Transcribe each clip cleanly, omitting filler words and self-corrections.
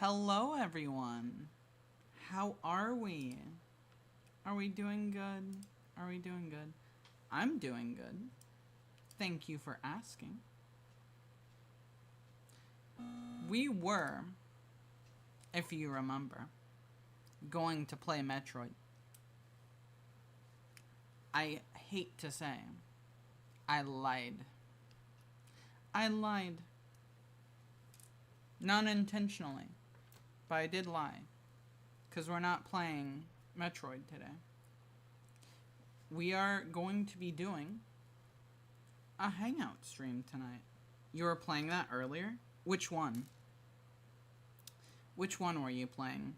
Hello, everyone. How are we? Are we doing good? Are we doing good? I'm doing good. Thank you for asking. We were, if you remember, going to play Metroid. I hate to say, I lied. I lied. Not intentionally, but I did lie. Because we're not playing Metroid today. We are going to be doing a hangout stream tonight. You were playing that earlier? Which one? Which one were you playing?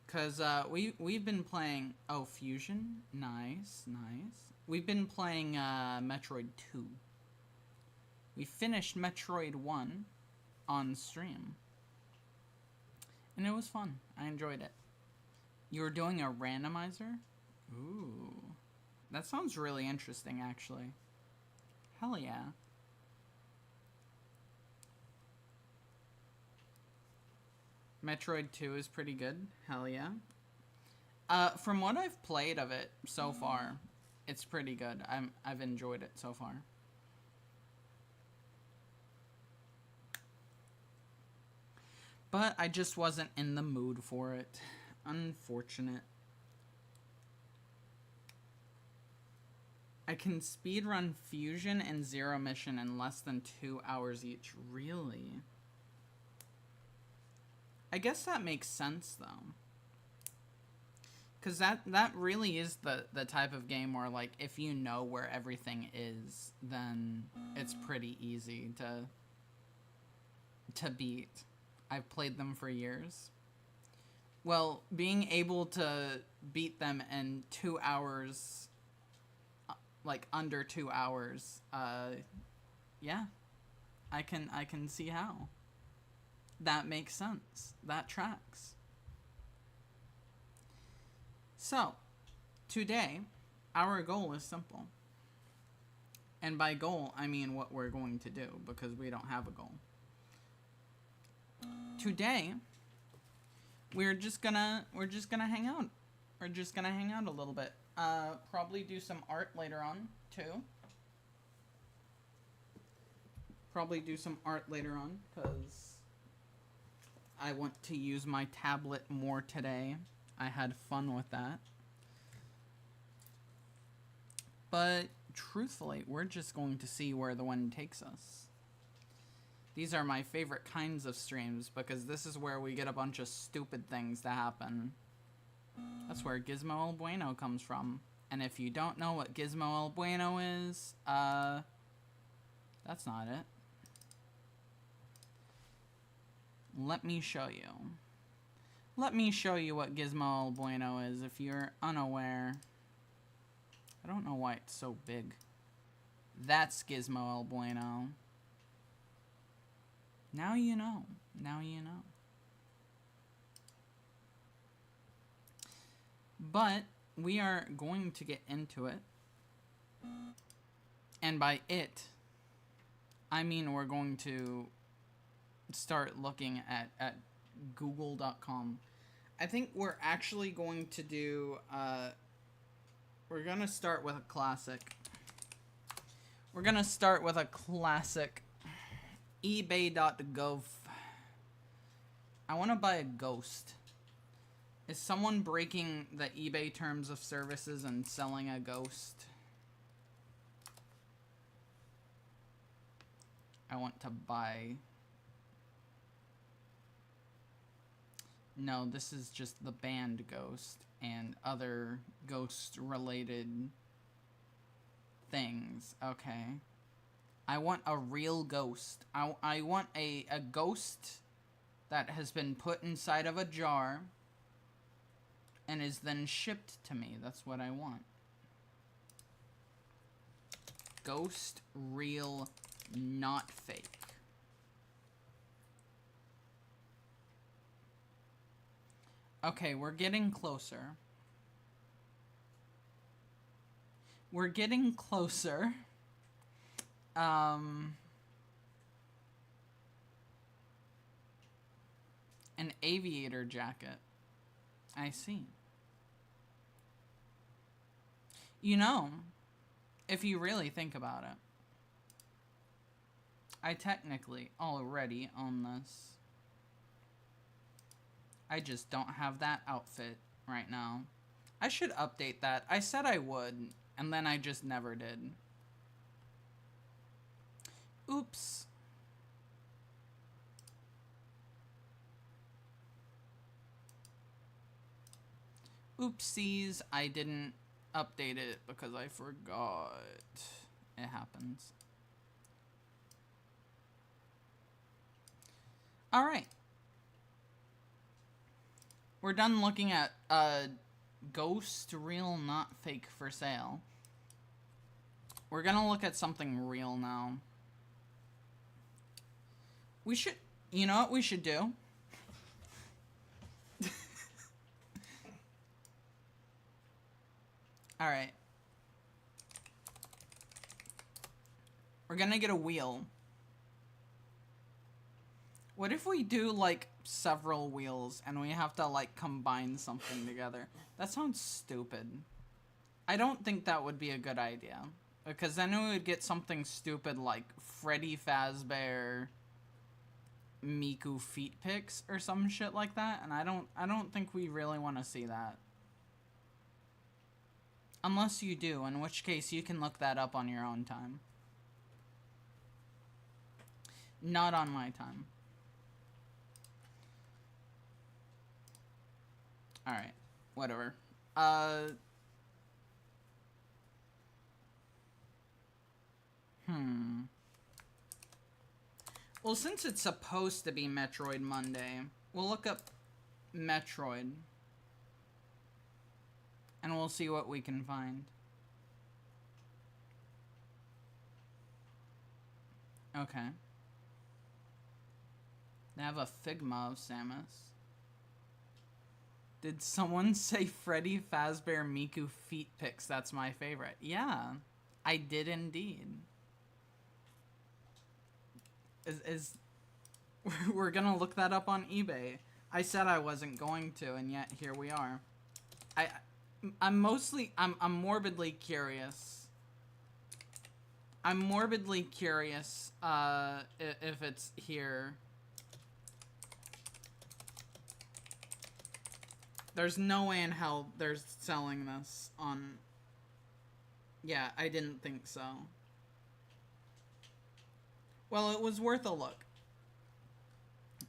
Because we've been playing... Oh, Fusion? Nice, nice. We've been playing Metroid 2. We finished Metroid 1 on stream. And it was fun. I enjoyed it. You were doing a randomizer? Ooh. That sounds really interesting, actually. Hell yeah. Metroid 2 is pretty good. Hell yeah. From what I've played of it so far, it's pretty good. I've enjoyed it so far. But I just wasn't in the mood for it. Unfortunate. I can speedrun Fusion and Zero Mission in less than 2 hours each. Really? I guess that makes sense, though. Because that really is the type of game where, like, if you know where everything is, then it's pretty easy to beat. I've played them for years. Well, being able to beat them in 2 hours, like under 2 hours, yeah, I can see how. That makes sense. That tracks. So, today, our goal is simple. And by goal, I mean what we're going to do, because we don't have a goal. Today, we're just gonna hang out. We're just gonna hang out a little bit. Probably do some art later on, too. Probably do some art later on, because I want to use my tablet more today. I had fun with that. But, truthfully, we're just going to see where the wind takes us. These are my favorite kinds of streams, because this is where we get a bunch of stupid things to happen. That's where Gizmo El Bueno comes from. And if you don't know what Gizmo El Bueno is, that's not it. Let me show you. Let me show you what Gizmo El Bueno is if you're unaware. I don't know why it's so big. That's Gizmo El Bueno. Now you know. Now you know. But we are going to get into it. And by it, I mean we're going to start looking at google.com. I think we're actually going to do, we're going to start with a classic. We're going to start with a classic ebay.gov. I want to buy a ghost. Is someone breaking the eBay terms of services and selling a ghost? I want to buy... No, this is just the band Ghost and other ghost-related things. Okay. I want a real ghost. I want a ghost that has been put inside of a jar and is then shipped to me. That's what I want. Ghost, real, not fake. Okay, we're getting closer. We're getting closer. aviator jacket. I see. You know, if you really think about it, I technically already own this. I just don't have that outfit right now. I should update that. I said I would, and then I just never did. Oops. Oopsies, I didn't update it because I forgot. It happens. All right. We're done looking at ghost, real, not fake for sale. We're gonna look at something real now. We should, you know what we should do? All right. We're gonna get a wheel. What if we do, like, several wheels and we have to, like, combine something together? That sounds stupid. I don't think that would be a good idea. Because then we would get something stupid like Freddy Fazbear Miku feet pics or some shit like that, and I don't think we really want to see that. Unless you do, in which case you can look that up on your own time. Not on my time. Alright, whatever. Well, since it's supposed to be Metroid Monday, we'll look up Metroid. And we'll see what we can find. Okay. They have a Figma of Samus. Did someone say Freddy Fazbear Miku feet pics? That's my favorite. Yeah, I did indeed. We're gonna look that up on eBay. I said I wasn't going to, and yet here we are. I'm morbidly curious. I'm morbidly curious if it's here. There's no way in hell they're selling this on... Yeah, I didn't think so. Well, it was worth a look.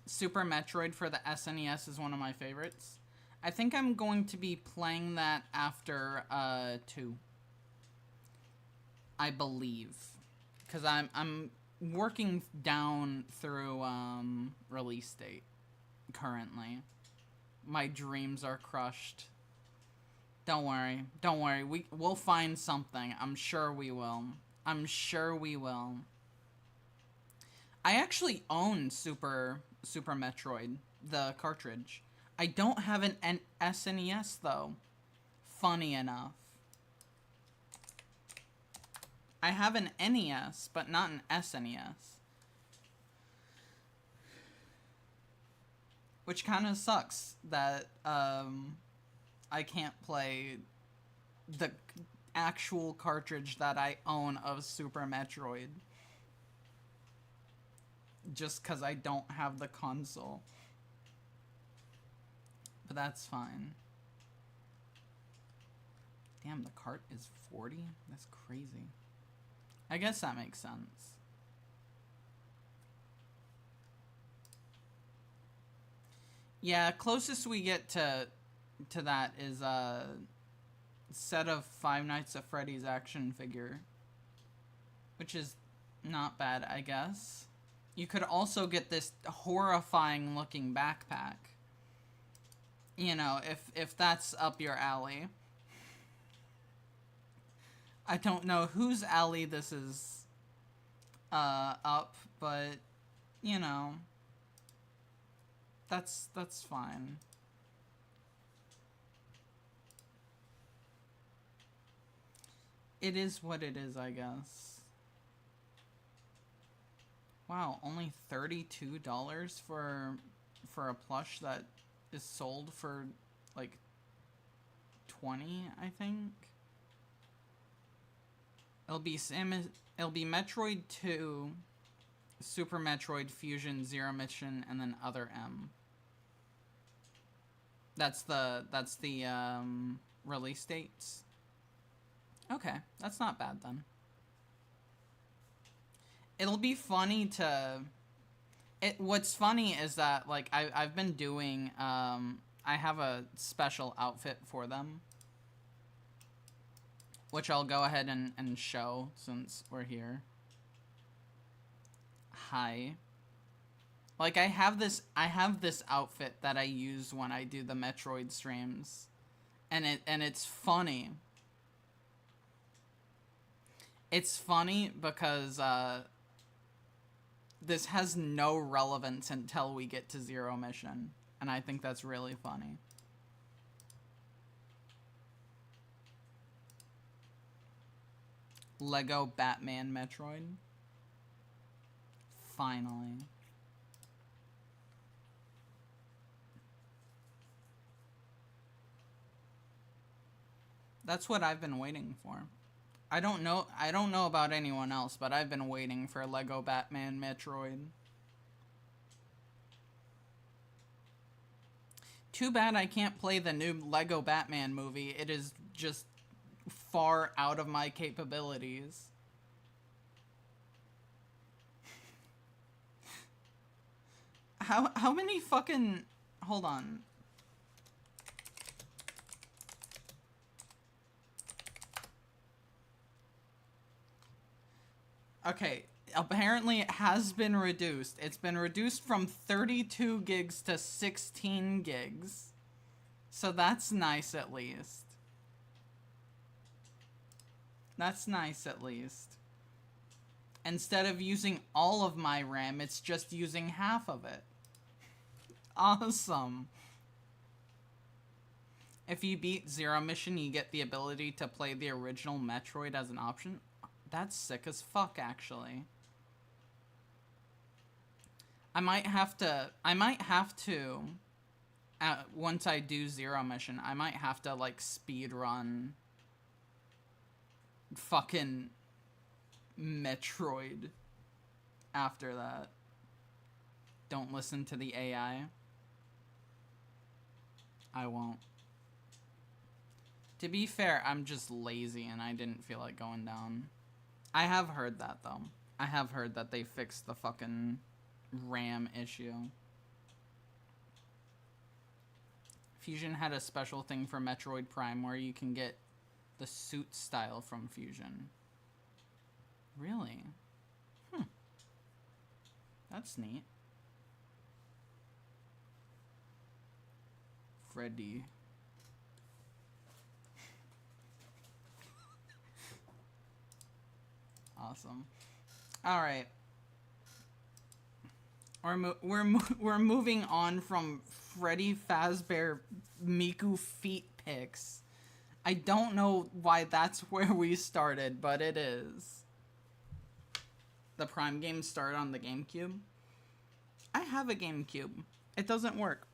Super Metroid for the SNES is one of my favorites. I think I'm going to be playing that after 2. I believe. Because I'm working down through release date currently. My dreams are crushed. Don't worry. Don't worry. We'll find something. I'm sure we will. I'm sure we will. I actually own Super Metroid, the cartridge. I don't have an SNES, though. Funny enough. I have an NES, but not an SNES. Which kind of sucks that I can't play the actual cartridge that I own of Super Metroid. Just because I don't have the console. But that's fine. Damn, the cart is 40? That's crazy. I guess that makes sense. Yeah, closest we get to that is a set of Five Nights at Freddy's action figure. Which is not bad, I guess. You could also get this horrifying looking backpack. You know, if that's up your alley. I don't know whose alley this is up, but you know, that's fine. It is what it is, I guess. Wow, only $32 for for a plush that is sold for like 20, I think. It'll be Metroid 2, Super Metroid, Fusion, Zero Mission, and then Other M. That's the release dates. Okay, that's not bad then. It'll be funny to... What's funny is that, like, I've been doing, I have a special outfit for them, which I'll go ahead and show since we're here. Hi. Like, I have this outfit that I use when I do the Metroid streams, and it's funny. It's funny because, this has no relevance until we get to Zero Mission, and I think that's really funny. Lego Batman Metroid. Finally. That's what I've been waiting for. I don't know about anyone else, but I've been waiting for Lego Batman Metroid. Too bad I can't play the new Lego Batman movie. It is just far out of my capabilities. How many fucking... Hold on. Okay, apparently it has been reduced. It's been reduced from 32 gigs to 16 gigs. So that's nice at least. That's nice at least. Instead of using all of my RAM, it's just using half of it. Awesome. If you beat Zero Mission, you get the ability to play the original Metroid as an option. That's sick as fuck, actually. I might have to, once I do Zero Mission, I might have to, like, speed run fucking Metroid after that. Don't listen to the AI. I won't. To be fair, I'm just lazy and I didn't feel like going down. I have heard that, though. I have heard that they fixed the fucking RAM issue. Fusion had a special thing for Metroid Prime where you can get the suit style from Fusion. Really? That's neat. Freddy. Awesome. All right. We're moving on from Freddy Fazbear Miku feet pics. I don't know why that's where we started, but it is. The Prime games start on the GameCube. I have a GameCube. It doesn't work.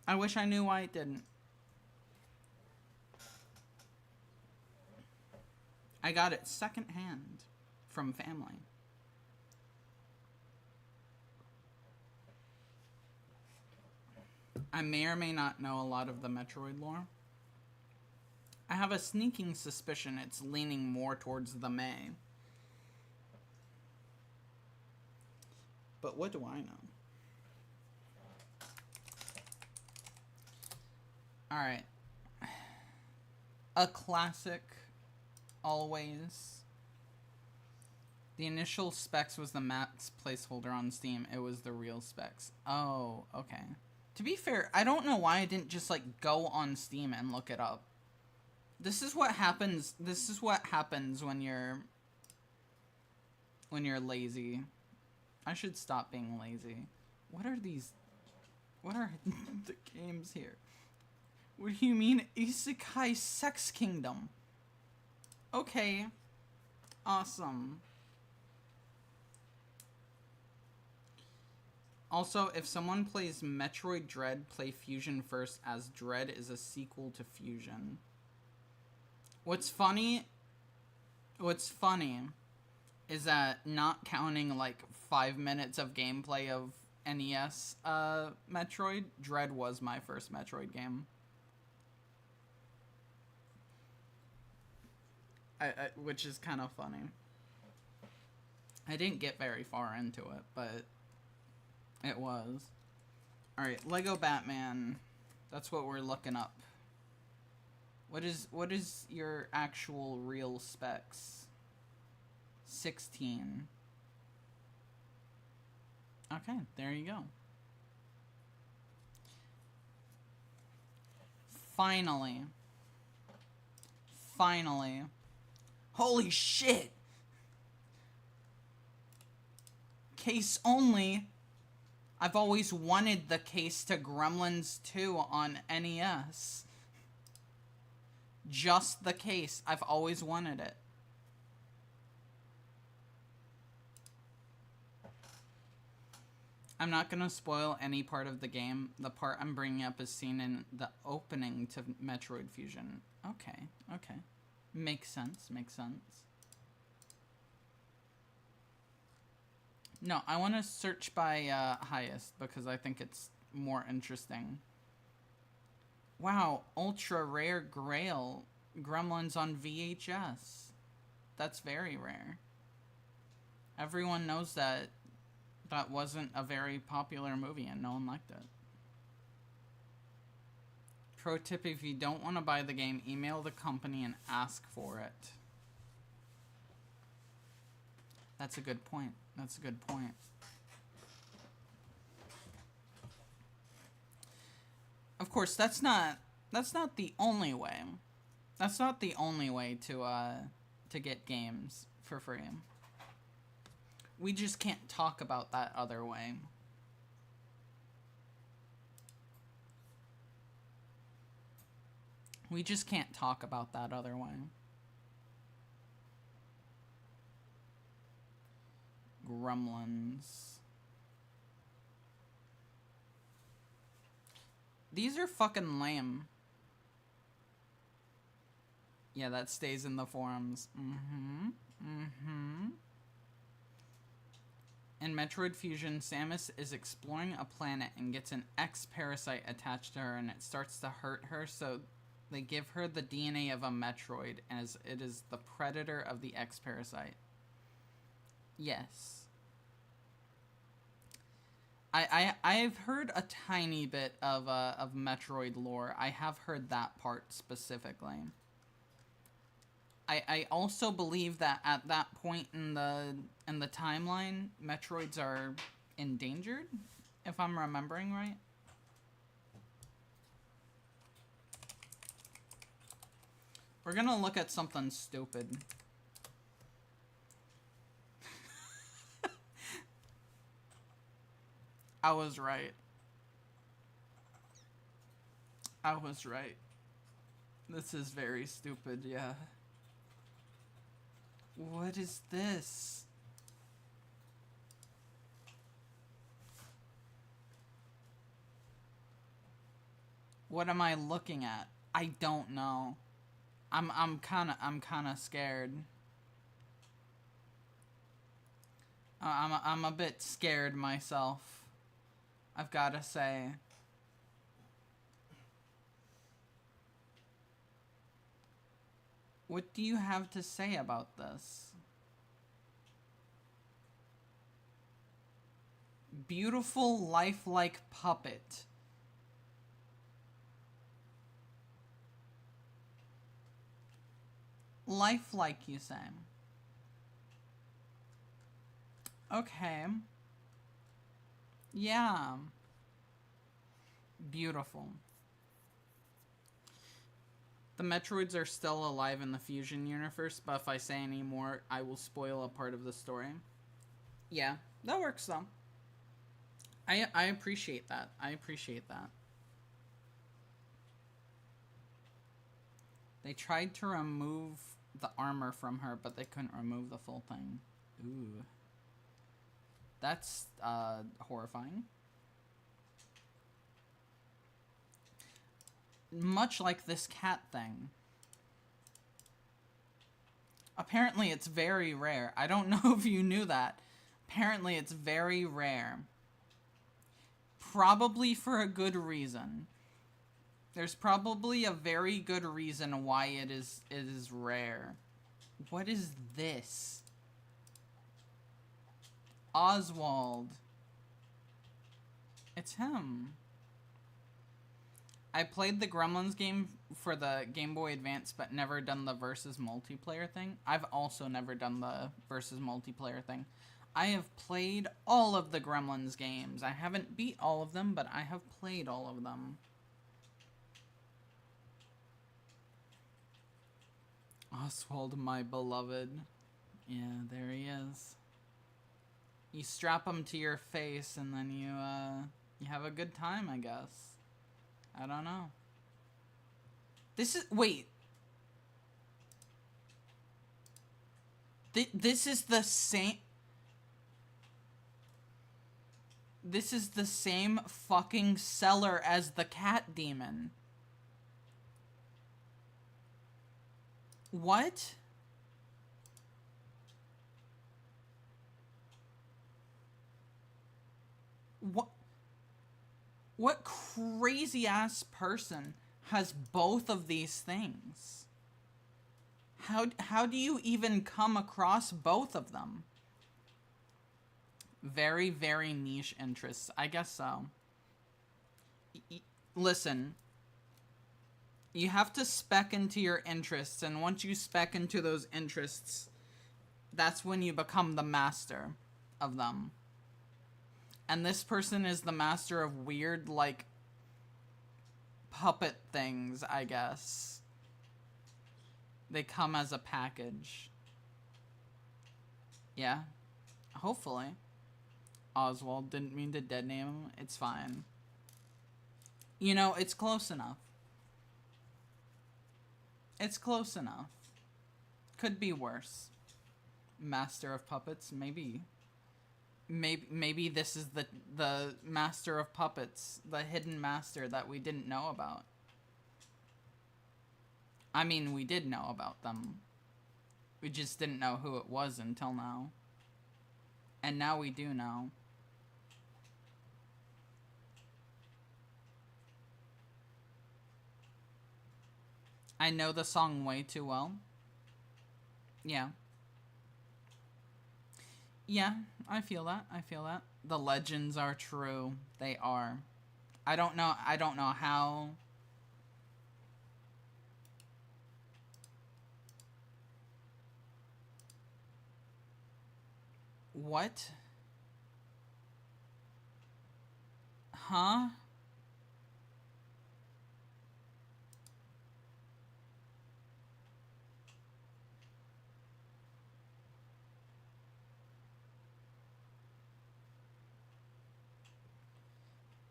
I wish I knew why it didn't. I got it secondhand from family. I may or may not know a lot of the Metroid lore. I have a sneaking suspicion it's leaning more towards the May. But what do I know? Alright. A classic... Always. The initial specs was the max placeholder on Steam. It was the real specs. Oh, okay. To be fair, I don't know why I didn't just, like, go on Steam and look it up. This is what happens. This is what happens when you're lazy. I should stop being lazy. What are these? What are the games here? What do you mean, Isekai Sex Kingdom? Okay. Awesome. Also, if someone plays Metroid Dread, play Fusion first, as Dread is a sequel to Fusion. What's funny is that, not counting like 5 minutes of gameplay of NES Metroid, Dread was my first Metroid game. Which is kind of funny. I didn't get very far into it, but it was. Alright, Lego Batman. That's what we're looking up. What is your actual real specs? 16. Okay, there you go. Finally. Holy shit! Case only. I've always wanted the case to Gremlins 2 on NES. Just the case. I've always wanted it. I'm not gonna spoil any part of the game. The part I'm bringing up is seen in the opening to Metroid Fusion. Okay. Makes sense. No, I want to search by highest because I think it's more interesting. Wow, ultra rare Grail Gremlins on VHS. That's very rare. Everyone knows that that wasn't a very popular movie and no one liked it. Pro tip, if you don't want to buy the game, email the company and ask for it. That's a good point. Of course, that's not the only way. That's not the only way to get games for free. We just can't talk about that other way. We just can't talk about that other way. Gremlins. These are fucking lame. Yeah, that stays in the forums. In Metroid Fusion, Samus is exploring a planet and gets an X-parasite attached to her, and it starts to hurt her, so they give her the DNA of a Metroid, as it is the predator of the X-parasite. Yes. I've heard a tiny bit of Metroid lore. I have heard that part specifically. I also believe that at that point in the timeline, Metroids are endangered, if I'm remembering right. We're gonna look at something stupid. I was right. This is very stupid, yeah. What is this? What am I looking at? I don't know. I'm kind of scared. I'm a bit scared myself, I've got to say. What do you have to say about this? Beautiful, lifelike puppet. Lifelike, you say? Okay. Yeah. Beautiful. The Metroids are still alive in the Fusion universe, but if I say any more, I will spoil a part of the story. Yeah, that works though. I appreciate that. They tried to remove the armor from her, but they couldn't remove the full thing. Ooh. That's horrifying. much like this cat thing. Apparently it's very rare. I don't know if you knew that. Apparently it's very rare. Probably for a good reason. There's probably a very good reason why it is rare. What is this? Oswald. It's him. I played the Gremlins game for the Game Boy Advance, but never done the versus multiplayer thing. I've also never done the versus multiplayer thing. I have played all of the Gremlins games. I haven't beat all of them, but I have played all of them. Oswald, my beloved. Yeah, there he is. You strap him to your face, and then you have a good time, I guess. I don't know. This is... Wait. This is the same... This is the same fucking seller as the cat demon. What? What crazy ass person has both of these things? How do you even come across both of them? Very, very niche interests. I guess so. Listen. You have to spec into your interests, and once you spec into those interests, that's when you become the master of them. And this person is the master of weird, like, puppet things, I guess. They come as a package. Yeah. Hopefully. Oswald, didn't mean to dead name him. It's fine. You know, it's close enough. It's close enough. Could be worse. Master of puppets, maybe. Maybe this is the master of puppets, the hidden master that we didn't know about. I mean, we did know about them. We just didn't know who it was until now. And now we do know. I know the song way too well. Yeah. Yeah, I feel that. I feel that. The legends are true. They are. I don't know how. What? Huh?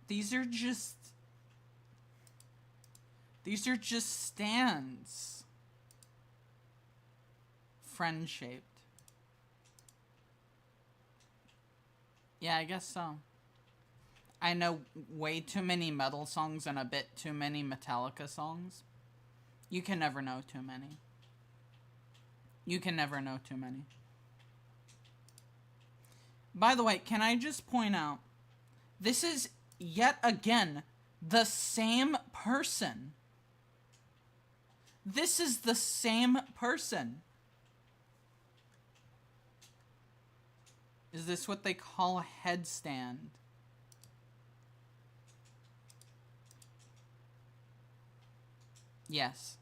These are just stands. Friend-shaped. Yeah, I guess so. I know way too many metal songs and a bit too many Metallica songs. You can never know too many. You can never know too many. By the way, can I just point out, this is yet again the same person. This is the same person. Is this what they call a headstand? Yes.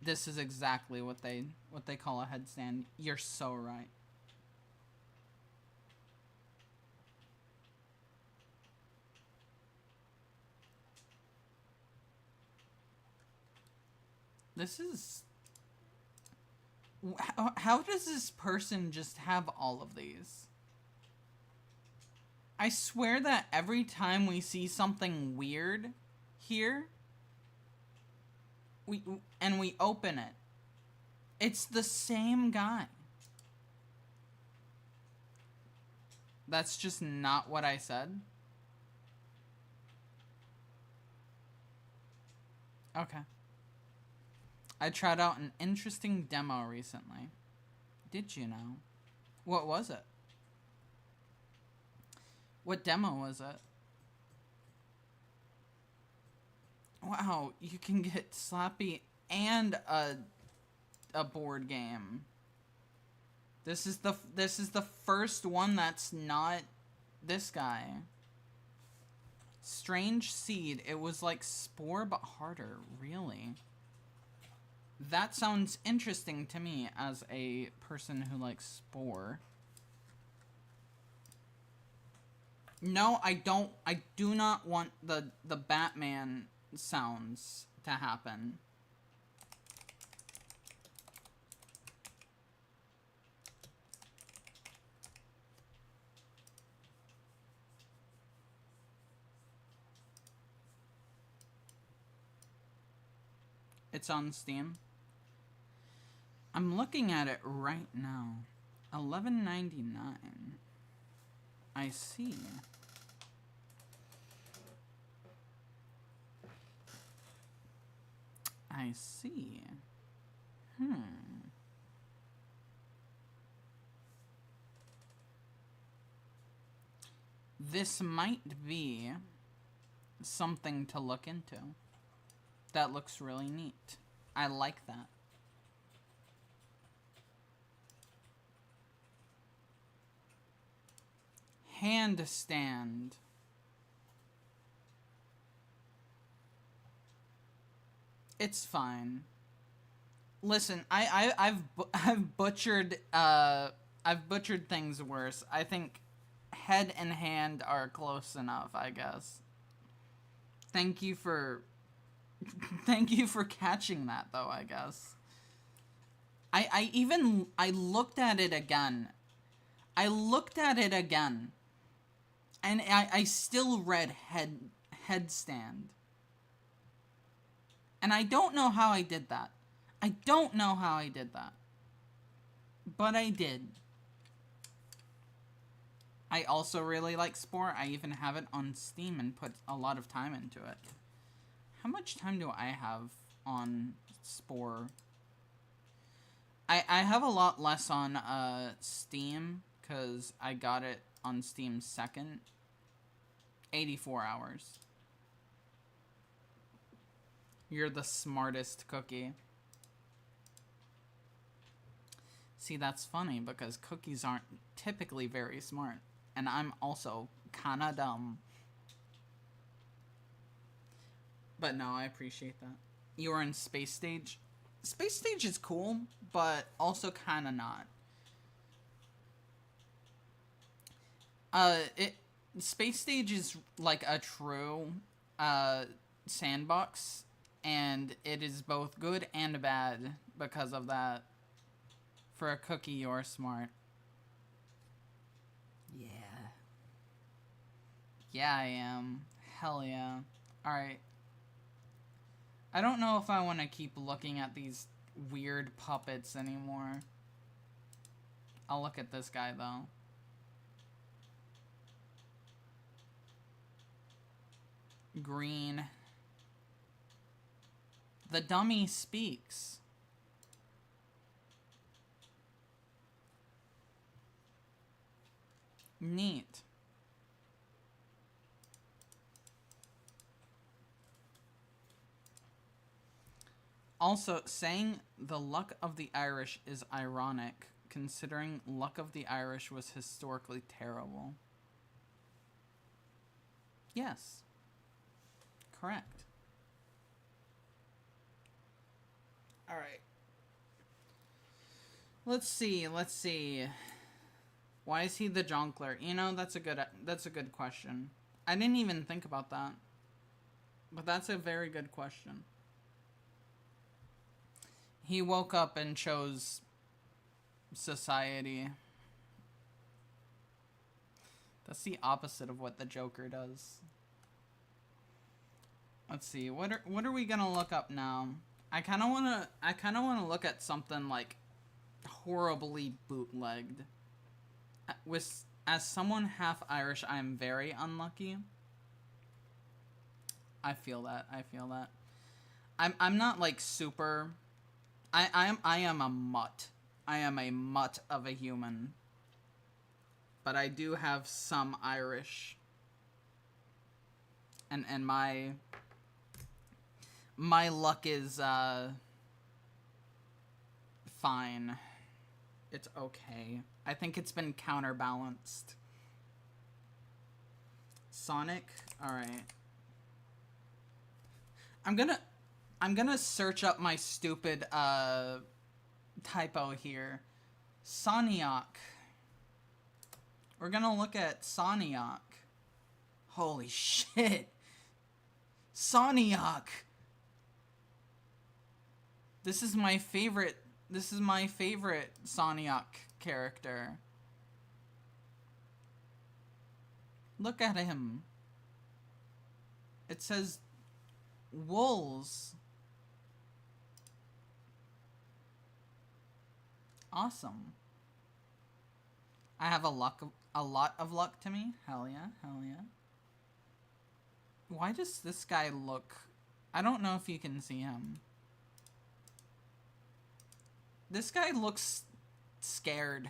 This is exactly what they call a headstand. You're so right. This is... How does this person just have all of these? I swear that every time we see something weird here, we open it, it's the same guy. That's just not what I said. Okay. I tried out an interesting demo recently. Did you know? What was it? What demo was it? Wow, you can get Slappy and a board game. This is the first one that's not this guy. Strange Seed. It was like Spore but harder, really. That sounds interesting to me as a person who likes Spore. No, I don't. I do not want the Batman sounds to happen. It's on Steam. I'm looking at it right now. $11.99. I see. I see. This might be something to look into. That looks really neat. I like that. Handstand. It's fine. Listen, I've butchered things worse. I think head and hand are close enough, I guess. Thank you for catching that, though, I guess. I looked at it again. And I still read headstand. And I don't know how I did that. But I did. I also really like Spore. I even have it on Steam and put a lot of time into it. How much time do I have on Spore? I have a lot less on Steam, because I got it on Steam second. 84 hours. You're the smartest cookie. See, that's funny, because cookies aren't typically very smart. And I'm also kinda dumb. But no, I appreciate that. You were in Space Stage. Space Stage is cool, but also kinda not. Space Stage is like a true sandbox, and it is both good and bad because of that. For a cookie, you're smart. Yeah. Yeah, I am. Hell yeah. Alright. I don't know if I want to keep looking at these weird puppets anymore. I'll look at this guy, though. Green. The dummy speaks. Neat. Also, saying the luck of the Irish is ironic, considering luck of the Irish was historically terrible. Yes. Correct. Alright. Let's see. Why is he the Jonkler? You know, that's a good question. I didn't even think about that. But that's a very good question. He woke up and chose society. That's the opposite of what the Joker does. Let's see. What are we gonna look up now? I kind of wanna look at something like horribly bootlegged. As someone half Irish, I am very unlucky. I feel that. I'm not like super. I am a mutt. I am a mutt of a human. But I do have some Irish. And my luck is fine. It's okay. I think it's been counterbalanced. Sonic, all right. I'm gonna search up my stupid typo here. Soniac. We're gonna look at Soniac. Holy shit. Soniac. This is my favorite Soniac character. Look at him. It says wolves. Awesome. I have a lot of luck to me. Hell yeah, hell yeah. Why does this guy look... I don't know if you can see him. This guy looks scared.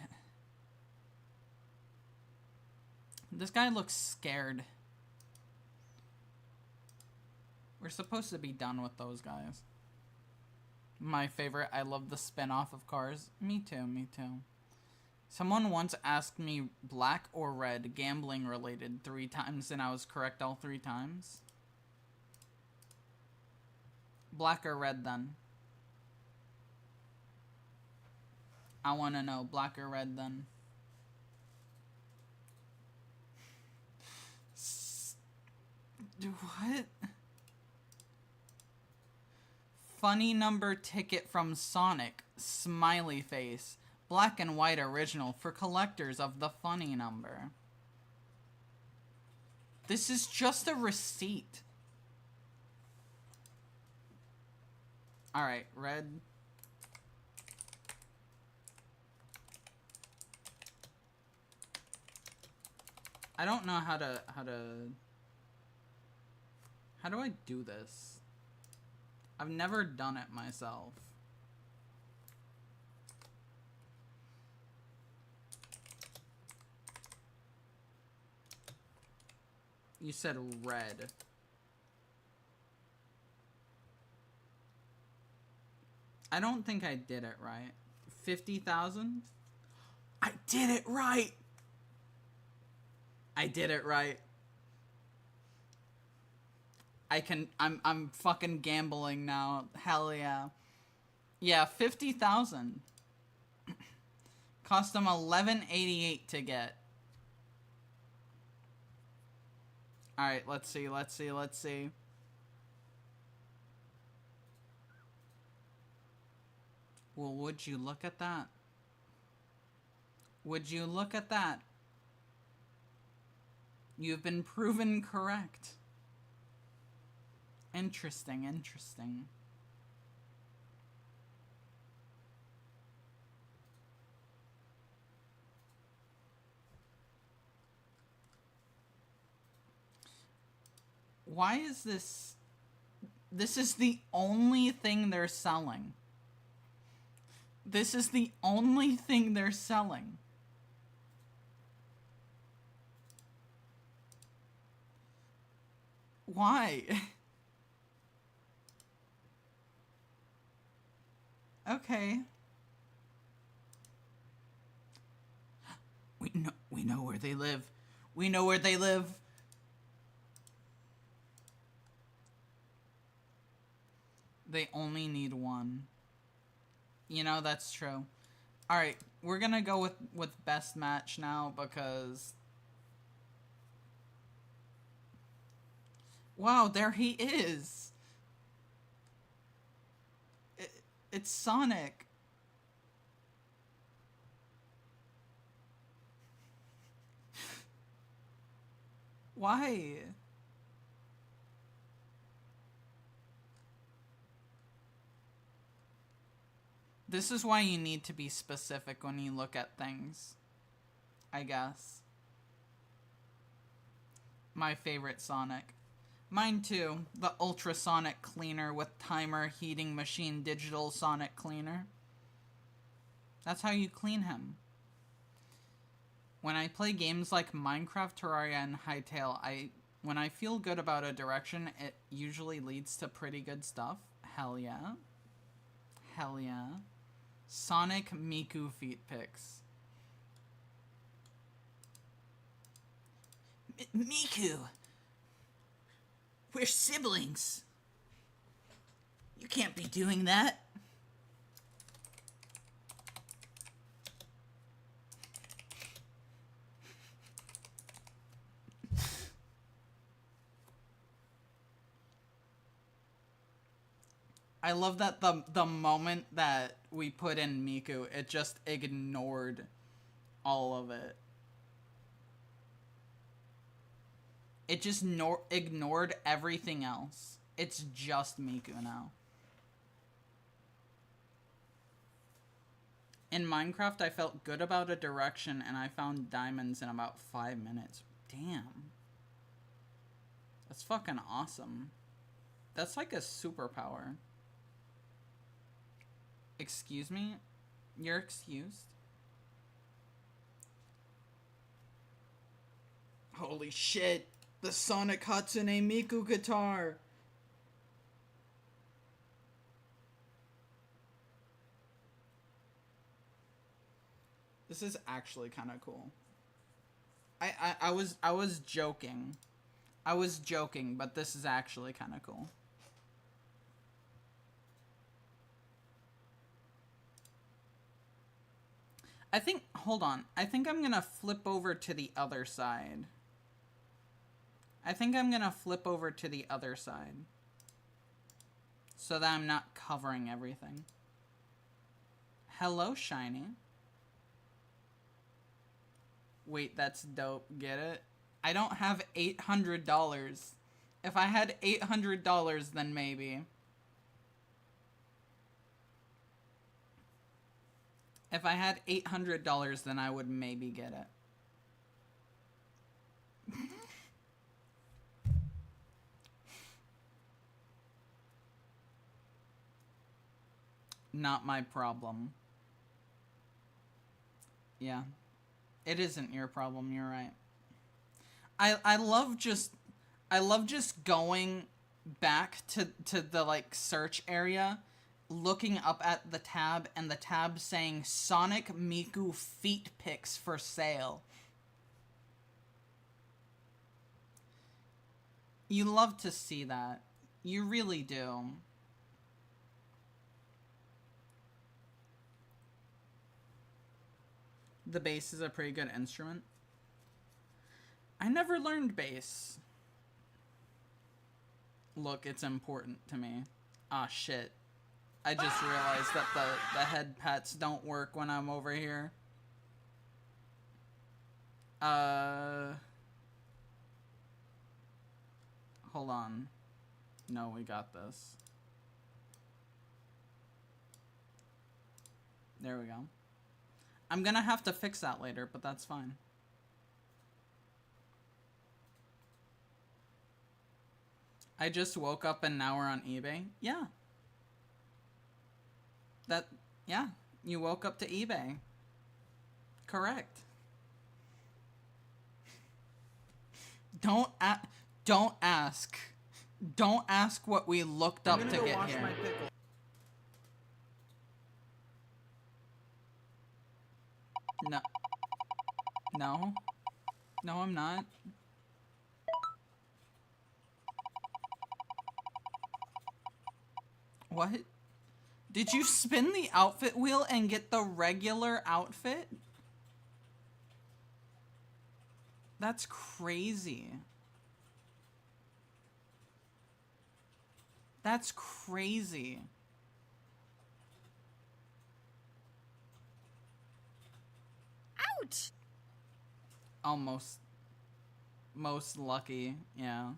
This guy looks scared. We're supposed to be done with those guys. My favorite. I love the spin-off of Cars. Me too, me too. Someone once asked me black or red, gambling related, 3 times, and I was correct all 3 times. Black or red then? I want to know, black or red then? What? Funny number ticket from Sonic, smiley face. Black and white original for collectors of the funny number. This is just a receipt. Alright, red. I don't know how do I do this? I've never done it myself. You said red. I don't think I did it right. 50,000? I did it right! I did it right. I'm fucking gambling now. Hell yeah. Yeah, 50,000. Cost them $11.88 to get. Alright, let's see. Well, would you look at that? Would you look at that? You've been proven correct. Interesting, interesting. Why is this... This is the only thing they're selling. This is the only thing they're selling. Why? Okay. We know where they live. We know where they live. They only need one. You know, that's true. Alright, we're gonna go with best match now because... Wow, there he is! It's Sonic. Why? This is why you need to be specific when you look at things, I guess. My favorite Sonic. Mine too. The ultrasonic cleaner with timer, heating machine, digital sonic cleaner. That's how you clean him. When I play games like Minecraft, Terraria, and Hytale, when I feel good about a direction, it usually leads to pretty good stuff. Hell yeah. Hell yeah. Sonic Miku feet pics. Miku! We're siblings! You can't be doing that! I love that the moment that we put in Miku, it just ignored all of it. It just ignored everything else. It's just Miku now. In Minecraft, I felt good about a direction and I found diamonds in about 5 minutes. Damn. That's fucking awesome. That's like a superpower. Excuse me? You're excused? Holy shit! The Sonic Hatsune Miku guitar! This is actually kind of cool. I was joking. I was joking, but this is actually kind of cool. I think, hold on. I think I'm gonna flip over to the other side. So that I'm not covering everything. Hello, Shiny. Wait, that's dope. Get it? I don't have $800. If I had $800, then maybe. If I had $800, then I would maybe get it. Not my problem. Yeah. It isn't your problem, you're right. I love just going back to the like search area, looking up at the tab and the tab saying Sonic Miku feet pics for sale. You love to see that. You really do. The bass is a pretty good instrument. I never learned bass. Look, it's important to me. Ah, shit. I just realized that the head pats don't work when I'm over here. Hold on. No, we got this. There we go. I'm gonna have to fix that later, but that's fine. I just woke up and now we're on eBay? Yeah. Yeah. You woke up to eBay. Correct. Don't ask. Don't ask what we looked up to get here. No. No. No, I'm not. What? Did you spin the outfit wheel and get the regular outfit? That's crazy. That's crazy. Ouch! Almost. Most lucky, yeah.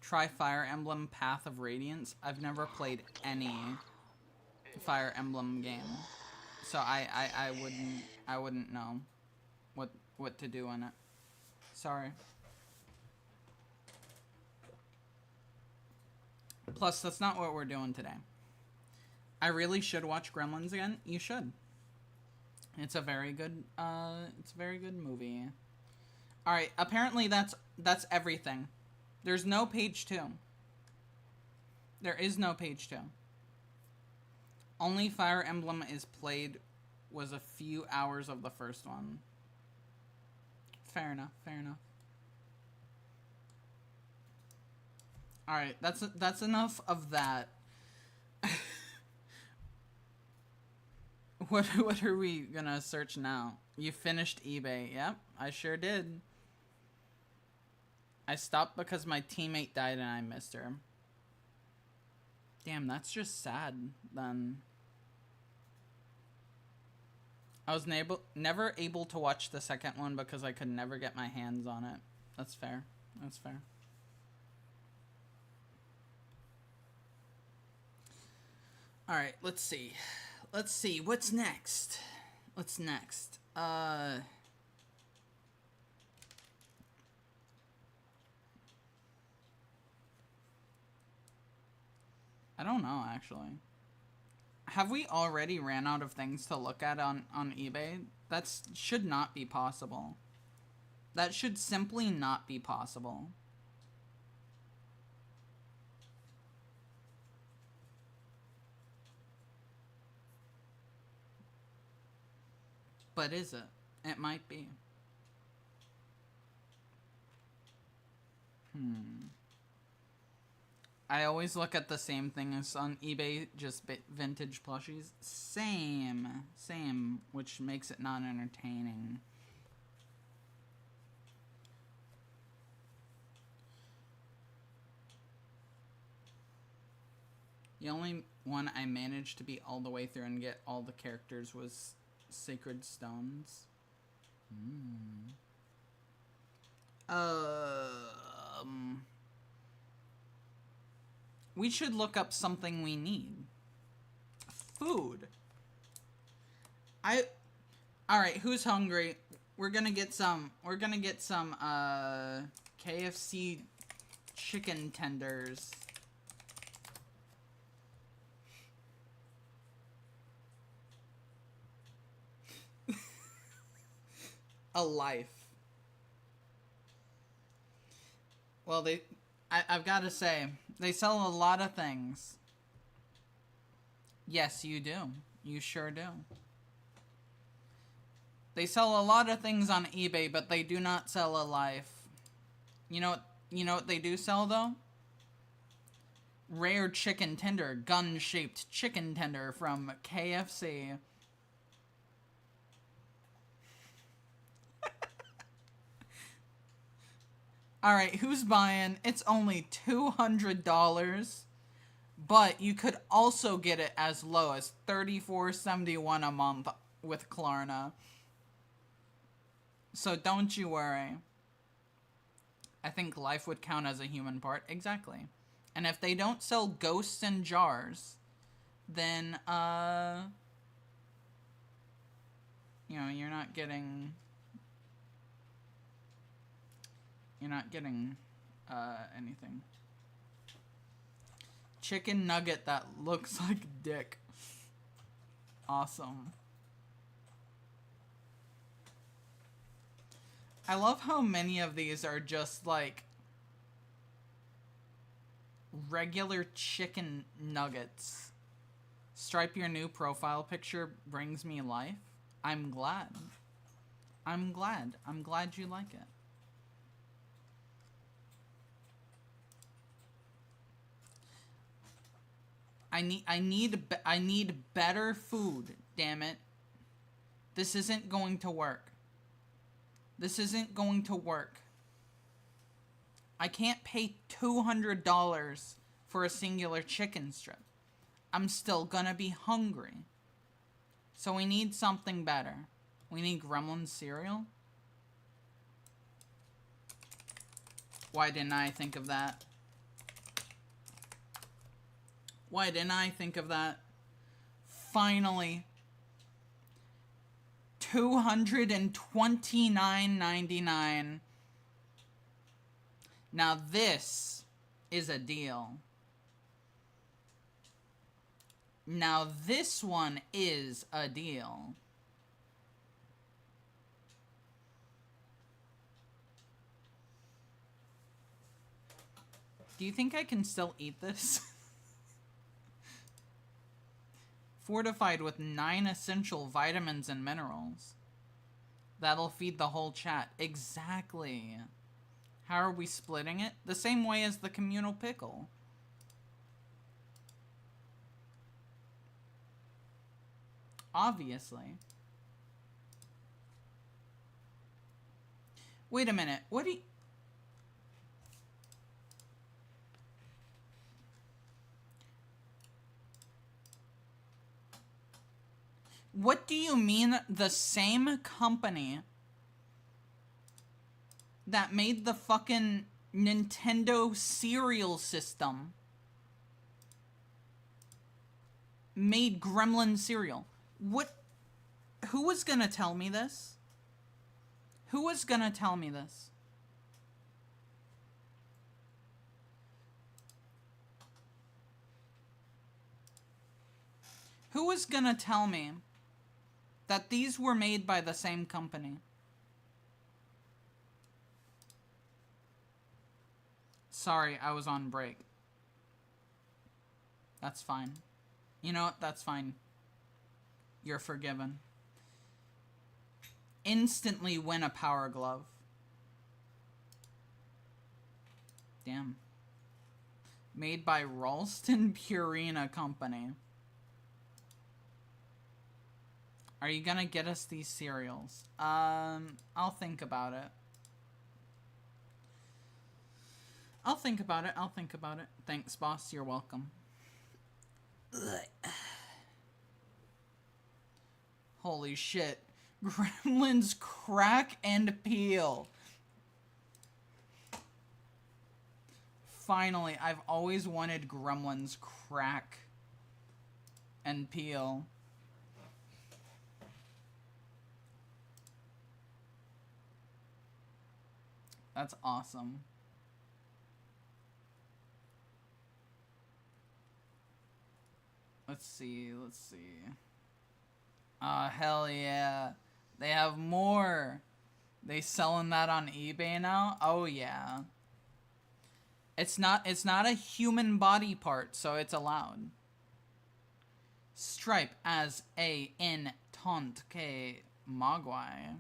Try Fire Emblem Path of Radiance. I've never played any Fire Emblem game, so I wouldn't know what to do in it. Sorry. Plus, that's not what we're doing today. I really should watch Gremlins again. You should. It's a very good movie. Alright, apparently that's everything. There's no page 2. There is no page 2. Only Fire Emblem is played was a few hours of the first one. Fair enough, fair enough. Alright, that's enough of that. What are we gonna search now? You finished eBay. Yep, I sure did. I stopped because my teammate died and I missed her. Damn, that's just sad, then. I was never able to watch the second one because I could never get my hands on it. That's fair. That's fair. Alright, let's see. Let's see, what's next? What's next? I don't know, actually. Have we already ran out of things to look at on eBay? That should not be possible. That should simply not be possible. But is it? It might be. I always look at the same thing as on eBay, just vintage plushies. Same, which makes it not entertaining. The only one I managed to beat all the way through and get all the characters was Sacred Stones. We should look up something we need. Food. Alright, who's hungry? We're gonna get some KFC chicken tenders. A life. Well, I've got to say, they sell a lot of things. Yes, you do. You sure do. They sell a lot of things on eBay, but they do not sell a life. You know what they do sell, though? Rare chicken tender, gun-shaped chicken tender from KFC. Alright, who's buying? It's only $200, but you could also get it as low as $34.71 a month with Klarna. So don't you worry. I think life would count as a human part. Exactly. And if they don't sell ghosts in jars, then, you know, you're not getting anything. Chicken nugget that looks like dick. Awesome. I love how many of these are just like regular chicken nuggets. Stripe, your new profile picture brings me life. I'm glad. I'm glad you like it. I need better food, damn it. This isn't going to work. This isn't going to work. I can't pay $200 for a singular chicken strip. I'm still gonna be hungry. So we need something better. We need gremlin cereal? Why didn't I think of that? Why didn't I think of that? Finally. $229.99. Now this is a deal. Now this one is a deal. Do you think I can still eat this? Fortified with 9 essential vitamins and minerals. That'll feed the whole chat. Exactly. How are we splitting it? The same way as the communal pickle. Obviously. Wait a minute. What do you... What do you mean the same company that made the fucking Nintendo cereal system made Gremlin cereal? What? Who was gonna tell me this? Who was gonna tell me this? Who was gonna tell me that these were made by the same company? Sorry, I was on break. That's fine. You know what? That's fine. You're forgiven. Instantly win a Power Glove. Damn. Made by Ralston Purina Company. Are you gonna get us these cereals? I'll think about it. I'll think about it. I'll think about it. Thanks, boss. You're welcome. Ugh. Holy shit. Gremlins crack and peel. Finally, I've always wanted Gremlins crack and peel. That's awesome. Let's see, let's see. Hell yeah. They have more. They selling that on eBay now? Oh yeah. It's not a human body part, so it's allowed. Stripe as a in tant que mogwai.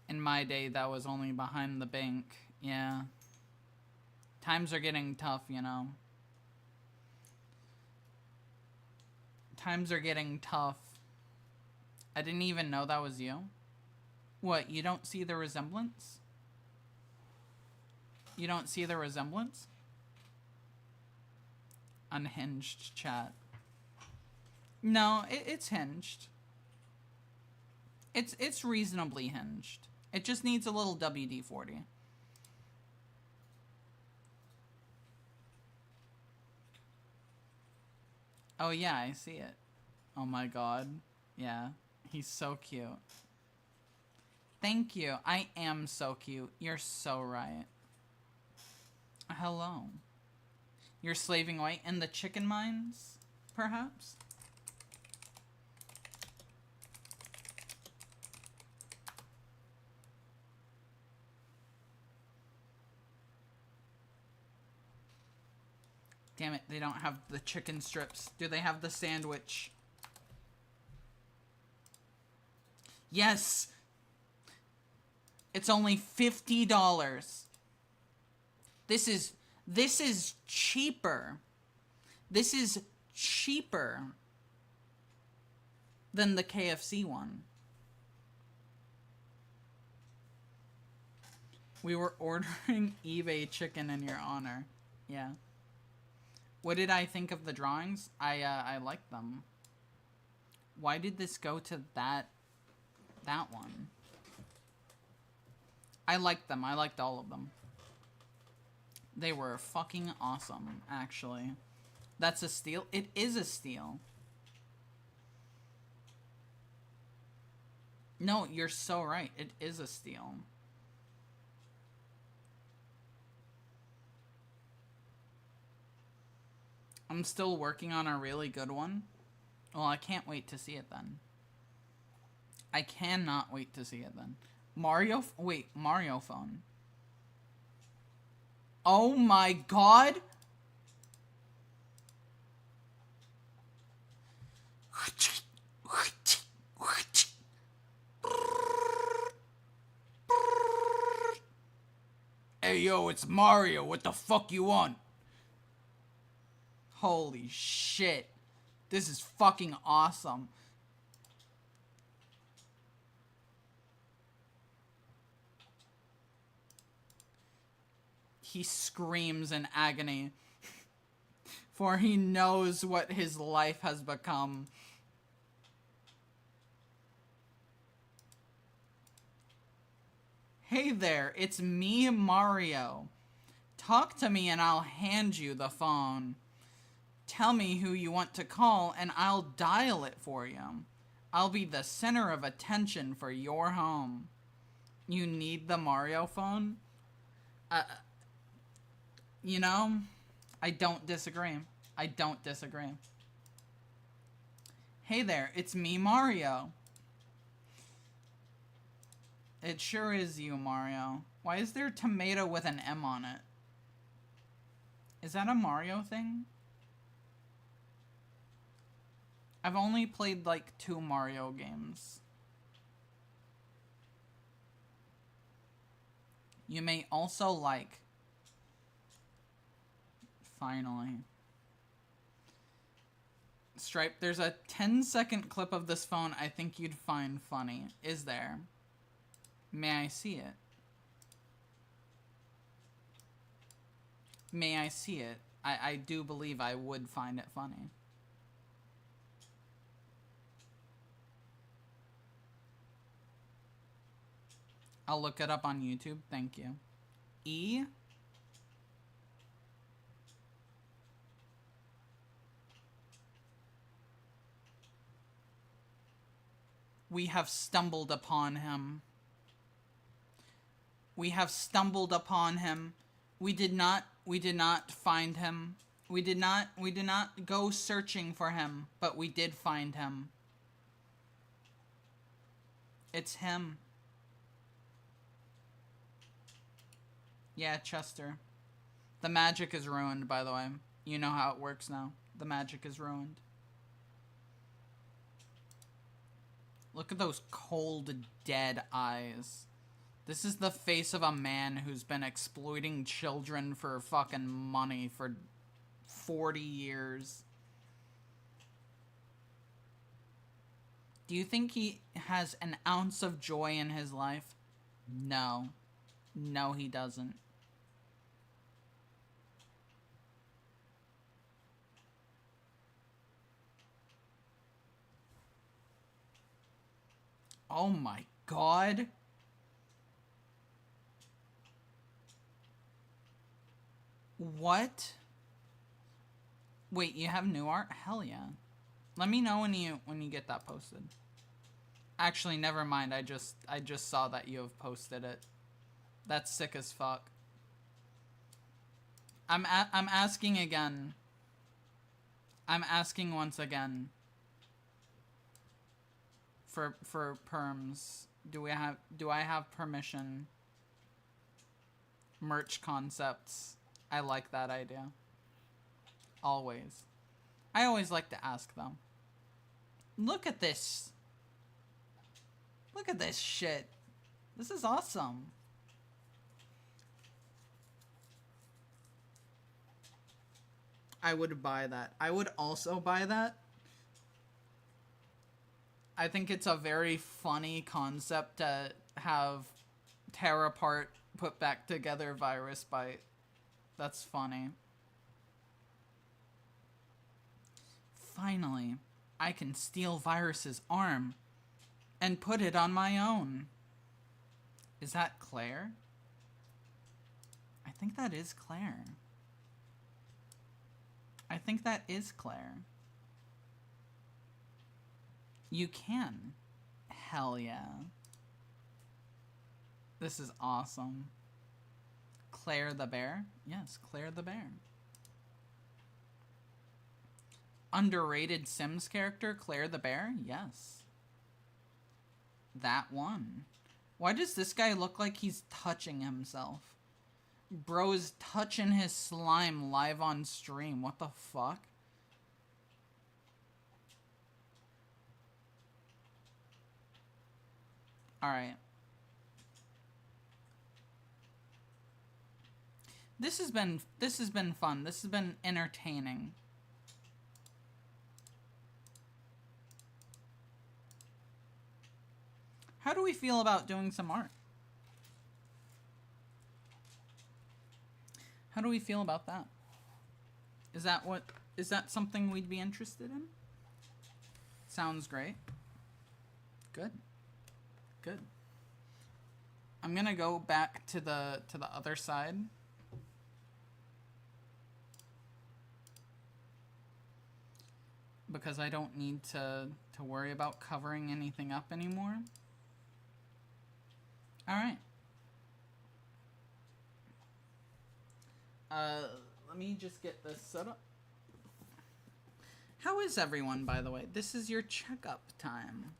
In my day, that was only behind the bank. Yeah. Times are getting tough, you know. Times are getting tough. I didn't even know that was you. What, you don't see the resemblance? You don't see the resemblance? Unhinged chat. No, it's hinged. It's reasonably hinged. It just needs a little WD-40. Oh yeah, I see it. Oh my god. Yeah, he's so cute. Thank you. I am so cute. You're so right. Hello. You're slaving away in the chicken mines, perhaps? Damn it, they don't have the chicken strips. Do they have the sandwich? Yes! It's only $50. This is cheaper. This is cheaper than the KFC one. We were ordering eBay chicken in your honor. Yeah. What did I think of the drawings? I liked them. Why did this go to that one? I liked them. I liked all of them. They were fucking awesome, actually. That's a steal? It is a steal. No, you're so right. It is a steal. I'm still working on a really good one. Well, I can't wait to see it then. I cannot wait to see it then. Mario phone. Oh my god! Hey yo, it's Mario, what the fuck you want? Holy shit. This is fucking awesome. He screams in agony, for he knows what his life has become. Hey there, it's me, Mario. Talk to me and I'll hand you the phone. Tell me who you want to call and I'll dial it for you. I'll be the center of attention for your home. You need the Mario phone? You know, I don't disagree. I don't disagree. Hey there, it's me, Mario. It sure is you, Mario. Why is there tomato with an M on it? Is that a Mario thing? I've only played like 2 Mario games. You may also like... Finally. Stripe, there's a 10-second clip of this phone I think you'd find funny. Is there? May I see it? May I see it? I do believe I would find it funny. I'll look it up on YouTube. Thank you. E? We have stumbled upon him. We have stumbled upon him. We did not find him. We did not go searching for him, but we did find him. It's him. Yeah, Chester. The magic is ruined, by the way. You know how it works now. The magic is ruined. Look at those cold, dead eyes. This is the face of a man who's been exploiting children for fucking money for 40 years. Do you think he has an ounce of joy in his life? No. No, he doesn't. Oh my god. What? Wait, you have new art? Hell yeah. Let me know when you get that posted. Actually, never mind. I just saw that you have posted it. That's sick as fuck. I'm asking again. I'm asking once again. For perms, do I have permission? Merch concepts. I like that idea. Always. I always like to ask them. Look at this. Look at this shit. This is awesome. I would buy that. I would also buy that. I think it's a very funny concept to have tear apart, put back together virus bite. That's funny. Finally, I can steal Virus's arm and put it on my own. Is that Claire? I think that is Claire. I think that is Claire. You can. Hell yeah. This is awesome. Claire the bear? Yes, Claire the bear. underrated Sims character, Claire the Bear? Yes. That one. Why does this guy look like he's touching himself? Bro is touching his slime live on stream. What the fuck? Alright. This has been fun. This has been entertaining. How do we feel about doing some art? How do we feel about that? Is that something we'd be interested in? Sounds great. Good. Good. I'm gonna go back to the other side. Because I don't need to worry about covering anything up anymore. Alright. Let me just get this set up. How is everyone, by the way? This is your checkup time.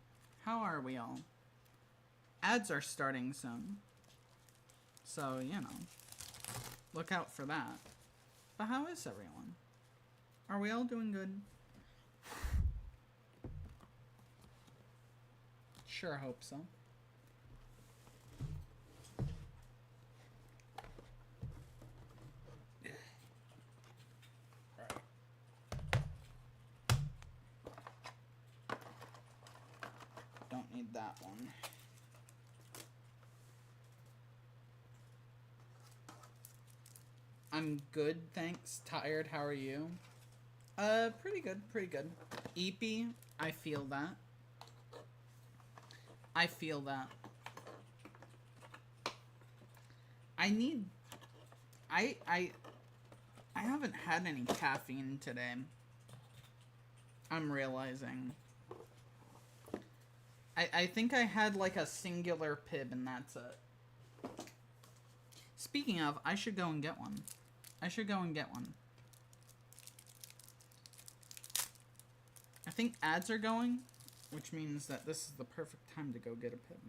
How are we all? Ads are starting soon. So, you know. Look out for that. But how is everyone? Are we all doing good? Sure hope so. Don't need that one. I'm good, thanks. Tired, how are you? Pretty good, pretty good. Eepy, I feel that. I feel that. I haven't had any caffeine today. I'm realizing. I think I had like a singular pib and that's it. Speaking of, I should go and get one. I should go and get one. I think ads are going, which means that this is the perfect time to go get a pib.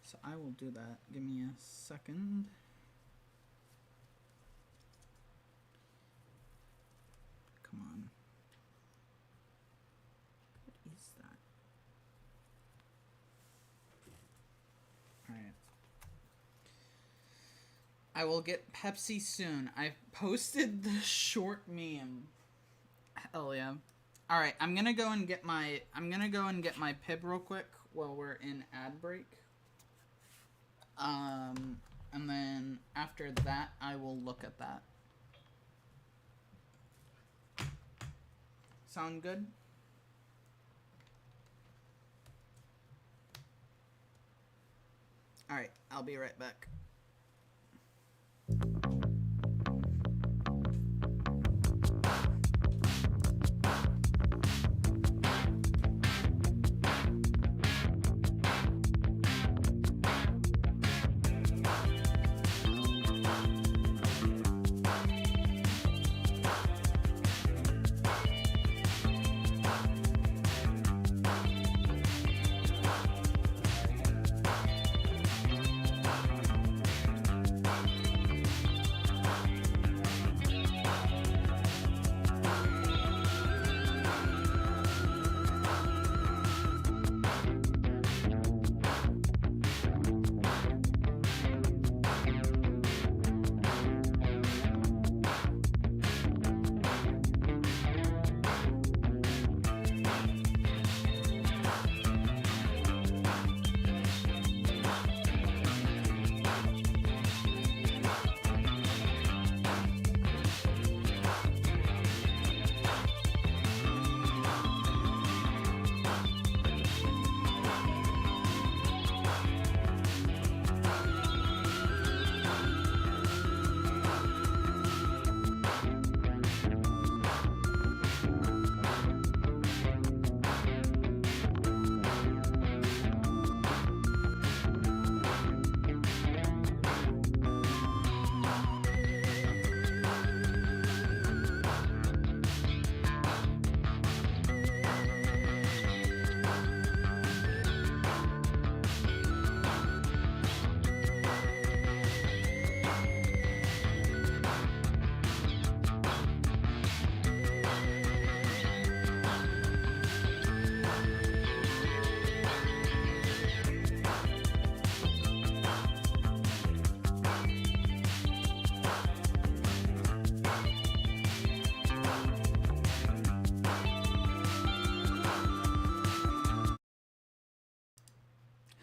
So I will do that. Give me a second. Come on. What is that? Alright. I will get Pepsi soon. I posted the short meme. Hell yeah. Alright, I'm gonna go and get my pib real quick while we're in ad break. And then after that I will look at that. Sound good? Alright, I'll be right back.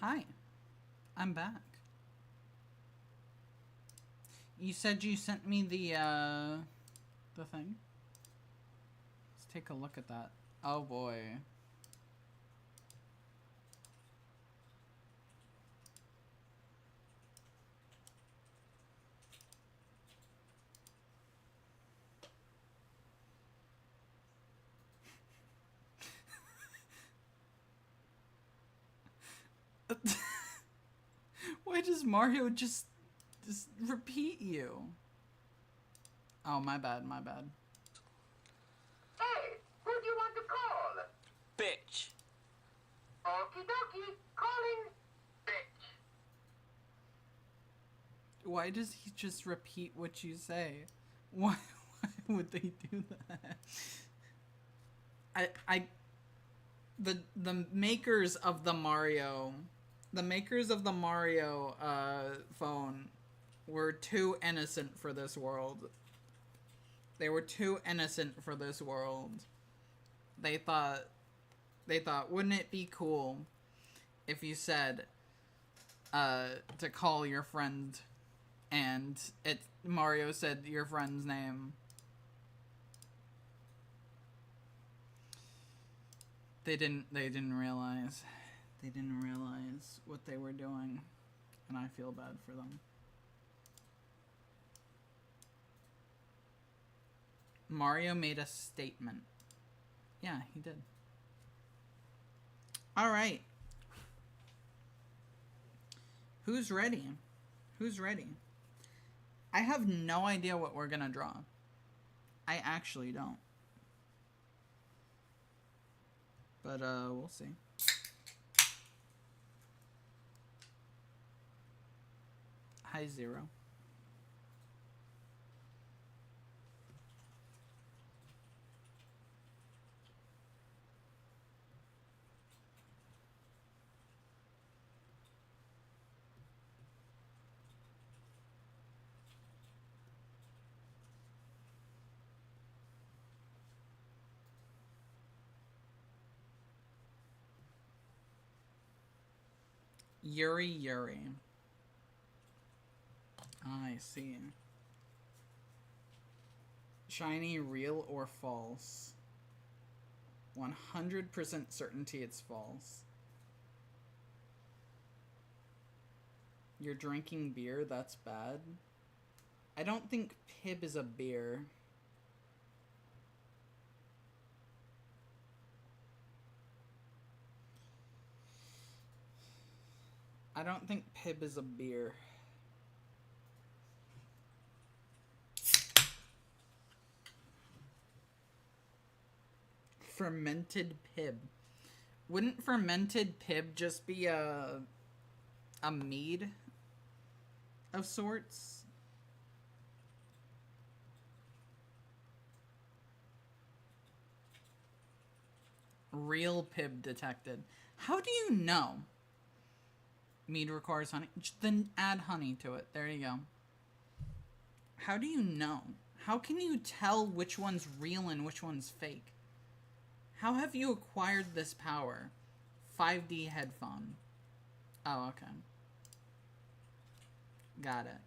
Hi. I'm back. You said you sent me the thing? Let's take a look at that. Oh boy. Why does Mario just repeat you? Oh, my bad, my bad. Hey, who do you want to call? Bitch. Okie dokie, calling bitch. Why does he just repeat what you say? Why would they do that? The makers of the Mario phone were too innocent for this world. They were too innocent for this world. They thought, wouldn't it be cool if you said to call your friend and Mario said your friend's name. They didn't realize. They didn't realize what they were doing, and I feel bad for them. Mario made a statement. Yeah, he did. All right. Who's ready? Who's ready? I have no idea what we're gonna draw. I actually don't. But, we'll see. Hi, Zero. Yuri. I see. Shiny, real or false? 100% certainty it's false. You're drinking beer? That's bad. I don't think Pib is a beer. I don't think Pib is a beer. Fermented Pib. Wouldn't fermented Pib just be a mead of sorts? Real Pib detected. How do you know? Mead requires honey. Then add honey to it. There you go. How do you know? How can you tell which one's real and which one's fake? How have you acquired this power? 5D headphone. Oh, okay. Got it.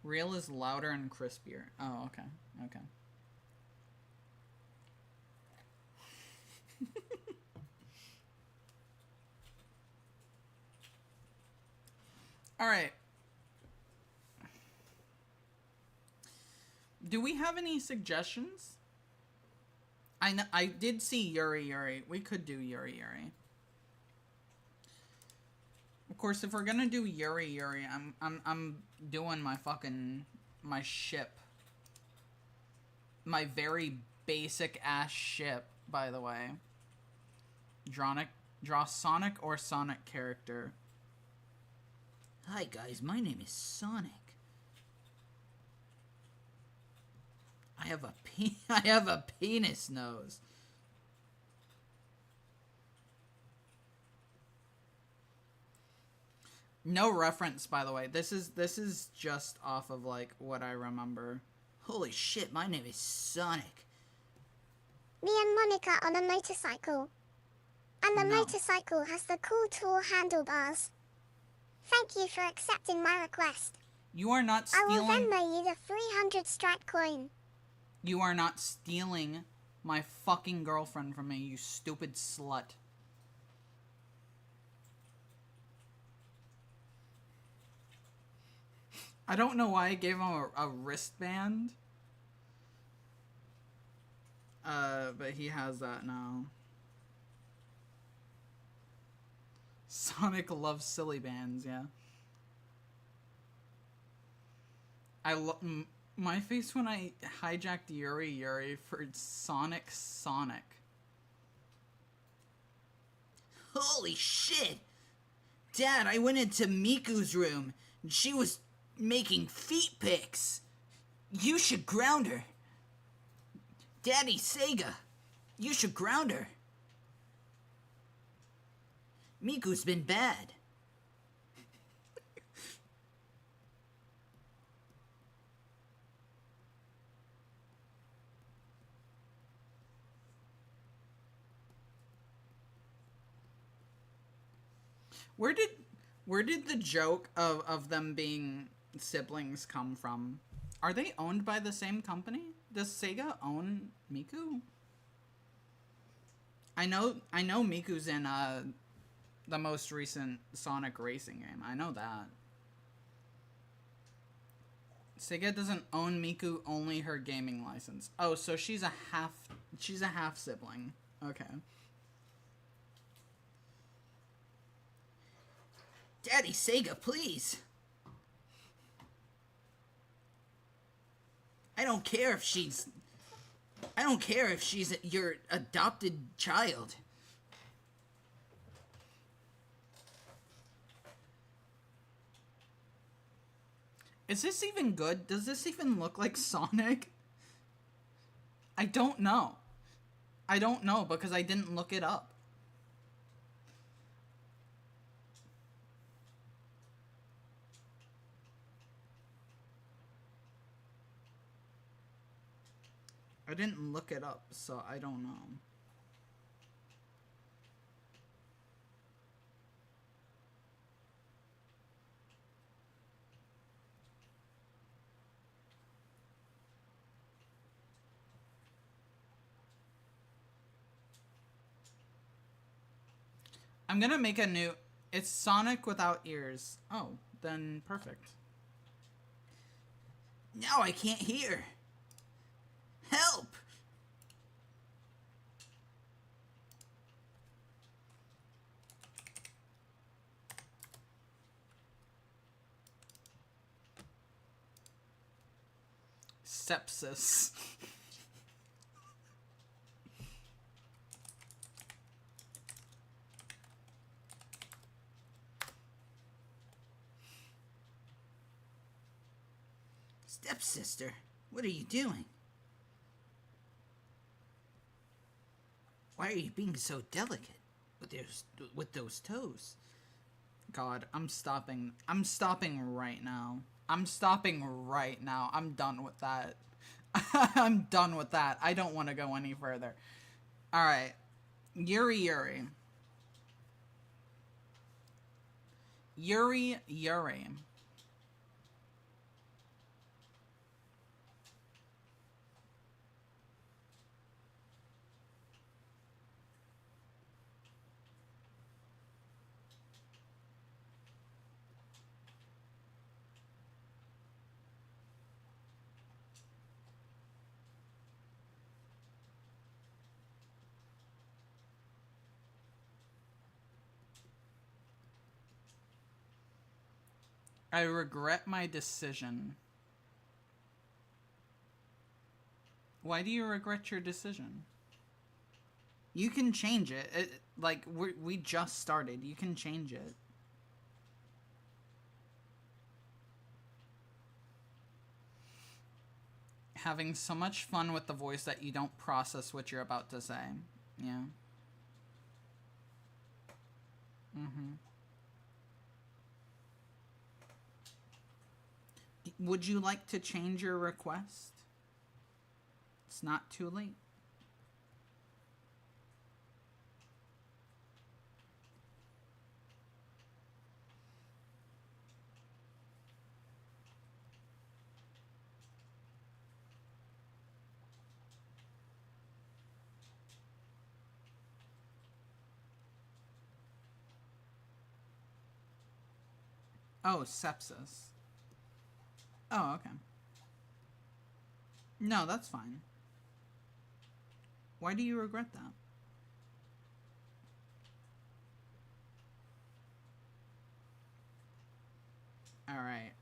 Real is louder and crispier. Oh, okay. Alright. Do we have any suggestions? I did see Yuri. We could do Yuri. Of course, if we're gonna do Yuri, I'm doing my ship. My very basic ass ship, by the way. Draw Sonic or Sonic character. Hi guys, my name is Sonic. I have a penis nose. No reference, by the way. This is just off of like what I remember. Holy shit, my name is Sonic. Me and Monica on a motorcycle. And the No. motorcycle has the cool tall handlebars. Thank you for accepting my request. You are not I will stealing... Venmo you the 300 stripe coin. You are not stealing my fucking girlfriend from me, you stupid slut. I don't know why I gave him a wristband. But he has that now. Sonic loves silly bands, yeah. My face when I hijacked Yuri for Sonic. Holy shit! Dad, I went into Miku's room, and she was making feet pics. You should ground her. Daddy Sega, you should ground her. Miku's been bad. Where did the joke of them being siblings come from? Are they owned by the same company? Does Sega own Miku? I know Miku's in the most recent Sonic racing game. I know that. Sega doesn't own Miku, only her gaming license. Oh, so she's a half sibling. Okay. Daddy Sega, please. I don't care if she's your adopted child. Is this even good? Does this even look like Sonic? I don't know. I don't know because I didn't look it up. I didn't look it up, so I don't know. I'm gonna make a new... It's Sonic without ears. Oh, then perfect. Now I can't hear. Help! Sepsis. Stepsister, what are you doing? Why are you being so delicate with those toes? God, I'm stopping. I'm stopping right now. I'm stopping right now. I'm done with that. I'm done with that. I don't want to go any further. Alright. Yuri. I regret my decision. Why do you regret your decision? You can change it. Like, we just started. You can change it. Having so much fun with the voice that you don't process what you're about to say. Yeah. Would you like to change your request? It's not too late. Oh, sepsis. Oh, okay. No, that's fine. Why do you regret that? Alright.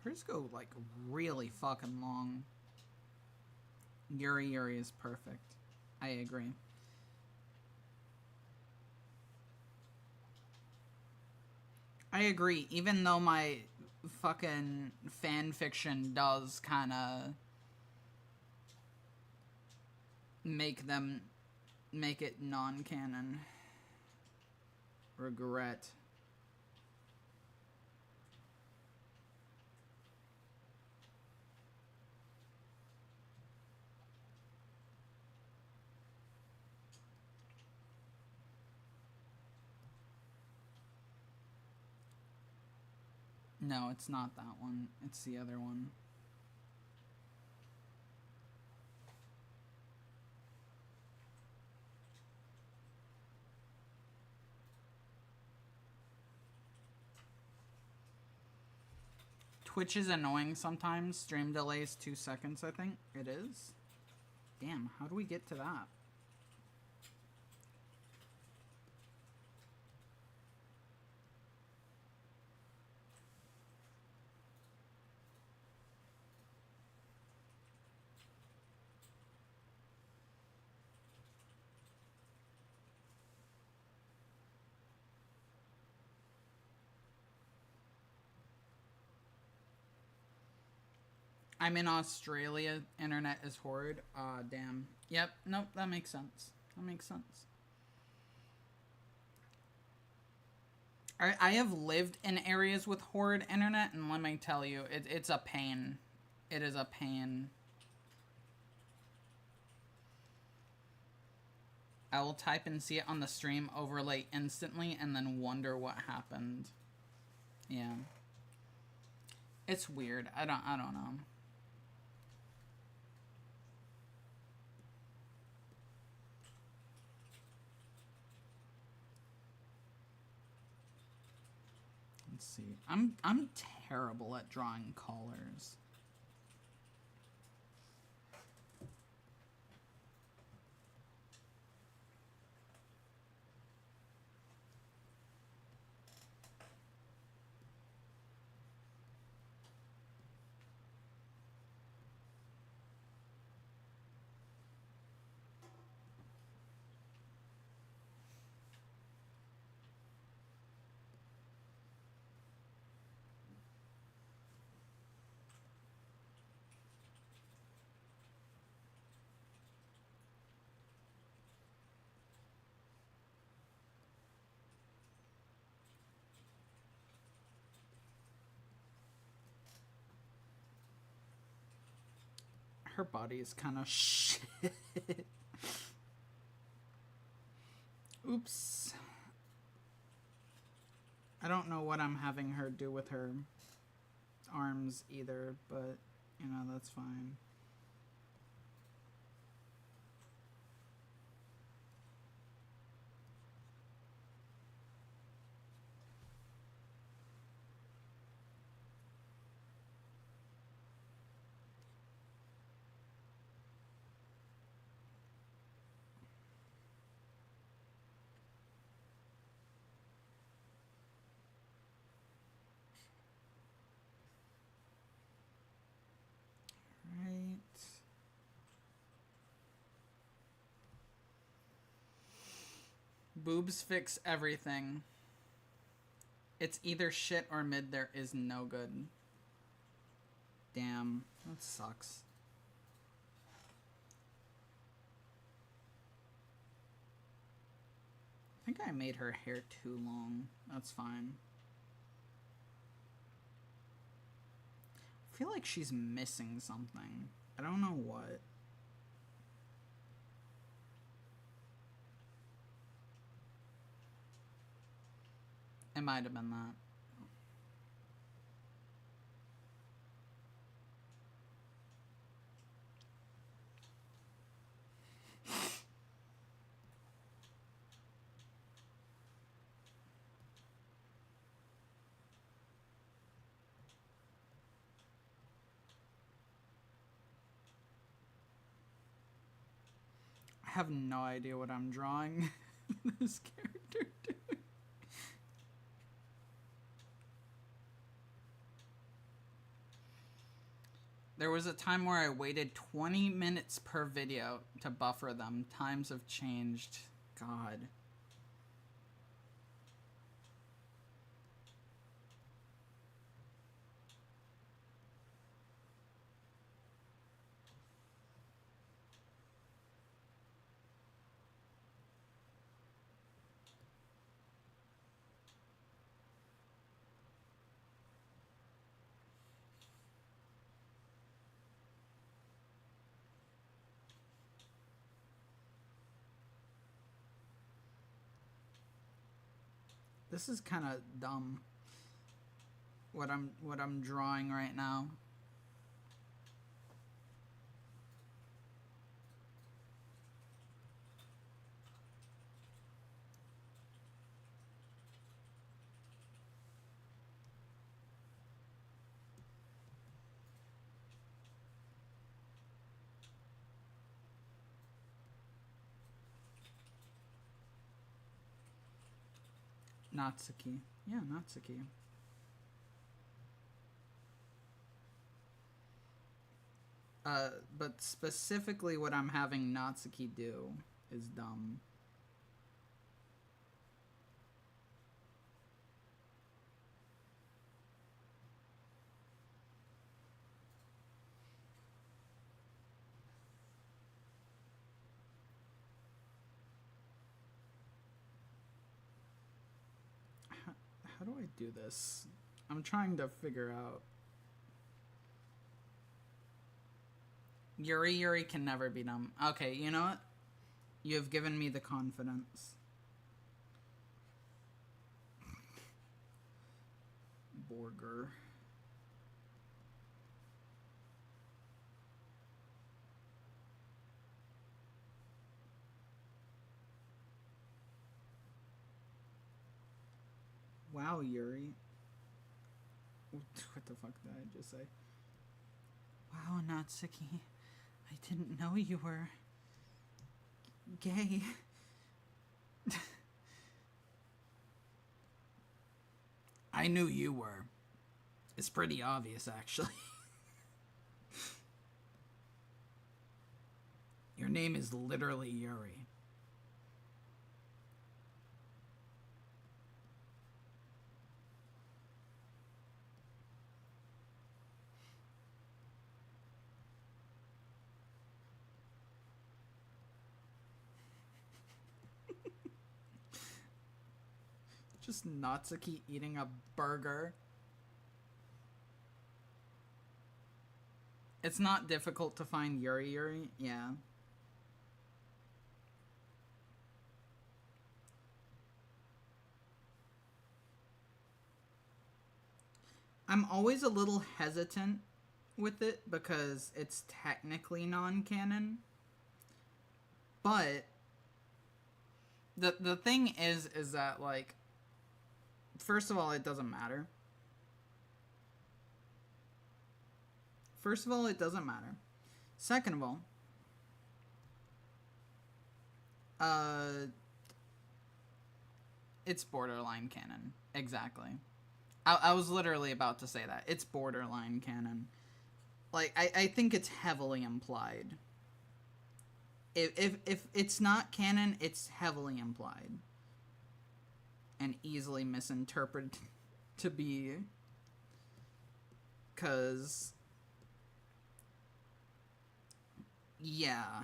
Hers go, like, really fucking long. Yuri is perfect. I agree. I agree, even though my fucking fan fiction does kind of make it non-canon. Regret. No, it's not that one. It's the other one. Twitch is annoying sometimes. Stream delays 2 seconds, I think. It is? Damn, how do we get to that? I'm in Australia. Internet is horrid. Damn. Yep. Nope. That makes sense. That makes sense. I have lived in areas with horrid internet, and let me tell you, it's a pain. It is a pain. I will type and see it on the stream overlay instantly, and then wonder what happened. Yeah. It's weird. I don't know. Let's see. I'm terrible at drawing colors. Her body is kind of shit. Oops. I don't know what I'm having her do with her arms either, but, you know, that's fine. Boobs fix everything. It's either shit or mid. There is no good. Damn, that sucks. I think I made her hair too long. That's fine. I feel like she's missing something. I don't know what. It might have been that. I have no idea what I'm drawing this character doing. There was a time where I waited 20 minutes per video to buffer them. Times have changed. God. This is kind of dumb. What I'm drawing right now. Natsuki. Yeah, Natsuki. But specifically what I'm having Natsuki do is dumb. How do I do this? I'm trying to figure out. Yuri can never be dumb. Okay, you know what? You have given me the confidence. Borger. Wow, Yuri. What the fuck did I just say? Wow, Natsuki. I didn't know you were gay. I knew you were. It's pretty obvious, actually. Your name is literally Yuri. Just Natsuki eating a burger. It's not difficult to find Yuri. Yeah. I'm always a little hesitant with it because it's technically non-canon. But the thing is that, like, first of all, it doesn't matter. Second of all, it's borderline canon. Exactly. I was literally about to say that. It's borderline canon. Like, I think it's heavily implied. If it's not canon, it's heavily implied. And easily misinterpreted to be. 'Cause... yeah.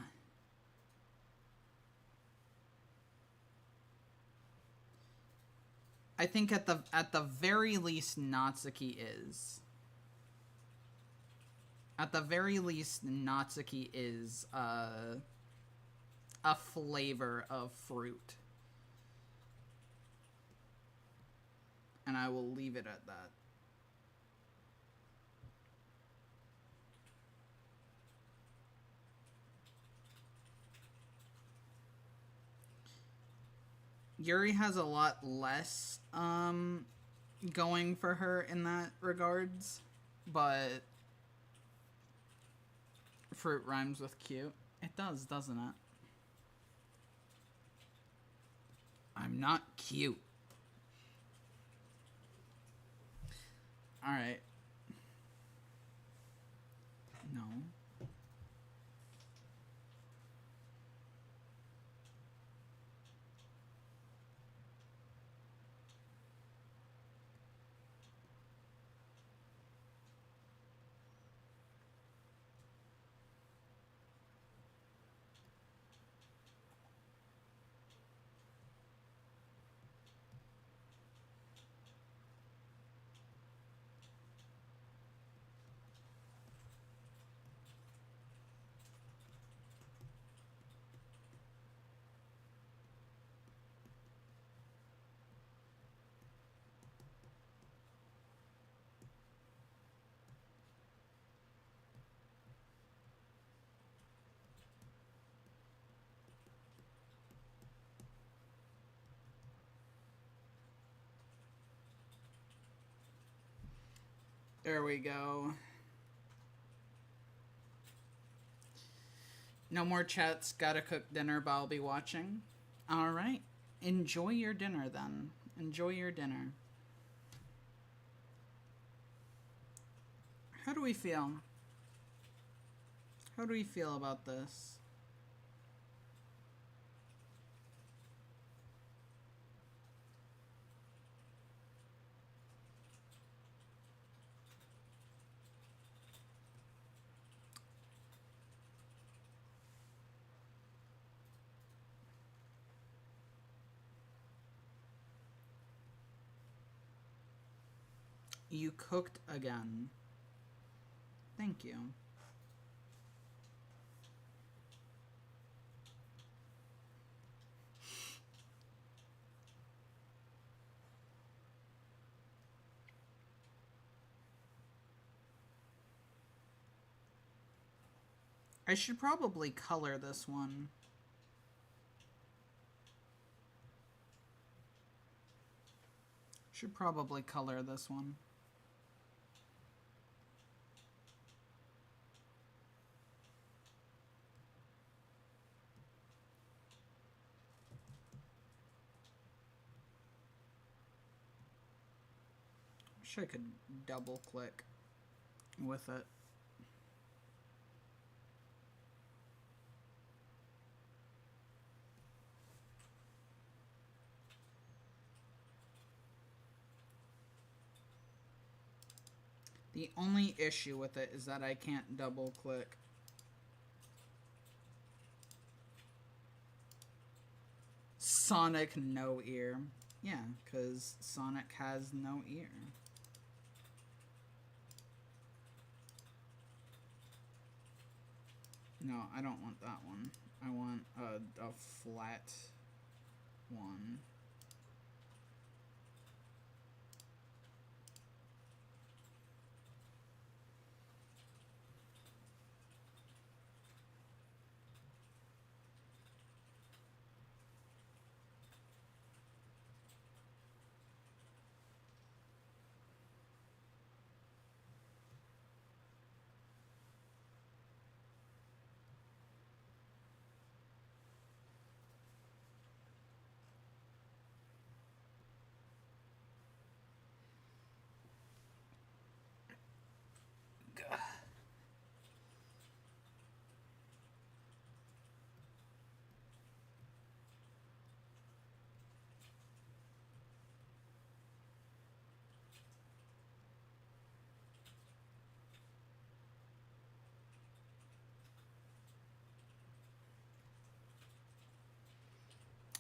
I think at the very least Natsuki is. At the very least Natsuki is a flavor of fruit. And I will leave it at that. Yuri has a lot less going for her in that regards, but fruit rhymes with cute. It does, doesn't it? I'm not cute. Alright. No. There we go. No more chats. Gotta cook dinner, but I'll be watching. Alright. Enjoy your dinner then. Enjoy your dinner. How do we feel? How do we feel about this? You cooked again. Thank you. I should probably color this one. Should probably color this one. Wish I could double click with it. The only issue with it is that I can't double click. Sonic no ear. Yeah, because Sonic has no ear. No, I don't want that one. I want a flat one.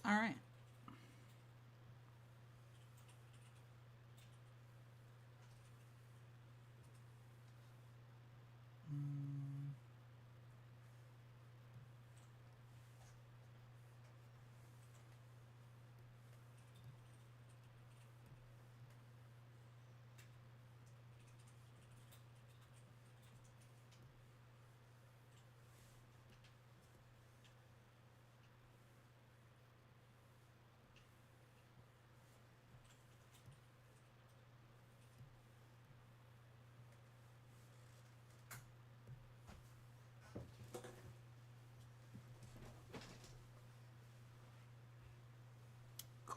All right.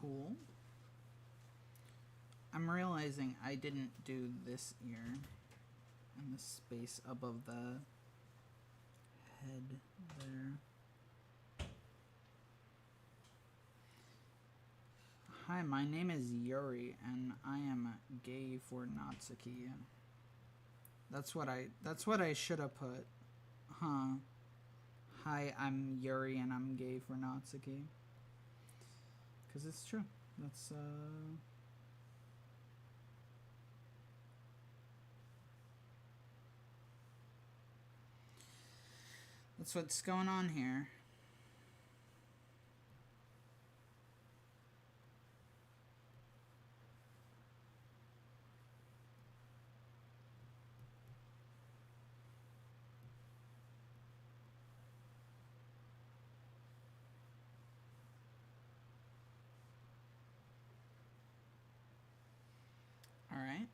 Cool. I'm realizing I didn't do this ear and the space above the head there. Hi, my name is Yuri and I am gay for Natsuki. That's what I should have put. Huh. Hi, I'm Yuri and I'm gay for Natsuki. 'Cause it's true. That's what's going on here. All right.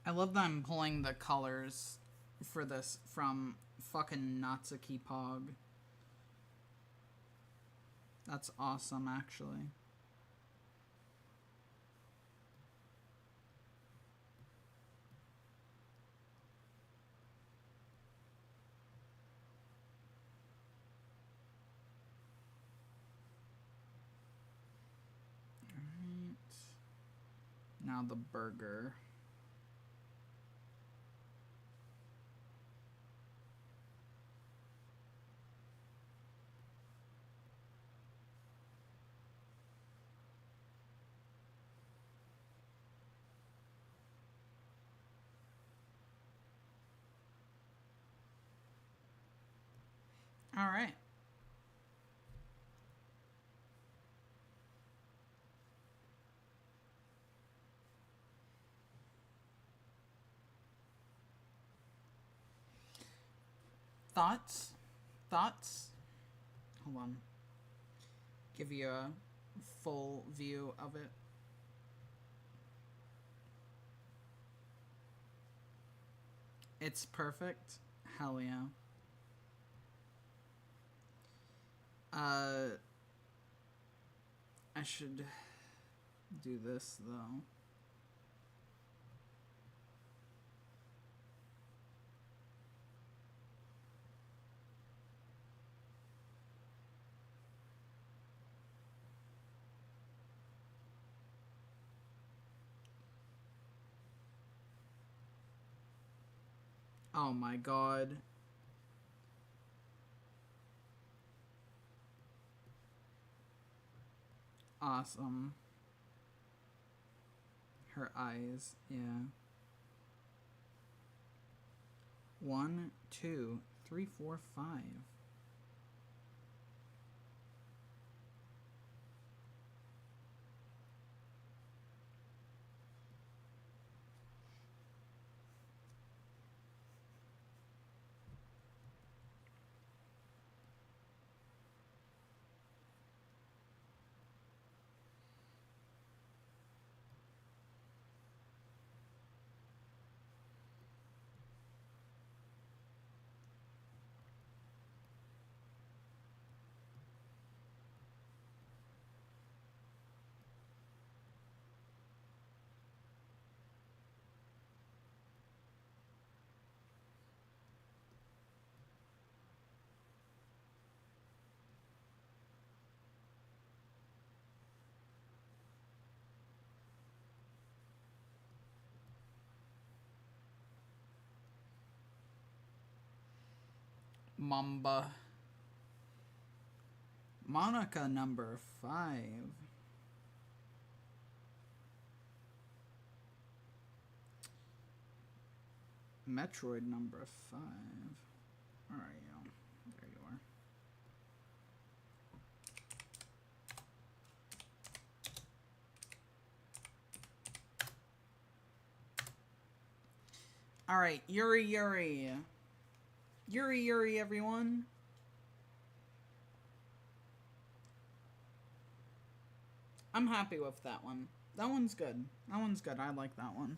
I love that I'm pulling the colors for this from fucking Natsuki Pog. That's awesome, actually. Alright. Now the burger. All right. Thoughts? Thoughts? Hold on. Give you a full view of it. It's perfect. Hell yeah. I should do this though. Oh my god. Awesome. Her eyes, yeah. 1, 2, 3, 4, 5. Mamba. Monica number 5. Metroid number 5. Where are you? There you are. Alright, Yuri. Yuri, everyone. I'm happy with that one. That one's good. That one's good. I like that one.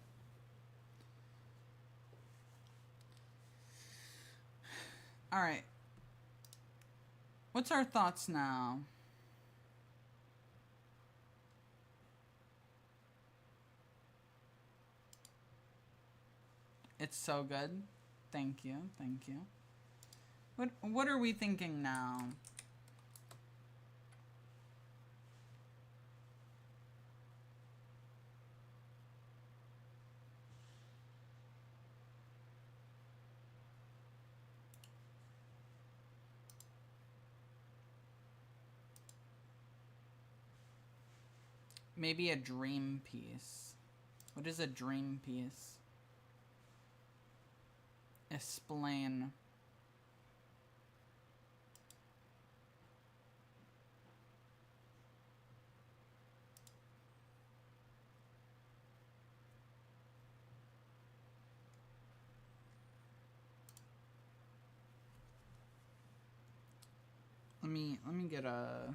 Alright. What's our thoughts now? It's so good. Thank you. Thank you. What are we thinking now? Maybe a dream piece. What is a dream piece? Explain. Let me get a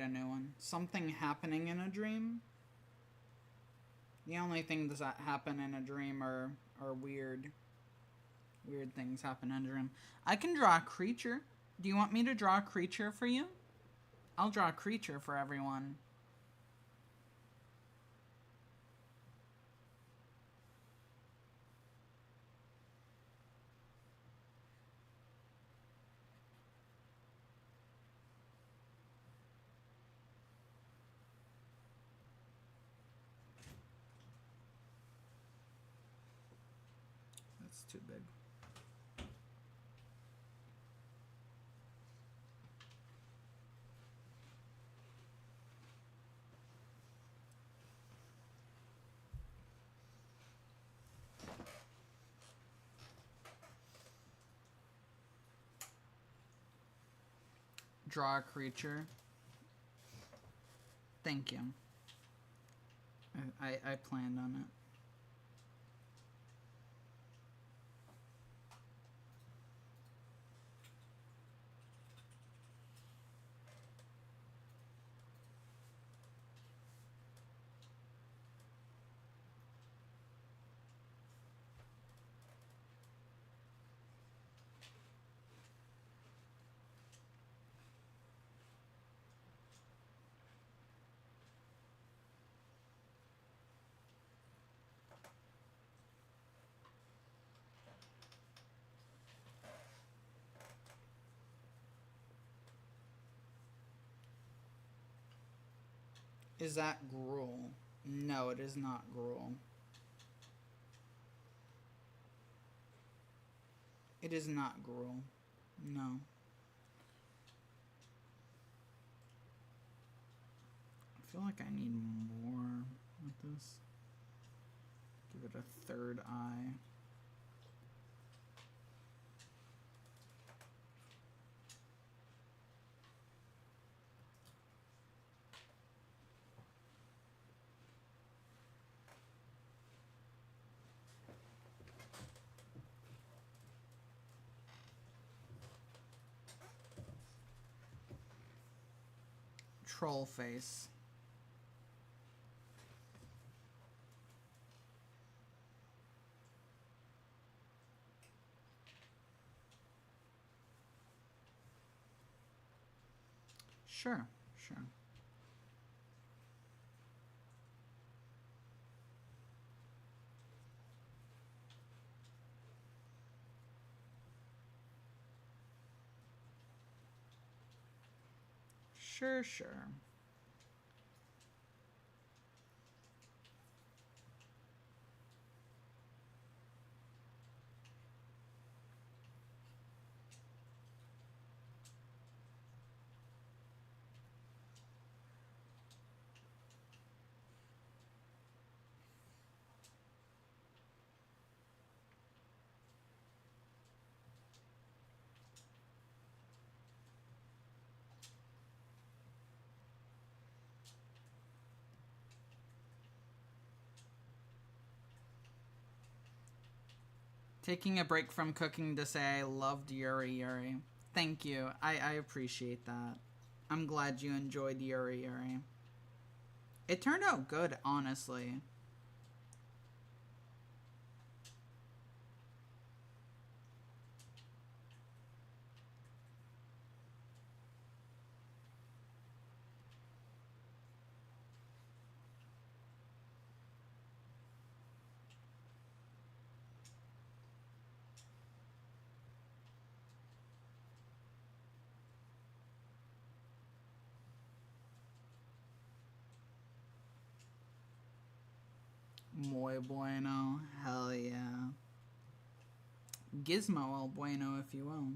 new one. Something happening in a dream. The only things that happen in a dream are weird. Weird things happen in a dream. I can draw a creature. Do you want me to draw a creature for you? I'll draw a creature for everyone. That's too big. Draw a creature. Thank you. I planned on it. Is that gruel? No, it is not gruel. It is not gruel. No. I feel like I need more with this. Give it a third eye. Troll face. Sure, sure. Sure, sure. Taking a break from cooking to say I loved Yuri Yuri. Thank you. I appreciate that. I'm glad you enjoyed Yuri Yuri. It turned out good, honestly. Muy bueno. Hell yeah. Gizmo el bueno, if you will.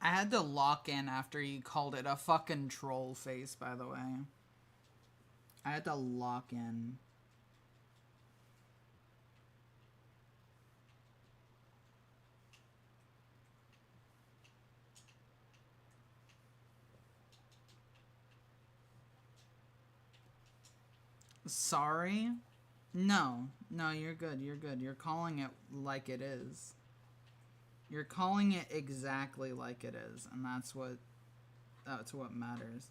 I had to lock in after you called it a fucking troll face, by the way. I had to lock in. Sorry? No. No, you're good. You're good. You're calling it like it is. You're calling it exactly like it is, and that's what matters.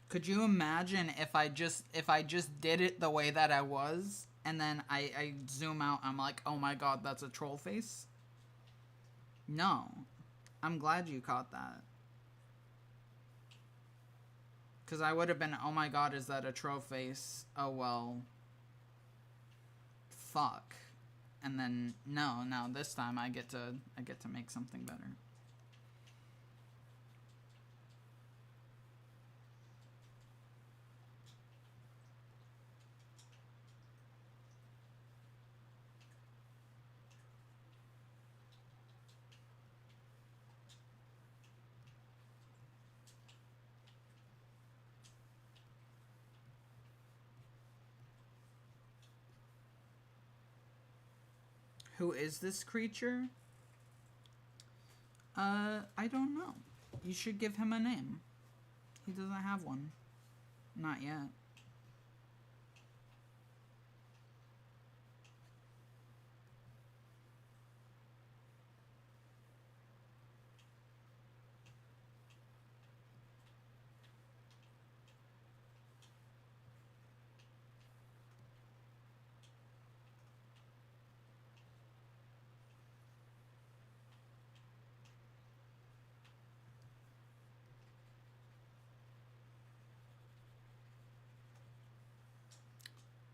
Could you imagine if I just did it the way that I was, and then I zoom out, I'm like, oh my god, that's a troll face? No. I'm glad you caught that. Because I would have been, oh my god, is that a troll face? Oh well. Fuck. And then, no, this time I get to make something better. Who is this creature? I don't know. You should give him a name. He doesn't have one. Not yet.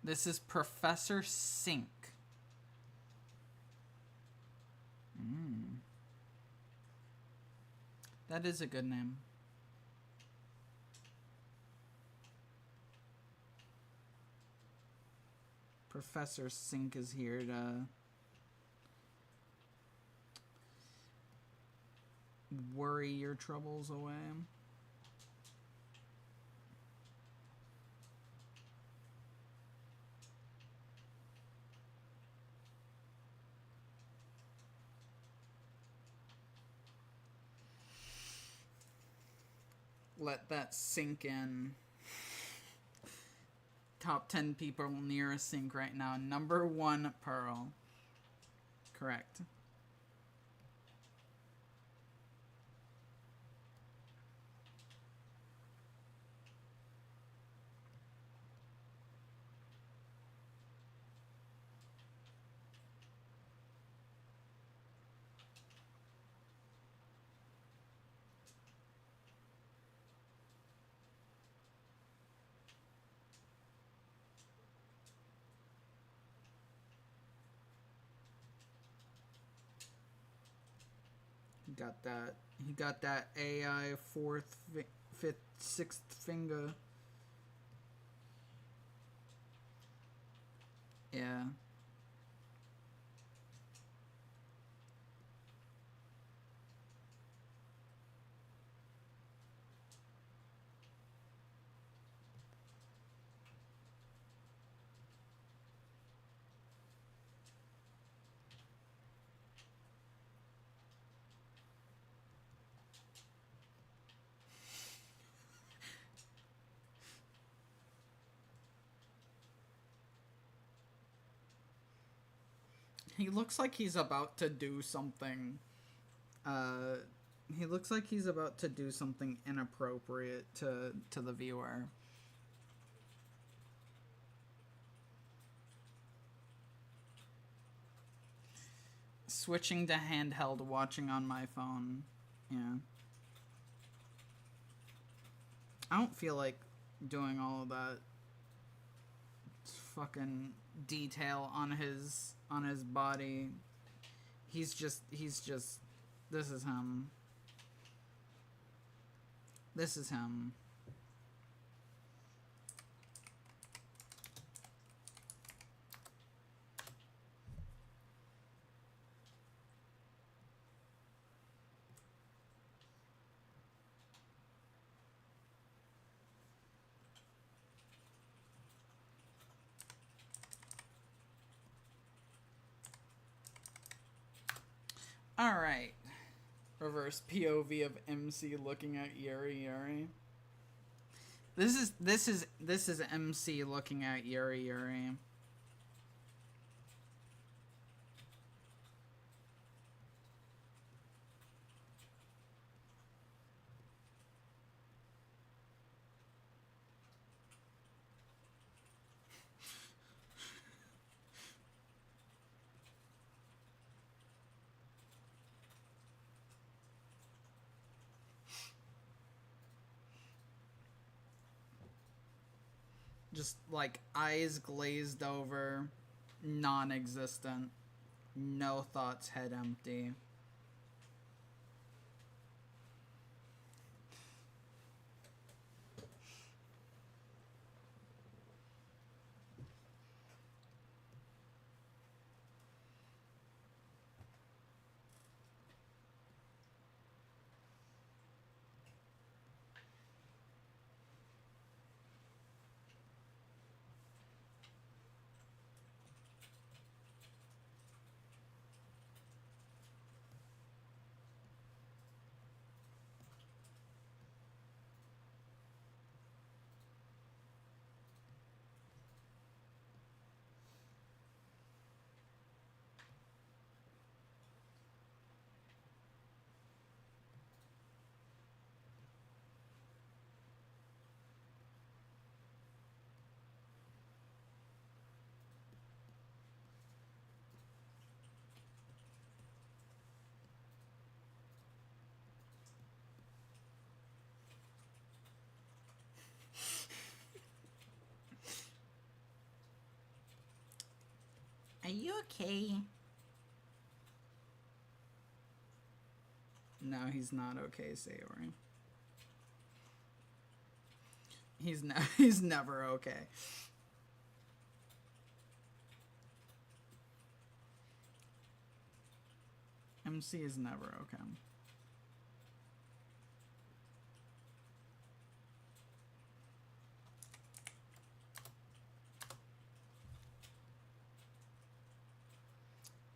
This is Professor Sink. That is a good name. Professor Sink is here to worry your troubles away. Let that sink in. Top 10 people near a sink right now. Number 1, Pearl. Correct. He got that. He got that AI fourth, fifth, sixth finger. Yeah. He looks like he's about to do something. He looks like he's about to do something inappropriate to the viewer. Switching to handheld, watching on my phone. Yeah. I don't feel like doing all of that fucking detail on his body. He's just this is him. This is him. All right. Reverse POV of MC looking at Yuri Yuri. This is MC looking at Yuri Yuri. Just like eyes glazed over, non-existent, no thoughts, head empty. Are you okay? No, he's not okay, Sayori. He's never okay. MC is never okay.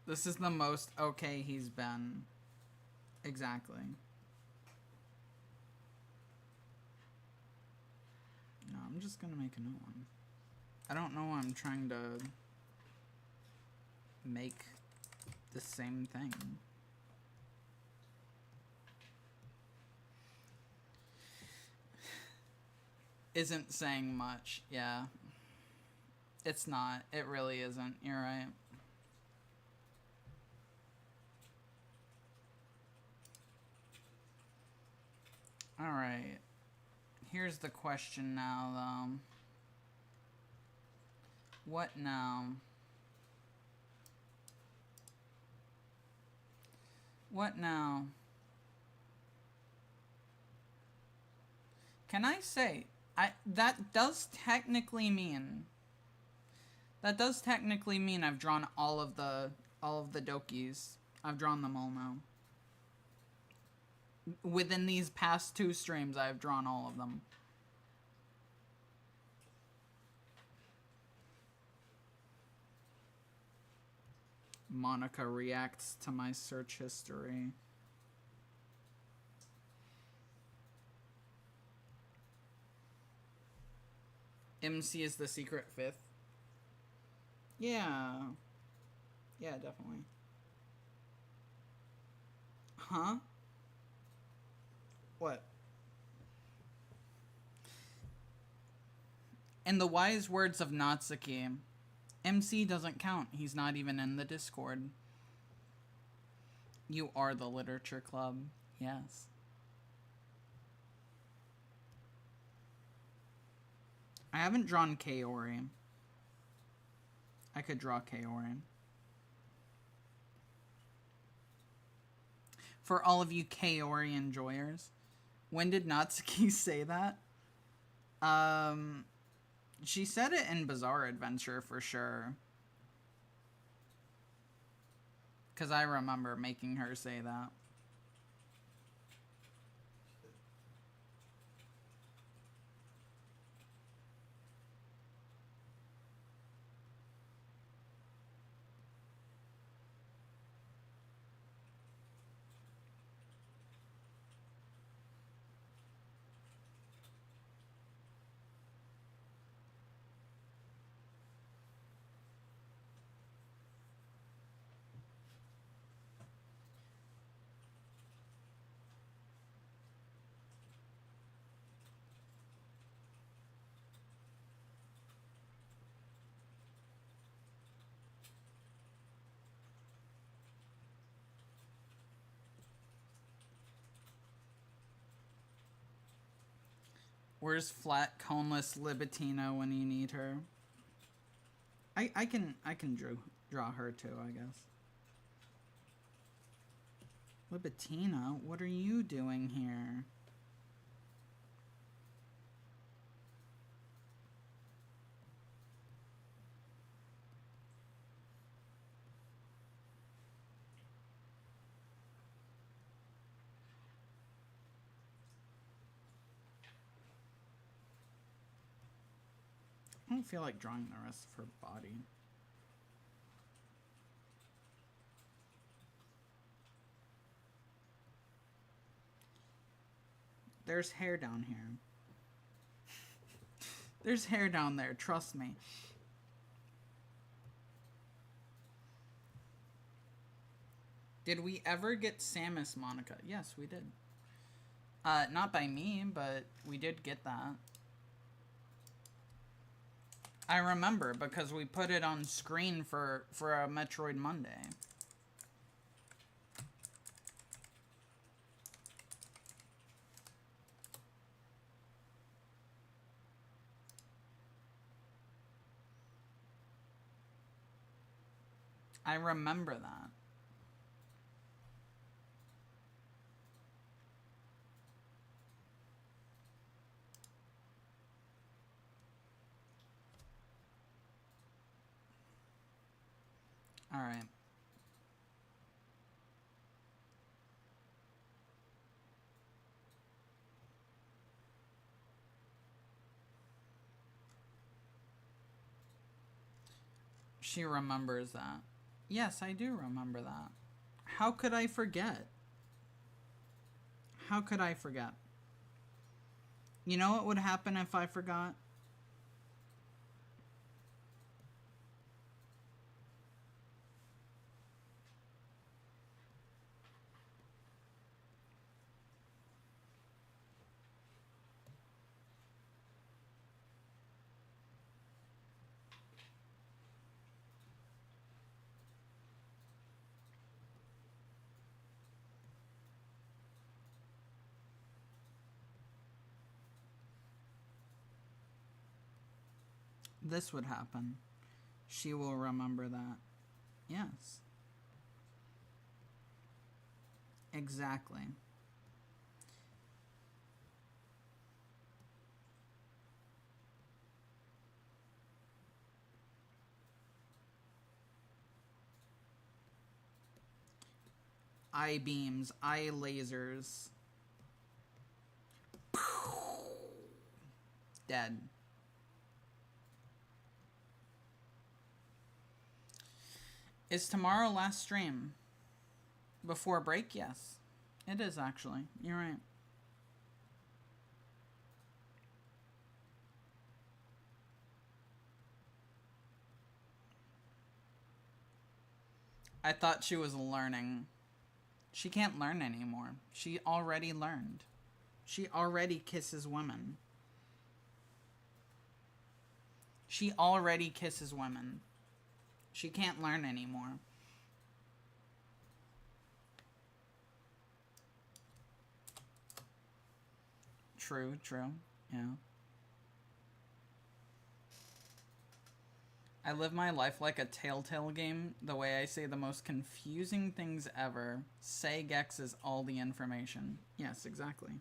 This is the most okay he's been. Exactly. No, I'm just gonna make a new one. I don't know why I'm trying to make the same thing. Isn't saying much, yeah. It's not. It really isn't. You're right. Alright. Here's the question now, though. What now? What now? Can I say, that does technically mean I've drawn all of the dokis. I've drawn them all now. Within these past 2 streams, I've drawn all of them. Monica reacts to my search history. MC is the secret 5th. Yeah. Yeah, definitely. Huh? What? In the wise words of Natsuki, MC doesn't count. He's not even in the Discord. You are the literature club. Yes. I haven't drawn Kaori. I could draw Kaori. For all of you Kaori enjoyers, when did Natsuki say that? She said it in Bizarre Adventure for sure. Because I remember making her say that. Where's flat coneless Libitina when you need her? I can draw her too, I guess. Libitina, what are you doing here? I don't feel like drawing the rest of her body. There's hair down here. There's hair down there, trust me. Did we ever get Samus Monica? Yes, we did. Not by me, but we did get that. I remember because we put it on screen for a Metroid Monday. I remember that. All right. She remembers that. Yes, I do remember that. How could I forget? How could I forget? You know what would happen if I forgot? This would happen. She will remember that. Yes. Exactly. eye beams, eye lasers. Dead. Is tomorrow last stream? Before break? Yes. It is, actually. You're right. I thought she was learning. She can't learn anymore. She already learned. She already kisses women. She already kisses women. She can't learn anymore. True, true. Yeah. I live my life like a Telltale game, the way I say the most confusing things ever. Say Gex is all the information. Yes, exactly.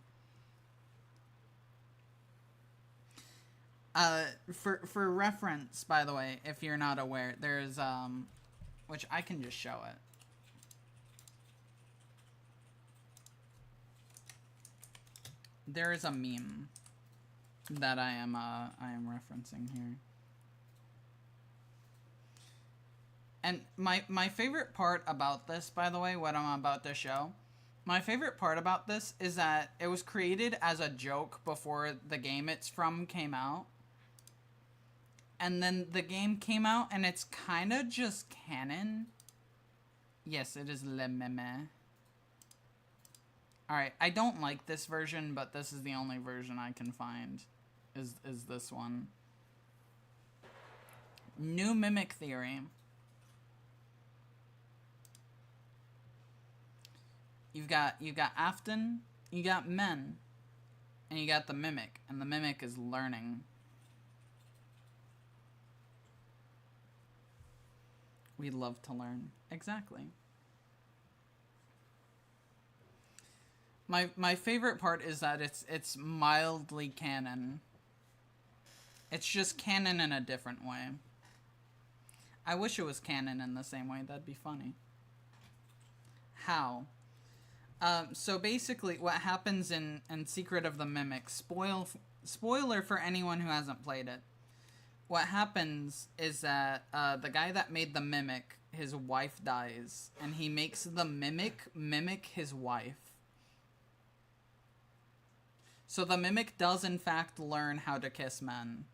For reference, by the way, if you're not aware, there's, which I can just show it. There is a meme that I am referencing here. And my favorite part about this, by the way, what I'm about to show, my favorite part about this is that it was created as a joke before the game it's from came out. And then the game came out, and it's kind of just canon. Yes, it is le meme. Alright, I don't like this version, but this is the only version I can find, is this one. New mimic theory. You've got Afton, you got men, and you got the mimic, and the mimic is learning. We love to learn. Exactly. My favorite part is that it's mildly canon. It's just canon in a different way. I wish it was canon in the same way. That'd be funny. How? So basically, what happens in Secret of the Mimic, spoiler for anyone who hasn't played it. What happens is that the guy that made the mimic, his wife dies, and he makes the mimic his wife. So the mimic does in fact learn how to kiss men.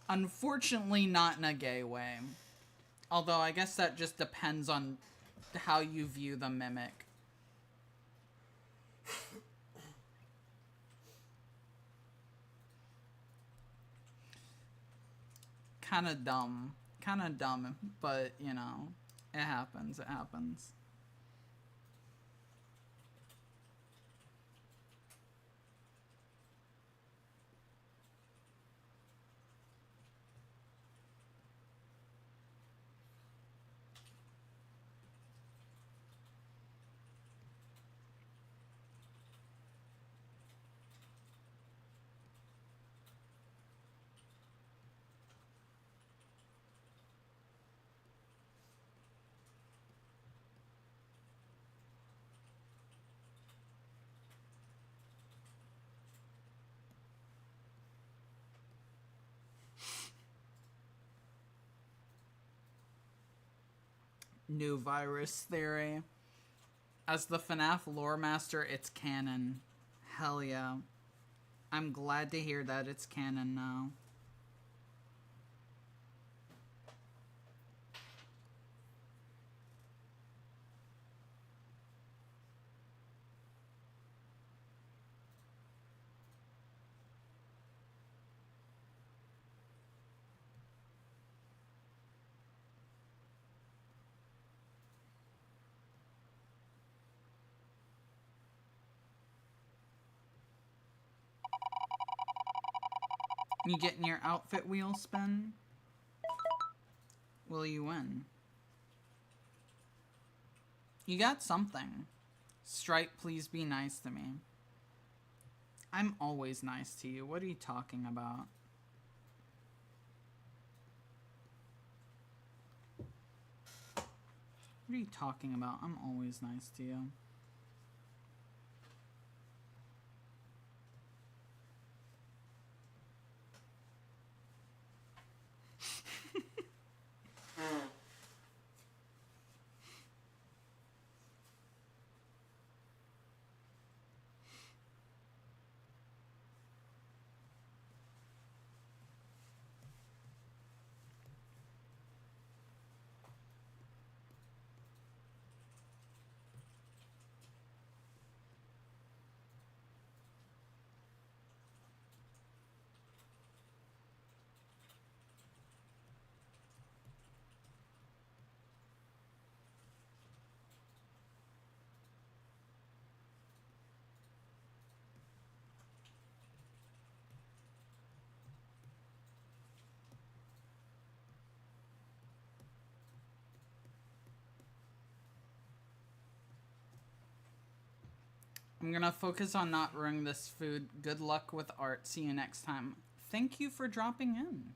Unfortunately, not in a gay way. Although I guess that just depends on how you view the mimic. Kinda dumb, but you know, it happens, New virus theory. As the FNAF lore master, it's canon. Hell yeah. I'm glad to hear that it's canon now. You getting your outfit wheel spin? Will you win? You got something. Stripe, please be nice to me. I'm always nice to you. What are you talking about? What are you talking about? I'm always nice to you. I'm gonna focus on not ruining this food. Good luck with art. See you next time. Thank you for dropping in.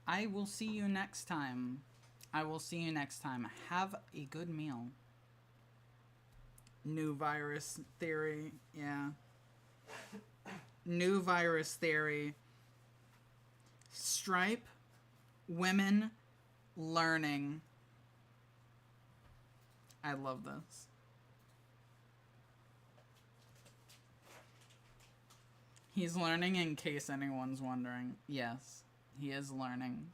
I will see you next time. I will see you next time. Have a good meal. New virus theory. Yeah. New virus theory. Stripe. Women. Learning. I love this. He's learning in case anyone's wondering. Yes, he is learning.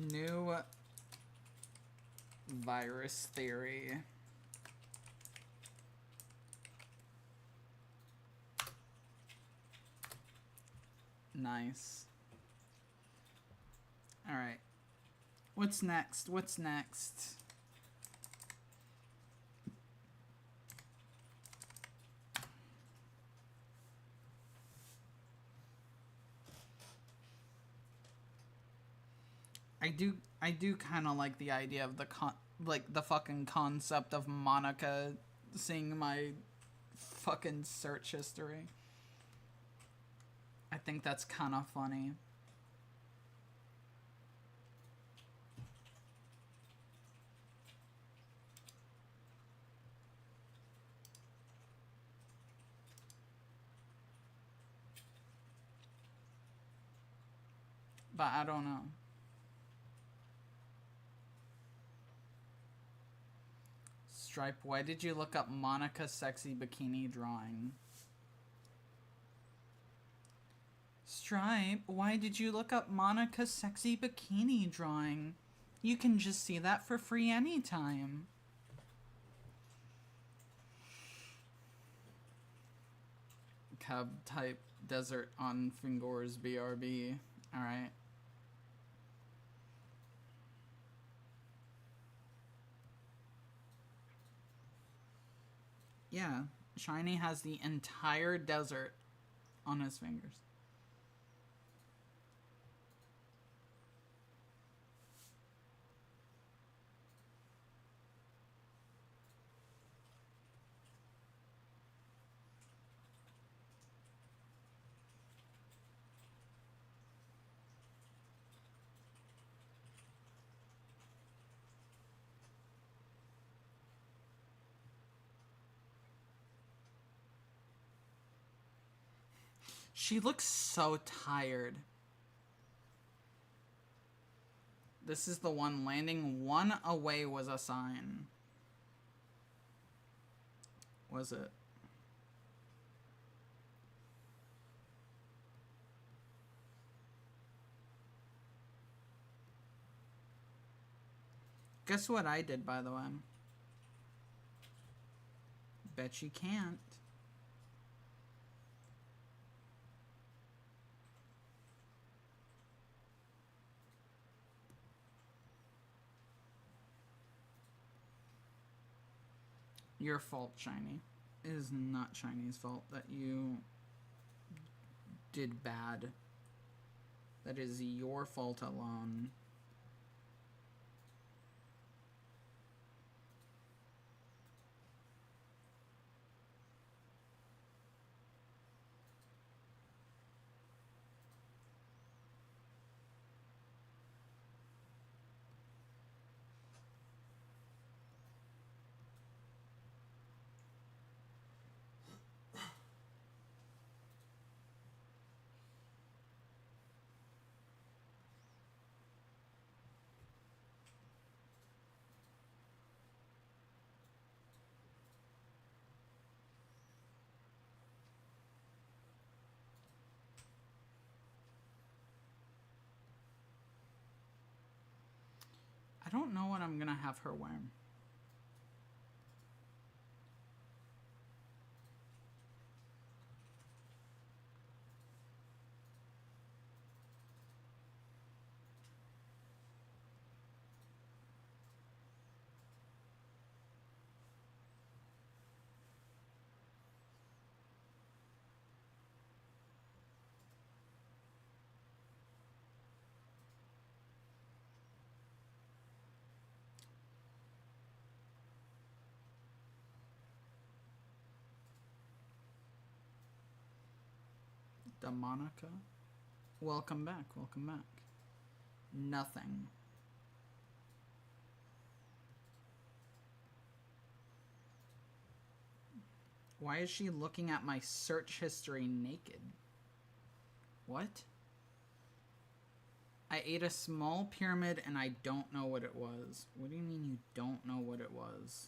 New virus theory. Nice. All right. What's next? What's next? I do kind of like the idea of the fucking concept of Monica seeing my fucking search history. I think that's kind of funny. But I don't know. Stripe, why did you look up Monica's sexy bikini drawing? Stripe, why did you look up Monica's sexy bikini drawing? You can just see that for free anytime. Cab type desert on Fingor's BRB. Alright. Yeah, Shiny has the entire desert on his fingers. She looks so tired. This is the one. Landing one away was a sign. Was it? Guess what I did, by the way? Bet you can't. Your fault, Shiny. It is not Shiny's fault that you did bad. That is your fault alone. I don't know what I'm gonna have her wear. Monica, welcome back, welcome back. Nothing. Why is she looking at my search history naked? What? I ate a small pyramid and I don't know what it was. What do you mean you don't know what it was?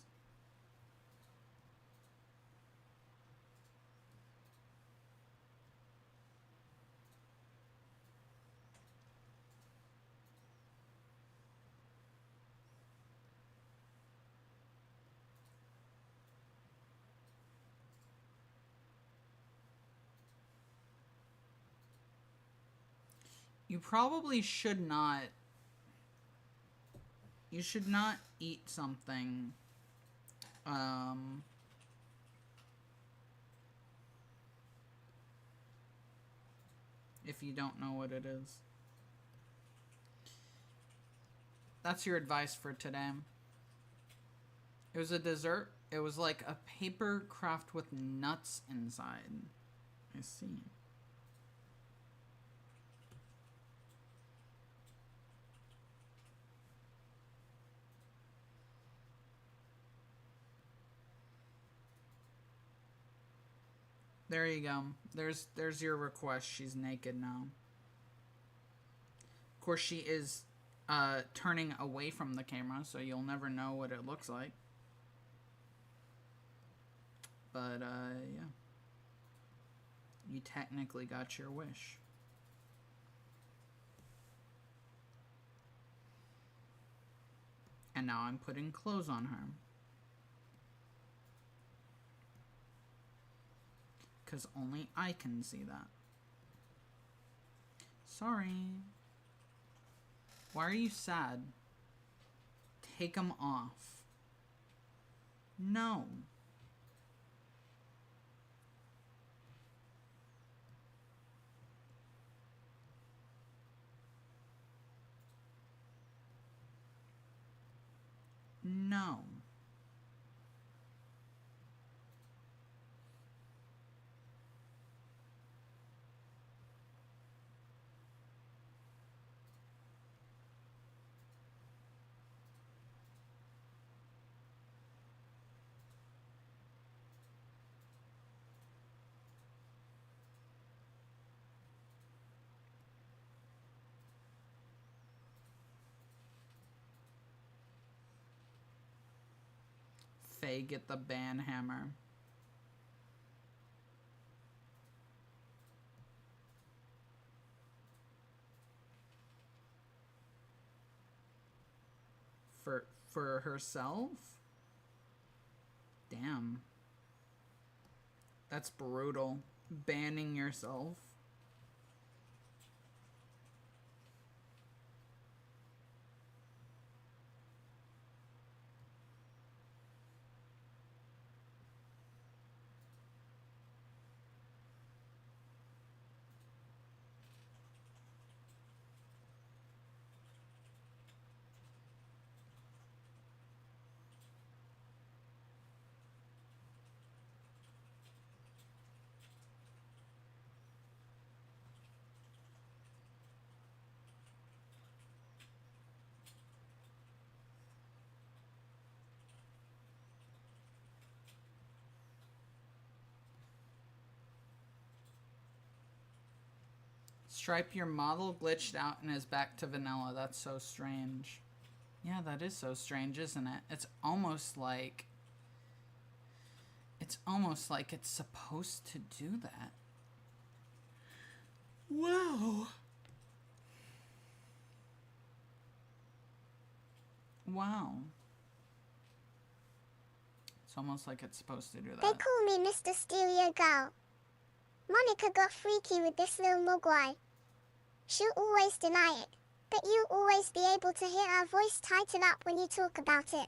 You probably should not. You should not eat something. If you don't know what it is. That's your advice for today. It was a dessert. It was like a paper craft with nuts inside. I see. There you go. There's your request. She's naked now. Of course, she is turning away from the camera, so you'll never know what it looks like. But, yeah. You technically got your wish. And now I'm putting clothes on her. Because only I can see that. Sorry. Why are you sad? Take them off. No. No. Faye, get the ban hammer. For herself? Damn. That's brutal. Banning yourself. Stripe, your model glitched out and is back to vanilla. That's so strange. Yeah, that is so strange, isn't it? It's almost like it's supposed to do that. Wow. Wow. It's almost like it's supposed to do that. They call me Mr. Stereo Girl. Monica got freaky with this little mogwai. She'll always deny it, but you'll always be able to hear our voice tighten up when you talk about it.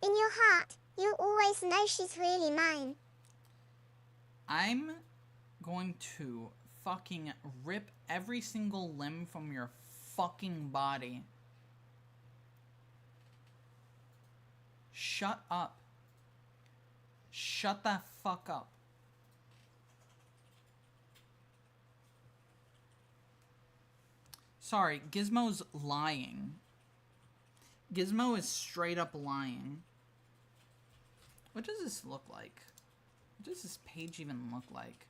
In your heart, you'll always know she's really mine. I'm going to fucking rip every single limb from your fucking body. Shut up. Shut that fuck up. Sorry, Gizmo's lying. Gizmo is straight up lying. What does this look like? What does this page even look like?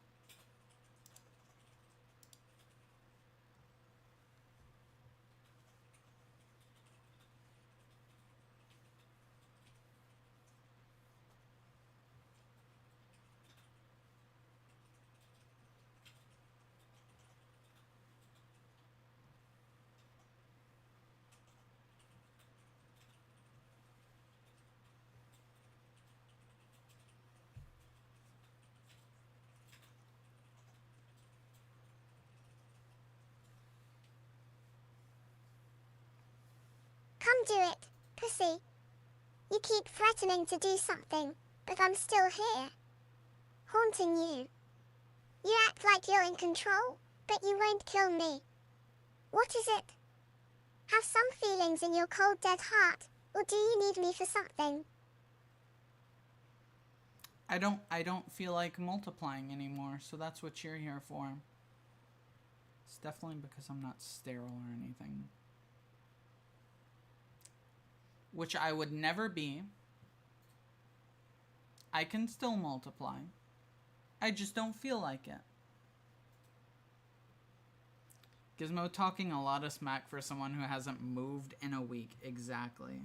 Come do it, pussy. You keep threatening to do something, but I'm still here. Haunting you. You act like you're in control, but you won't kill me. What is it? Have some feelings in your cold dead heart, or do you need me for something? I don't feel like multiplying anymore, so that's what you're here for. It's definitely because I'm not sterile or anything. Which I would never be. I can still multiply. I just don't feel like it. Gizmo talking a lot of smack for someone who hasn't moved in a week. Exactly.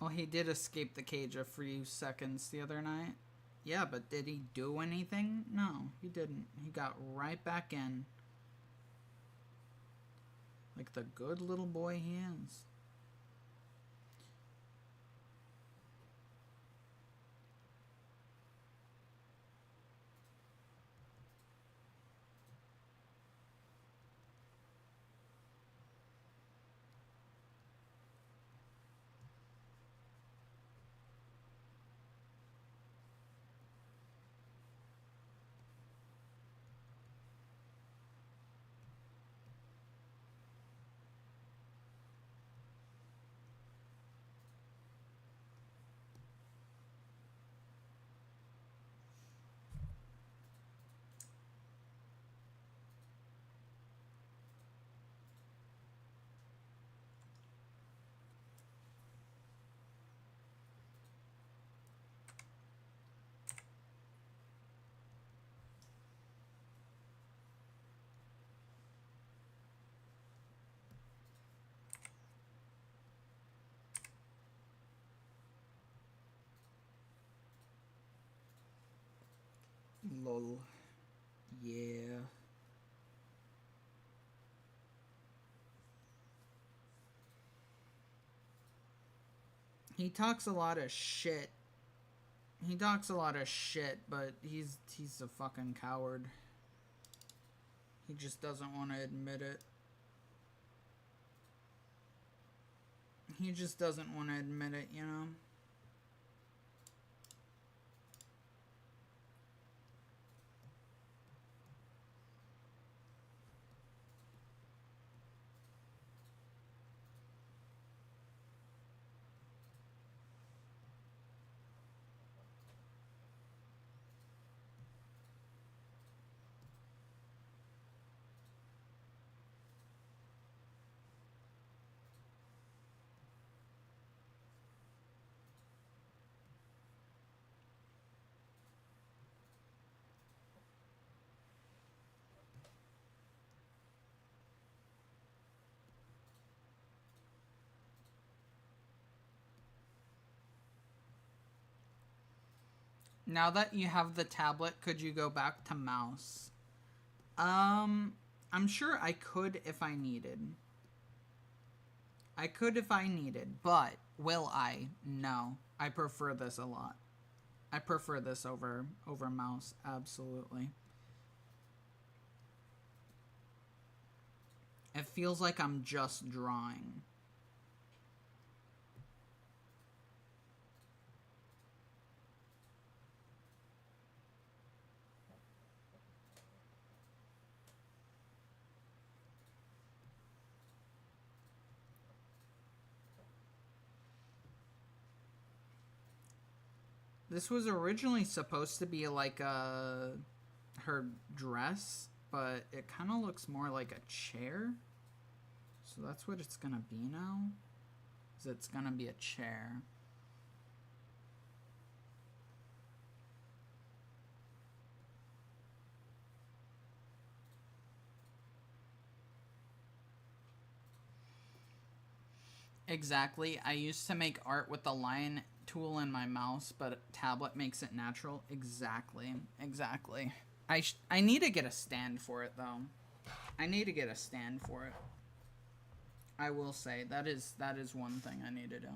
Well, he did escape the cage a few seconds the other night. Yeah, but did he do anything? No, he didn't. He got right back in. Like the good little boy he is. Lol. Yeah. He talks a lot of shit. He talks a lot of shit, but he's a fucking coward. He just doesn't want to admit it. He just doesn't want to admit it, you know? Now that you have the tablet, could you go back to mouse? I'm sure I could if I needed. I could if I needed, but will I? No. I prefer this a lot. I prefer this over mouse, absolutely. It feels like I'm just drawing. This was originally supposed to be like her dress, but it kind of looks more like a chair. So that's what it's gonna be now. Is it's gonna be a chair. Exactly. I used to make art with the line tool in my mouse, but tablet makes it natural. Exactly. Exactly. I need to get a stand for it, though. I need to get a stand for it. I will say that is one thing I need to do.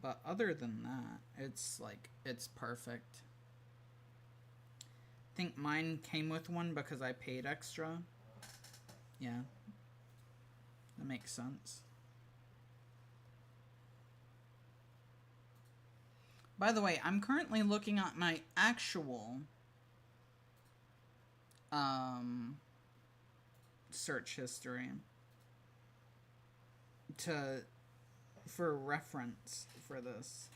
But other than that, it's like, it's perfect. I think mine came with one because I paid extra. Yeah. That makes sense. By the way, I'm currently looking at my actual search history for reference for this.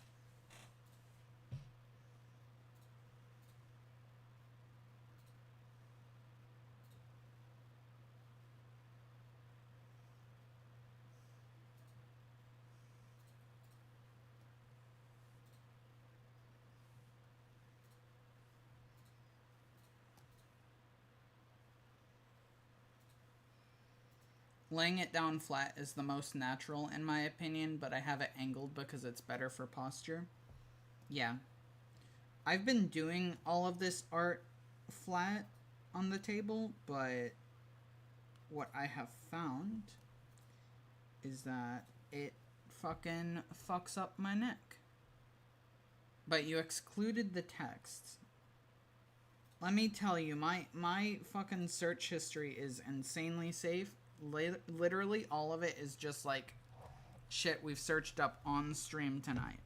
Laying it down flat is the most natural in my opinion, but I have it angled because it's better for posture. Yeah. I've been doing all of this art flat on the table, but what I have found is that it fucking fucks up my neck. But you excluded the text. Let me tell you, my fucking search history is insanely safe. Literally all of it is just like shit we've searched up on stream tonight.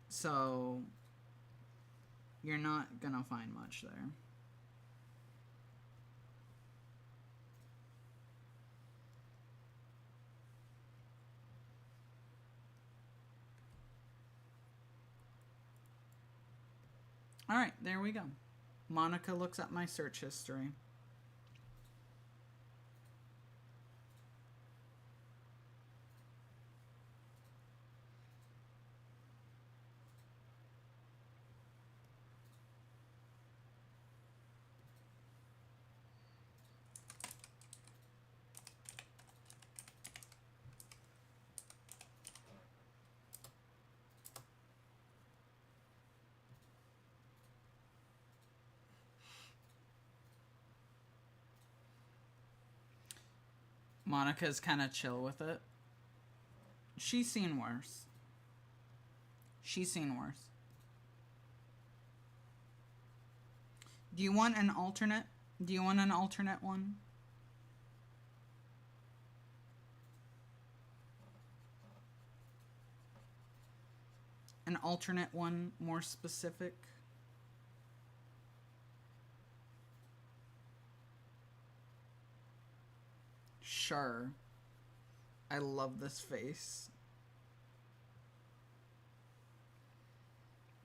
So you're not gonna find much there. Alright, there we go. Monica looks at my search history. Monica's kind of chill with it. She's seen worse. She's seen worse. Do you want an alternate? Do you want an alternate one? An alternate one, more specific? Sure. I love this face.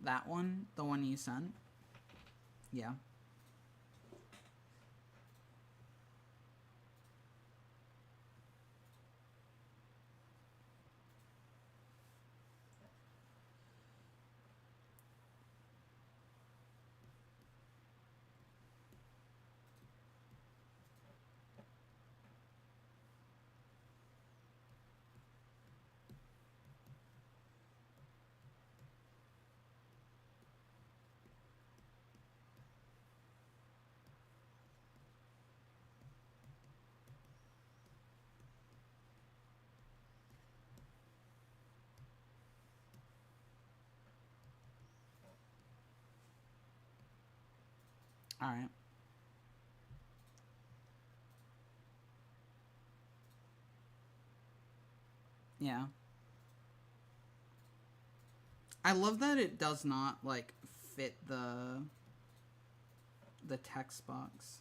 That one? The one you sent? Yeah. All right. Yeah. I love that it does not, like, fit the text box.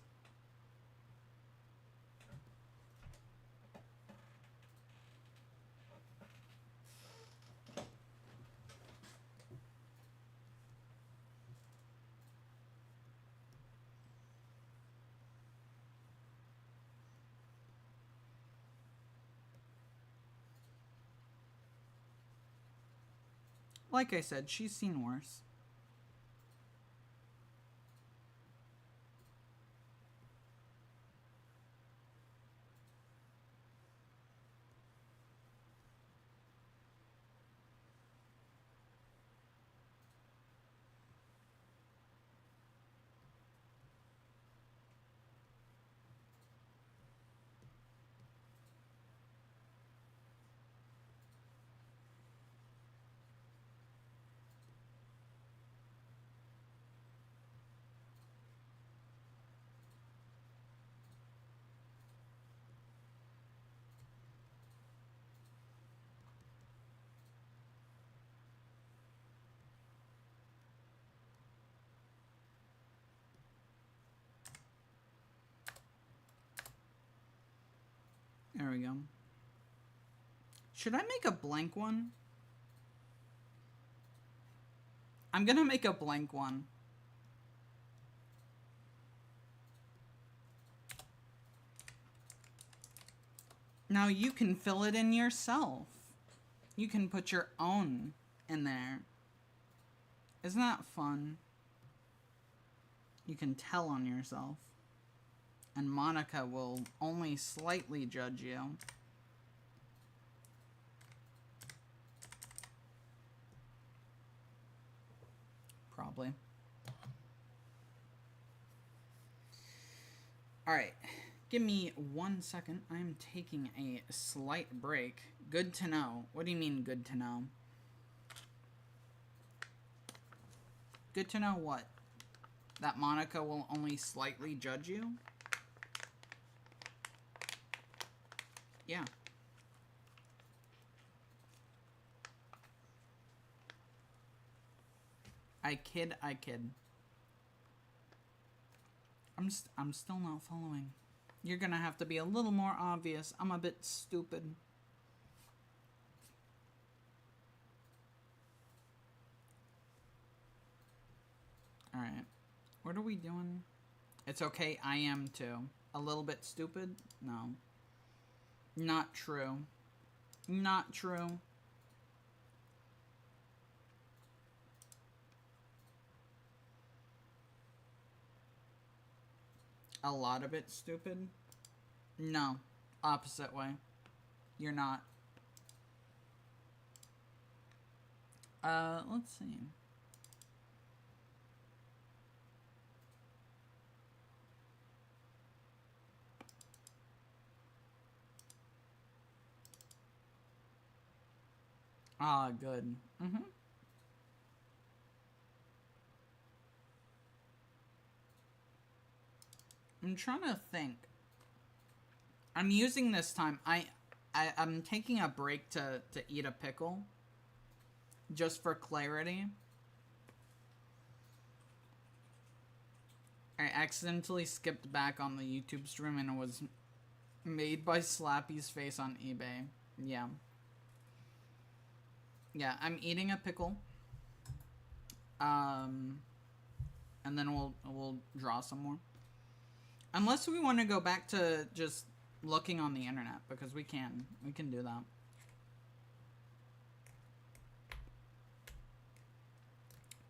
Like I said, she's seen worse. There we go. Should I make a blank one? I'm gonna make a blank one. Now you can fill it in yourself. You can put your own in there. Isn't that fun? You can tell on yourself. And Monica will only slightly judge you. Probably. Alright. Give me 1 second. I'm taking a slight break. Good to know. What do you mean, good to know? Good to know what? That Monica will only slightly judge you? Yeah. I kid. I'm still not following. You're gonna have to be a little more obvious. I'm a bit stupid. Alright. What are we doing? It's okay, I am too. A little bit stupid? No. Not true. Not true. A lot of it stupid? No. Opposite way. You're not. Let's see. Ah, good. Mm-hmm. I'm trying to think. I'm using this time. I'm taking a break to eat a pickle. Just for clarity. I accidentally skipped back on the YouTube stream and it was made by Slappy's Face on eBay. Yeah. Yeah, I'm eating a pickle. And then we'll draw some more. Unless we want to go back to just looking on the internet, because we can do that.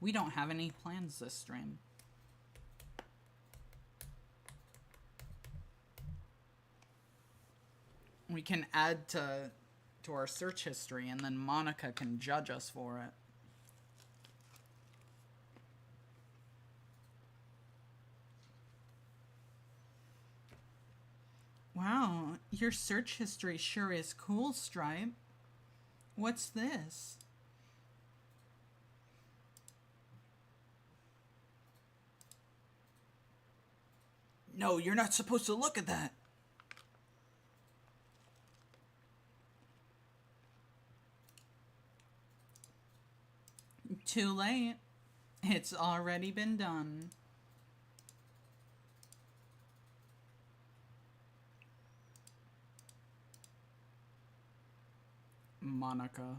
We don't have any plans this stream. We can add to our search history, and then Monica can judge us for it. Wow, your search history sure is cool, Stripe. What's this? No, you're not supposed to look at that. Too late. It's already been done. Monica.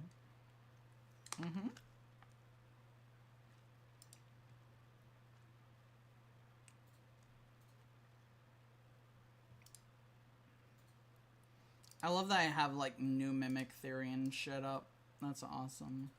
Mm-hmm. I love that I have, like, new mimic theory and shit up. That's awesome.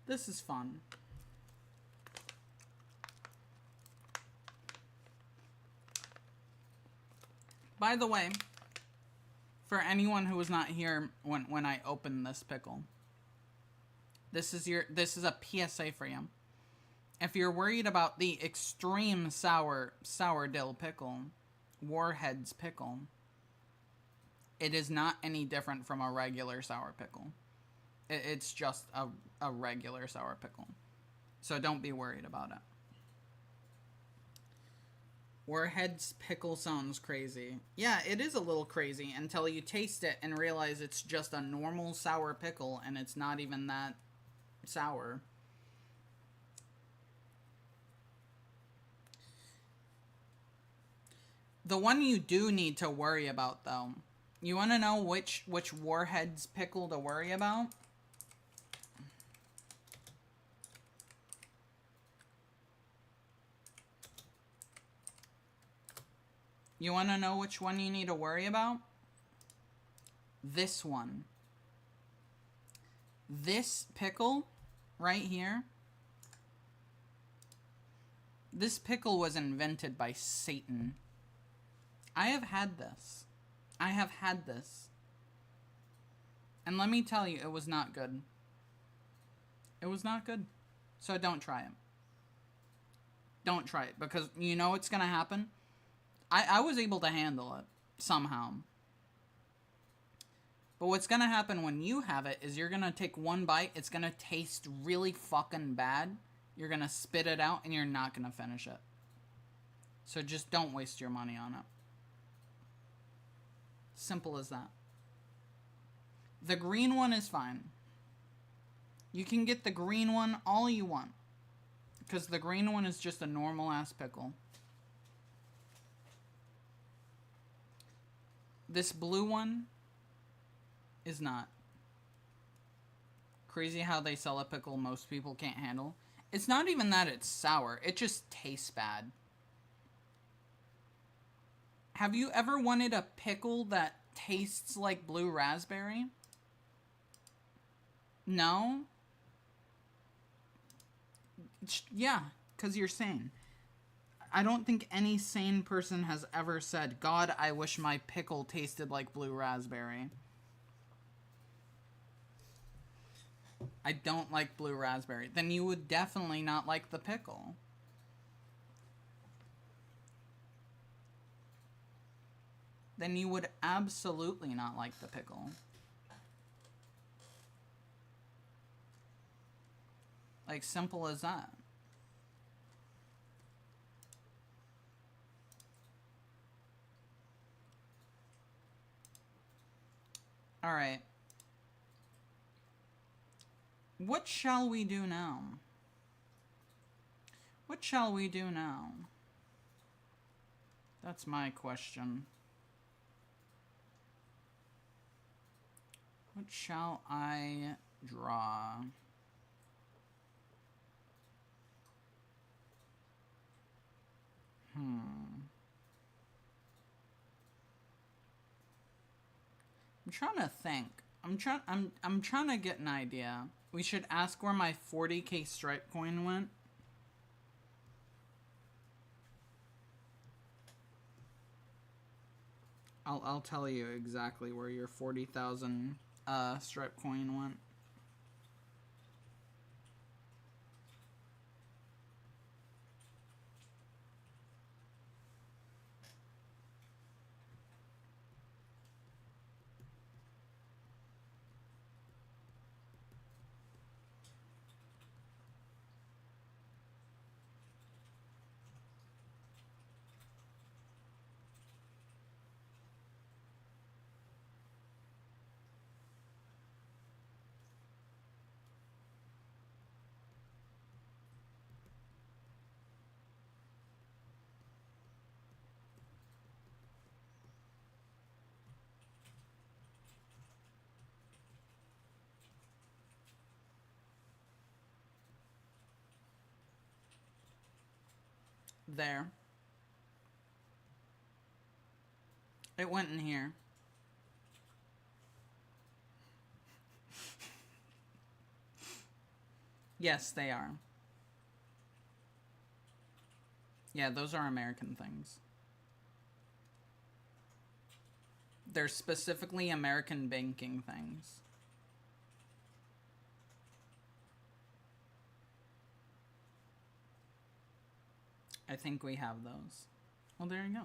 This is fun. By the way, for anyone who was not here when I opened this pickle, this is a PSA for you. If you're worried about the extreme sour dill pickle, Warhead's pickle, it is not any different from a regular sour pickle. It's just a regular sour pickle. So don't be worried about it. Warhead's pickle sounds crazy. Yeah, it is a little crazy until you taste it and realize it's just a normal sour pickle and it's not even that sour. The one you do need to worry about, though. You want to know which Warhead's pickle to worry about? You want to know which one you need to worry about? This one. This pickle right here. This pickle was invented by Satan. I have had this. I have had this. And let me tell you, it was not good. It was not good. So don't try it. Don't try it, because you know what's going to happen? I was able to handle it, somehow. But what's going to happen when you have it is you're going to take one bite, it's going to taste really fucking bad, you're going to spit it out, and you're not going to finish it. So just don't waste your money on it. Simple as that. The green one is fine. You can get the green one all you want, because the green one is just a normal-ass pickle. This blue one is not. Crazy how they sell a pickle most people can't handle. It's not even that it's sour. It just tastes bad. Have you ever wanted a pickle that tastes like blue raspberry? No? Yeah, because you're sane. I don't think any sane person has ever said, God, I wish my pickle tasted like blue raspberry. I don't like blue raspberry. Then you would definitely not like the pickle. Then you would absolutely not like the pickle. Like, simple as that. Alright. What shall we do now? What shall we do now? That's my question. What shall I draw? I'm trying to think. I'm trying to get an idea. We should ask where my 40k stripe coin went. I'll tell you exactly where your 40,000 stripe coin went. There. It went in here. Yes, they are. Yeah, those are American things. They're specifically American banking things. I think we have those. Well, there you go.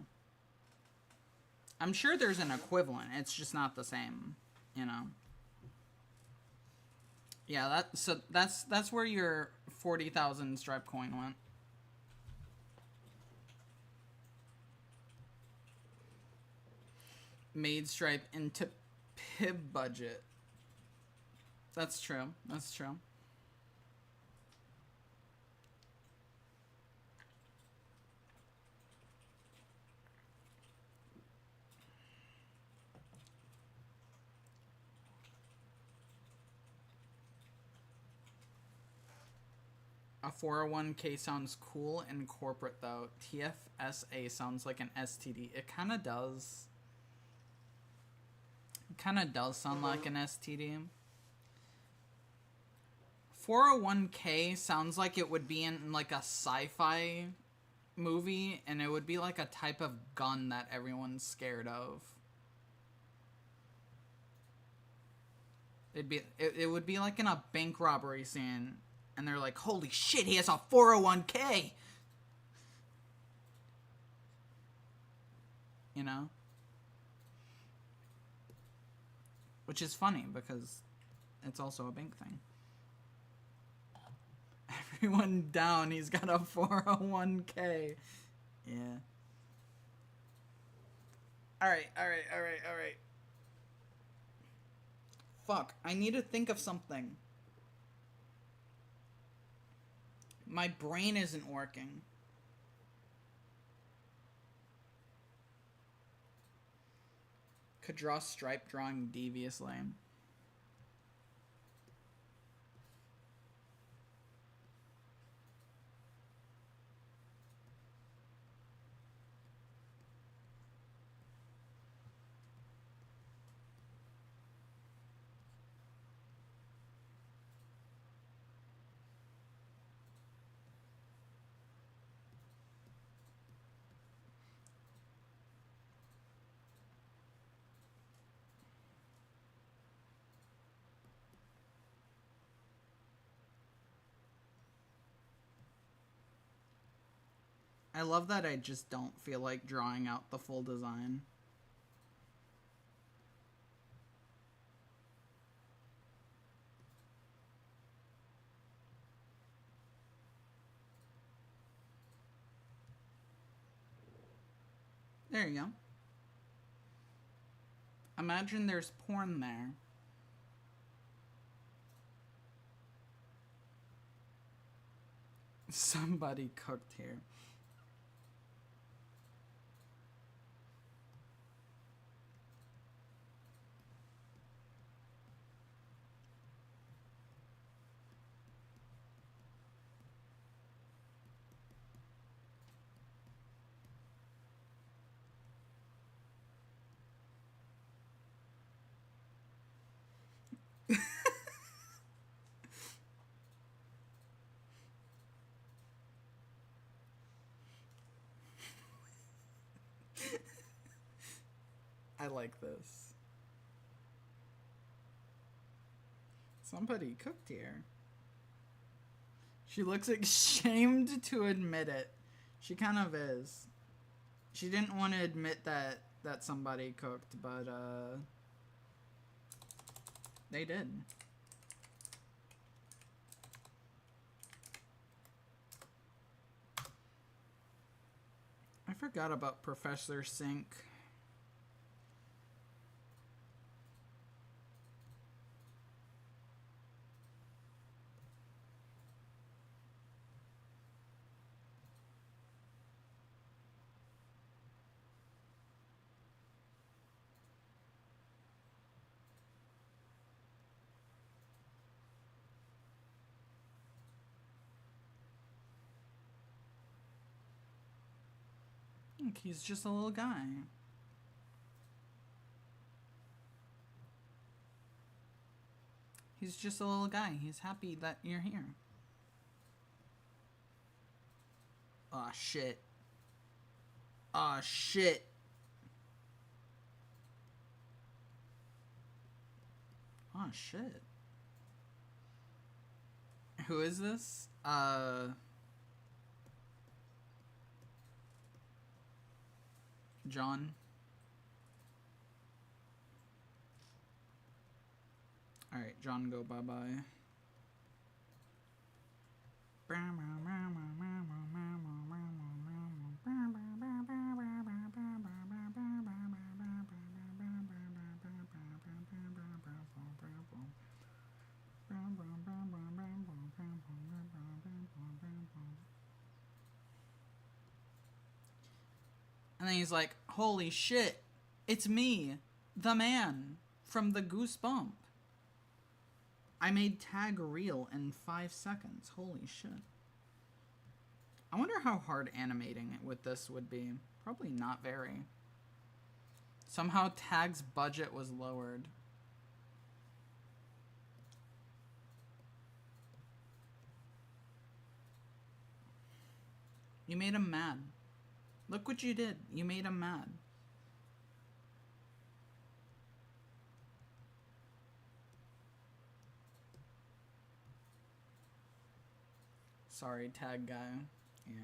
I'm sure there's an equivalent. It's just not the same, you know. Yeah, that's where your 40,000 stripe coin went. Made stripe into Pib budget. That's true. That's true. A 401k sounds cool and corporate though. TFSA sounds like an STD. It kind of does. It kind of does sound like an STD. 401k sounds like it would be in like a sci-fi movie, and it would be like a type of gun that everyone's scared of. It would be like in a bank robbery scene, and they're like, holy shit, he has a 401k! You know? Which is funny, because it's also a bank thing. Everyone down, he's got a 401k. Yeah. Alright. Fuck, I need to think of something. My brain isn't working. Could draw stripe drawing deviously. I love that I just don't feel like drawing out the full design. There you go. Imagine there's porn there. Somebody cooked here. I like this. Somebody cooked here. She looks ashamed to admit it. She kind of is. She didn't want to admit that somebody cooked, but they did. I forgot about Professor Sink. Look, he's just a little guy. He's just a little guy. He's happy that you're here. Aw, shit. Aw, shit. Aw, shit. Who is this? John. Alright, John, go bye-bye. And then he's like, holy shit, it's me, the man, from the Goosebump. I made tag reel in 5 seconds. Holy shit. I wonder how hard animating it with this would be. Probably not very. Somehow tag's budget was lowered. You made him mad. Look what you did. You made him mad. Sorry, tag guy. Yeah.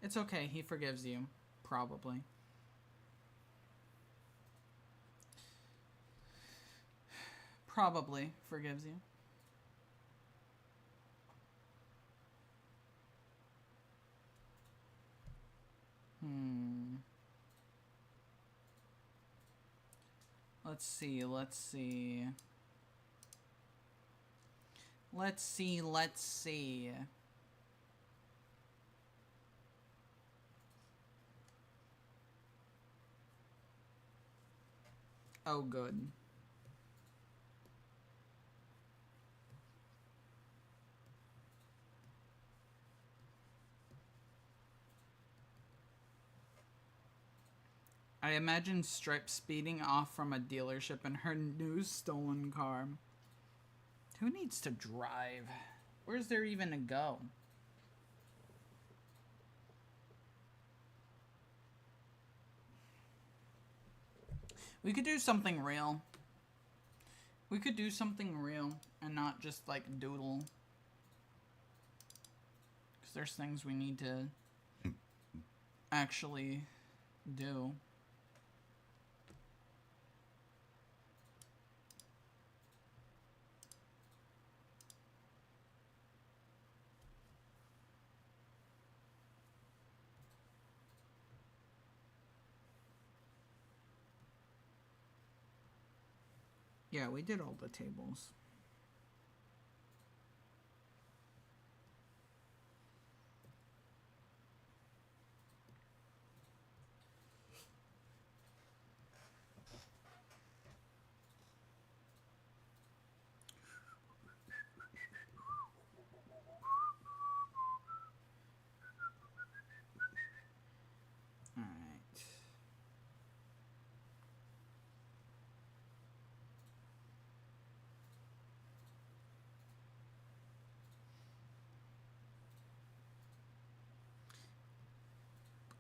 It's okay. He forgives you. Probably. Probably forgives you. Let's see, let's see. Let's see, let's see. Oh, good. I imagine Stripe speeding off from a dealership in her new stolen car. Who needs to drive? Where's there even to go? We could do something real. We could do something real and not just like doodle. Because there's things we need to actually do. Yeah, we did all the tables. All right.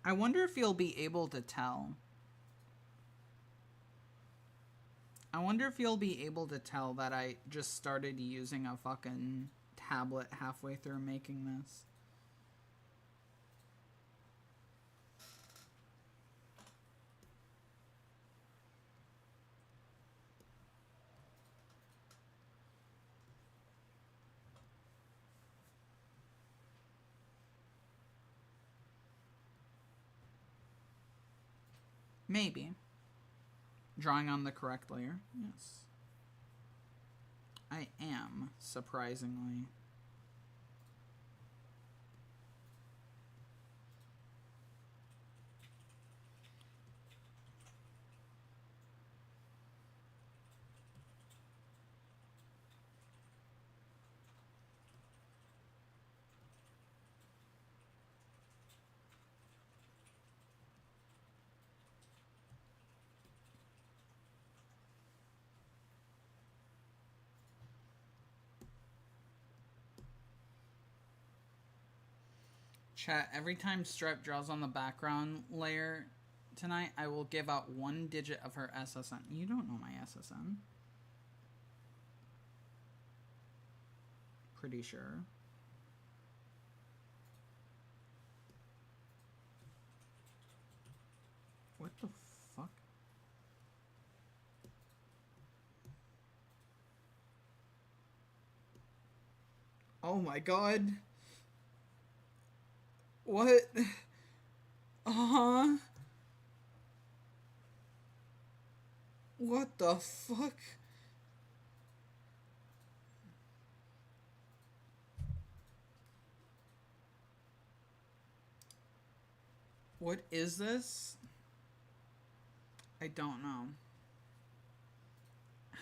I wonder if you'll be able to tell. I wonder if you'll be able to tell that I just started using a fucking tablet halfway through making this. Maybe. Drawing on the correct layer? Yes. I am, surprisingly. Chat, every time Stripe draws on the background layer tonight, I will give out 1 digit of her SSN. You don't know my SSN. Pretty sure. What the fuck? Oh my god. What? Uh-huh. What the fuck? What is this? I don't know.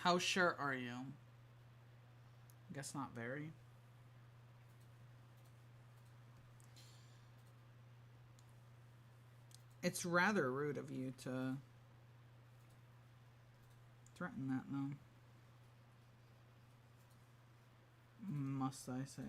How sure are you? Guess not very. It's rather rude of you to threaten that, though. Must I say.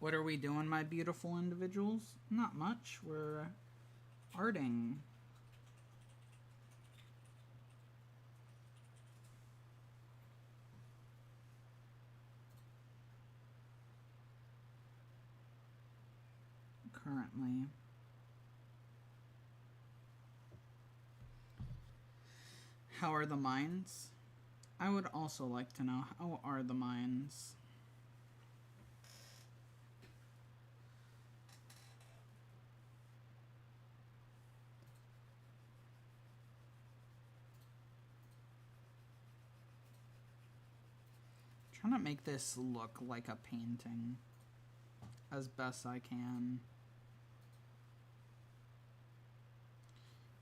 What are we doing, my beautiful individuals? Not much. We're arting. Currently. How are the mines? I would also like to know, how are the mines? Trying to make this look like a painting as best I can.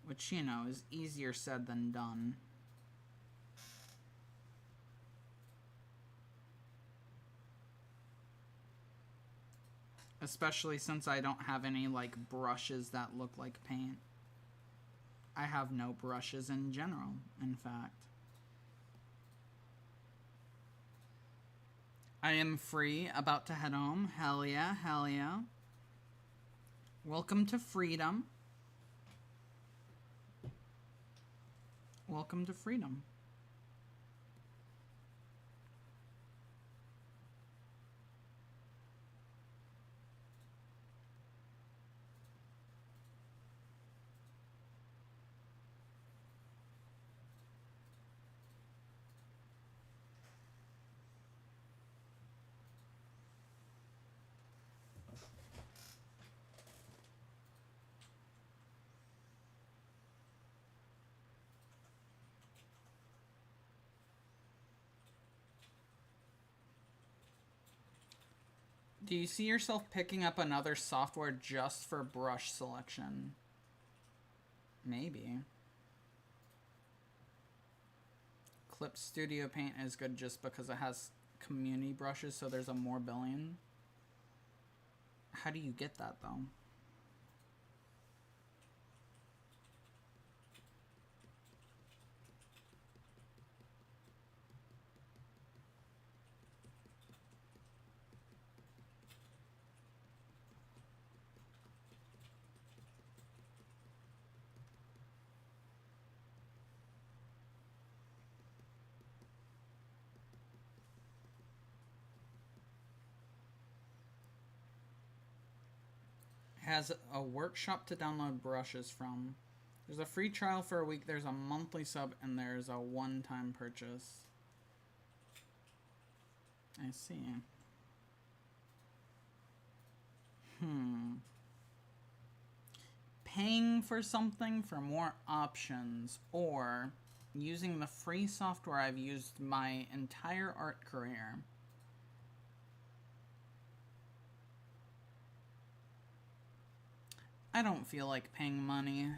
Which, you know, is easier said than done. Especially since I don't have any, like, brushes that look like paint. I have no brushes in general, in fact. I am free, about to head home. Hell yeah, hell yeah. Welcome to freedom. Welcome to freedom. Do you see yourself picking up another software just for brush selection? Maybe. Clip Studio Paint is good just because it has community brushes, so there's a more billion. How do you get that, though? Has a workshop to download brushes from. There's a free trial for a week, there's a monthly sub, and there's a one-time purchase. I see. Paying for something for more options, or using the free software I've used my entire art career. I don't feel like paying money.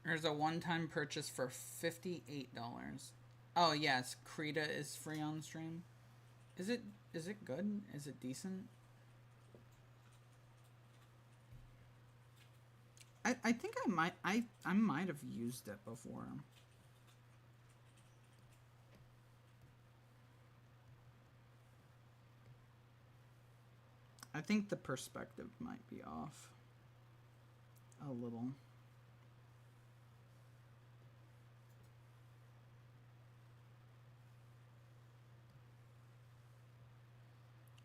There's a one-time purchase for $58. Oh yes, Krita is free on stream. Is it good? Is it decent? I think I might have used it before. I think the perspective might be off a little.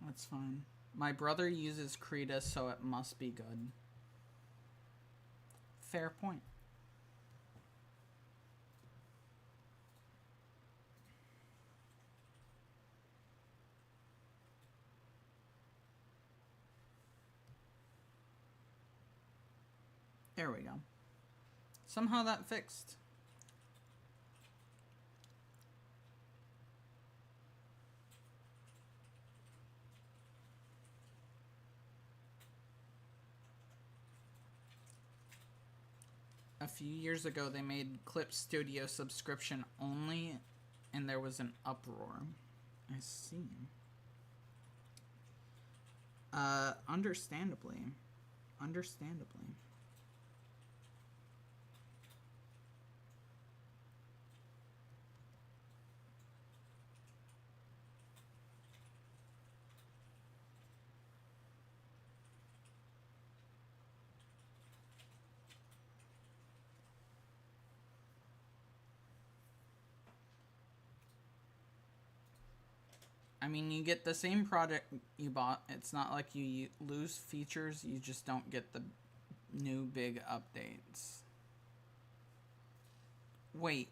That's fine. My brother uses Krita, so it must be good. Fair point. There we go. Somehow that fixed. A few years ago, they made Clip Studio subscription only, and there was an uproar. I see. Understandably. Understandably. I mean, you get the same product you bought. It's not like you lose features, you just don't get the new big updates. Wait.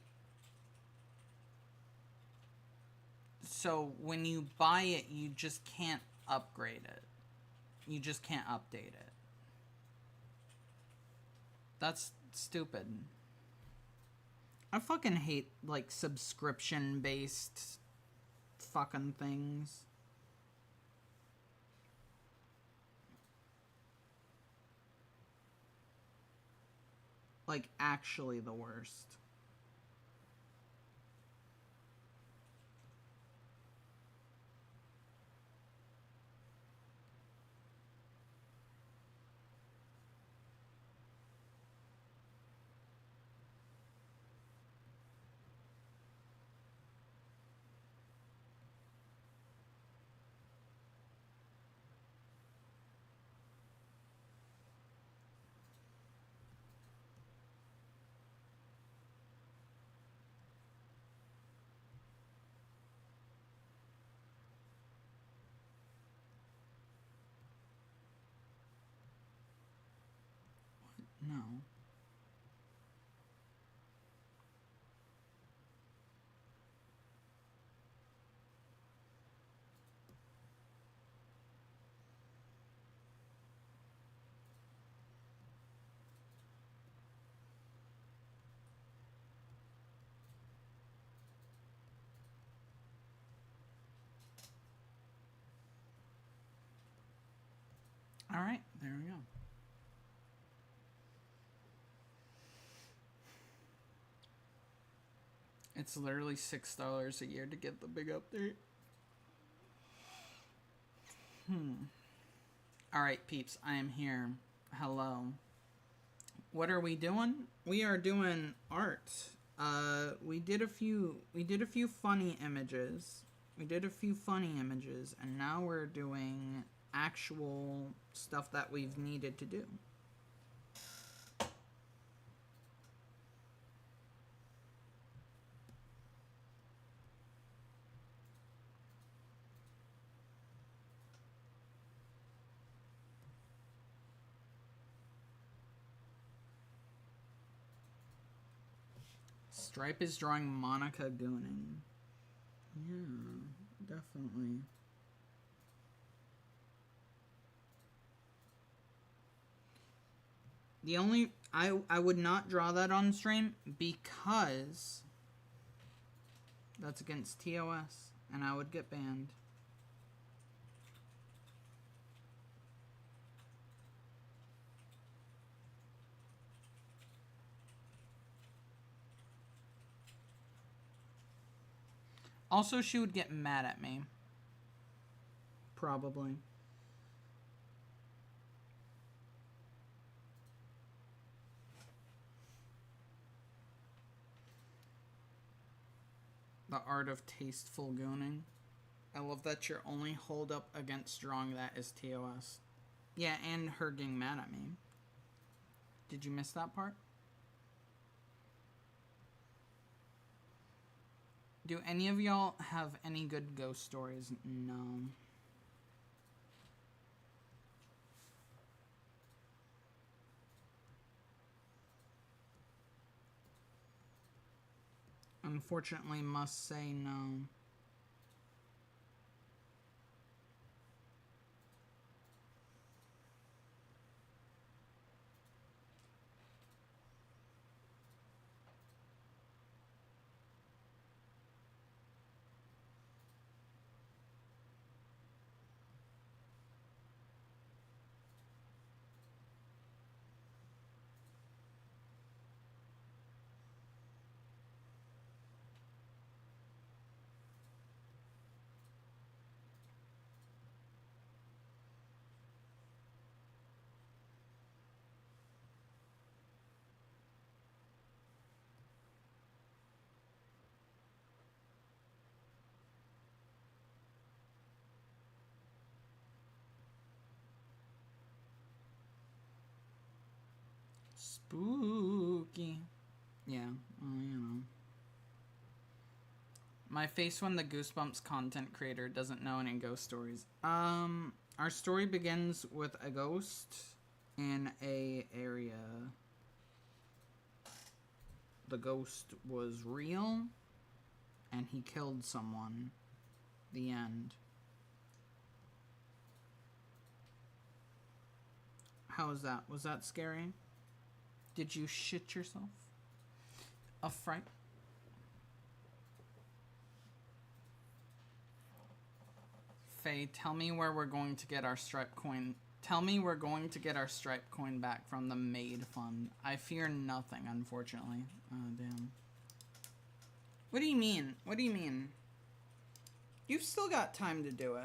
So when you buy it, you just can't upgrade it. You just can't update it. That's stupid. I fucking hate, like, subscription-based fucking things. Like, actually the worst. No. Alright, there we go. It's literally $6 a year to get the big update. Alright, peeps, I am here. Hello. What are we doing? We are doing art. We did a few funny images. And now we're doing actual stuff that we've needed to do. Stripe is drawing Monica Gooning. Yeah, definitely. The only... I would not draw that on stream because that's against TOS and I would get banned. Also, she would get mad at me. Probably. The art of tasteful gooning. I love that your only hold up against drawing that is TOS. Yeah, and her getting mad at me. Did you miss that part? Do any of y'all have any good ghost stories? No. Unfortunately, must say no. Spooky. Yeah, well, you know. My face when the Goosebumps content creator doesn't know any ghost stories. Our story begins with a ghost in a area. The ghost was real, and he killed someone. The end. How was that? Was that scary? Did you shit yourself? A fright? Faye, tell me where we're going to get our Stripe coin. Tell me we're going to get our Stripe coin back from the Maid Fund. I fear nothing, unfortunately. Oh, damn. What do you mean? What do you mean? You've still got time to do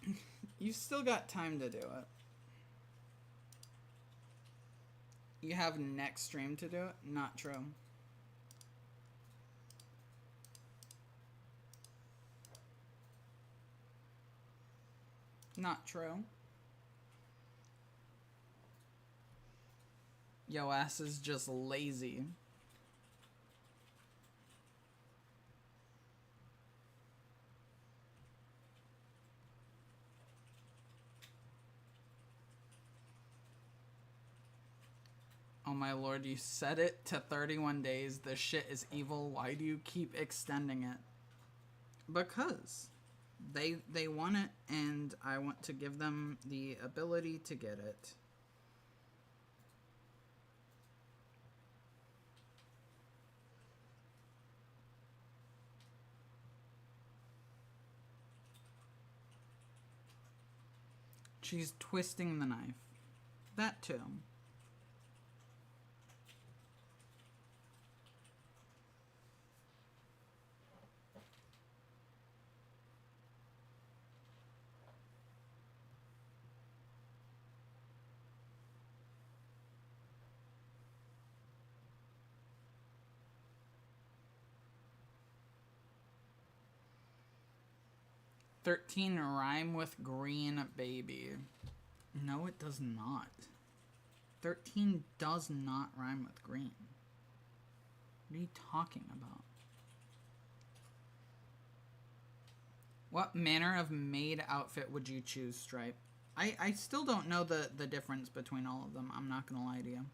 it. You've still got time to do it. You have next stream to do it? Not true. Not true. Yo ass is just lazy. Oh my lord, you set it to 31 days. This shit is evil. Why do you keep extending it? Because they want it, and I want to give them the ability to get it. She's twisting the knife. That too. "13 rhyme with green, baby." No, it does not. 13 does not rhyme with green. What are you talking about? What manner of maid outfit would you choose, Stripe? I still don't know the difference between all of them. I'm not gonna lie to you.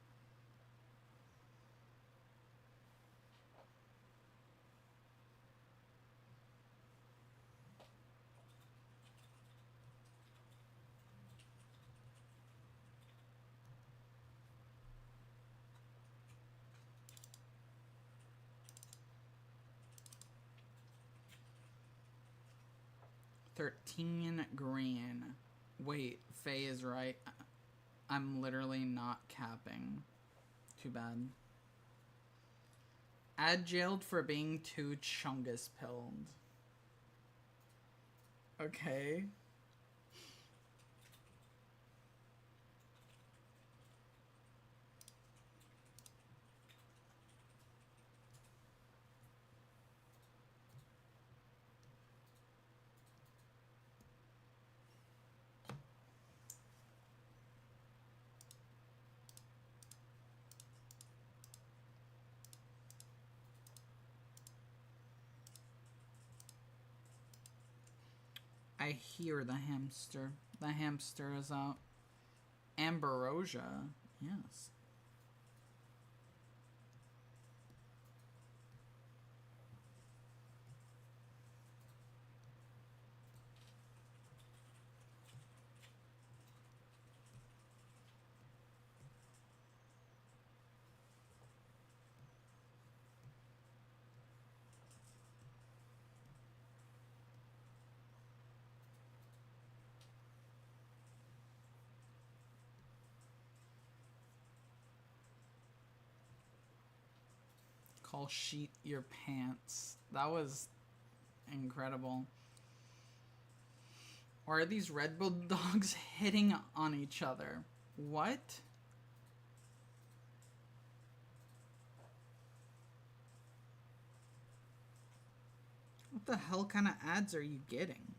"13 green." Wait, Faye is right. I'm literally not capping. Too bad. Add jailed for being too chungus pilled. Okay. I hear the hamster. The hamster is out. Ambrosia. Yes. Call sheet your pants. That was incredible. Or are these Red Bull dogs hitting on each other? What? What the hell kind of ads are you getting?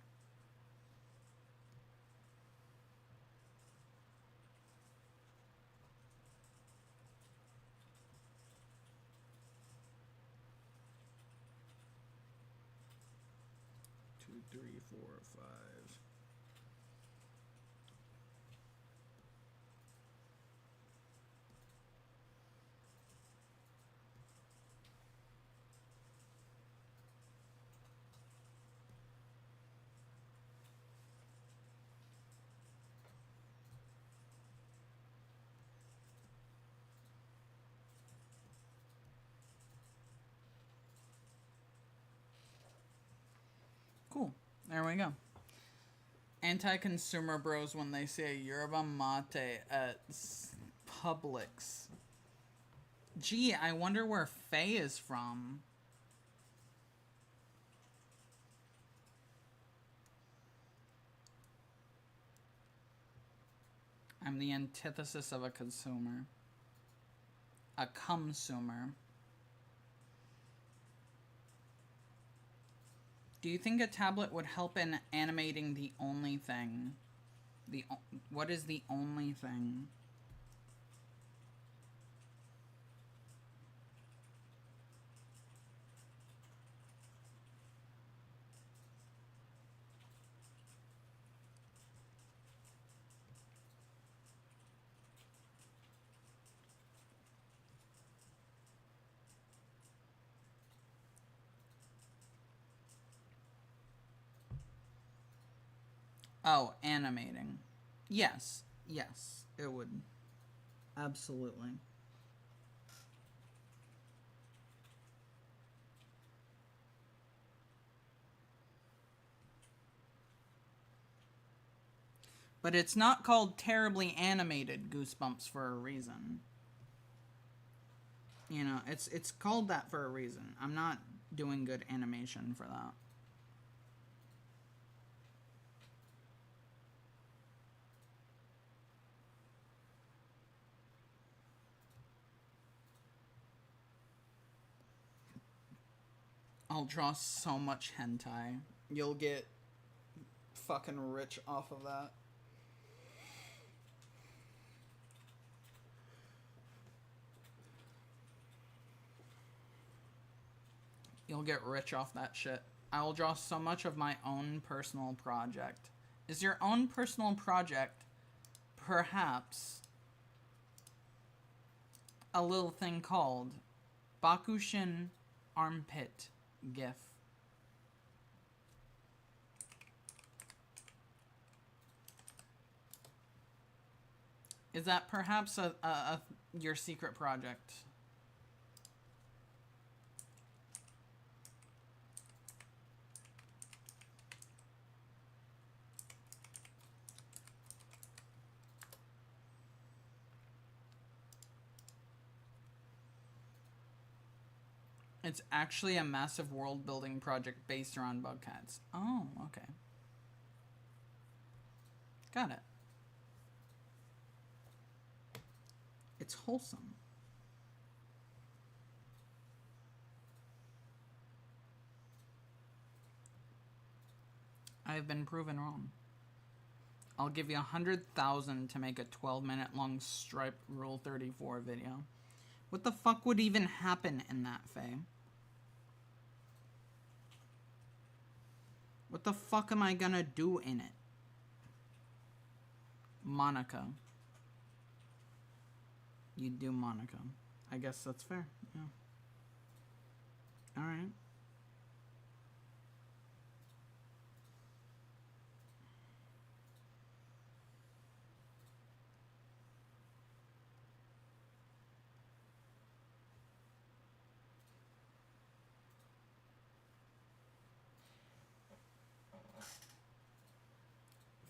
3, 4, 5. Cool. There we go. Anti-consumer bros when they say yerba mate at Publix. Gee, I wonder where Faye is from. I'm the antithesis of a consumer. A consumer. Do you think a tablet would help in animating the only thing? What is the only thing? Oh, animating. Yes. Yes, it would. Absolutely. But it's not called terribly animated Goosebumps for a reason. You know, it's called that for a reason. I'm not doing good animation for that. I'll draw so much hentai. You'll get fucking rich off of that. You'll get rich off that shit. I will draw so much of my own personal project. Is your own personal project perhaps a little thing called Bakushin armpit gif? Is that perhaps your secret project? It's actually a massive world building project based around bug cats. Oh, okay. Got it. It's wholesome. I have been proven wrong. I'll give you 100,000 to make a 12-minute long Stripe Rule 34 video. What the fuck would even happen in that, Faye? What the fuck am I gonna do in it? Monica. You do Monica. I guess that's fair. Yeah. Alright.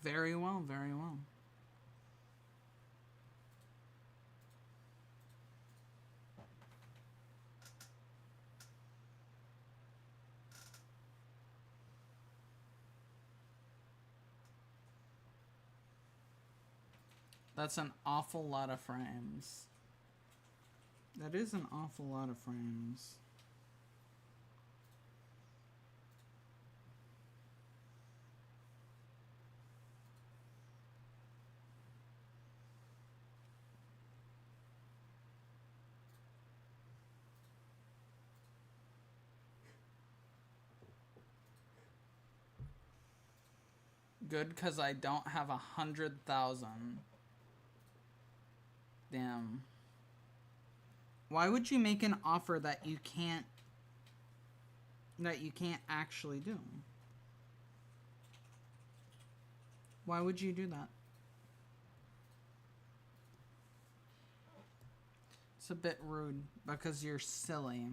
Very well, very well. That's an awful lot of frames. That is an awful lot of frames. Good, because I don't have 100,000. Damn. Why would you make an offer that you can't actually do? Why would you do that? It's a bit rude because you're silly.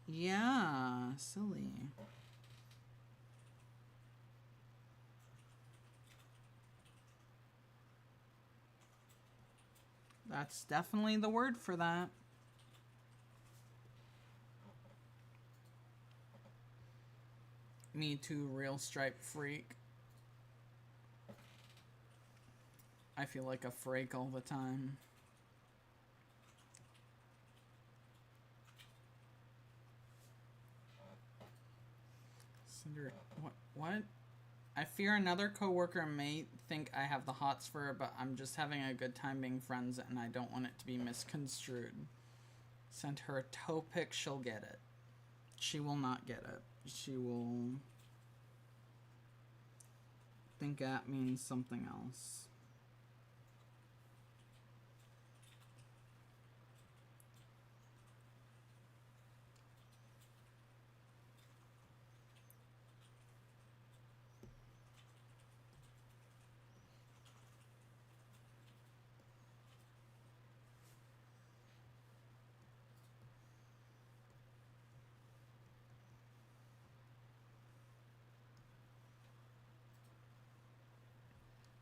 Yeah, silly. That's definitely the word for that. Me too, real stripe freak. I feel like a freak all the time. Cinder, what? I fear another coworker may think I have the hots for her, but I'm just having a good time being friends and I don't want it to be misconstrued. Send her a toe pic, she'll get it. She will not get it. She will think that means something else.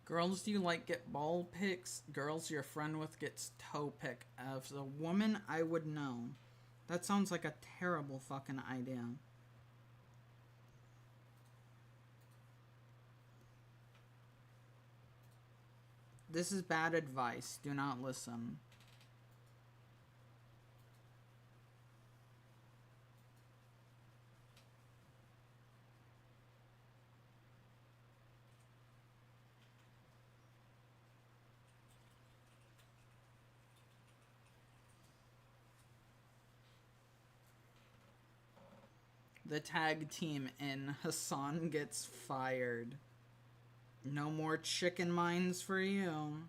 Girls you like get ball pics. Girls you're friend with gets toe pic. As a woman, I would know. That sounds like a terrible fucking idea. This is bad advice. Do not listen. The tag team in Hassan gets fired. No more chicken mines for you.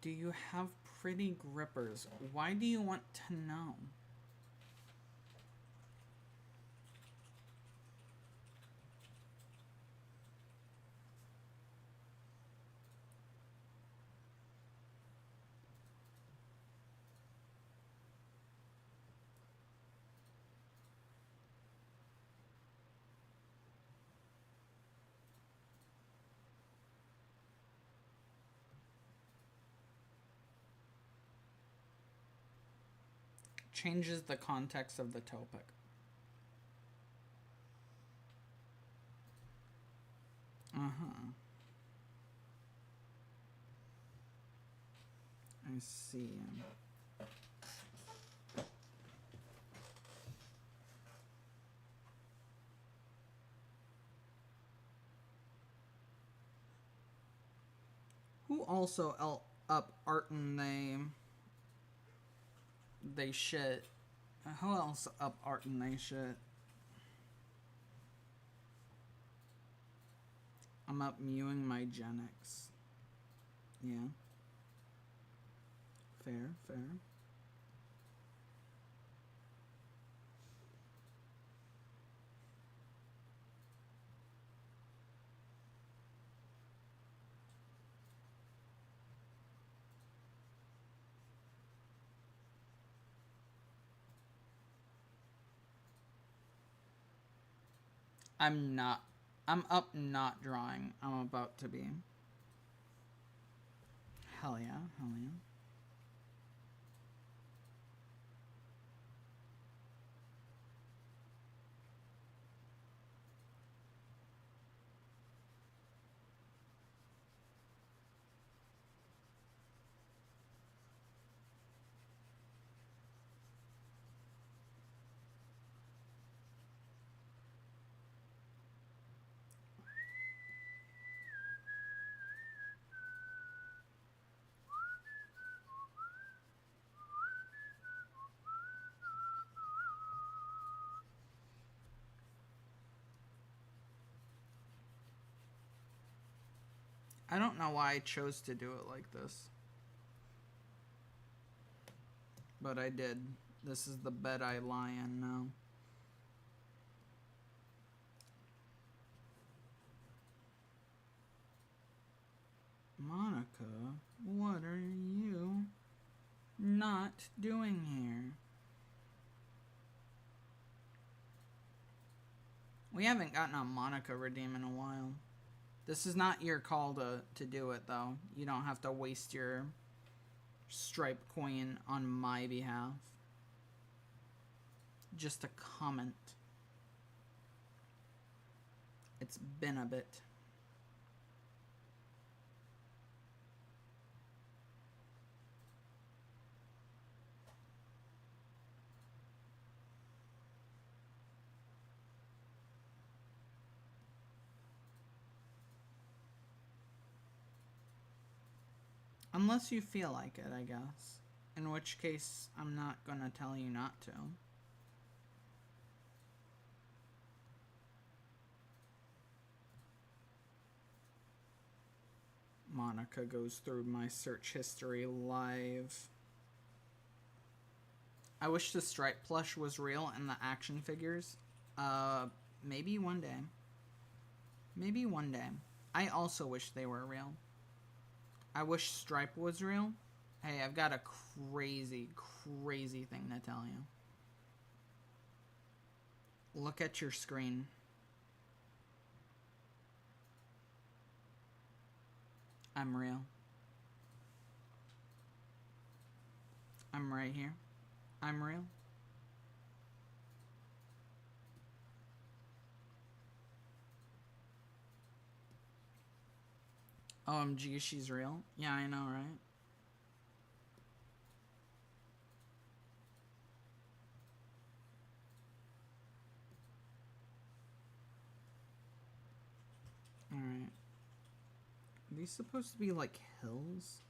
Do you have pretty grippers? Why do you want to know? Changes the context of the topic. Uh-huh. I see. Who also up Arton they shit? Who else up Arton they shit? I'm up mewing my Genix. Yeah. Fair, fair. I'm up not drawing. I'm about to be. Hell yeah, hell yeah. I don't know why I chose to do it like this. But I did. This is the bed I lie in now. Monica, what are you not doing here? We haven't gotten a Monica redeem in a while. This is not your call to do it, though. You don't have to waste your Stripe coin on my behalf. Just a comment. It's been a bit. Unless you feel like it, I guess. In which case, I'm not gonna tell you not to. Monica goes through my search history live. I wish the Stripe plush was real and the action figures. Maybe one day. Maybe one day. I also wish they were real. I wish Stripe was real. Hey, I've got a crazy, crazy thing to tell you. Look at your screen. I'm real. I'm right here. I'm real. OMG, she's real? Yeah, I know, right? Alright. Are these supposed to be like hills?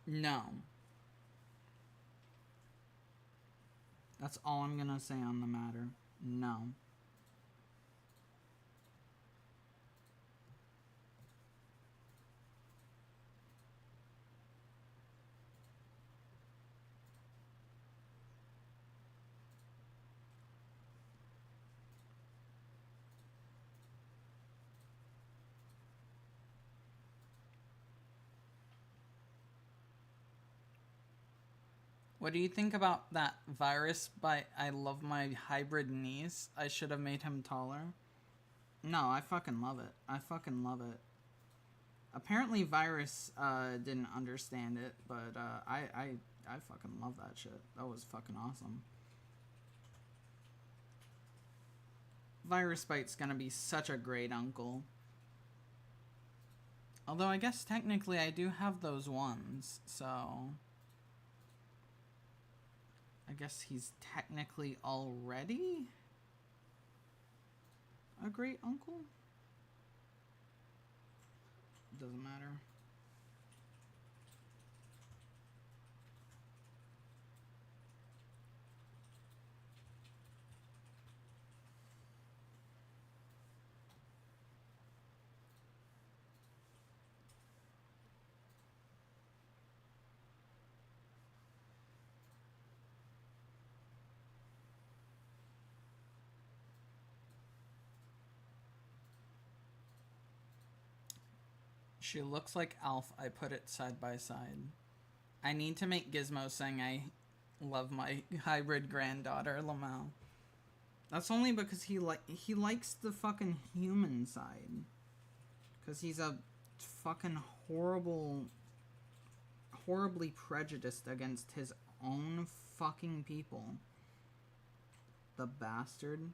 No. That's all I'm gonna say on the matter. No. What do you think about that virus by I love my hybrid niece? I should have made him taller. No, I fucking love it. I fucking love it. Apparently Virus didn't understand it, but I fucking love that shit. That was fucking awesome. Virus Bite's gonna be such a great uncle. Although I guess technically I do have those ones, so I guess he's technically already a great uncle? Doesn't matter. She looks like Alf. I put it side by side. I need to make Gizmo saying I love my hybrid granddaughter, Lamau. That's only because he likes the fucking human side. Because he's a fucking horribly prejudiced against his own fucking people. The bastard.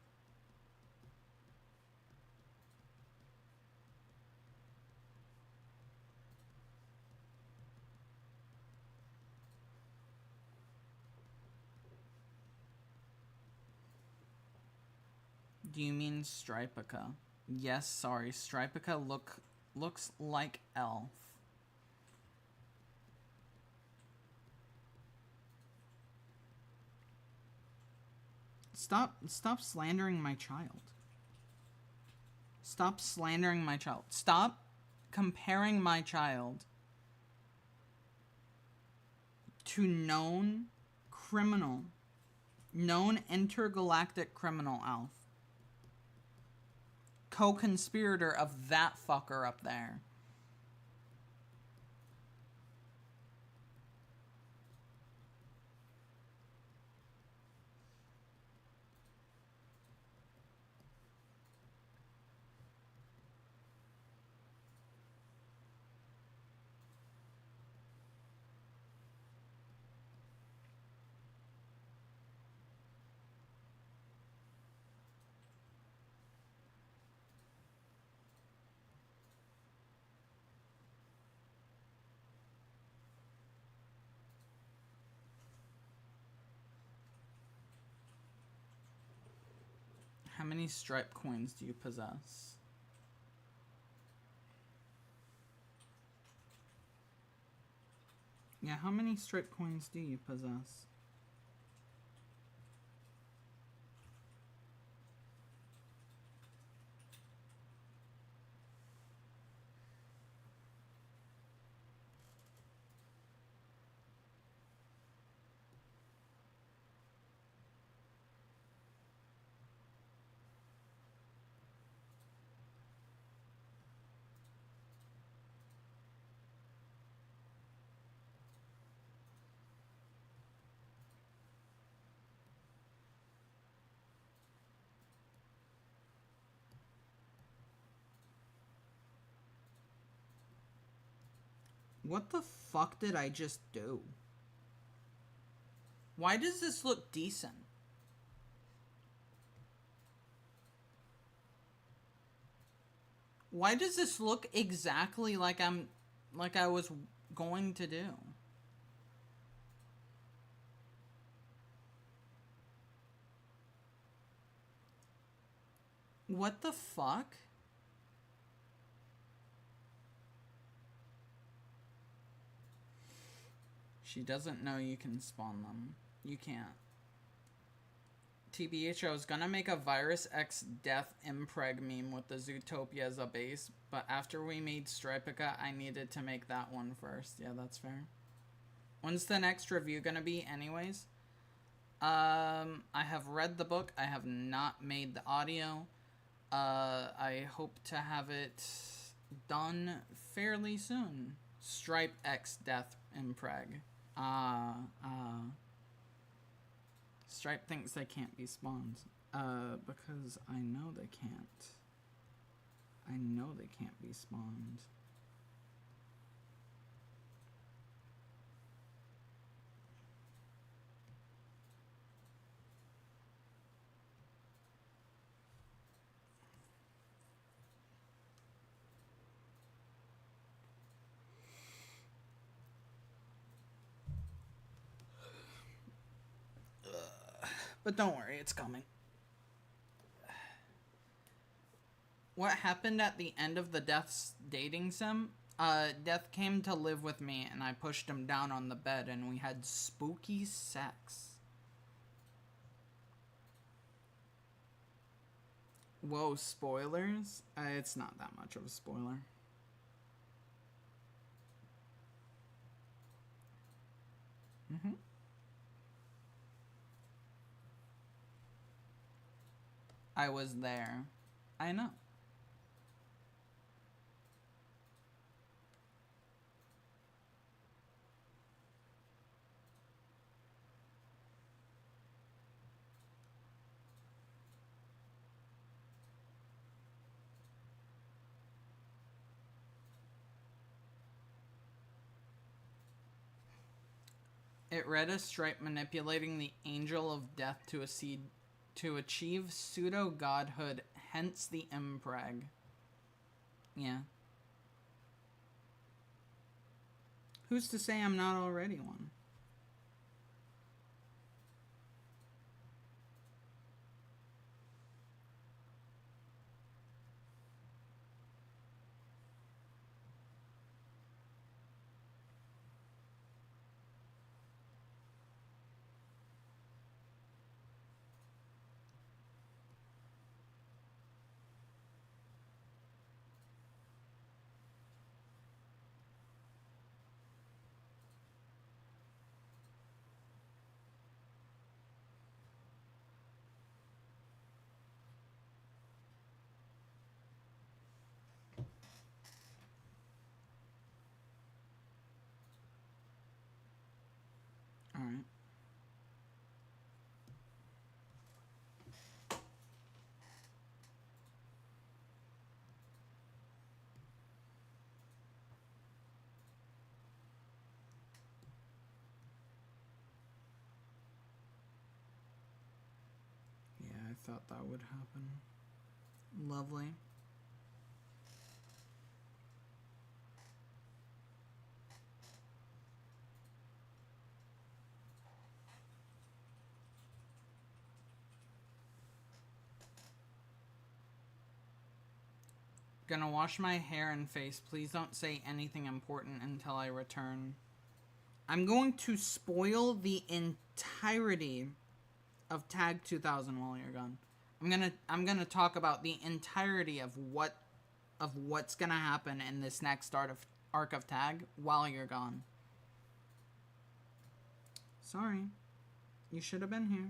Do you mean Stripica? Yes, sorry. Stripica looks like Elf. Stop slandering my child. Stop slandering my child. Stop comparing my child to known intergalactic criminal Elf. Co-conspirator of that fucker up there. How many stripe coins do you possess? Yeah, how many stripe coins do you possess? What the fuck did I just do? Why does this look decent? Why does this look exactly like I was going to do? What the fuck? She doesn't know you can spawn them. You can't. TBH, I was gonna make a Virus X Death Impreg meme with the Zootopia as a base, but after we made Stripica, I needed to make that one first. Yeah, that's fair. When's the next review gonna be anyways? I have read the book. I have not made the audio. I hope to have it done fairly soon. Stripe X Death Impreg. Stripe thinks they can't be spawned. Because I know they can't. I know they can't be spawned. But don't worry, it's coming. What happened at the end of the Death's dating sim? Death came to live with me and I pushed him down on the bed and we had spooky sex. Whoa, spoilers? It's not that much of a spoiler. Mm-hmm. I was there. I know. It read as Stripe manipulating the angel of death to achieve pseudo-godhood, hence the impreg. Yeah. Who's to say I'm not already one? Alright. Yeah, I thought that would happen. Lovely. Gonna wash my hair and face. Please don't say anything important until I return. I'm going to spoil the entirety of Tag 2000 while you're gone. I'm gonna talk about the entirety of what's gonna happen in this next arc of Tag while you're gone. Sorry. You should have been here.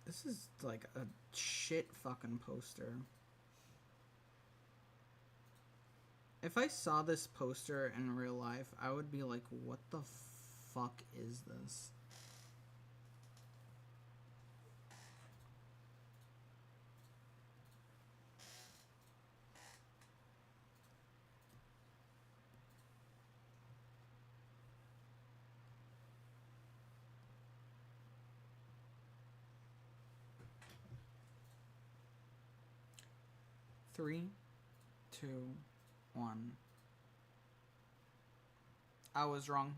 This is like a shit fucking poster. If I saw this poster in real life, I would be like, what the fuck is this? Three, two, one. I was wrong.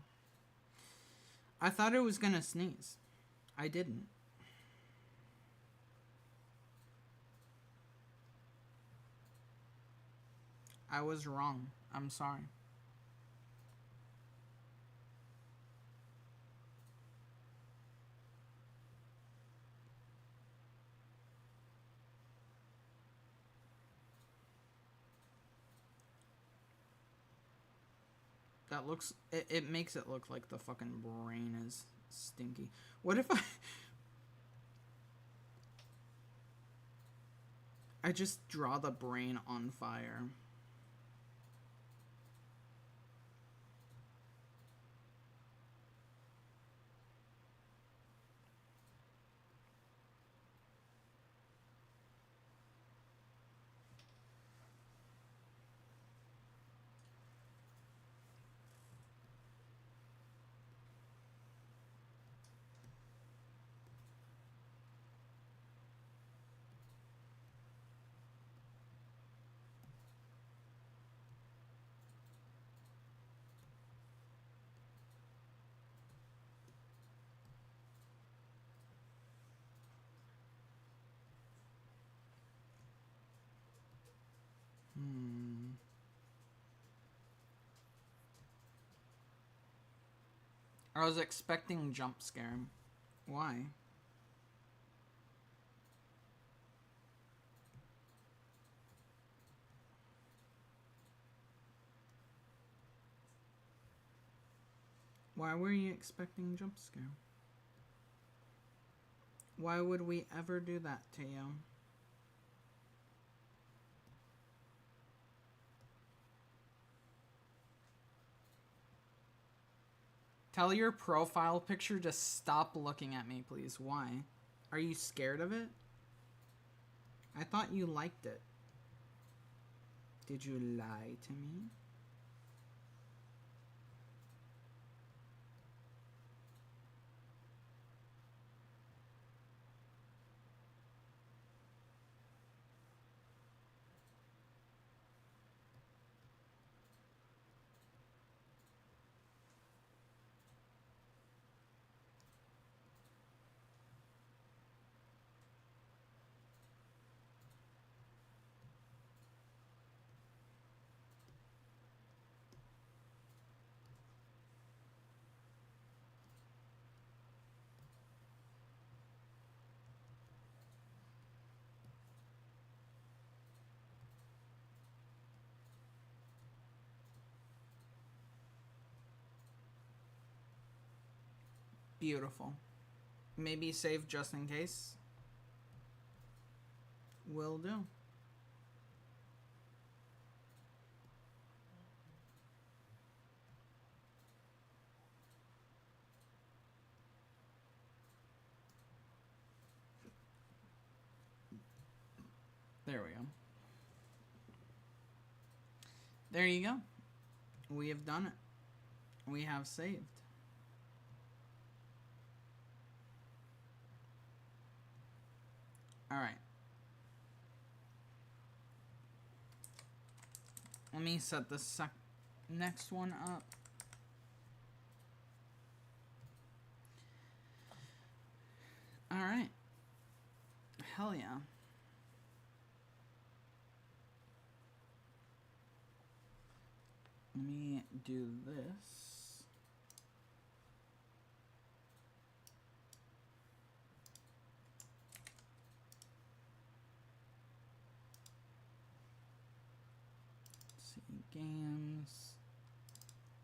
I thought it was gonna sneeze. I didn't. I was wrong. I'm sorry. That looks... It makes it look like the fucking brain is stinky. What if I just draw the brain on fire? I was expecting jump scare. Why? Why were you expecting jump scare? Why would we ever do that to you? Tell your profile picture to stop looking at me, please. Why? Are you scared of it? I thought you liked it. Did you lie to me? Beautiful. Maybe save just in case. Will do. There we go. There you go. We have done it. We have saved. All right. Let me set the next one up. All right. Hell yeah. Let me do this. Games,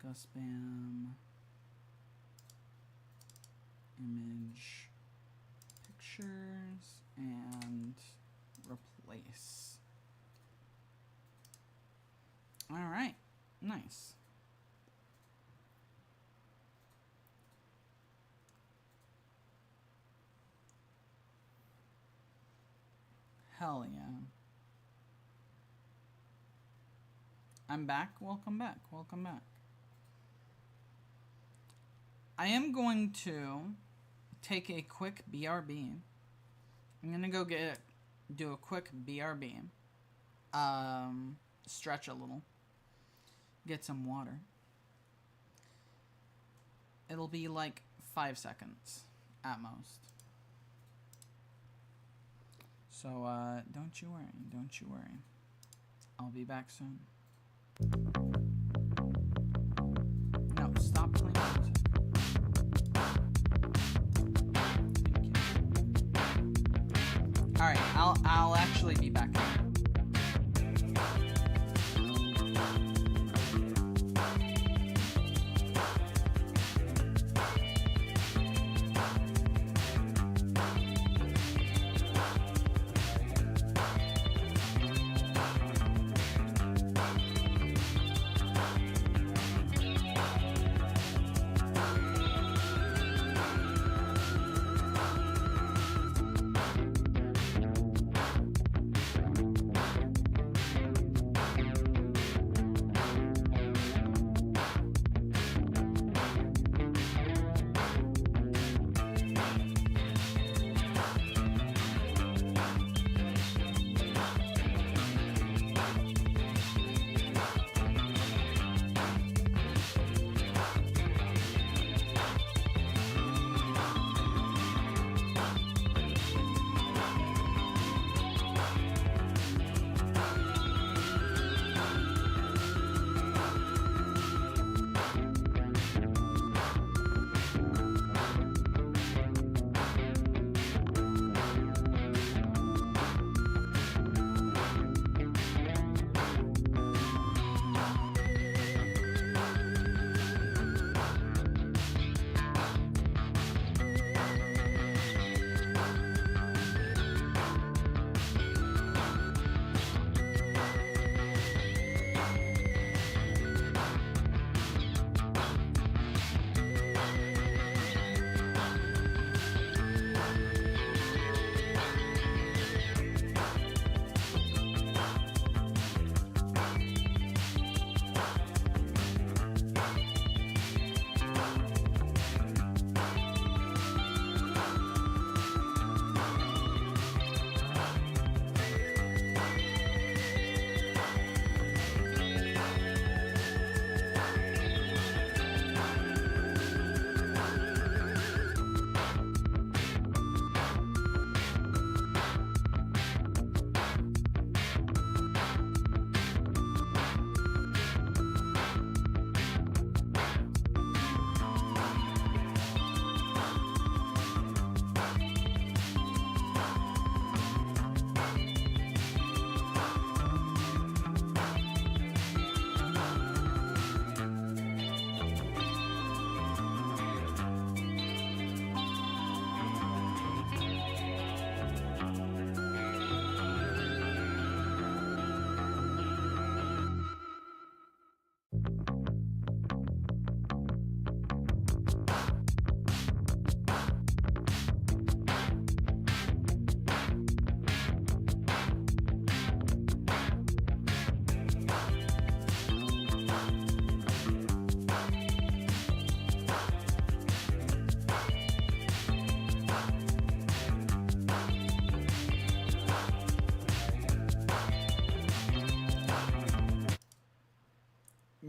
Gus Bam, image, pictures, and replace. All right, nice. Hell yeah. I'm back. Welcome back. Welcome back. I am going to take a quick BRB. I'm gonna go do a quick BRB. Stretch a little. Get some water. It'll be like 5 seconds at most. So don't you worry. Don't you worry. I'll be back soon. No, stop playing music. Alright, I'll actually be back.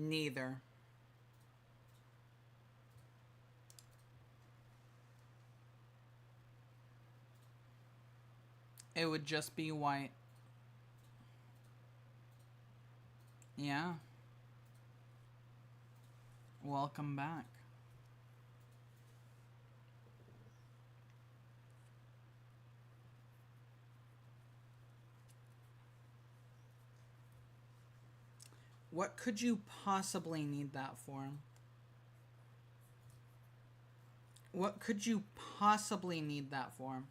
Neither. It would just be white. Yeah. Welcome back. What could you possibly need that for? What could you possibly need that for?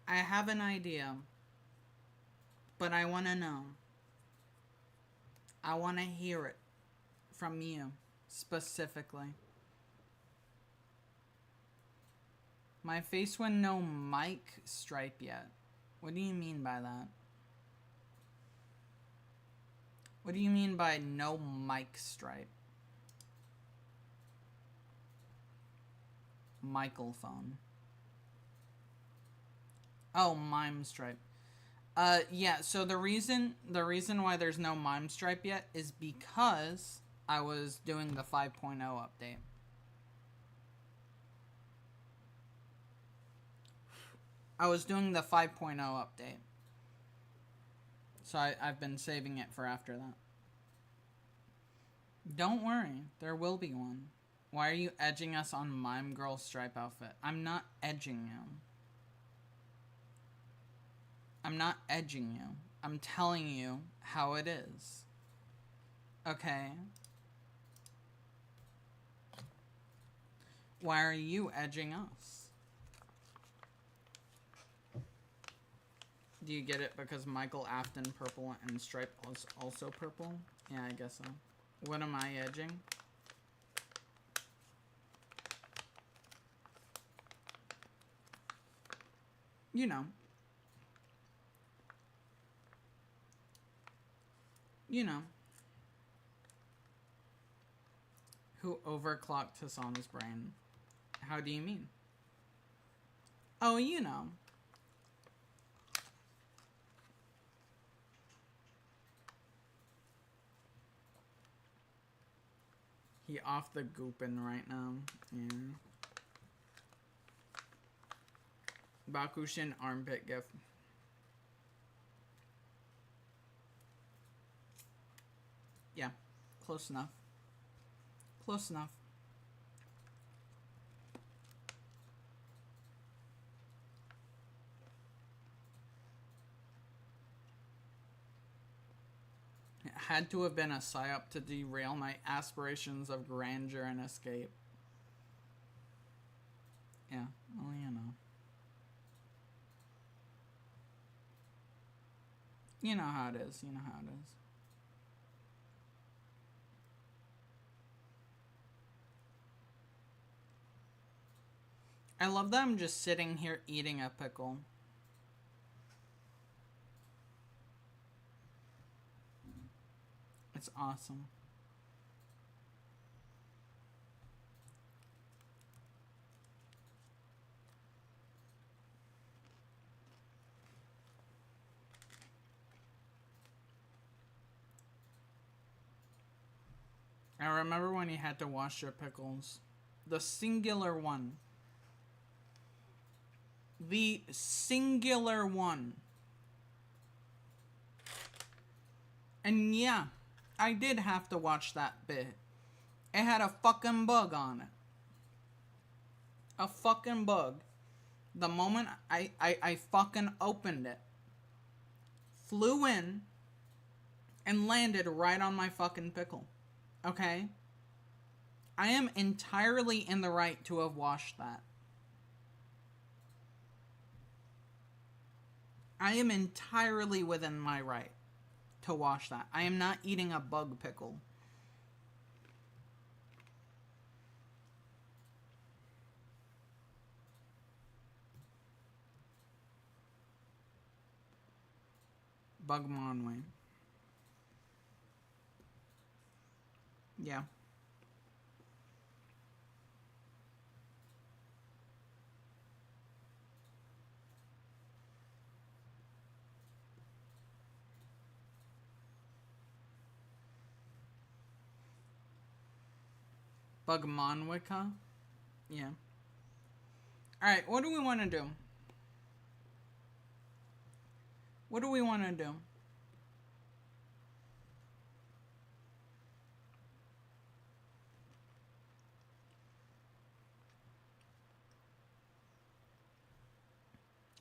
I have an idea, but I want to know. I want to hear it from you, specifically. My face went no mic stripe yet. What do you mean by that? What do you mean by no mic stripe? Microphone. Oh, mime stripe. Yeah, so the reason why there's no mime stripe yet is because I was doing the 5.0 update. I was doing the 5.0 update. So I've been saving it for after that. Don't worry, there will be one. Why are you edging us on Mime Girl stripe outfit? I'm not edging you. I'm not edging you. I'm telling you how it is. Okay? Why are you edging us? Do you get it because Michael Afton purple and Stripe was also purple? Yeah, I guess so. What am I edging? You know. You know. Who overclocked Hassan's brain? How do you mean? Oh, you know. He off the goopin' right now. Yeah. Bakushin armpit gif. Yeah, close enough. Close enough. It had to have been a psyop to derail my aspirations of grandeur and escape. Yeah, well, you know. You know how it is. You know how it is. I love that I'm just sitting here eating a pickle. It's awesome. I remember when you had to wash your pickles. The singular one. The singular one. And yeah, I did have to watch that bit. It had a fucking bug on it. A fucking bug. The moment I fucking opened it, flew in, and landed right on my fucking pickle. Okay? I am entirely in the right to have washed that. I am entirely within my right to wash that. I am not eating a bug pickle. Bug Monway. Yeah. Bugmonwicca? Yeah. Alright, what do we want to do? What do we want to do?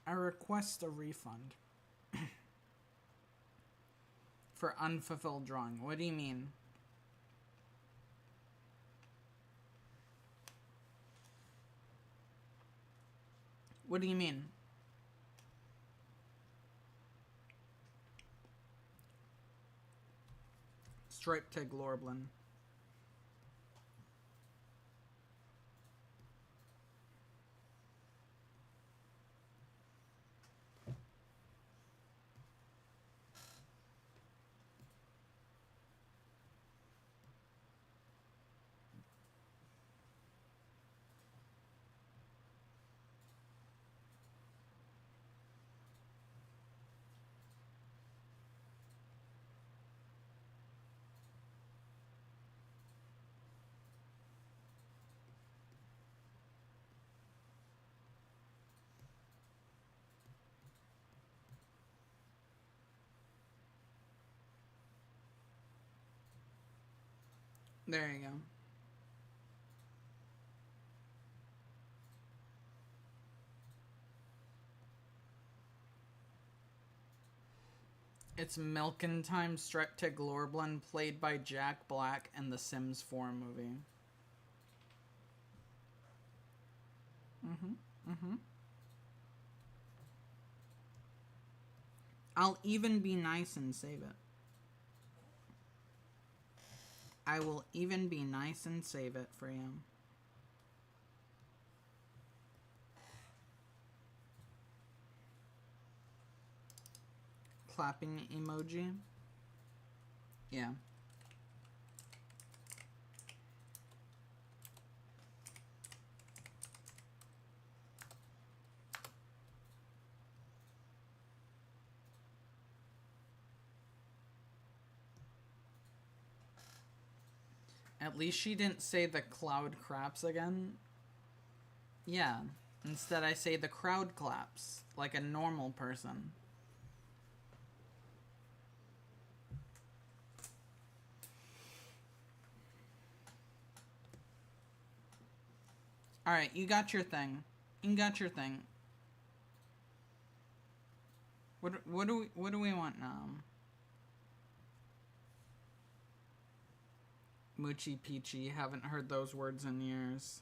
I request a refund. For unfulfilled drawing. What do you mean? What do you mean? StripeTehGremlin. There you go. It's Milkin Time StripeTehGremlin, played by Jack Black in the Sims 4 movie. I'll even be nice and save it. I will even be nice and save it for you. Clapping emoji. Yeah. At least she didn't say the cloud craps again. Yeah. Instead I say the crowd claps, like a normal person. Alright, you got your thing. You got your thing. What do we want now? Moochie Peachy, haven't heard those words in years.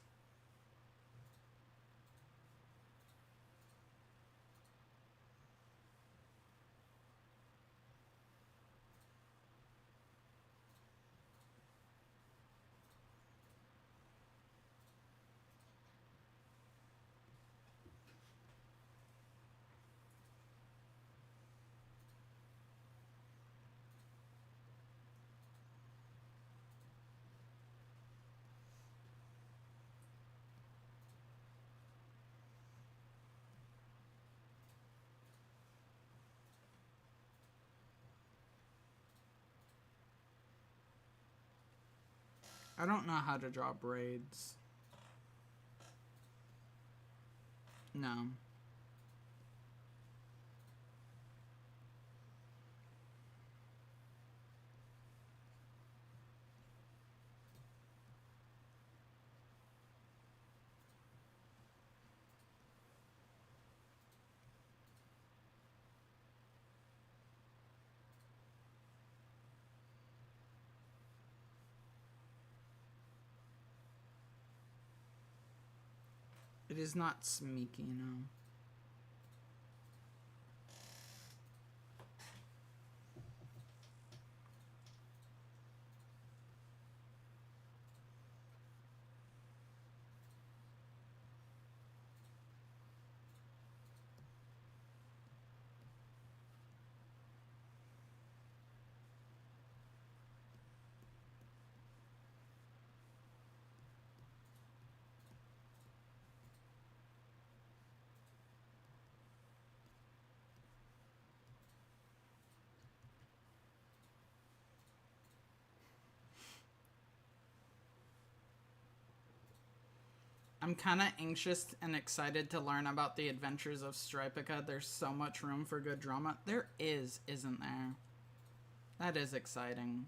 I don't know how to draw braids. No. It is not sneaky, no. I'm kind of anxious and excited to learn about the adventures of StripeTehGremlin. There's so much room for good drama. There is, isn't there? That is exciting.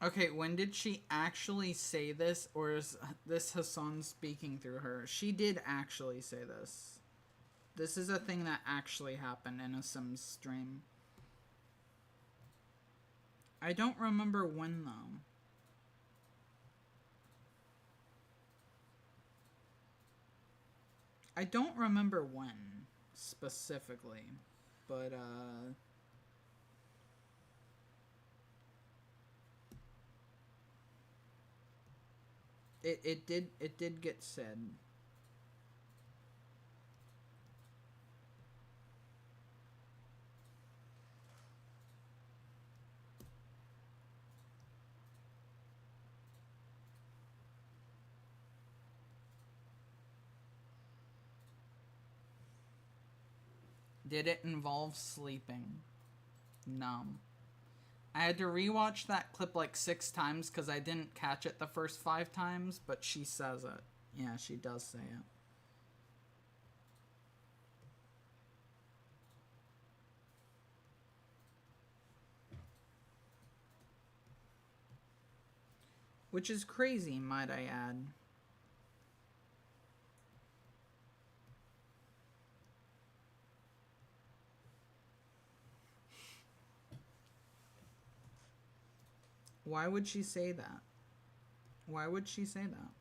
Okay, when did she actually say this, or is this Hassan speaking through her? She did actually say this. This is a thing that actually happened in a Sims stream. I don't remember when, though. I don't remember when, specifically. But, It did get said. Did it involve sleeping? No. I had to rewatch that clip like 6 times because I didn't catch it the first 5 times, but she says it. Yeah, she does say it. Which is crazy, might I add. Why would she say that? Why would she say that?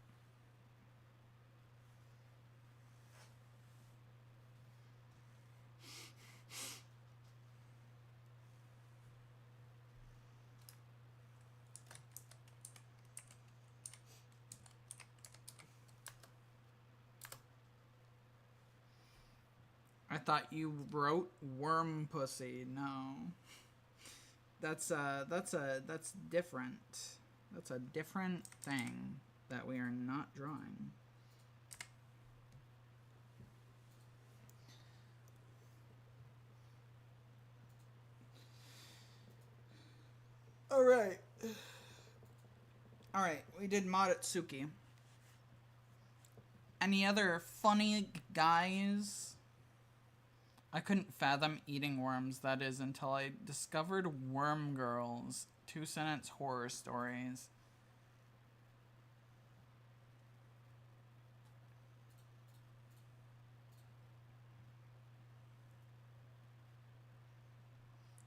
I thought you wrote worm pussy. No. That's different. That's a different thing that we are not drawing. Alright. Alright, we did Madatsuki. Any other funny guys? I couldn't fathom eating worms, that is, until I discovered Worm Girls, 2-sentence horror stories.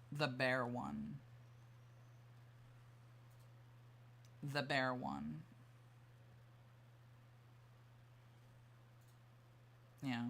The bear one. The bear one. Yeah.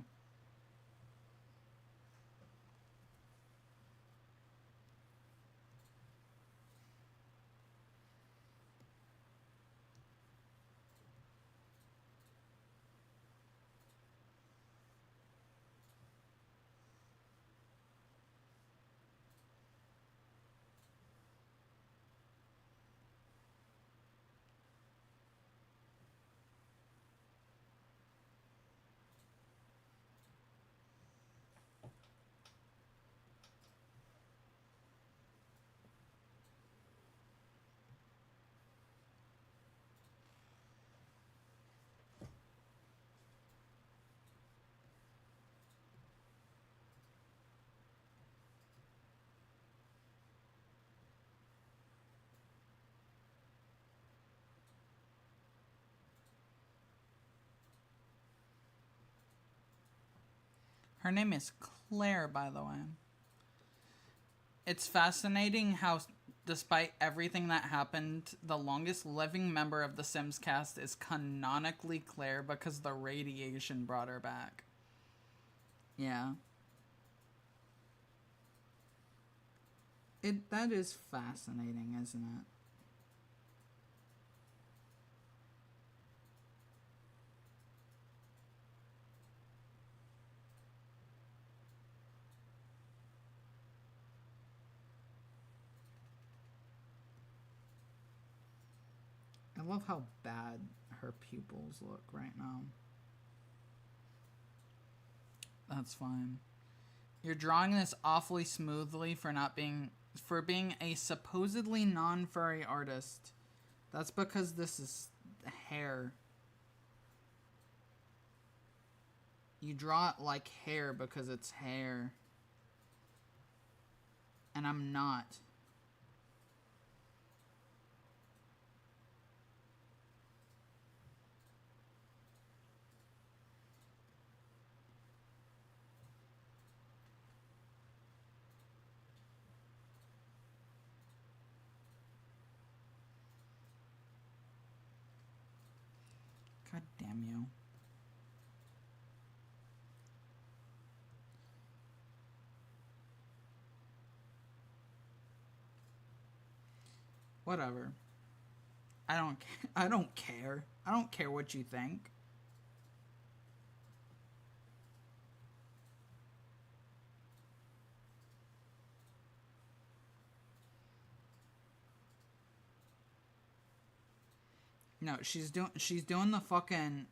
Her name is Claire, by the way. It's fascinating how despite everything that happened, the longest living member of the Sims cast is canonically Claire because the radiation brought her back. Yeah. That is fascinating, isn't it? I love how bad her pupils look right now. That's fine. You're drawing this awfully smoothly for being a supposedly non-furry artist. That's because this is hair. You draw it like hair because it's hair. And I'm not. God damn you. Whatever. I don't care. I don't care what you think. No, she's doing the fucking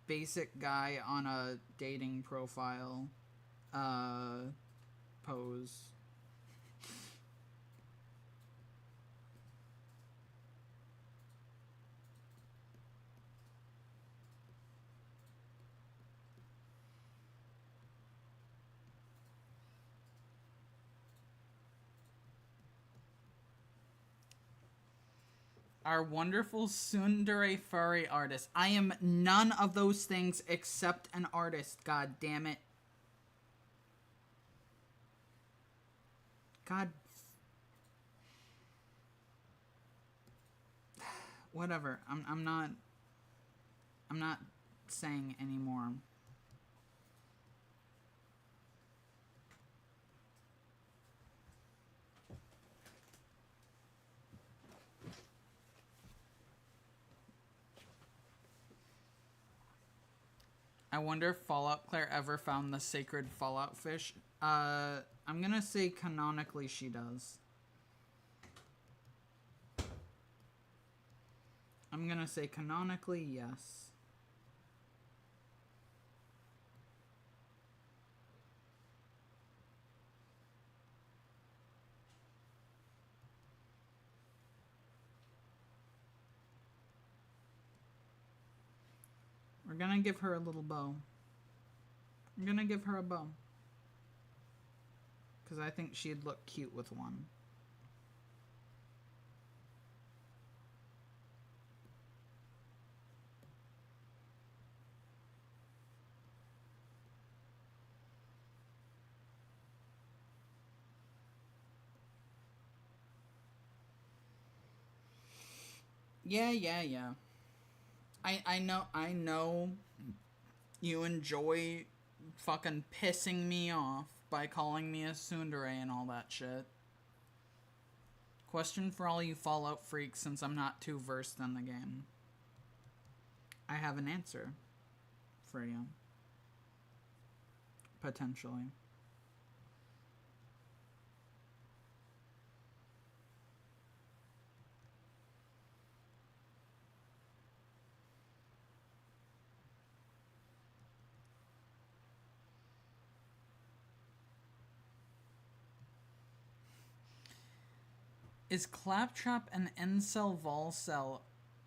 basic guy on a dating profile pose. Our wonderful tsundere furry artist. I am none of those things except an artist, god damn it. God. Whatever. I'm not saying anymore. I wonder if Fallout Claire ever found the sacred Fallout fish. I'm gonna say canonically she does. I'm gonna say canonically yes. We're gonna give her a little bow. I'm gonna give her a bow. Because I think she'd look cute with one. Yeah. I know you enjoy fucking pissing me off by calling me a tsundere and all that shit. Question for all you Fallout freaks, since I'm not too versed in the game. I have an answer for you. Potentially. Is Claptrap an incel volcel,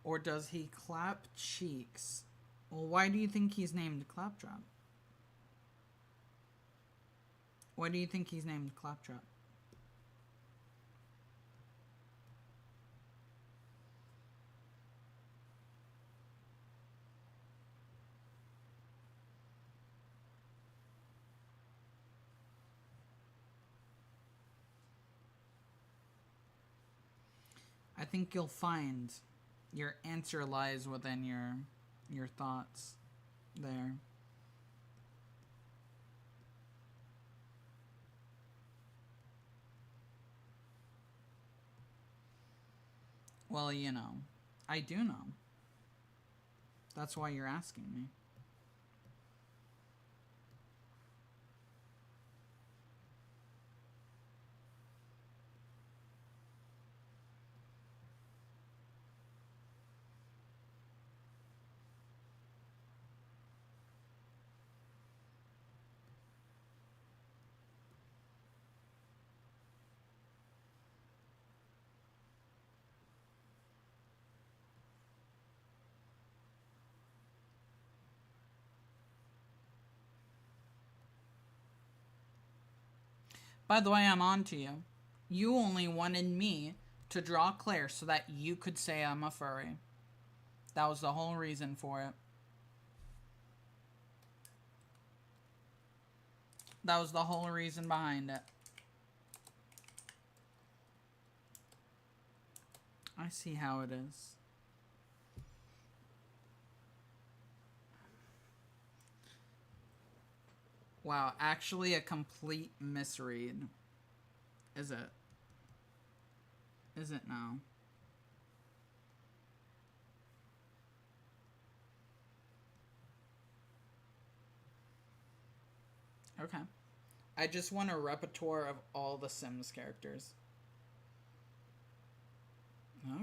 or does he clap cheeks? Well, why do you think he's named Claptrap? Why do you think he's named Claptrap? I think you'll find your answer lies within your thoughts there. Well, you know, I do know. That's why you're asking me. By the way, I'm on to you. You only wanted me to draw Claire so that you could say I'm a furry. That was the whole reason for it. That was the whole reason behind it. I see how it is. Wow, actually a complete misread. Is it? Is it now? Okay. I just want a repertoire of all the Sims characters.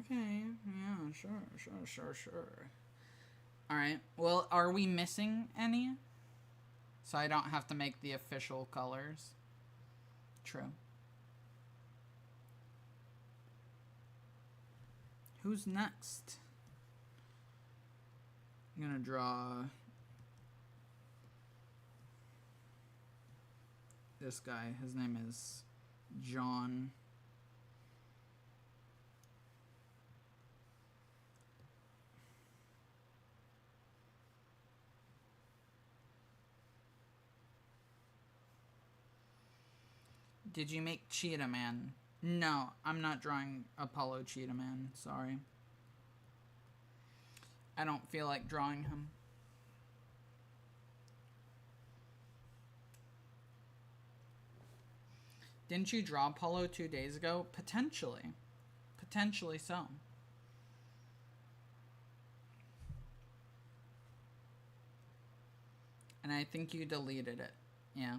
Okay, yeah, sure. Alright, well, are we missing any? So I don't have to make the official colors. True. Who's next? I'm gonna draw this guy. His name is John. Did you make Cheetah Man? No, I'm not drawing Apollo Cheetah Man. Sorry. I don't feel like drawing him. Didn't you draw Apollo 2 days ago? Potentially. Potentially so. And I think you deleted it. Yeah.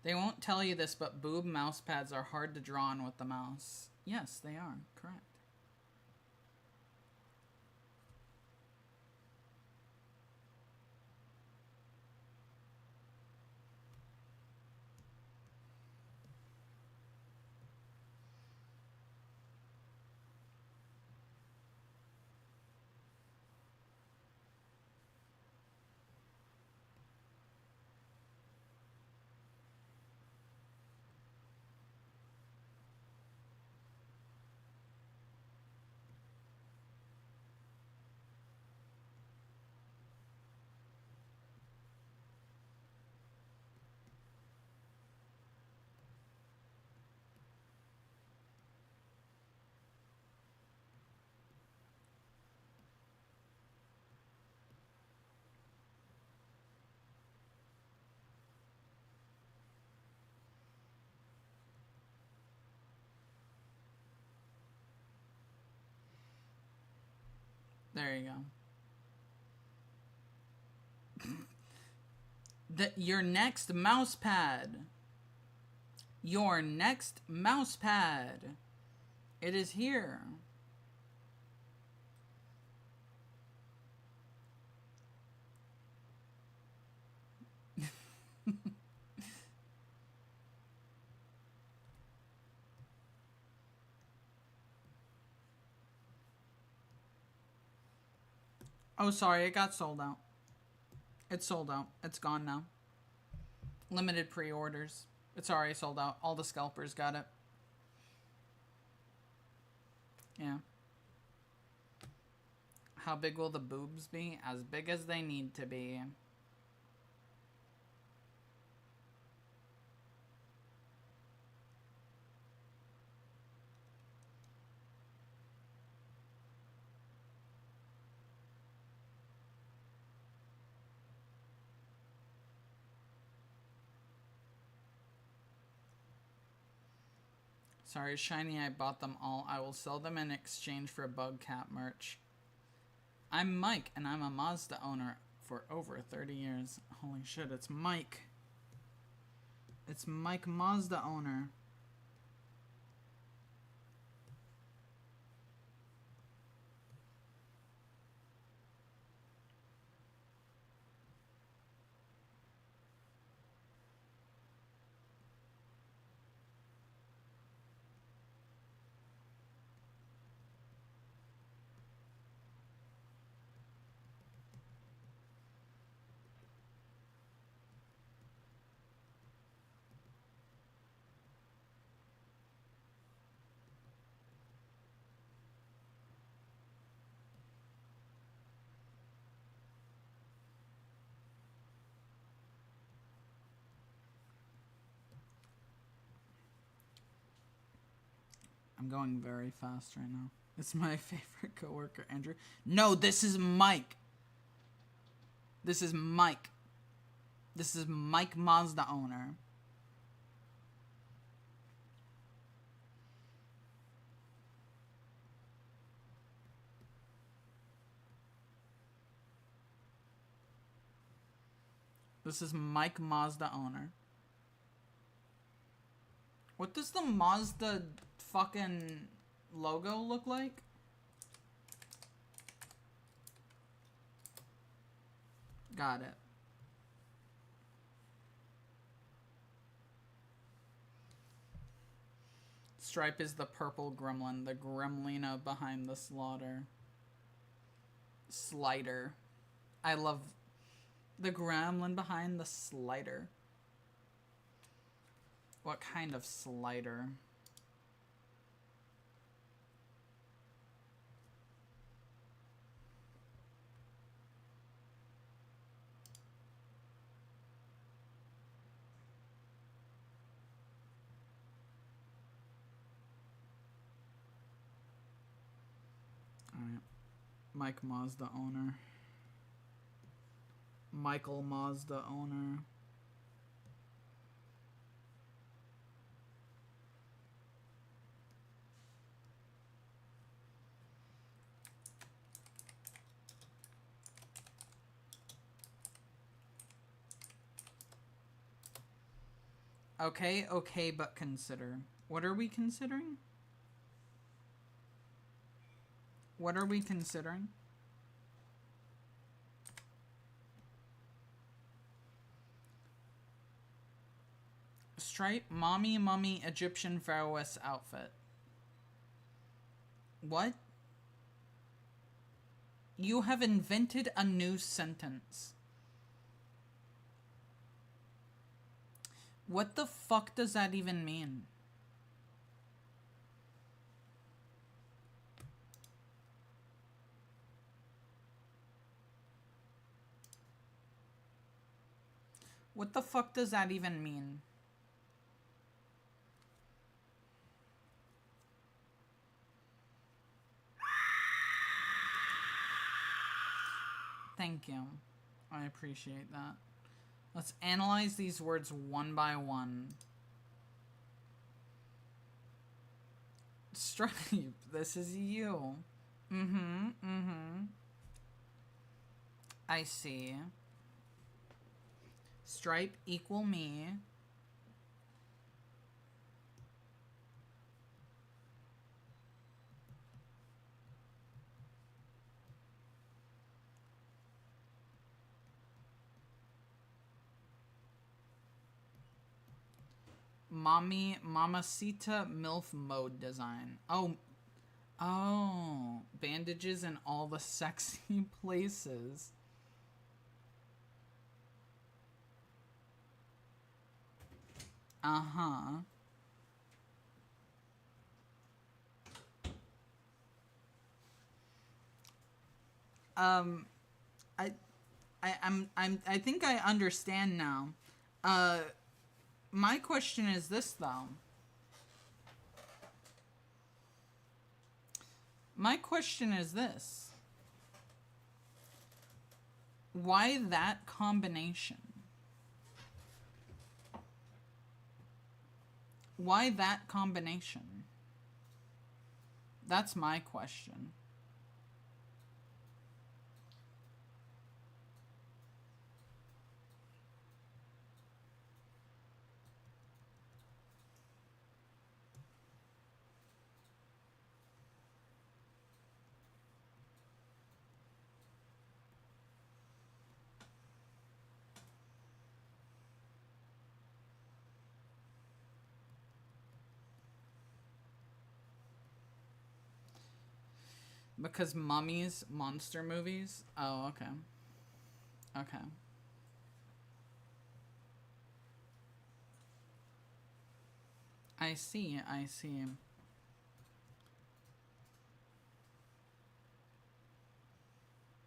They won't tell you this, but boob mouse pads are hard to draw on with the mouse. Yes, they are. Correct. There you go. Your next mouse pad. Your next mouse pad. It is here. Oh, sorry, it got sold out. It's sold out. It's gone now. Limited pre-orders. It's already sold out. All the scalpers got it. Yeah. How big will the boobs be? As big as they need to be. Sorry, Shiny, I bought them all. I will sell them in exchange for Bug Cat merch. I'm Mike, and I'm a Mazda owner for over 30 years. Holy shit, it's Mike. It's Mike, Mazda owner. I'm going very fast right now. It's my favorite coworker, Andrew. No, this is Mike. This is Mike. This is Mike, Mazda owner. This is Mike, Mazda owner. What does the Mazda fucking logo look like? Got it. Stripe is the purple gremlin, the gremlina behind the slaughter. Slider. I love the gremlin behind the slider. What kind of slider? Alright. Mike Mazda owner. Michael Mazda owner. Okay, okay, but consider. What are we considering? What are we considering? Stripe, mommy, mummy, Egyptian pharaohess outfit. What? You have invented a new sentence. What the fuck does that even mean? What the fuck does that even mean? Thank you. I appreciate that. Let's analyze these words one by one. Stripe, this is you. I see. Stripe equal me. Mommy, Mamacita MILF mode design. Oh, bandages in all the sexy places. Uh-huh. I think I understand now. My question is this, though. My question is this. Why that combination? Why that combination? That's my question. Because mummies, monster movies? Oh, okay. Okay. I see, I see.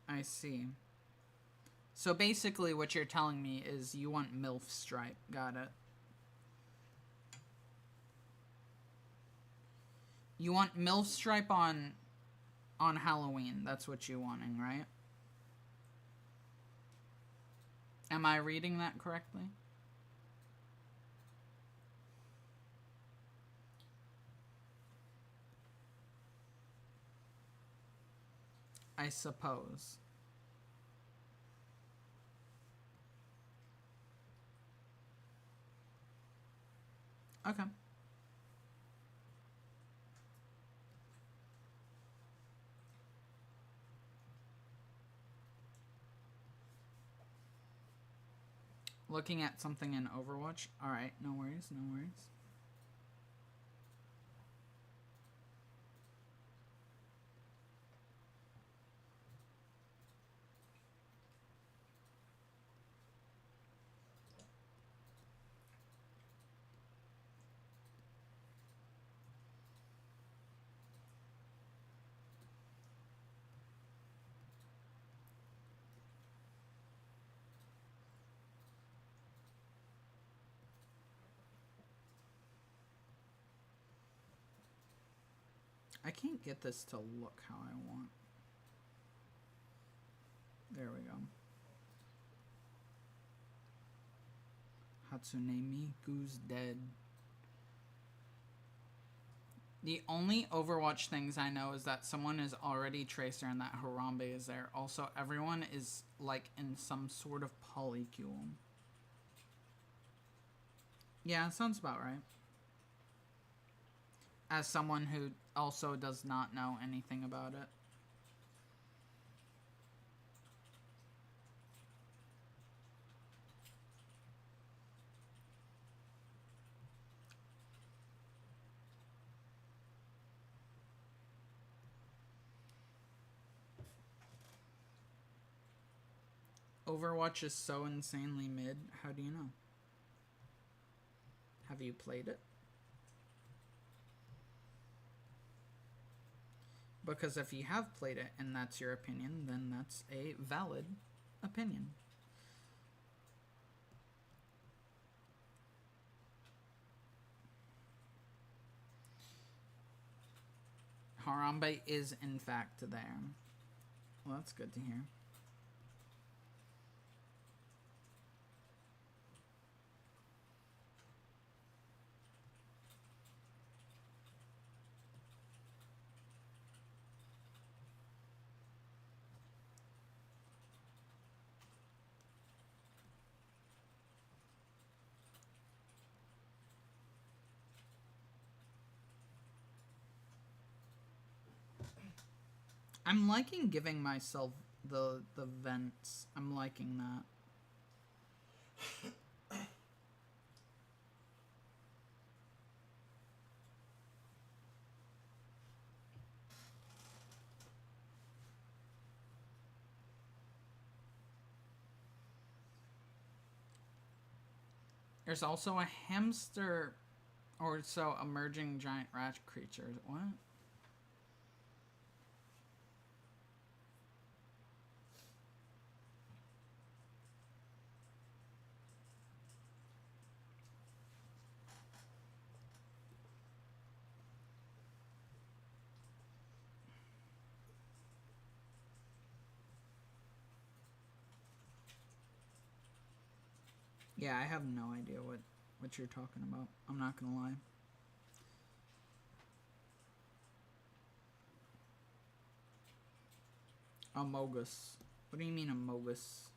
I see. So basically what you're telling me is you want MILF Stripe. Got it. You want MILF Stripe on Halloween. That's what you're wanting, right? Am I reading that correctly? I suppose. Okay. Looking at something in Overwatch. Alright, no worries, no worries. I can't get this to look how I want. There we go. Hatsune Miku's dead. The only Overwatch things I know is that someone is already Tracer and that Harambe is there. Also, everyone is like in some sort of polycule. Yeah, sounds about right. As someone who also does not know anything about it. Overwatch is so insanely mid. How do you know? Have you played it? Because if you have played it and that's your opinion, then that's a valid opinion. Harambe is in fact there. Well, that's good to hear. I'm liking giving myself the vents. I'm liking that. There's also a hamster or so emerging giant rat creatures. What? Yeah, I have no idea what you're talking about. I'm not gonna lie. Amogus. What do you mean Amogus?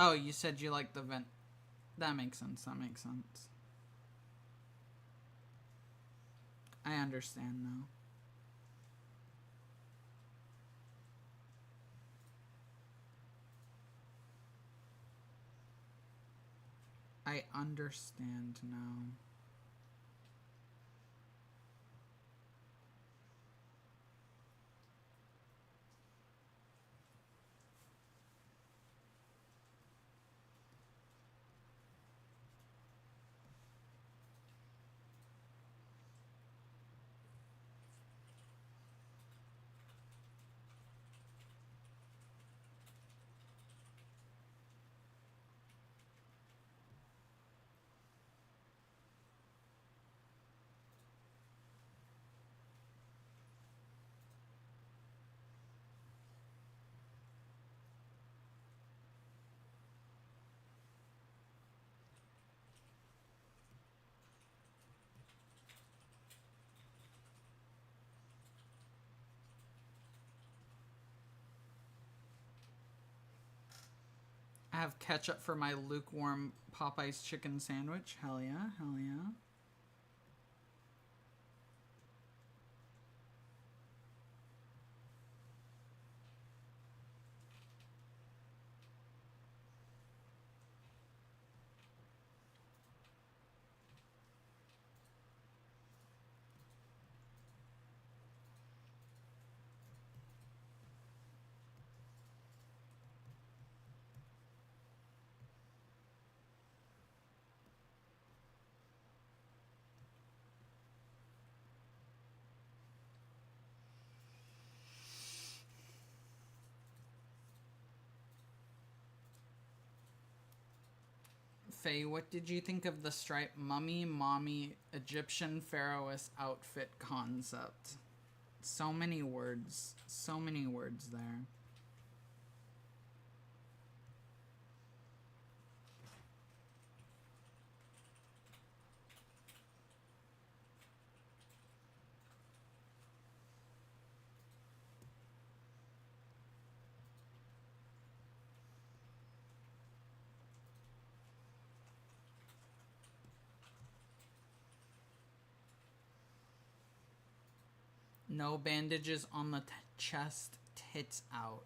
Oh, you said you like the vent. That makes sense. That makes sense. I understand now. I understand now. I have ketchup for my lukewarm Popeye's chicken sandwich. Hell yeah, hell yeah. Faye, what did you think of the Stripe mummy, mommy, Egyptian pharaohess outfit concept? So many words there. No bandages on the chest, tits out.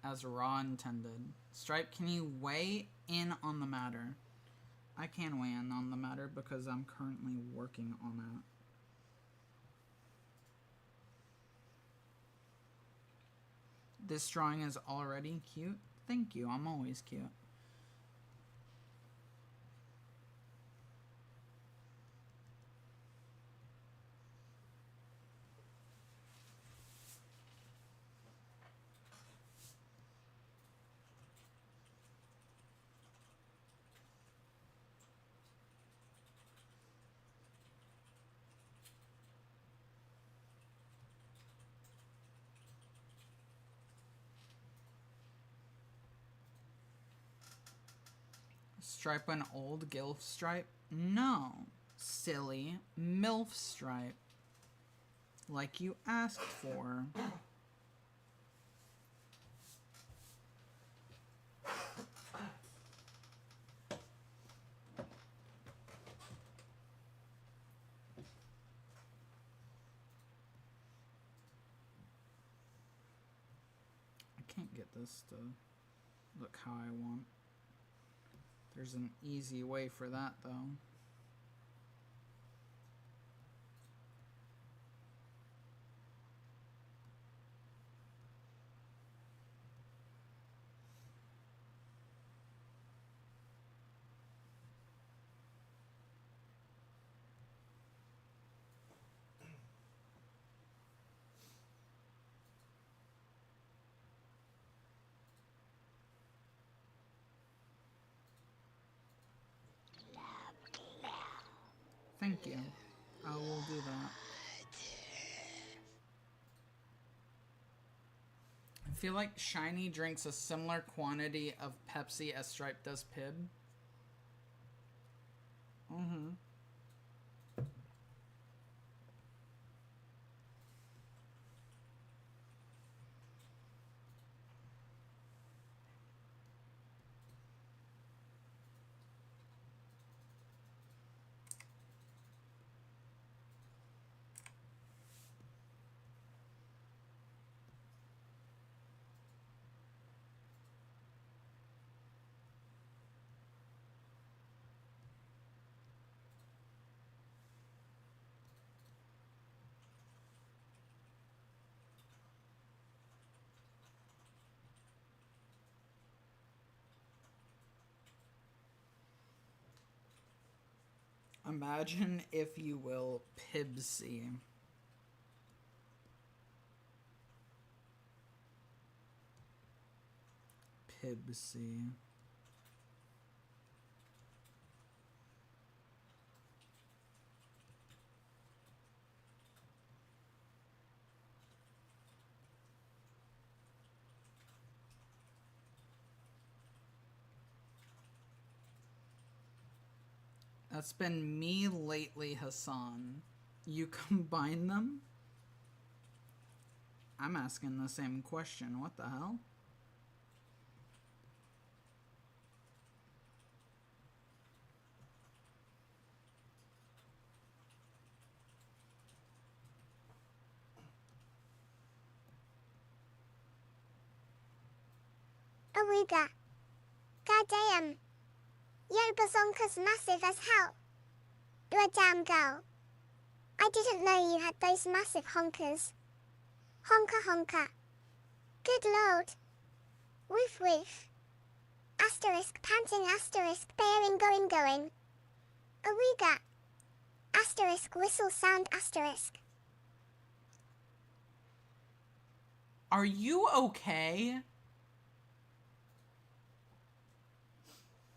As Raw intended. Stripe, can you weigh in on the matter? I can weigh in on the matter because I'm currently working on that. This drawing is already cute. Thank you, I'm always cute. Stripe an old gilf stripe? No. Silly. MILF stripe. Like you asked for. can't get this to look how I want. There's an easy way for that, though. Thank you. I will do that. I feel like Shiny drinks a similar quantity of Pepsi as Stripe does Pib. Mm-hmm. Imagine, if you will, Pibsy. Pibsy. That's been me lately, Hassan. You combine them? I'm asking the same question. What the hell? Awooga. Goddamn. Yo, Bazonka's massive as hell. You're a damn girl. I didn't know you had those massive honkers. Honka honka. Good lord. Woof woof. Asterisk panting asterisk bearing going. Awooga. Asterisk whistle sound asterisk. Are you okay?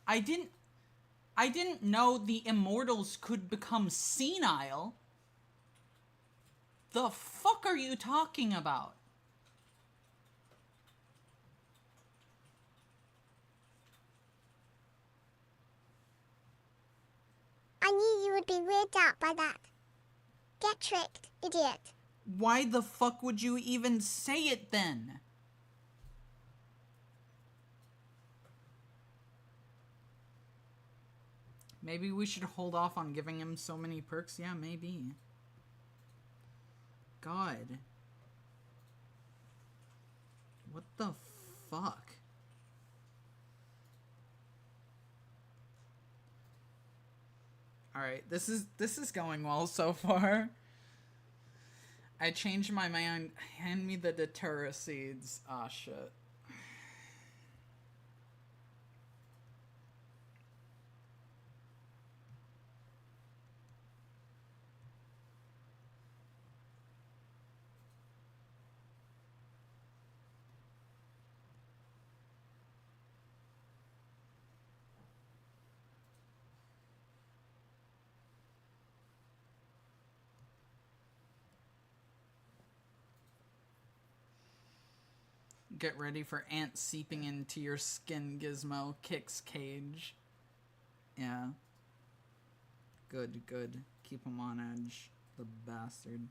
I didn't know the immortals could become senile. The fuck are you talking about? I knew you would be weirded out by that. Get tricked, idiot. Why the fuck would you even say it then? Maybe we should hold off on giving him so many perks? Yeah, maybe. God. What the fuck? Alright, this is going well so far. I changed my mind. Hand me the Datura seeds. Ah, shit. Get ready for ants seeping into your skin, Gizmo. Kicks cage. Yeah. Good, good. Keep him on edge. The bastard.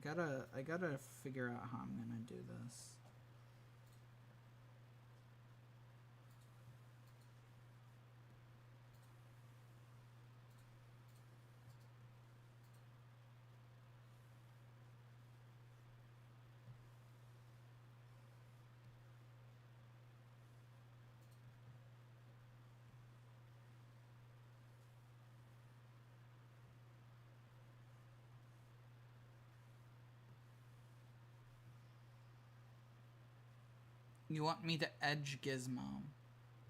I gotta figure out how I'm gonna do this. You want me to edge Gizmo.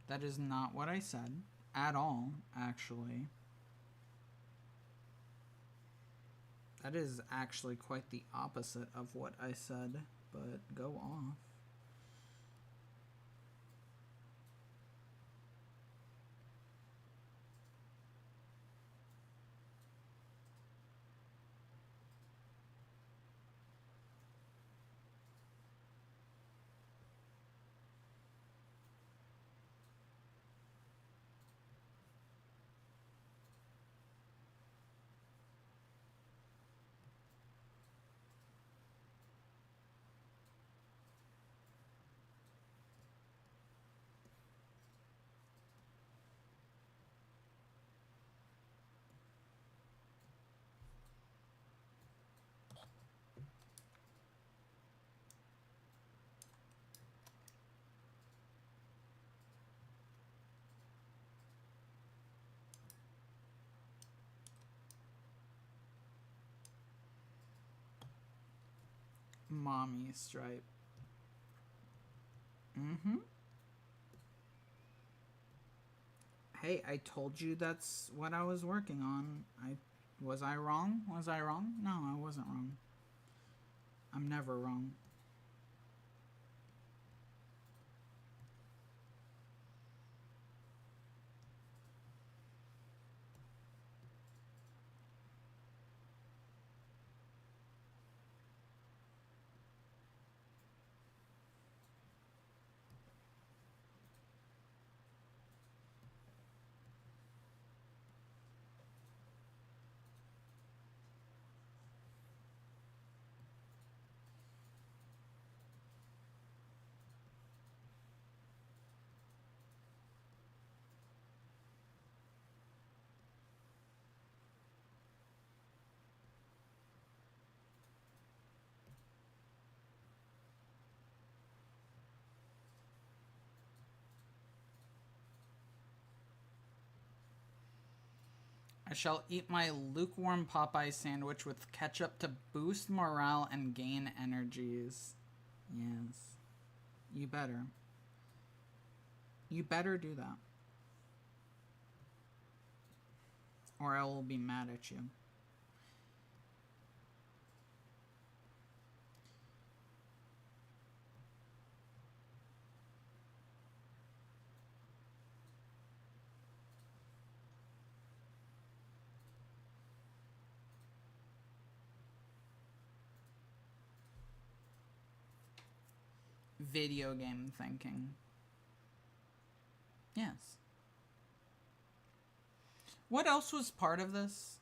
That is not what I said. At all, actually. That is actually quite the opposite of what I said, but go off. Mommy Stripe. Hey, I told you that's what I was working on. Was I wrong? Was I wrong? No, I wasn't wrong. I'm never wrong. I shall eat my lukewarm Popeye sandwich with ketchup to boost morale and gain energies. Yes. You better. You better do that. Or I will be mad at you. Video game thinking. Yes. What else was part of this?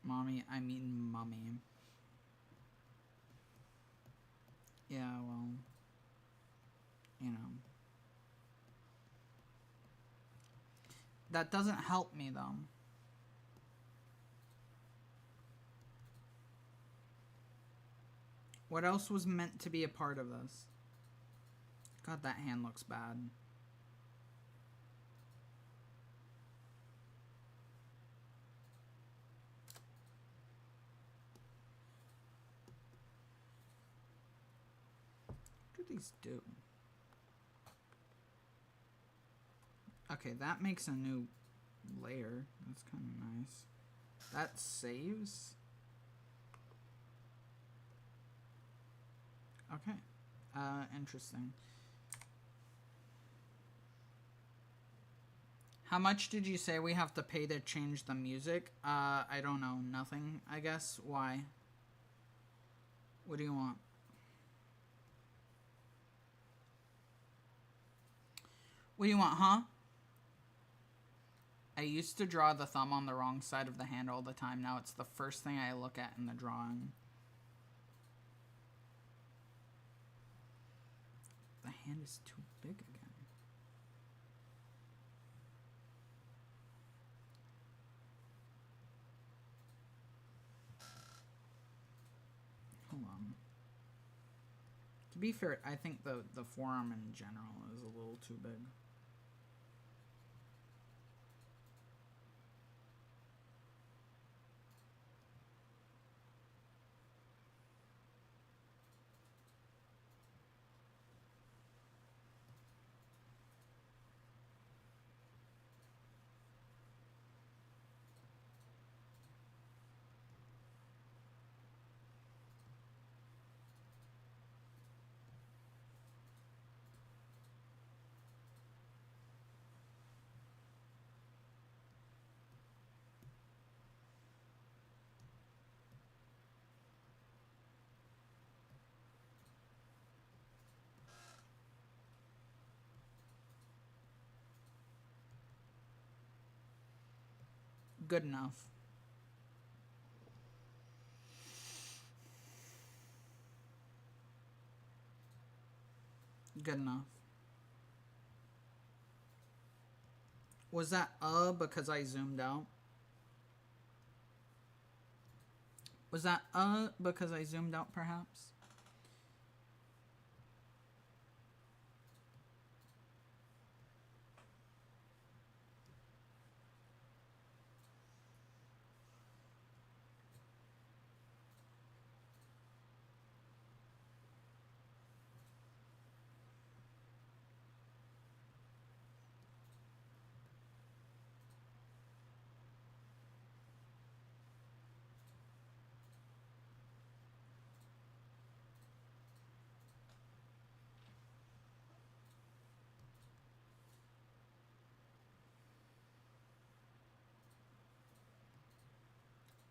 Mommy, I mean mummy. Yeah, well, you know. That doesn't help me, though. What else was meant to be a part of this? God, that hand looks bad. What do these do? Okay, that makes a new layer. That's kind of nice. That saves. Okay. Interesting. How much did you say we have to pay to change the music? I don't know. Nothing, I guess. Why? What do you want? What do you want, huh? I used to draw the thumb on the wrong side of the hand all the time. Now it's the first thing I look at in the drawing. The hand is too big again. Hold on. To be fair, I think the forearm in general is a little too big. Good enough. Good enough. Was that because I zoomed out? Was that because I zoomed out perhaps?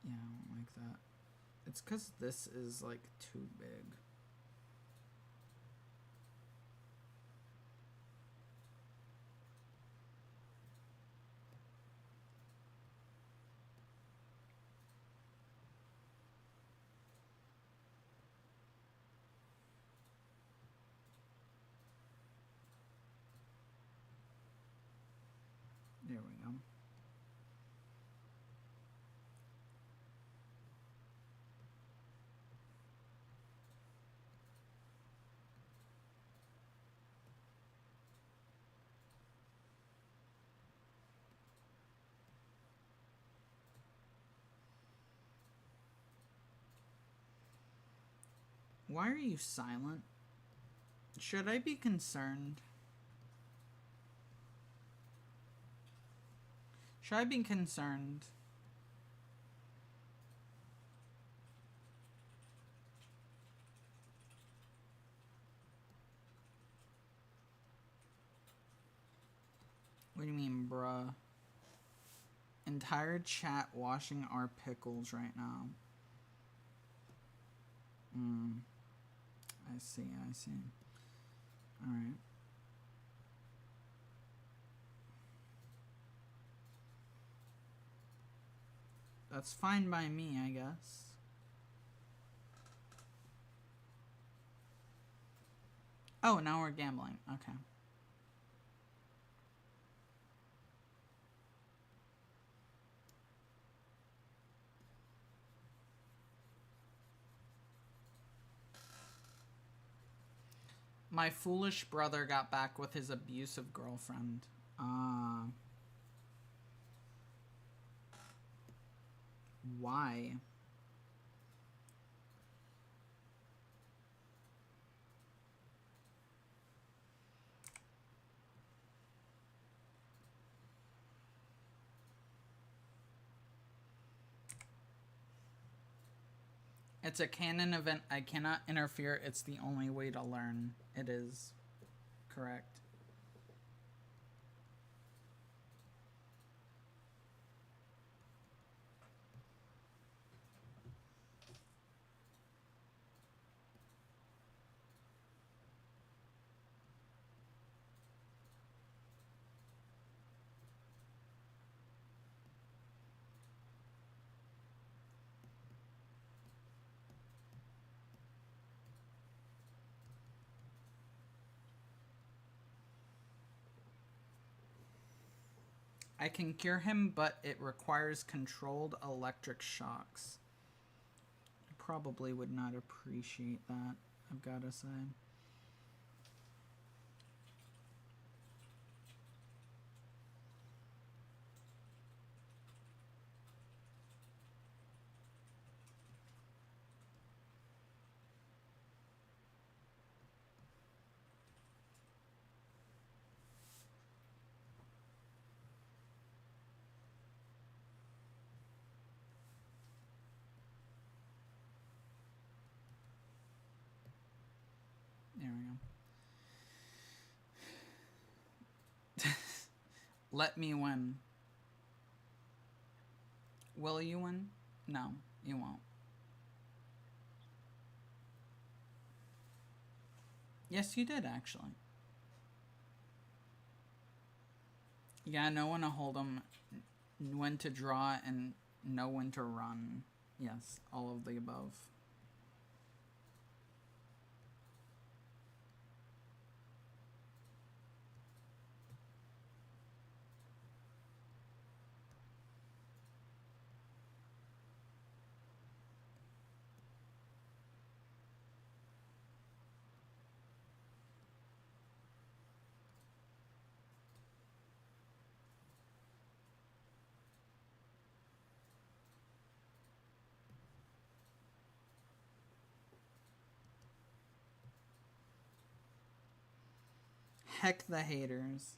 Yeah, I don't like that. It's because this is like too big. There we go. Why are you silent? Should I be concerned? Should I be concerned? What do you mean, bruh? Entire chat washing our pickles right now. I see, I see. Alright. That's fine by me, I guess. Oh, now we're gambling. Okay. My foolish brother got back with his abusive girlfriend. Why? It's a canon event. I cannot interfere. It's the only way to learn. It is correct. I can cure him, but it requires controlled electric shocks. I probably would not appreciate that, I've gotta say. There we go. Let me win. Will you win? No, you won't. Yes, you did, actually. Yeah, know when to hold them, when to draw, and know when to run. Yes, all of the above. Heck the haters.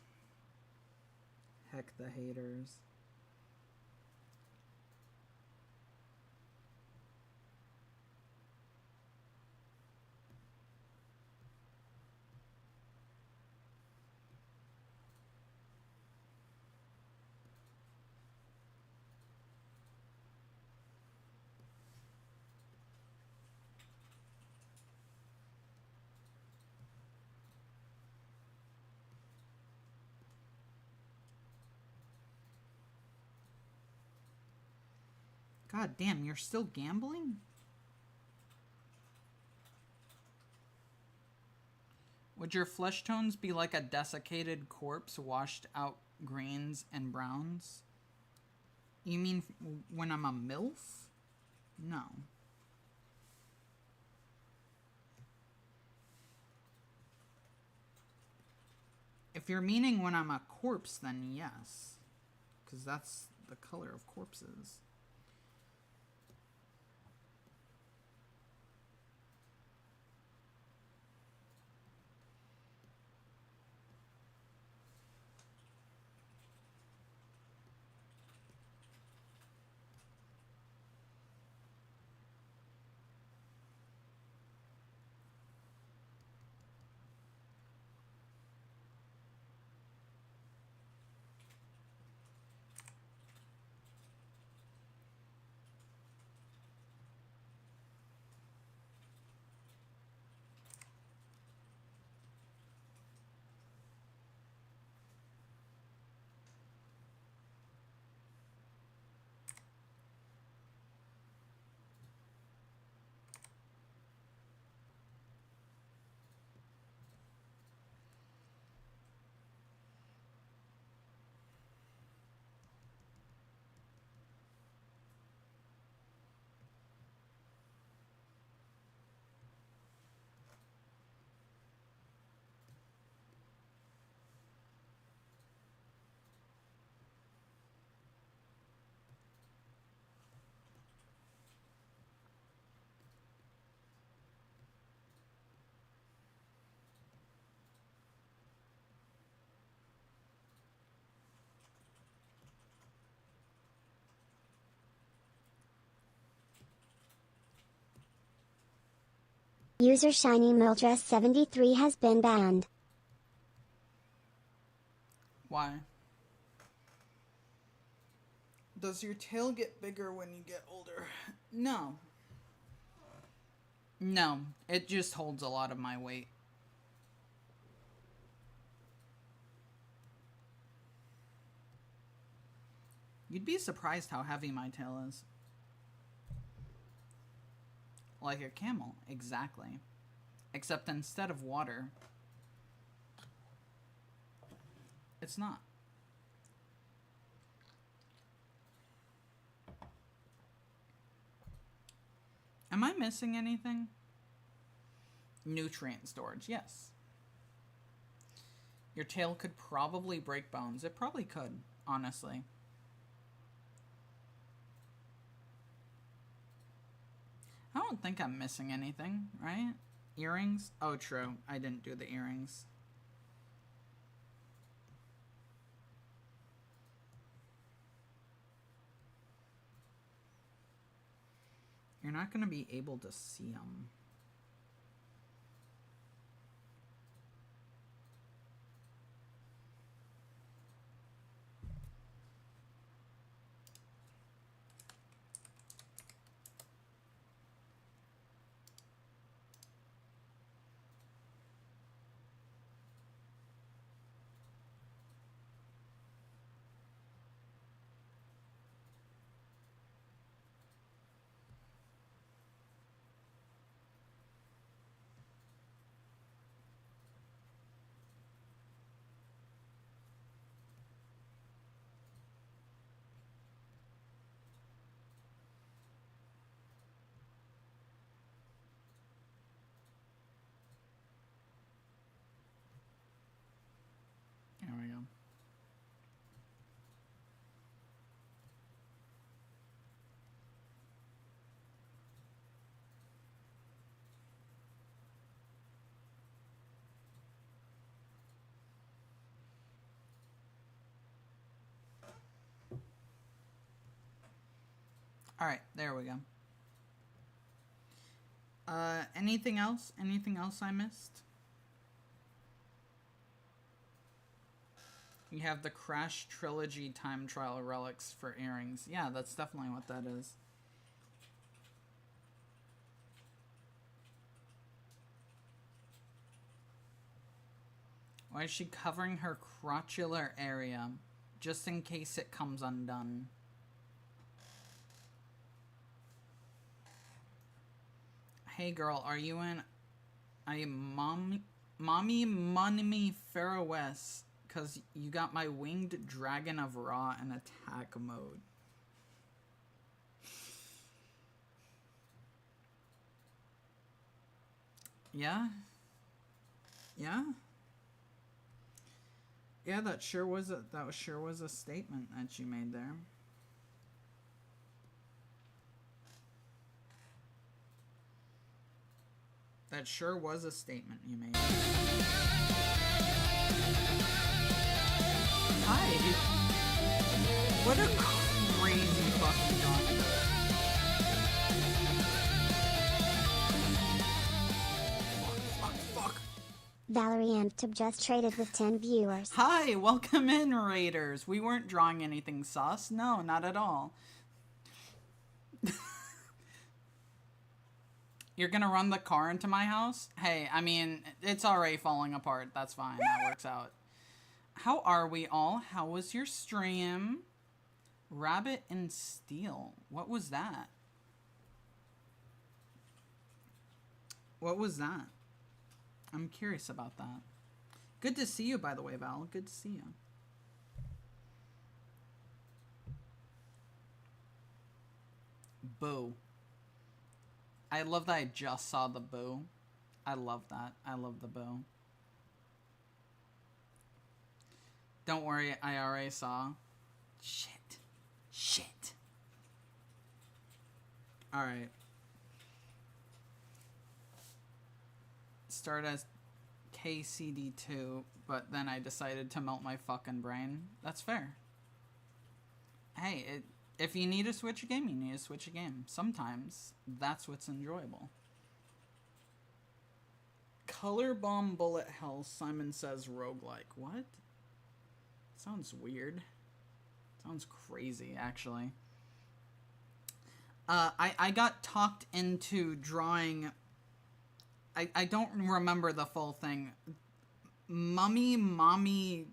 Heck the haters. God damn, you're still gambling? Would your flesh tones be like a desiccated corpse, washed out greens and browns? You mean when I'm a MILF? No. If you're meaning when I'm a corpse, then yes. Because that's the color of corpses. User Shiny Mildress 73 has been banned. Why? Does your tail get bigger when you get older? No. No, it just holds a lot of my weight. You'd be surprised how heavy my tail is. Like a camel, exactly. Except instead of water, it's not. Am I missing anything? Nutrient storage, yes. Your tail could probably break bones. It probably could, honestly. I don't think I'm missing anything, right? Earrings? Oh, true. I didn't do the earrings. You're not going to be able to see them. There we go. All right, there we go. Anything else? Anything else I missed? You have the Crash Trilogy time trial relics for earrings. Yeah, that's definitely what that is. Why is she covering her crotchular area? Just in case it comes undone. Hey girl, are you in a mommy money Faroes? Cause you got my winged dragon of Ra in attack mode. Yeah? Yeah? Yeah, that sure was a statement that you made there. That sure was a statement you made. Hi. What a crazy fucking dog. Fuck. Valerie Amptub just traded with 10 viewers. Hi, welcome in, Raiders. We weren't drawing anything sus. No, not at all. You're gonna run the car into my house? Hey, I mean, it's already falling apart. That's fine. That works out. How are we all? How was your stream? Rabbit and Steel. What was that? What was that? I'm curious about that. Good to see you, by the way, Val. Good to see you. Boo. I love that I just saw the boo. I love that. I love the boo. Don't worry, I already saw. Shit. Alright. Start as KCD2, but then I decided to melt my fucking brain. That's fair. Hey, if you need to switch a game, you need to switch a game. Sometimes, that's what's enjoyable. Color bomb bullet hell, Simon says roguelike. What? Sounds weird. Sounds crazy, actually. I got talked into drawing... I don't remember the full thing. Mommy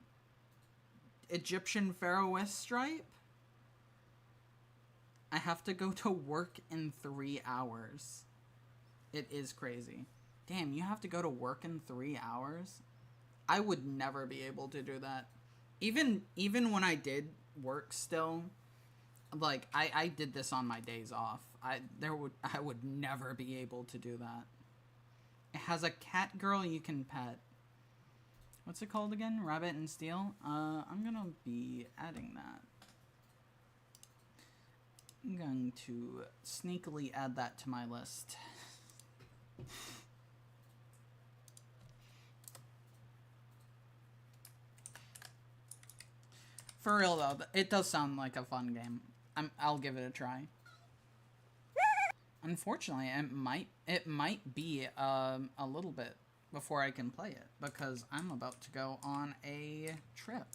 Egyptian pharaohess stripe? I have to go to work in 3 hours. It is crazy. Damn, you have to go to work in 3 hours? I would never be able to do that. Even when I did work still, like, I did this on my days off. I would never be able to do that. It has a cat girl you can pet. What's it called again? Rabbit and Steel? I'm gonna be adding that. I'm going to sneakily add that to my list. For real though, it does sound like a fun game. I'll give it a try. Unfortunately, it might be a little bit before I can play it, because I'm about to go on a trip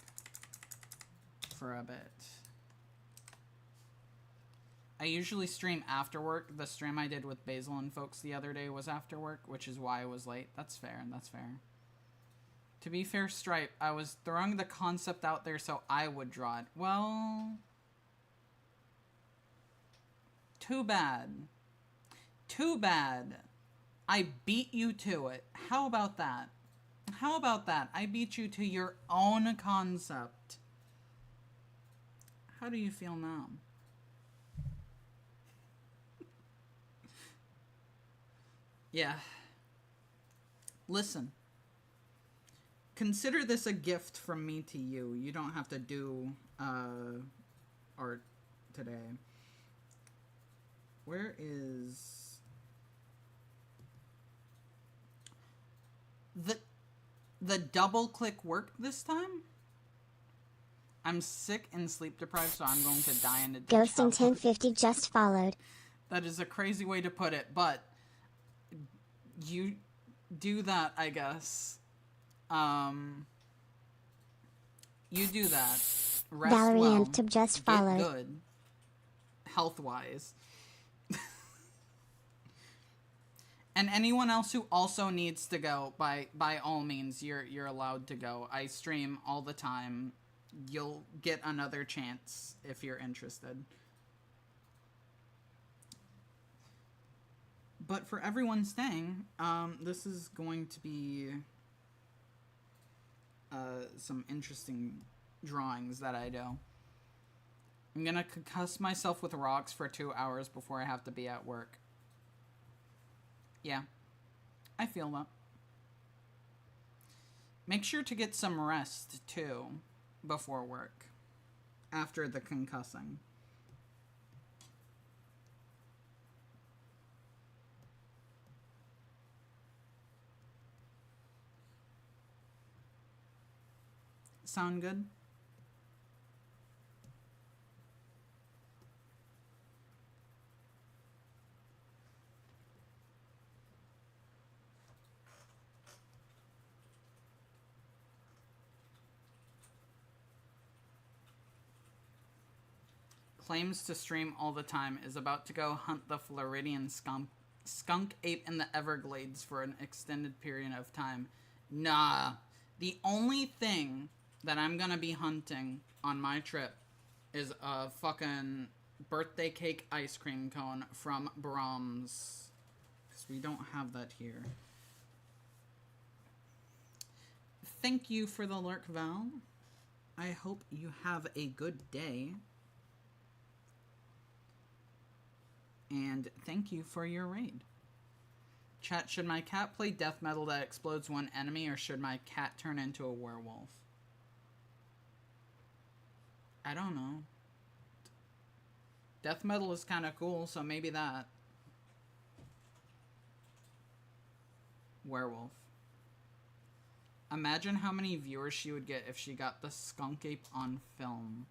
for a bit. I usually stream after work. The stream I did with Basil and folks the other day was after work, which is why I was late. That's fair, that's fair. To be fair, Stripe, I was throwing the concept out there so I would draw it. Well... Too bad. Too bad. I beat you to it. How about that? How about that? I beat you to your own concept. How do you feel now? Yeah. Listen. Consider this a gift from me to you. You don't have to do art today. Where is... The double click worked this time? I'm sick and sleep deprived, so I'm going to die in a ditch. Ghost in 1050 just followed. That is a crazy way to put it, but you do that, I guess. You do that. Rest Valerie well. and Tib just followed. Get good. Health-wise. And anyone else who also needs to go, by all means, you're allowed to go. I stream all the time. You'll get another chance if you're interested. But for everyone staying, this is going to be some interesting drawings that I do. I'm gonna concuss myself with rocks for 2 hours before I have to be at work. Yeah, I feel that. Make sure to get some rest, too, before work, after the concussing. Sound good? Claims to stream all the time, is about to go hunt the Floridian skunk ape in the Everglades for an extended period of time. Nah. The only thing that I'm gonna be hunting on my trip is a fucking birthday cake ice cream cone from Brahms. Because we don't have that here. Thank you for the lurk, Val. I hope you have a good day. And thank you for your raid. Chat, should my cat play death metal that explodes one enemy, or should my cat turn into a werewolf? I don't know. Death metal is kind of cool, so maybe that. Werewolf. Imagine how many viewers she would get if she got the skunk ape on film.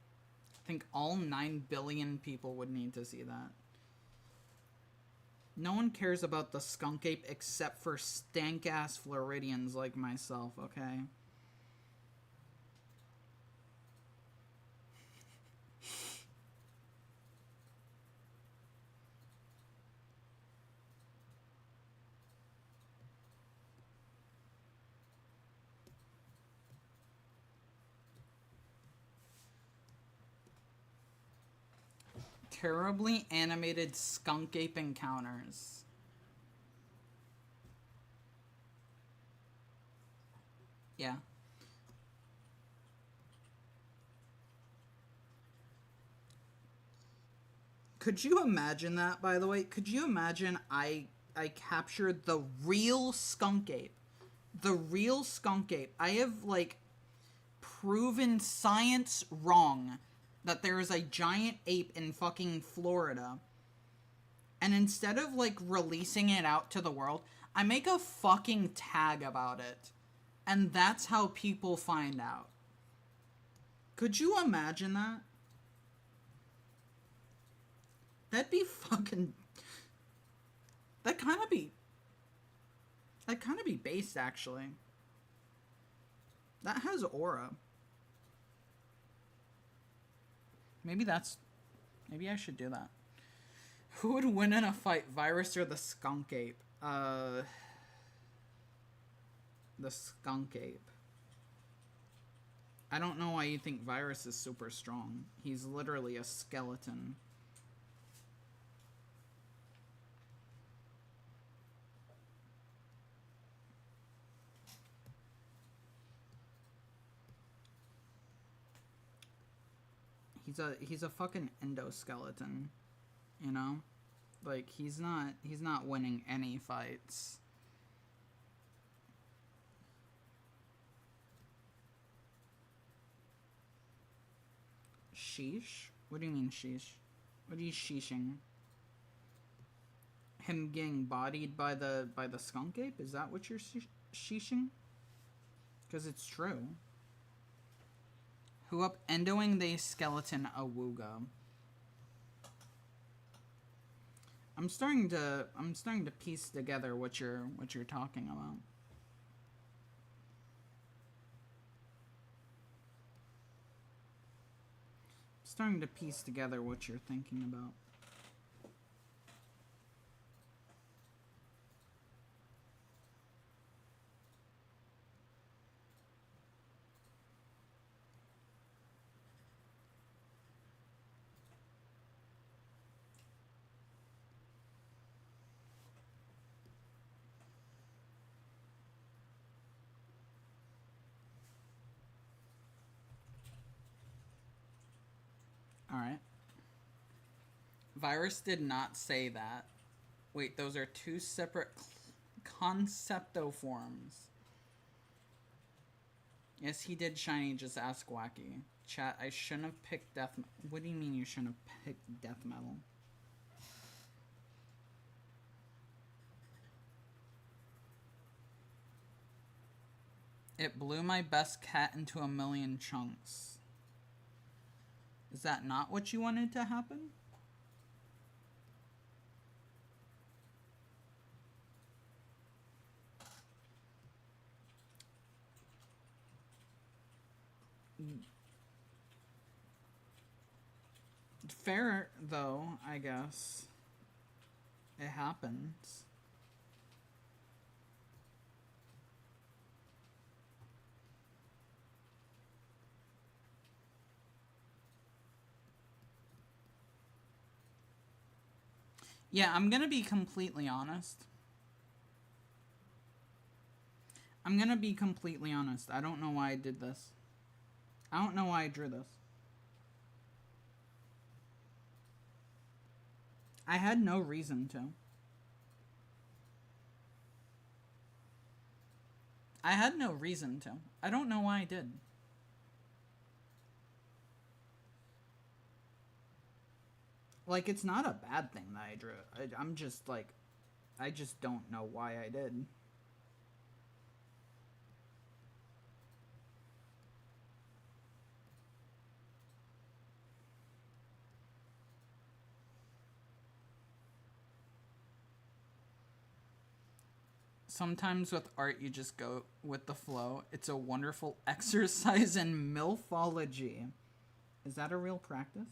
I think all 9 billion people would need to see that. No one cares about the skunk ape except for stank-ass Floridians like myself, okay? Terribly animated skunk ape encounters. Yeah. Could you imagine that, by the way? Could you imagine I captured the real skunk ape? The real skunk ape. I have, like, proven science wrong that there is a giant ape in fucking Florida. And instead of, like, releasing it out to the world, I make a fucking tag about it. And that's how people find out. Could you imagine that? That'd be fucking... That'd kind of be based, actually. That has aura. Maybe I should do that. Who would win in a fight, Virus or the skunk ape? The skunk ape. I don't know why you think Virus is super strong. He's literally a skeleton. He's a fucking endoskeleton, you know? Like, he's not winning any fights. Sheesh? What do you mean sheesh? What are you sheeshing? Him getting bodied by the skunk ape? Is that what you're sheeshing? Because it's true. Who up endoing the skeleton awooga? I'm starting to piece together what you're talking about. Starting to piece together what you're thinking about. Alright. Virus did not say that. Wait, those are two separate concepto forms. Yes, he did shiny, just ask wacky. Chat, I shouldn't have picked death... What do you mean you shouldn't have picked death metal? It blew my best cat into a million chunks. Is that not what you wanted to happen? Fair, though, I guess. It happens. Yeah, I'm gonna be completely honest. I don't know why I did this. I don't know why I drew this. I had no reason to. I don't know why I did. Like, it's not a bad thing that I drew. I'm just, like, I just don't know why I did. Sometimes with art, you just go with the flow. It's a wonderful exercise in milfology. Is that a real practice?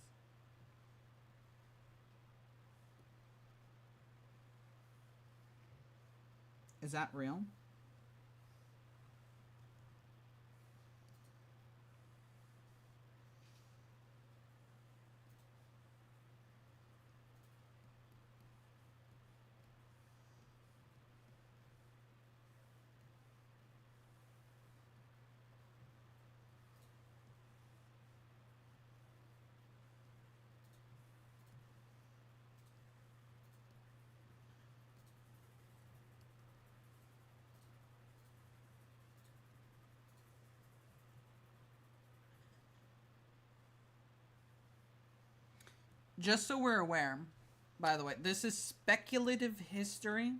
Is that real? Just so we're aware, by the way, this is speculative history.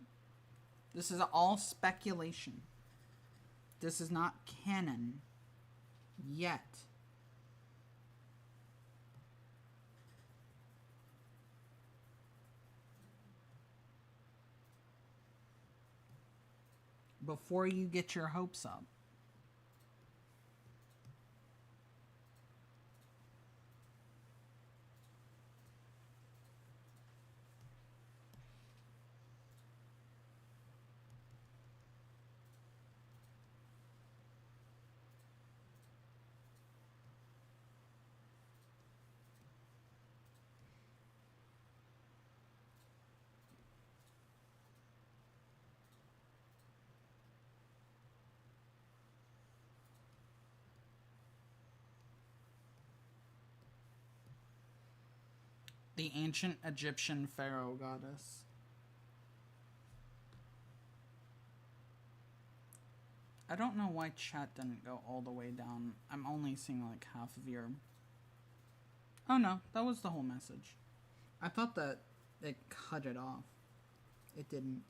This is all speculation. This is not canon. Yet. Before you get your hopes up. The ancient Egyptian pharaoh goddess. I don't know why chat didn't go all the way down. I'm only seeing like half of your... Oh no, that was the whole message. I thought that it cut it off. It didn't.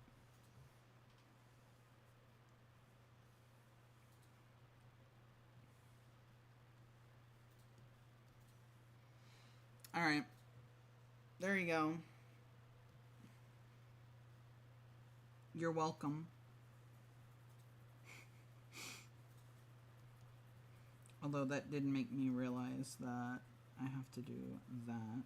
Alright. There you go. You're welcome. Although that did make me realize that I have to do that.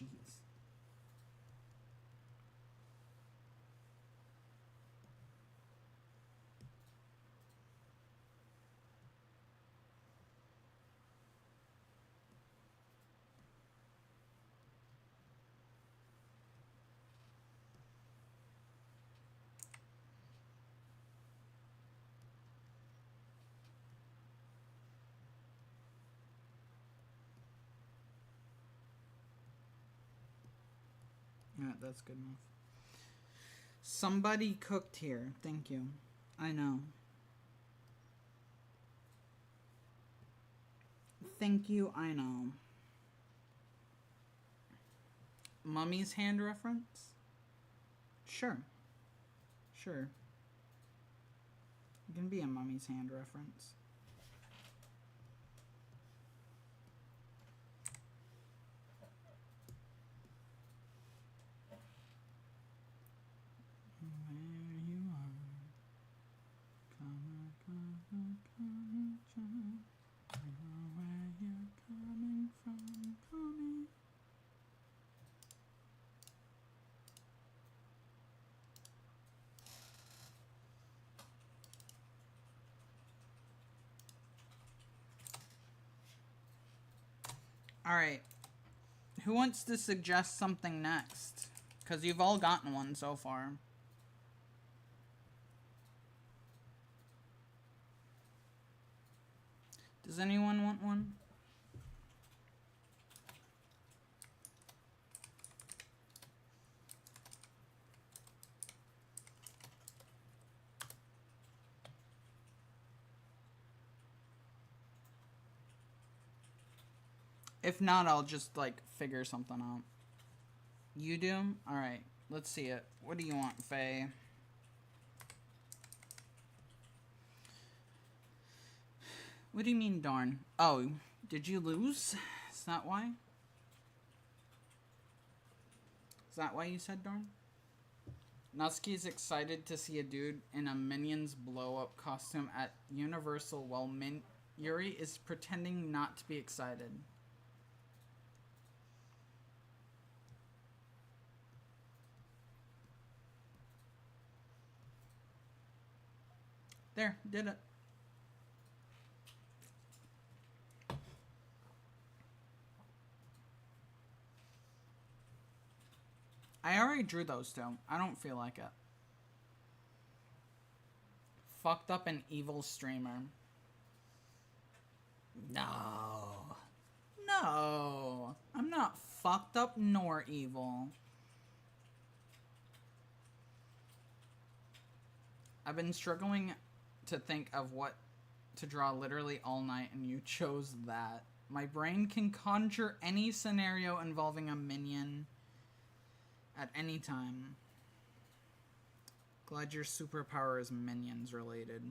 Jeez. Yeah, that's good enough. Somebody cooked here. Thank you. I know. Thank you, I know. Mummy's hand reference? Sure. Sure. It can be a mummy's hand reference. Alright. Who wants to suggest something next? Because you've all gotten one so far. Does anyone want one? If not, I'll just, like, figure something out. You do? Alright, let's see it. What do you want, Faye? What do you mean, darn? Oh, did you lose? Is that why? Is that why you said darn? Nusky's excited to see a dude in a Minions blow-up costume at Universal while Yuri is pretending not to be excited. There, did it. I already drew those two. I don't feel like it. Fucked up and evil streamer. No. No. I'm not fucked up nor evil. I've been struggling to think of what to draw literally all night, and you chose that. My brain can conjure any scenario involving a minion at any time. Glad your superpower is minions related.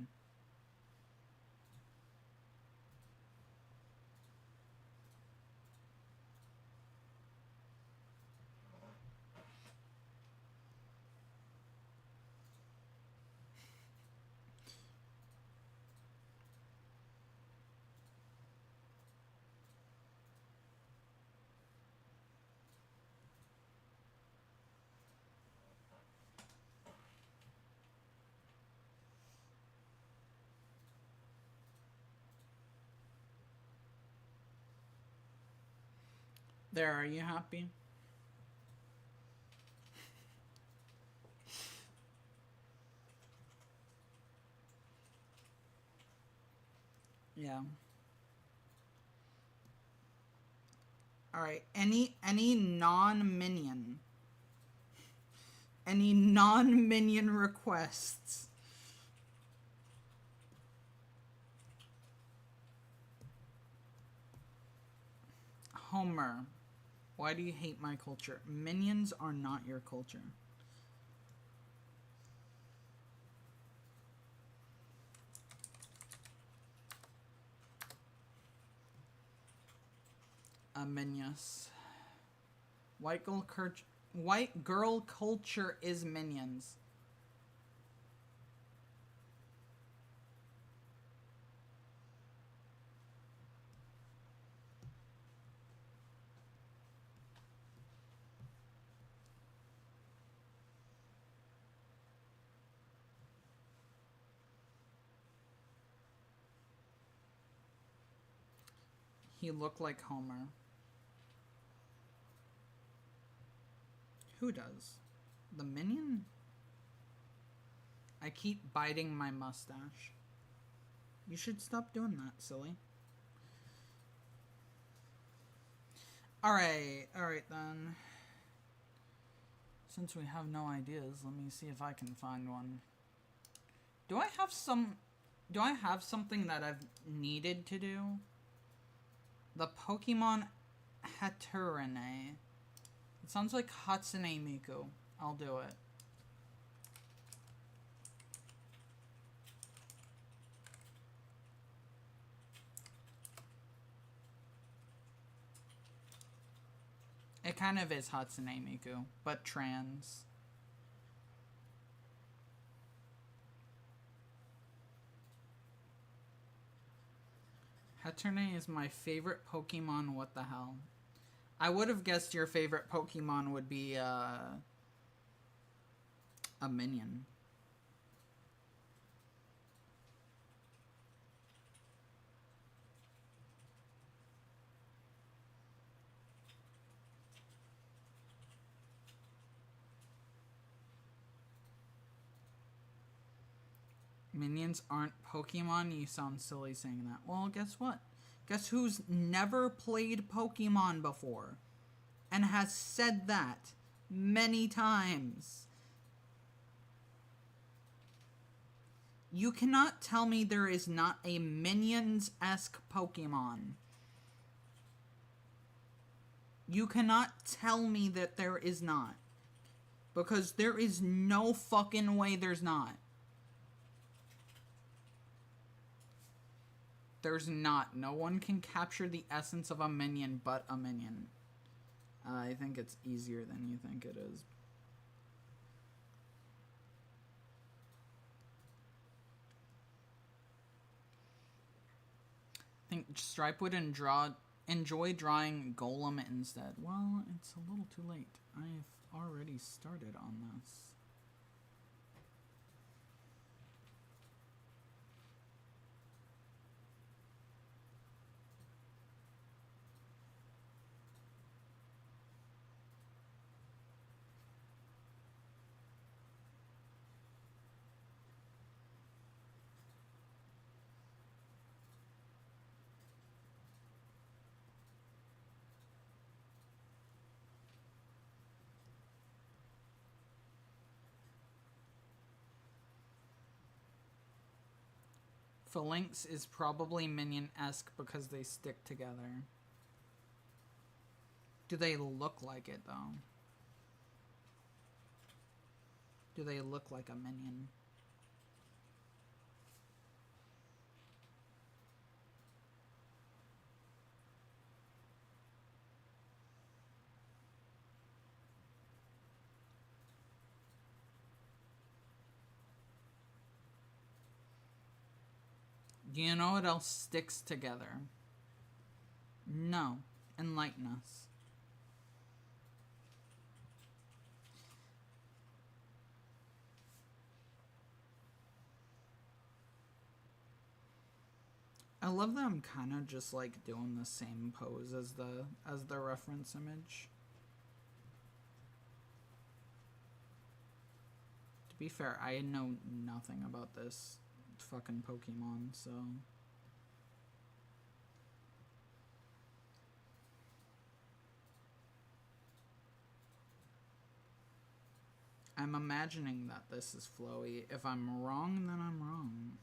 There, are you happy? Yeah. Alright, any non-minion. Any non-minion requests? Homer. Why do you hate my culture? Minions are not your culture. Minions. White girl culture is minions. He looked like Homer. Who does? The minion? I keep biting my mustache. You should stop doing that, silly. Alright then. Since we have no ideas, let me see if I can find one. Do I have something that I've needed to do? The Pokemon Hatterene. It sounds like Hatsune Miku. I'll do it. It kind of is Hatsune Miku, but trans. Hatterene is my favorite Pokemon, what the hell? I would have guessed your favorite Pokemon would be, a minion. Minions aren't Pokemon? You sound silly saying that. Well, guess what? Guess who's never played Pokemon before and has said that many times? You cannot tell me there is not a Minions-esque Pokemon. You cannot tell me that there is not. Because there is no fucking way there's not. There's not. No one can capture the essence of a minion but a minion. I think it's easier than you think it is. I think Stripe would enjoy drawing Golem instead. Well, it's a little too late. I've already started on this. Phalanx is probably minion-esque because they stick together. Do they look like it, though? Do they look like a minion? Do you know what else sticks together? No. Enlighten us. I love that I'm kind of just like doing the same pose as the reference image. To be fair, I know nothing about this fucking Pokemon, so I'm imagining that this is flowy. If I'm wrong, then I'm wrong.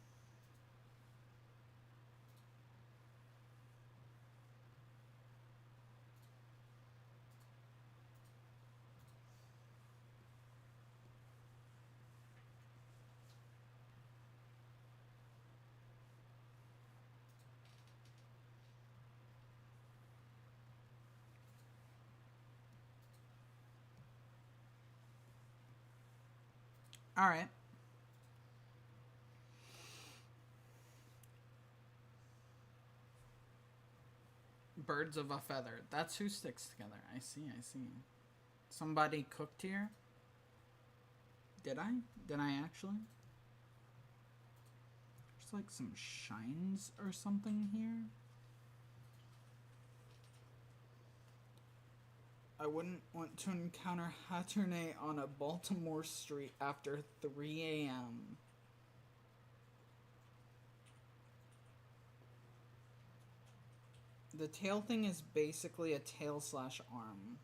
All right. Birds of a feather. That's who sticks together. I see, I see. Somebody cooked here? Did I? Did I actually? There's like some shines or something here. I wouldn't want to encounter Hatterene on a Baltimore street after 3 a.m. The tail thing is basically a tail/arm.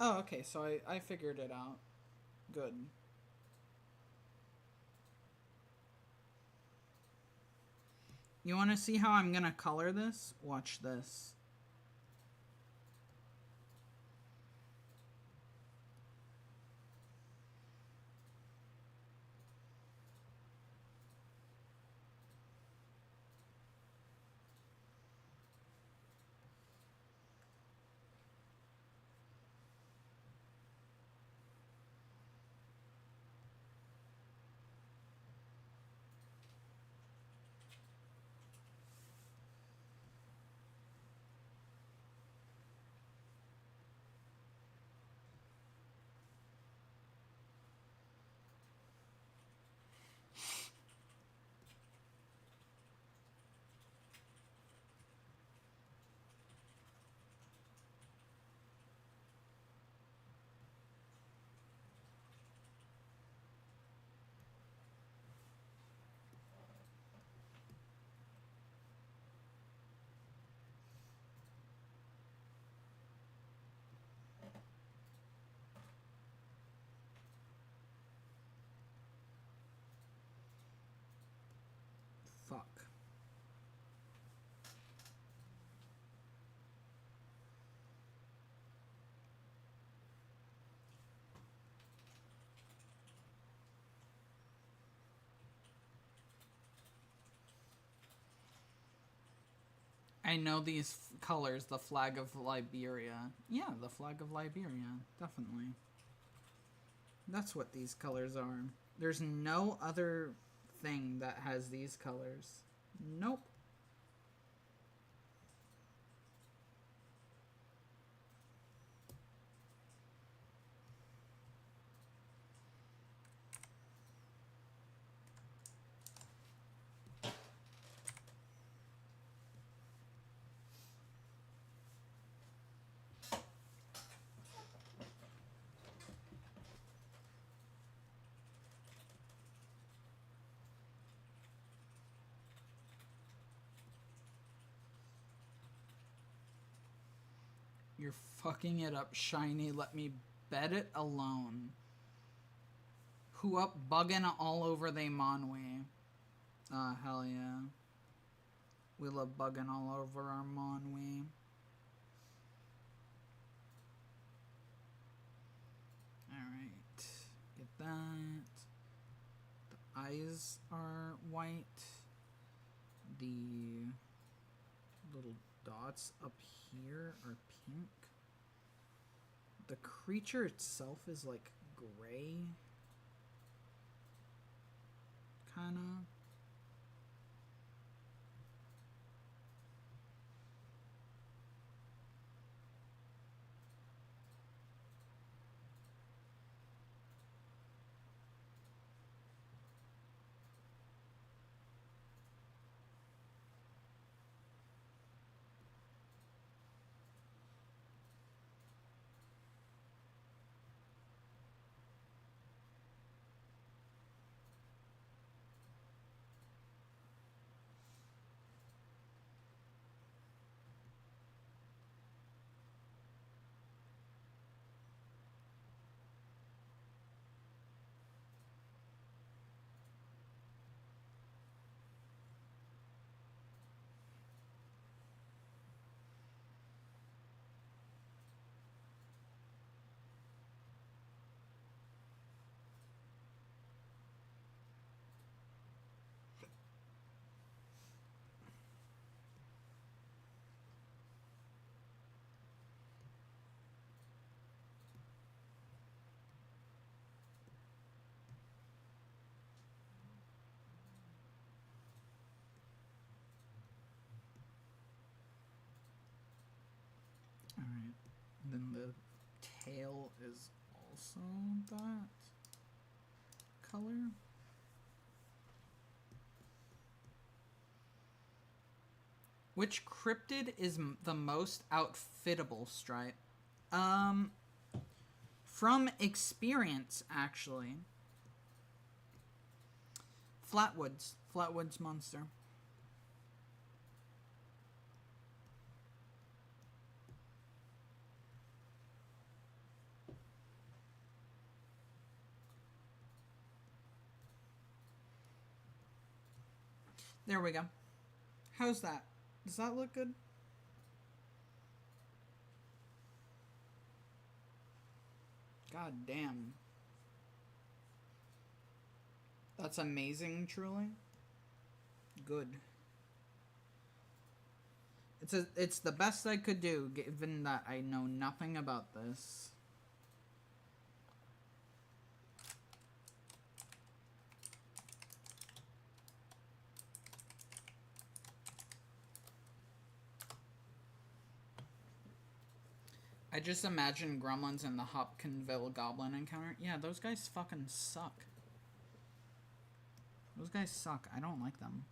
Oh, okay, so I figured it out. Good. You want to see how I'm gonna color this? Watch this. I know these colors, the flag of Liberia. Yeah, the flag of Liberia, definitely. That's what these colors are. There's no other thing that has these colors. Nope. You're fucking it up, Shiny. Let me bet it alone. Who up bugging all over they Monwe? Ah, hell yeah. We love bugging all over our Monwe. Alright. Get that. The eyes are white. The little dots up here are pink. The creature itself is like gray. Kinda. Alright. Then the tail is also that color. Which cryptid is the most outfittable, Stripe? From experience, actually. Flatwoods. Flatwoods monster. There we go. How's that? Does that look good? God damn. That's amazing, truly. Good. It's the best I could do, given that I know nothing about this. I just imagine gremlins in the Hopkinville Goblin encounter. Yeah, those guys fucking suck. Those guys suck. I don't like them.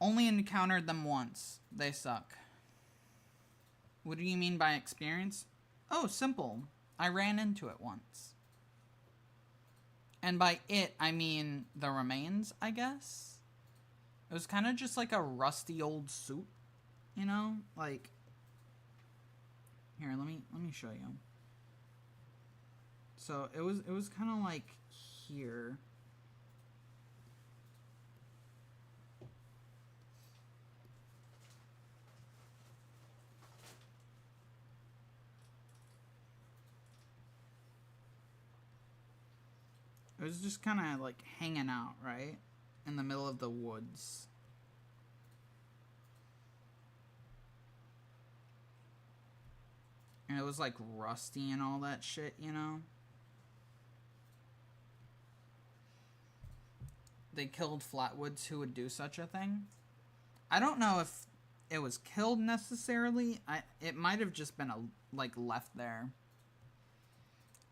Only encountered them once. They suck. What do you mean by experience? Oh, simple. I ran into it once. And by it, I mean the remains, I guess. It was kind of just like a rusty old suit, you know? Like, here, let me show you. So it was kind of like here. It was just kind of like hanging out, right? In the middle of the woods. And it was like rusty and all that shit, you know? They killed Flatwoods. Who would do such a thing? I don't know if it was killed necessarily. It might have just been like left there.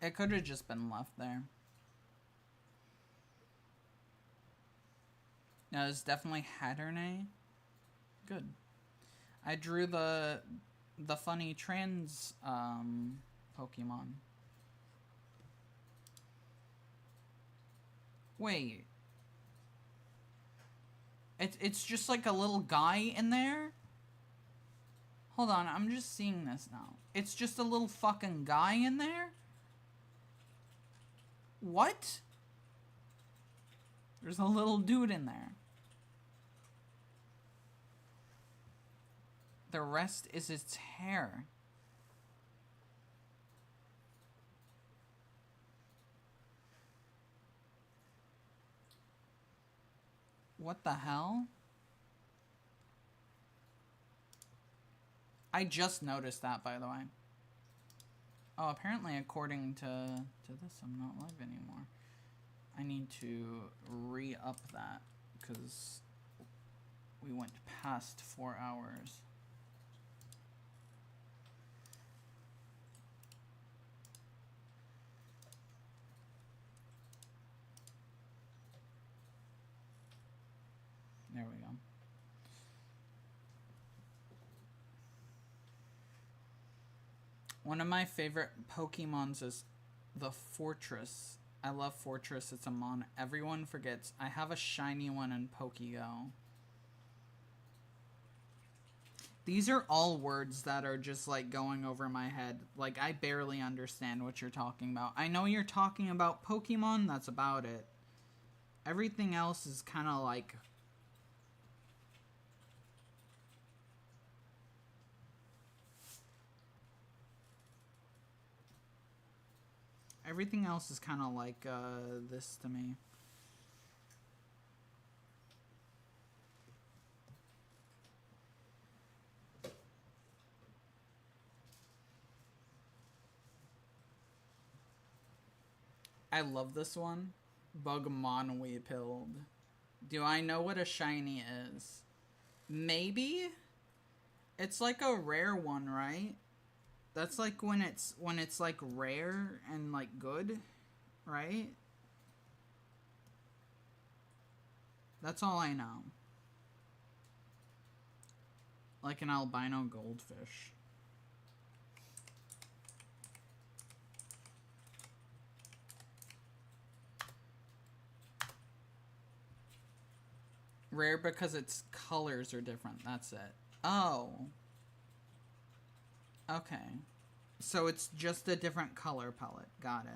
It could have just been left there. No, it's definitely Hatternay. Good. I drew the funny trans Pokemon. Wait. It's just like a little guy in there? Hold on, I'm just seeing this now. It's just a little fucking guy in there? What? There's a little dude in there. The rest is its hair. What the hell? I just noticed that, by the way. Oh, apparently according to this, I'm not live anymore. I need to re-up that, because we went past 4 hours. There we go. One of my favorite Pokemons is the Fortress. I love Fortress. It's a mon everyone forgets. I have a shiny one in Pokego. These are all words that are just like going over my head. Like I barely understand what you're talking about. I know you're talking about Pokemon. That's about it. Everything else is kind of like... Everything else is kind of like this to me. I love this one. Bugmonweepilled. Do I know what a shiny is? Maybe? It's like a rare one, right? That's like when it's like rare and like good, right? That's all I know. Like an albino goldfish. Rare because its colors are different, that's it. Oh. Okay. So it's just a different color palette. Got it.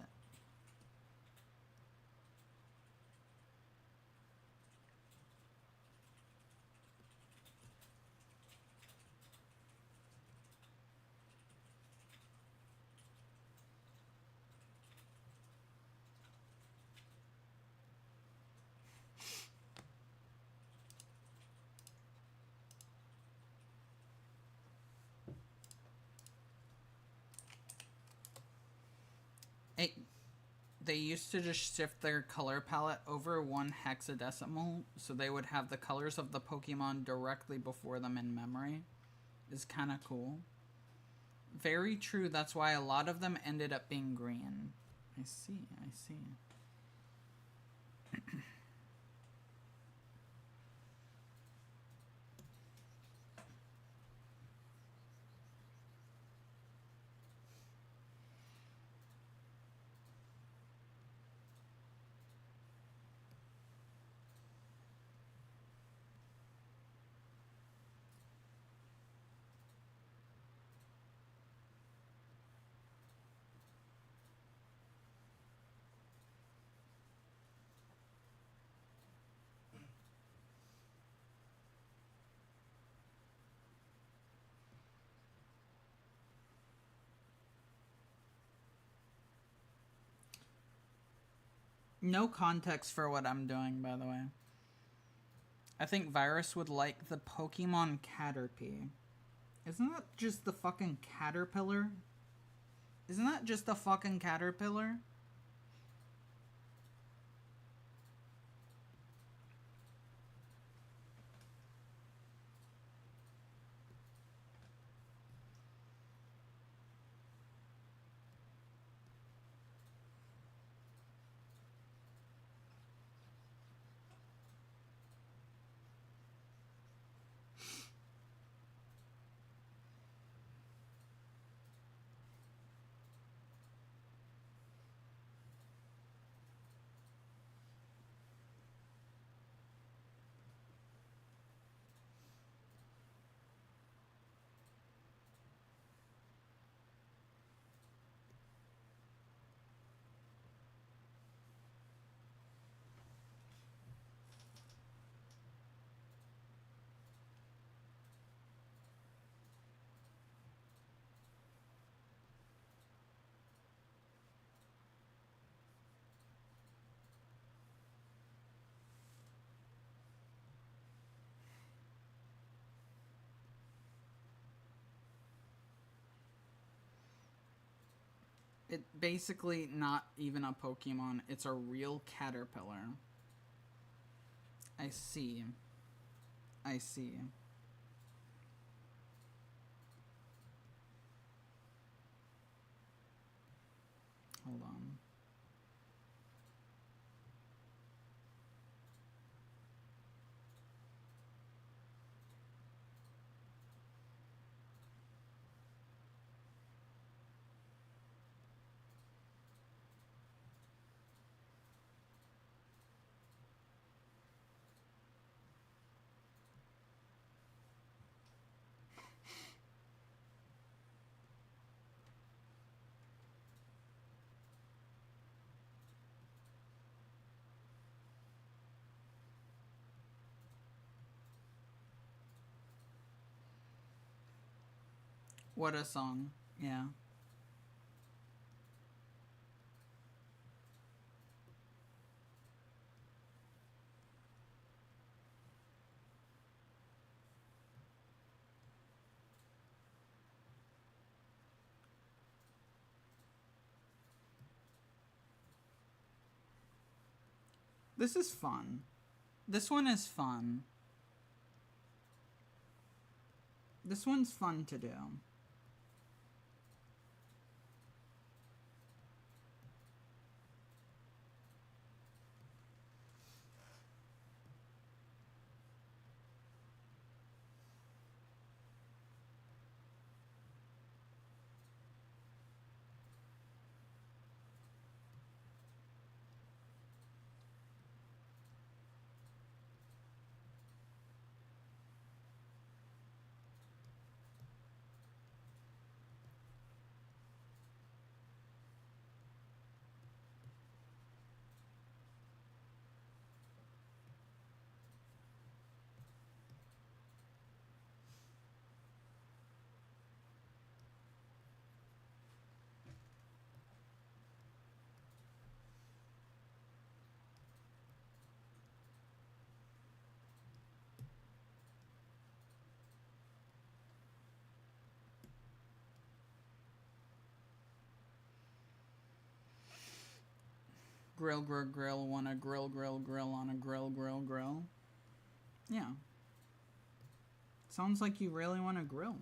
They used to just shift their color palette over 1 hexadecimal, so they would have the colors of the Pokemon directly before them in memory. Is kind of cool. Very true, that's why a lot of them ended up being green. I see, I see. No context for what I'm doing, by the way. I think Virus would like the Pokemon Caterpie. Isn't that just the fucking caterpillar? Isn't that just the fucking caterpillar? It basically not even a Pokemon, it's a real caterpillar. I see. I see. Hold on. What a song. Yeah. This is fun. This one is fun. This one's fun to do. Grill, grill, grill, wanna grill, grill, grill on a grill, grill, grill. Yeah. Sounds like you really want to grill.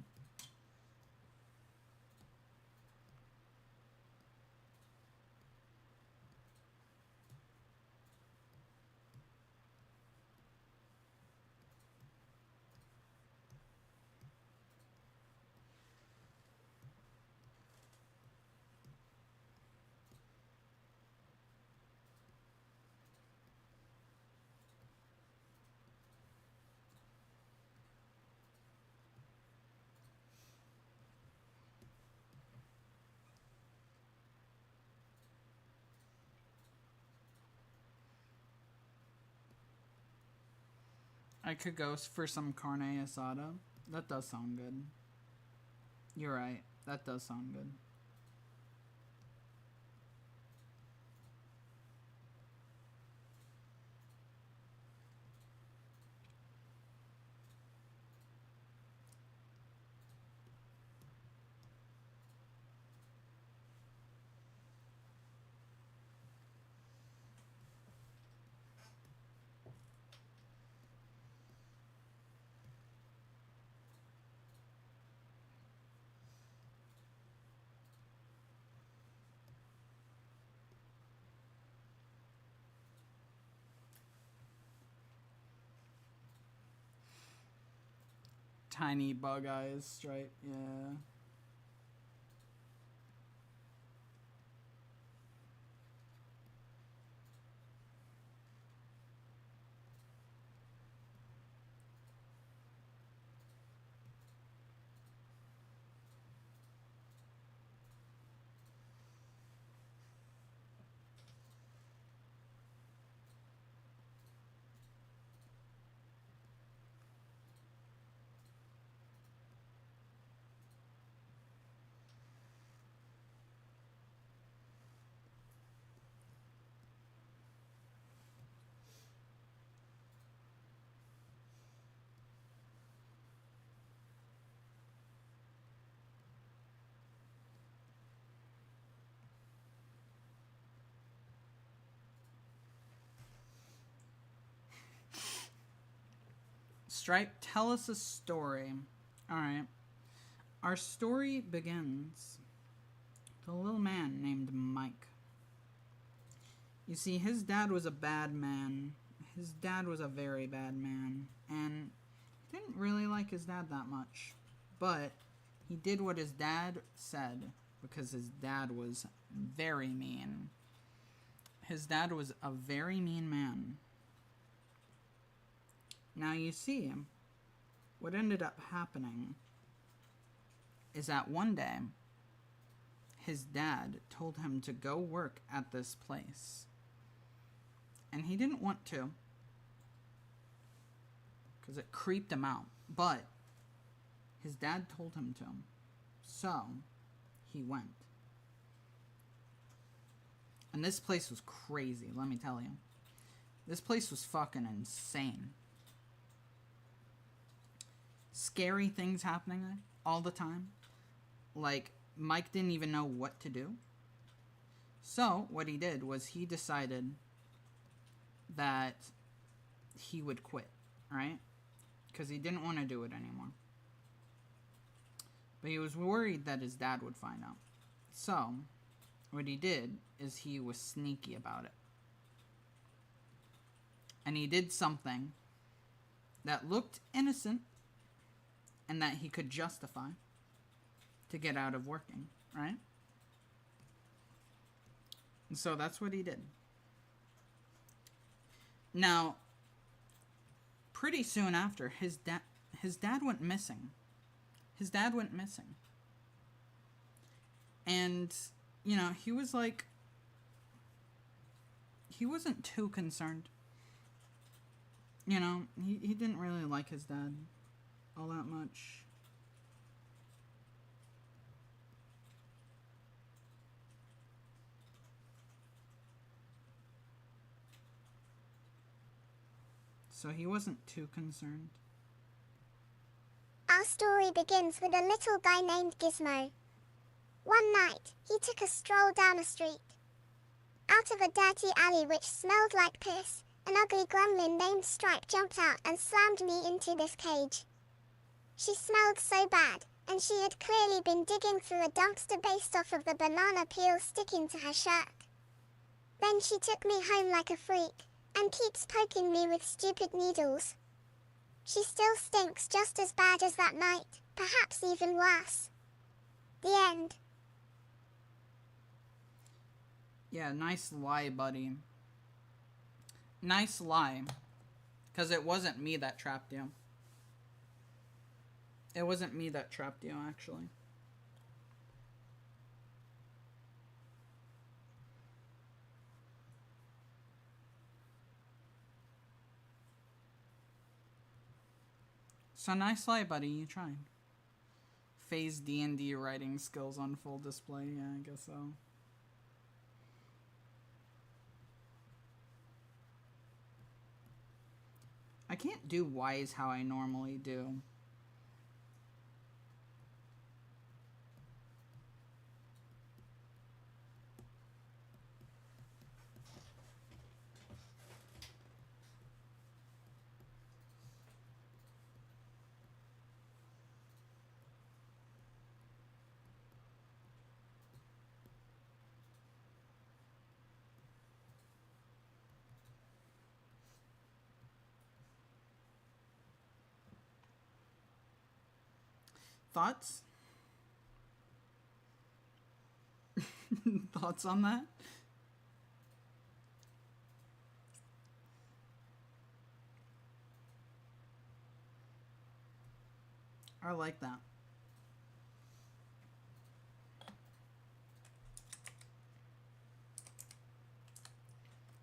I could go for some carne asada. That does sound good. You're right. That does sound good. Tiny bug eyes, Stripe, yeah. Stripe, tell us a story. Alright. Our story begins with a little man named Mike. You see, his dad was a bad man. His dad was a very bad man. And he didn't really like his dad that much. But he did what his dad said because his dad was very mean. His dad was a very mean man. Now you see, what ended up happening is that one day, his dad told him to go work at this place. And he didn't want to, because it creeped him out. But his dad told him to. So, he went. And this place was crazy, let me tell you. This place was fucking insane. Scary things happening all the time. Like, Mike didn't even know what to do. So, what he did was he decided that he would quit, right? Because he didn't want to do it anymore. But he was worried that his dad would find out. So, what he did is he was sneaky about it. And he did something that looked innocent and that he could justify to get out of working, right? And so that's what he did. Now, pretty soon after, his dad went missing. His dad went missing. And, you know, he was like, he wasn't too concerned. You know, he didn't really like his dad all that much. So he wasn't too concerned. Our story begins with a little guy named Gizmo. One night, he took a stroll down a street. Out of a dirty alley which smelled like piss, an ugly gremlin named Stripe jumped out and slammed me into this cage. She smelled so bad, and she had clearly been digging through a dumpster based off of the banana peel sticking to her shirt. Then she took me home like a freak, and keeps poking me with stupid needles. She still stinks just as bad as that night, perhaps even worse. The end. Yeah, nice lie, buddy. Nice lie. Because it wasn't me that trapped you. It wasn't me that trapped you, actually. So nice lie, buddy. You tried. Phase D&D writing skills on full display. Yeah, I guess so. I can't do wise how I normally do. Thoughts? Thoughts on that? I like that.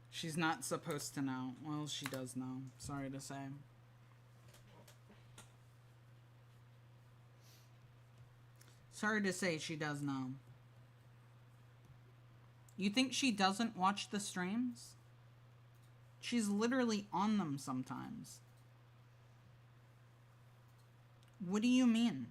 She's not supposed to know. Well, she does know. Sorry to say. Sorry to say, she does know. You think she doesn't watch the streams? She's literally on them sometimes. What do you mean?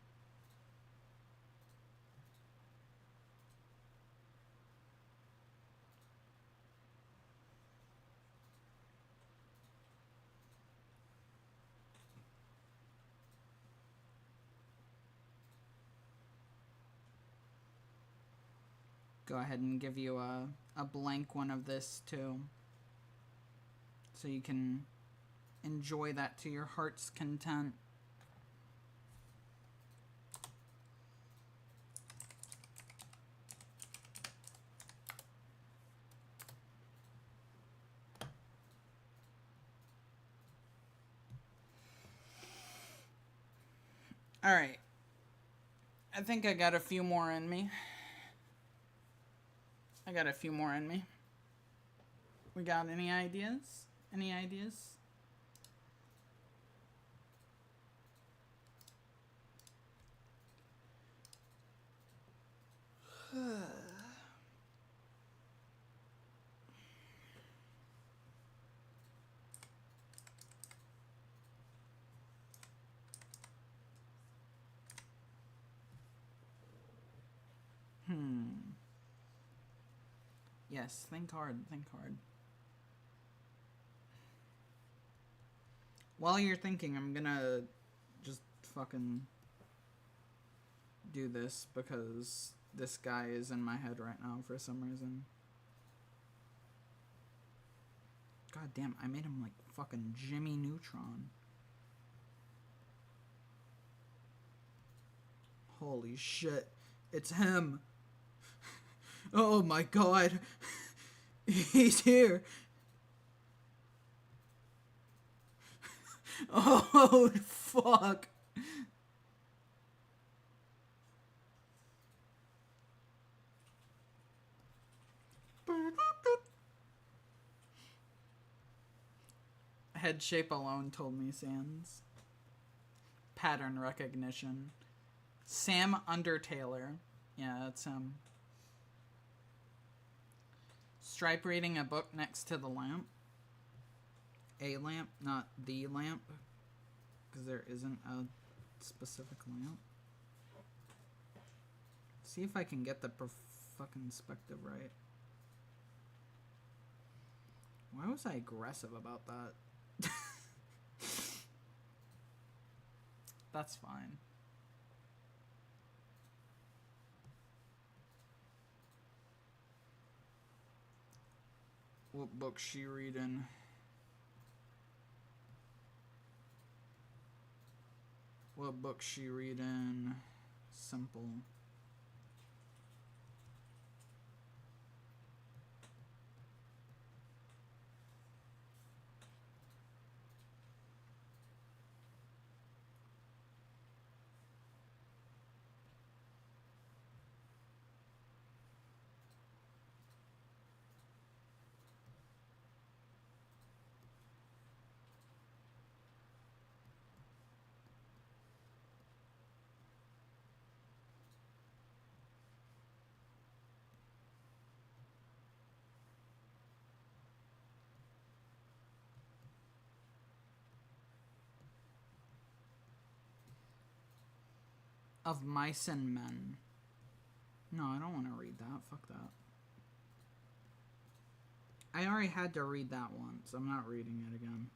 Go ahead and give you a blank one of this too. So you can enjoy that to your heart's content. Alright. I think I got a few more in me. We got any ideas? Any ideas? Yes, think hard, think hard. While you're thinking, I'm gonna just fucking do this because this guy is in my head right now for some reason. God damn, I made him like fucking Jimmy Neutron. Holy shit, it's him. Oh my god. He's here. Oh, fuck. Head shape alone told me Sans. Pattern recognition. Sam Undertaler. Yeah, that's him. Stripe reading a book next to the lamp. A lamp, not the lamp. Because there isn't a specific lamp. See if I can get the fucking perspective right. Why was I aggressive about that? That's fine. What book she reading? What book she reading? Simple. Of Mice and Men. No, I don't want to read that. Fuck that. I already had to read that once. I'm not reading it again.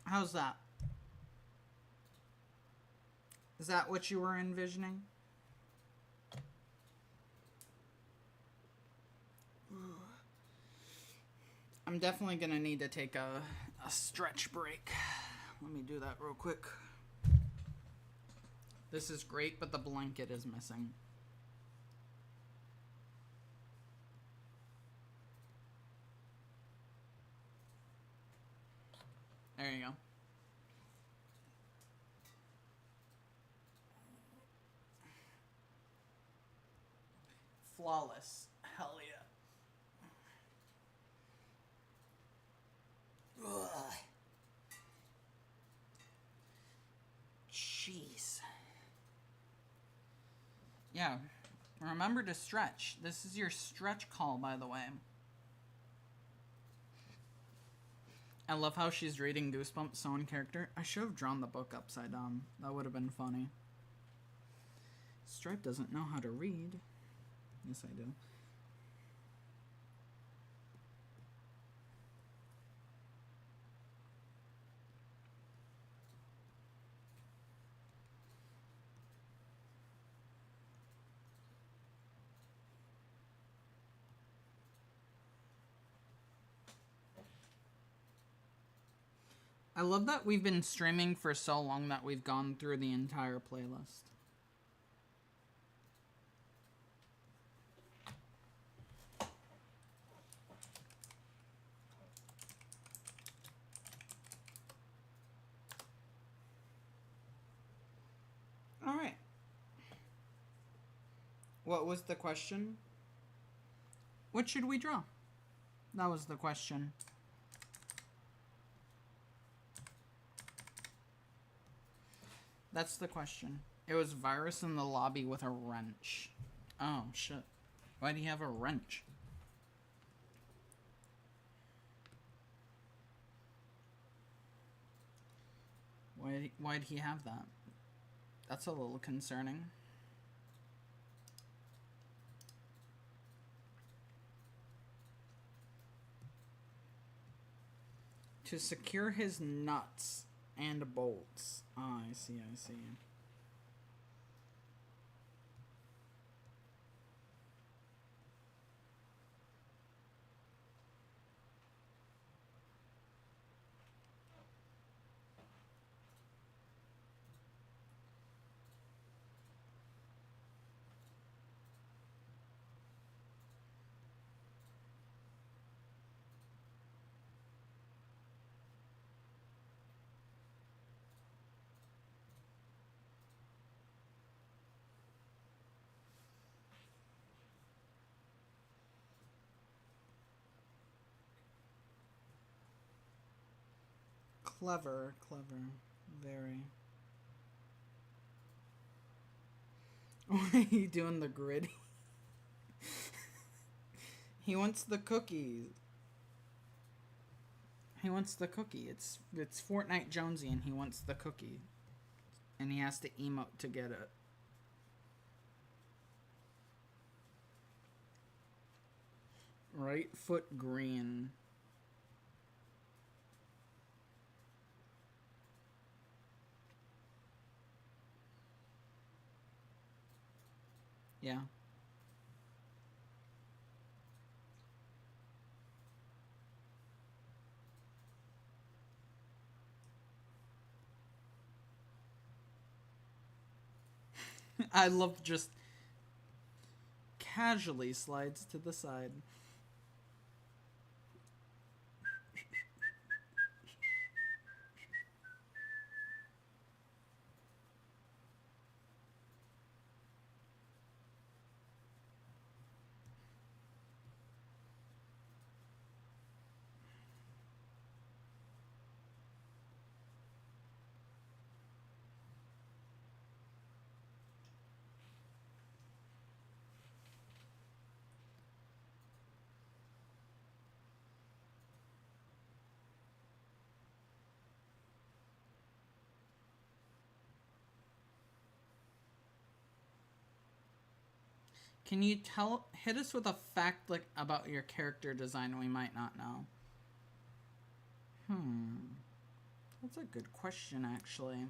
How's that? Is that what you were envisioning? I'm definitely gonna need to take a stretch break. Let me do that real quick. This is great, but the blanket is missing. There you go. Flawless. Hell yeah. Ugh. Jeez. Yeah. Remember to stretch. This is your stretch call, by the way. I love how she's reading Goosebumps so in character. I should have drawn the book upside down. That would have been funny. Stripe doesn't know how to read. Yes, I do. I love that we've been streaming for so long that we've gone through the entire playlist. All right. What was the question? What should we draw? That was the question. That's the question. It was virus in the lobby with a wrench. Oh, shit. Why do you have a wrench? Why'd he have that? That's a little concerning. To secure his nuts and bolts. Ah, I see, I see. Clever, clever. Very. Why are you doing the gritty? He wants the cookies. He wants the cookie. It's Fortnite Jonesy and he wants the cookie. And he has to emote to get it. Right foot green. Yeah. I love just casually slides to the side. Can you hit us with a fact like about your character design we might not know? That's a good question, actually.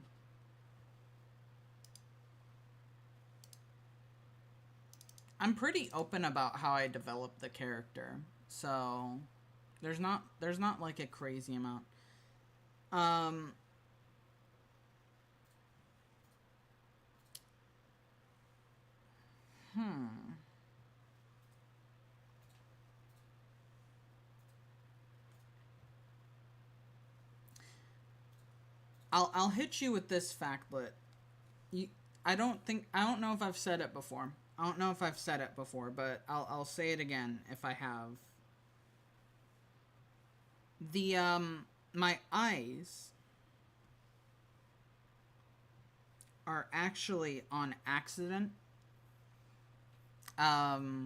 I'm pretty open about how I develop the character, so there's not like a crazy amount. I'll hit you with this factlet. I don't know if I've said it before. But I'll say it again if I have. The my eyes are actually on accident. I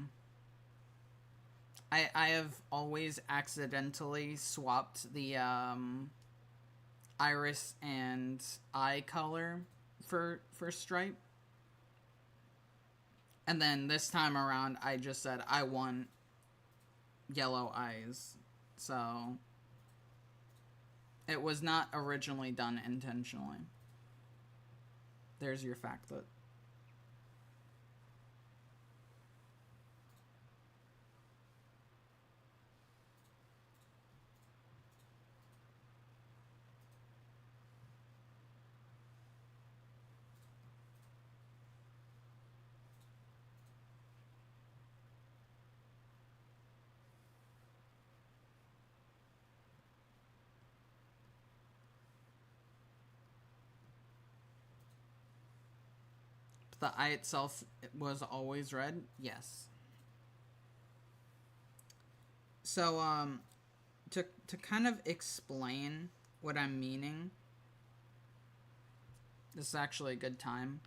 have always accidentally swapped the iris and eye color for Stripe. And then this time around, I just said I want yellow eyes. So it was not originally done intentionally. There's your factlet. The eye itself was always red? Yes. So, to kind of explain what I'm meaning, this is actually a good time,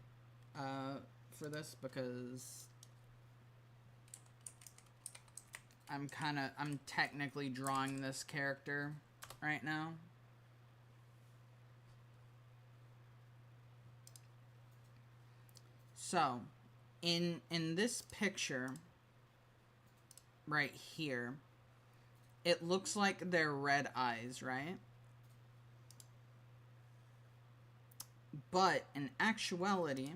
for this, because I'm technically drawing this character right now. So, in this picture right here, it looks like they're red eyes, right? But in actuality,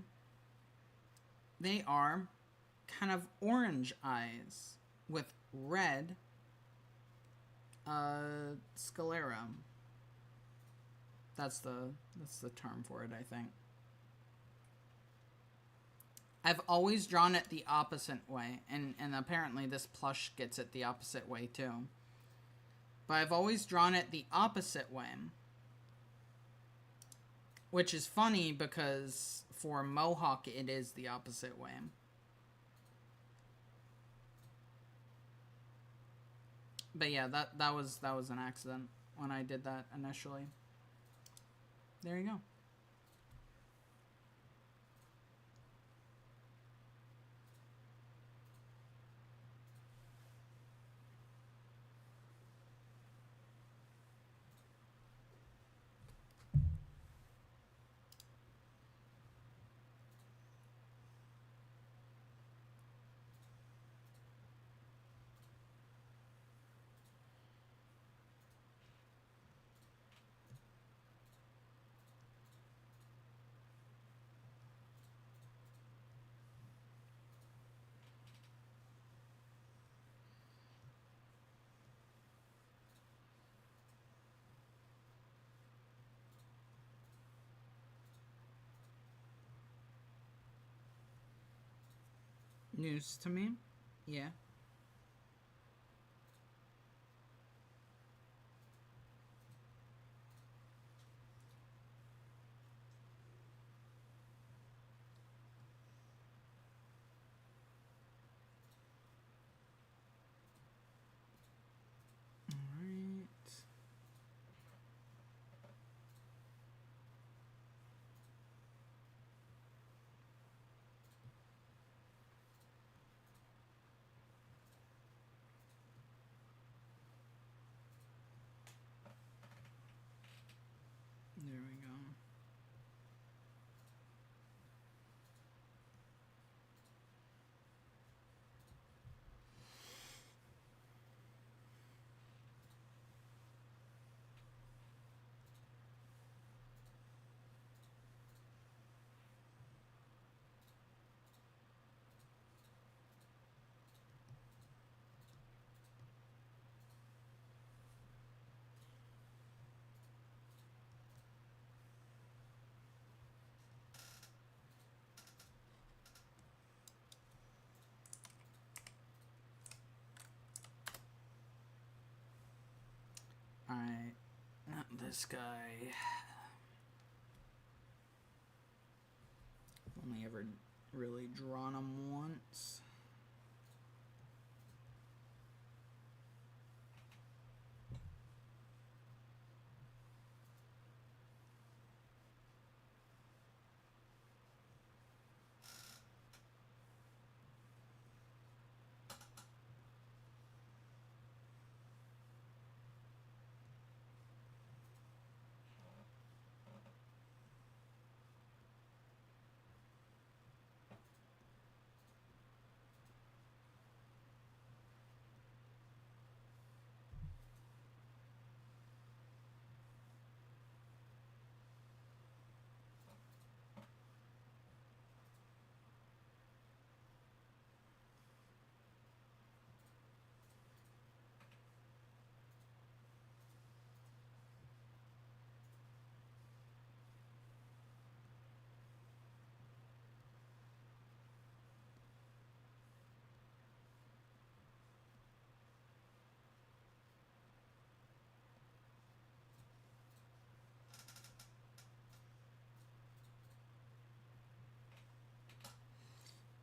they are kind of orange eyes with red sclera. That's the term for it, I think. I've always drawn it the opposite way, and apparently this plush gets it the opposite way too. But I've always drawn it the opposite way. Which is funny because for Mohawk it is the opposite way. But yeah, that was an accident when I did that initially. There you go. News to me? Yeah. Alright. this guy. Only ever really drawn him once.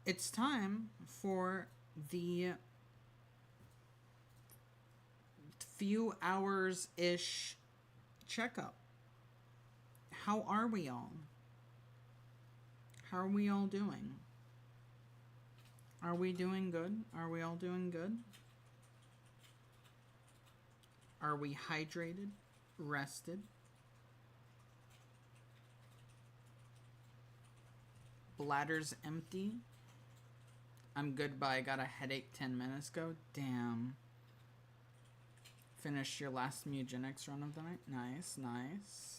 It's time for the few hours-ish checkup. How are we all? How are we all doing? Are we doing good? Are we all doing good? Are we hydrated? Rested? Bladder's empty? I'm good, but I got a headache 10 minutes ago. Damn. Finished your last Mugenics run of the night? Nice, nice.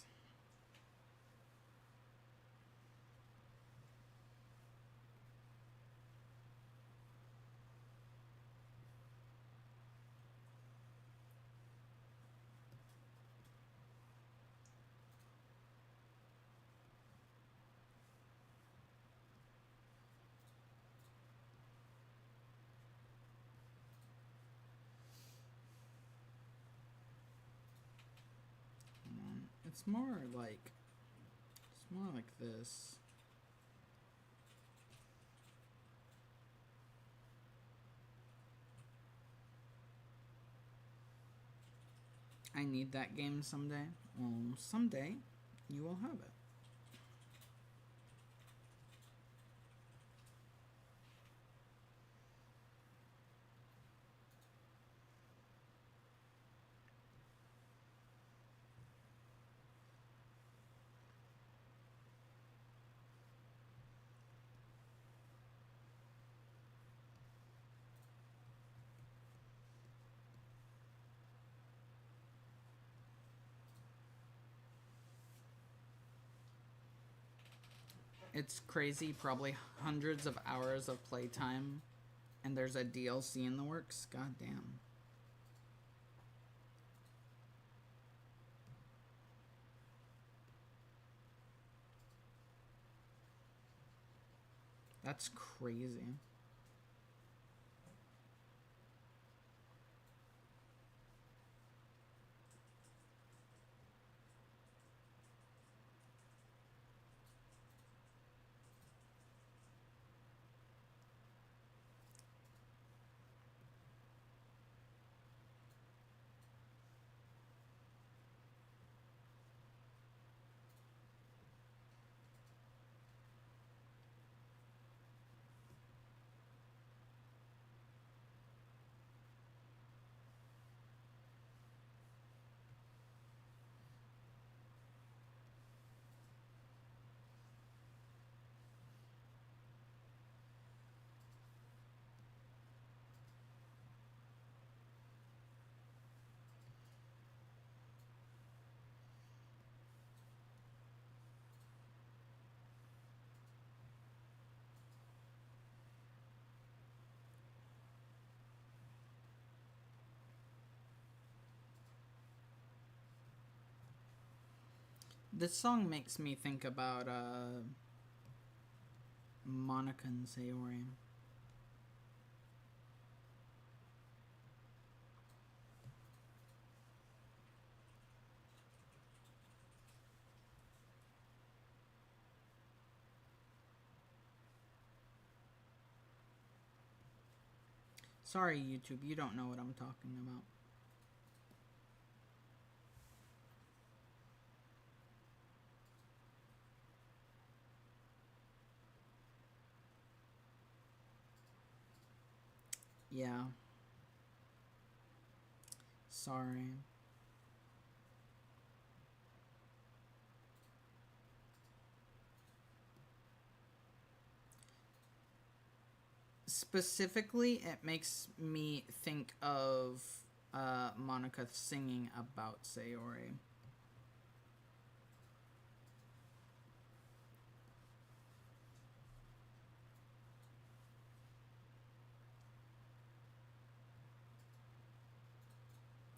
It's more like this. I need that game someday. Well, someday you will have it. It's crazy, probably hundreds of hours of playtime, and there's a DLC in the works. God damn. That's crazy. This song makes me think about Monica and Sayori. Sorry, YouTube, you don't know what I'm talking about. Yeah. Sorry. Specifically, it makes me think of Monica singing about Sayori.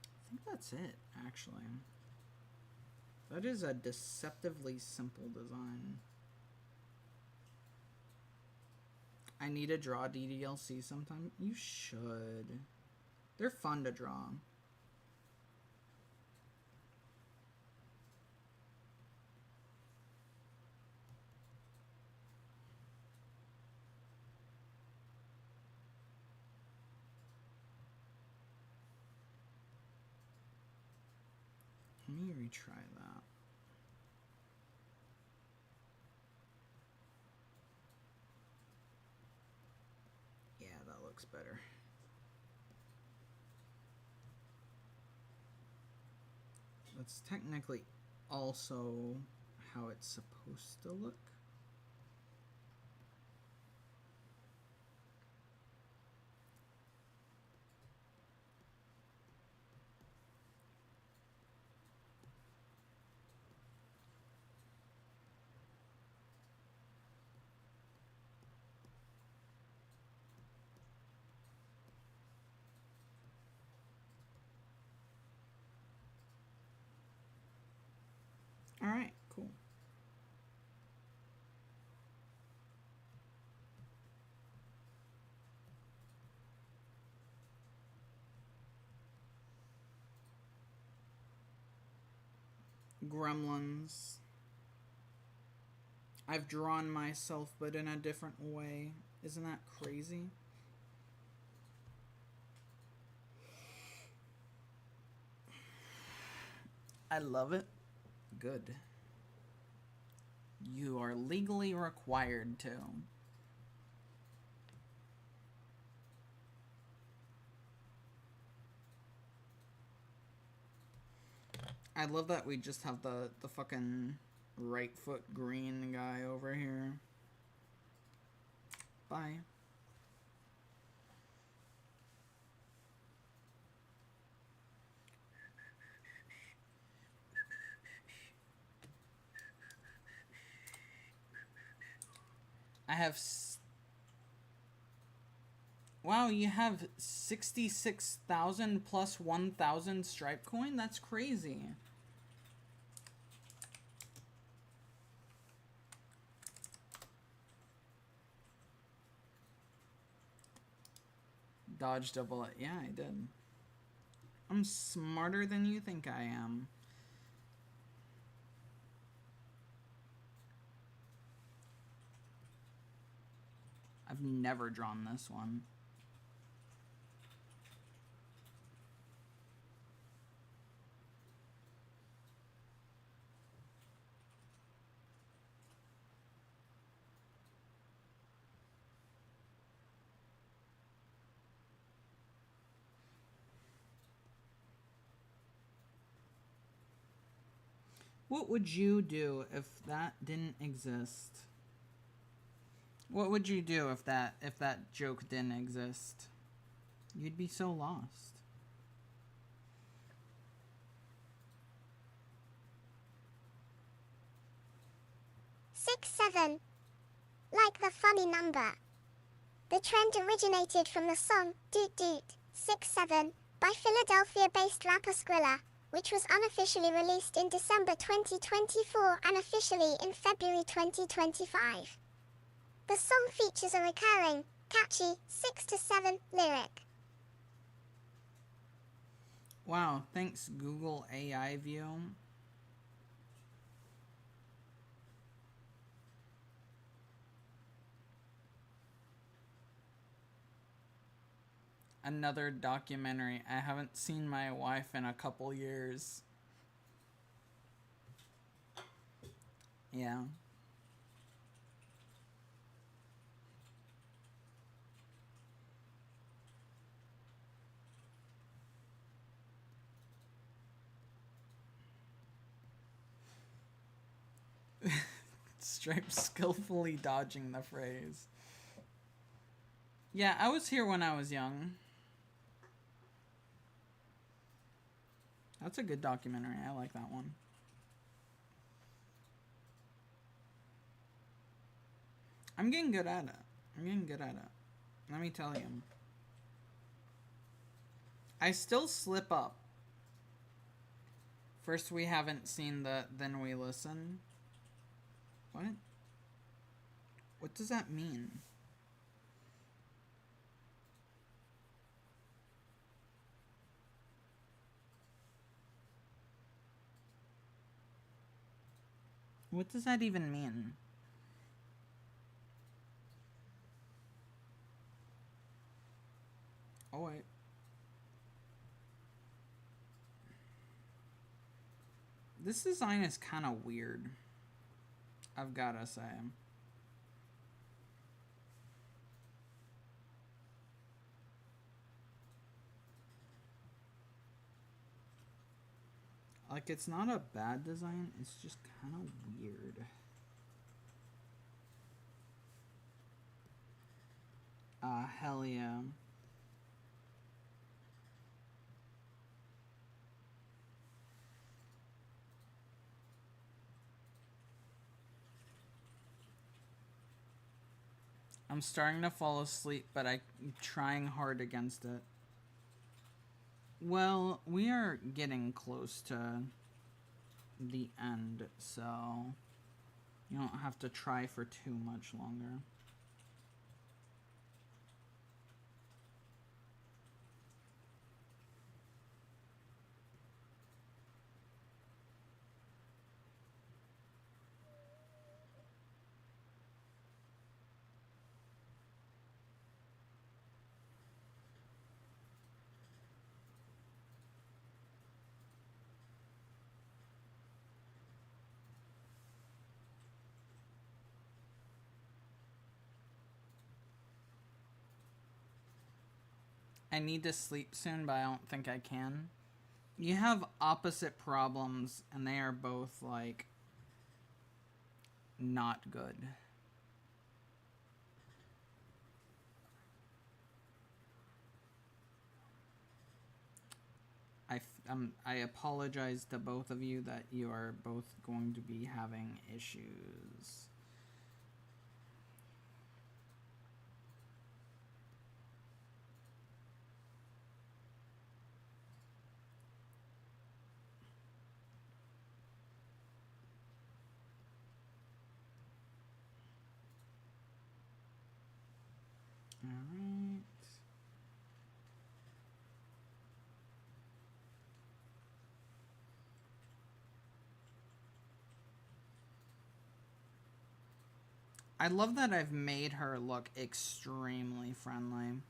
I think that's it, actually. That is a deceptively simple design. I need to draw DDLC sometime. You should. They're fun to draw. Let me retry that. Yeah, that looks better. That's technically also how it's supposed to look. All right, cool. Gremlins. I've drawn myself, but in a different way. Isn't that crazy? I love it. Good. You are legally required to. I love that we just have the fucking right foot green guy over here. Bye. I have... Wow, you have 66,000 plus 1,000 Stripe coin? That's crazy. Dodged a bullet. Yeah, I did. I'm smarter than you think I am. I've never drawn this one. What would you do if that didn't exist? What would you do if that joke didn't exist? You'd be so lost. Six, 7. Like the funny number. The trend originated from the song Doot Doot 6-7 by Philadelphia-based rapper Skrilla, which was unofficially released in December 2024 and officially in February 2025. The song features a recurring, catchy 6-7 lyric. Wow, thanks Google AI View. Another documentary. I haven't seen my wife in a couple years. Yeah. Stripe skillfully dodging the phrase. Yeah, I was here when I was young. That's a good documentary. I like that one. I'm getting good at it. Let me tell you. I still slip up. First we haven't seen the then we listen. What? What does that mean? What does that even mean? Oh, wait. This design is kind of weird, I've gotta say. Like, it's not a bad design, it's just kind of weird. Hell yeah. I'm starting to fall asleep, but I'm trying hard against it. Well, we are getting close to the end, so you don't have to try for too much longer. I need to sleep soon, but I don't think I can. You have opposite problems, and they are both, like, not good. I apologize to both of you that you are both going to be having issues. Alright. I love that I've made her look extremely friendly.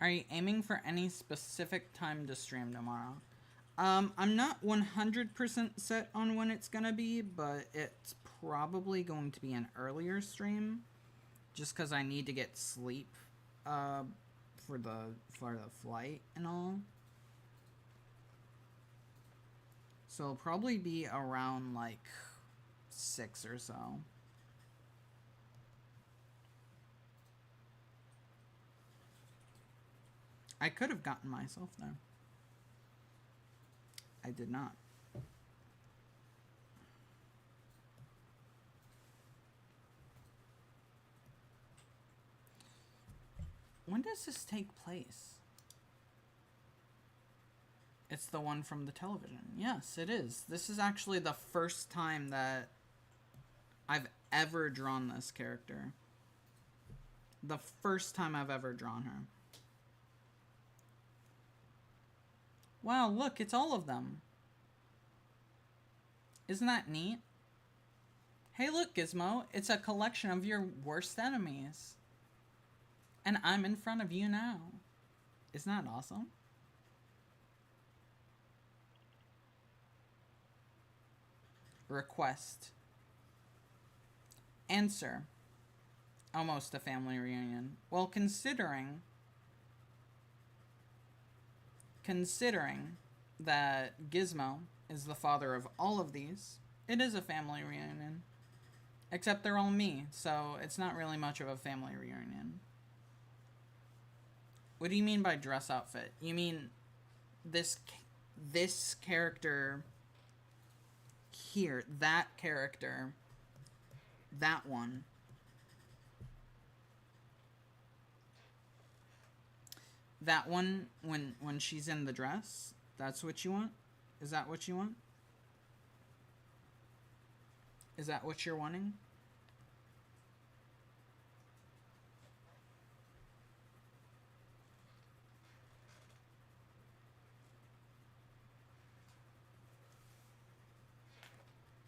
Are you aiming for any specific time to stream tomorrow? I'm not 100% set on when it's gonna be, but it's probably going to be an earlier stream, just because I need to get sleep, for the flight and all. So it'll probably be around, like, 6 or so. I could have gotten myself there. I did not. When does this take place? It's the one from the television. Yes, it is. This is actually the first time that I've ever drawn this character. The first time I've ever drawn her. Wow, look, it's all of them. Isn't that neat? Hey, look, Gizmo. It's a collection of your worst enemies. And I'm in front of you now. Isn't that awesome? Request. Answer. Almost a family reunion. Well, considering that Gizmo is the father of all of these, it is a family reunion. Except they're all me, so it's not really much of a family reunion. What do you mean by dress outfit? You mean this character here, that character, that one. That one, when she's in the dress, that's what you want? Is that what you want? Is that what you're wanting?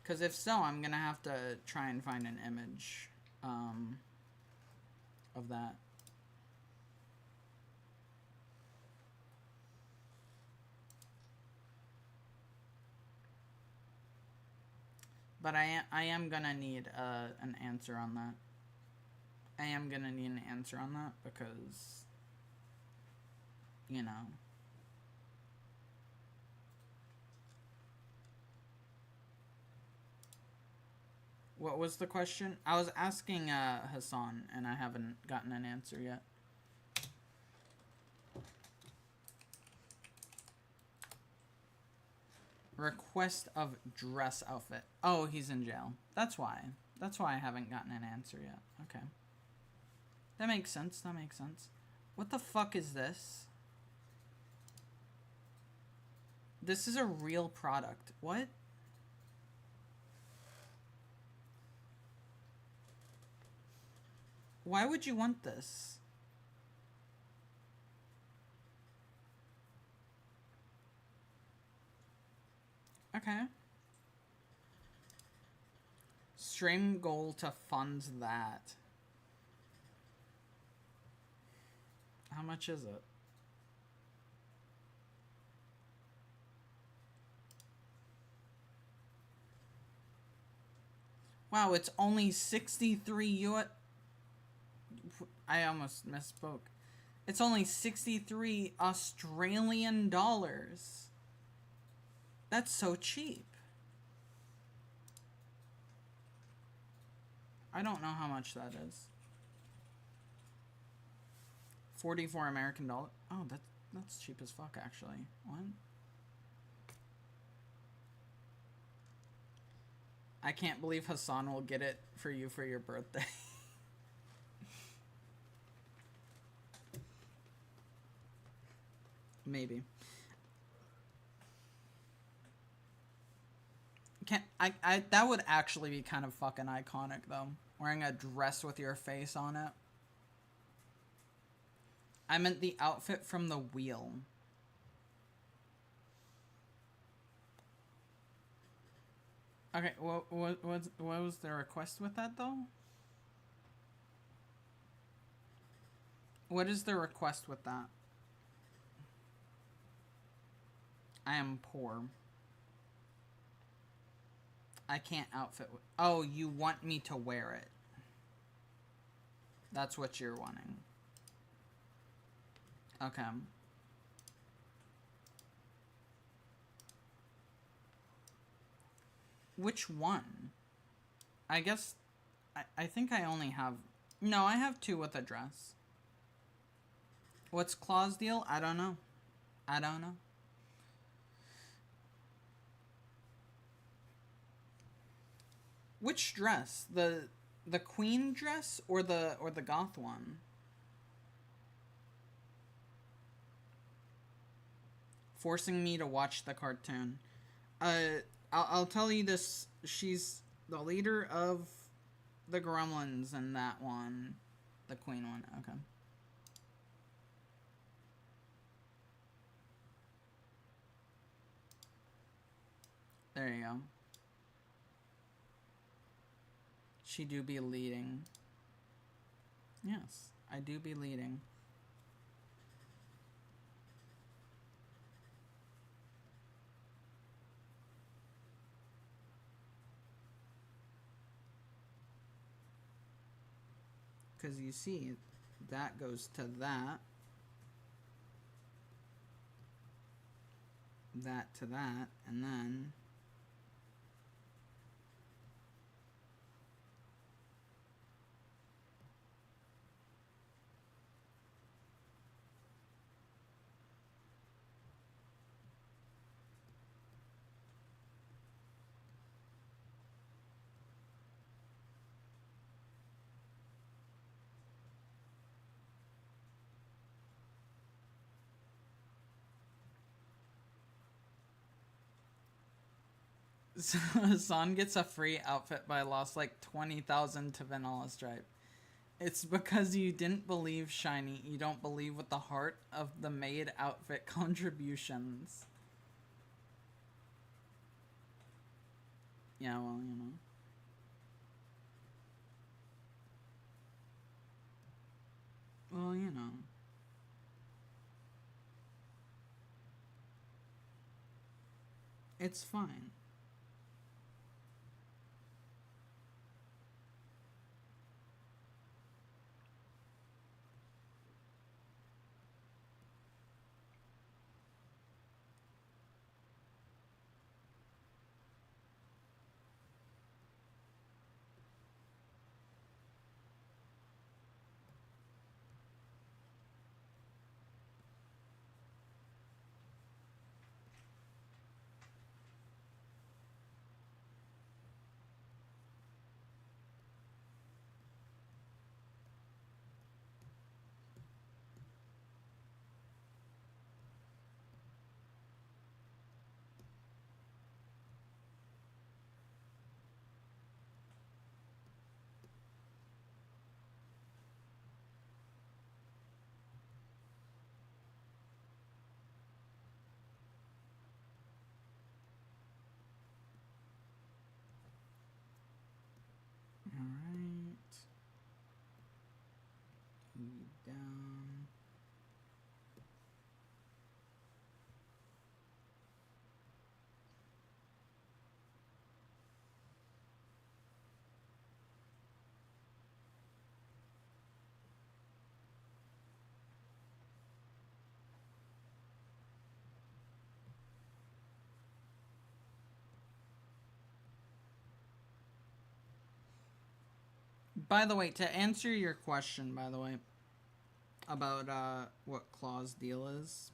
Because if so, I'm going to have to try and find an image of that. But I am gonna need an answer on that. I am gonna need an answer on that because, you know. What was the question? I was asking Hassan, and I haven't gotten an answer yet. Request of dress outfit. Oh, he's in jail. That's why. That's why I haven't gotten an answer yet. Okay. That makes sense. That makes sense. What the fuck is this? This is a real product. What? Why would you want this? Okay. Stream goal to fund that. How much is it? Wow, it's only 63 US. I almost misspoke. It's only 63 Australian dollars. That's so cheap. I don't know how much that is. 44 American dollars. Oh, that's cheap as fuck, actually. What? I can't believe Hassan will get it for you for your birthday. Maybe. That would actually be kind of fucking iconic, though. Wearing a dress with your face on it. I meant the outfit from the wheel. Okay, what was the request with that, though? What is the request with that? I am poor. I can't outfit with... Oh, you want me to wear it. That's what you're wanting. Okay. Which one? I guess... I think I only have... No, I have two with a dress. What's Claw's deal? I don't know. I don't know. Which dress? The queen dress or the goth one? Forcing me to watch the cartoon. I'll tell you this. She's the leader of the gremlins in that one. The queen one, okay. There you go. She do be leading. Yes, I do be leading. Because you see, that goes to that. That to that, and then... Son gets a free outfit, but I lost like 20,000 to Vanilla Stripe. It's because you didn't believe, Shiny. You don't believe with the heart of the made outfit contributions. Yeah, well, you know. Well, you know. It's fine. Alright. Down. By the way, to answer your question, by the way, about what Claw's deal is,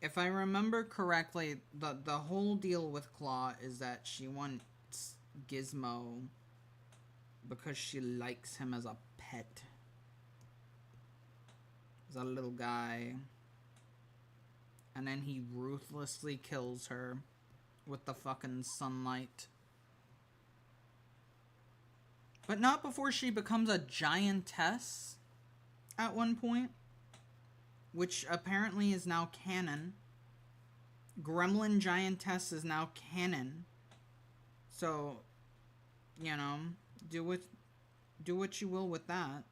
if I remember correctly, the whole deal with Claw is that she wants Gizmo because she likes him as a pet. As a little guy. And then he ruthlessly kills her with the fucking sunlight. But not before she becomes a giantess at one point. Which apparently is now canon. Gremlin Giantess is now canon. So, you know, do what you will with that.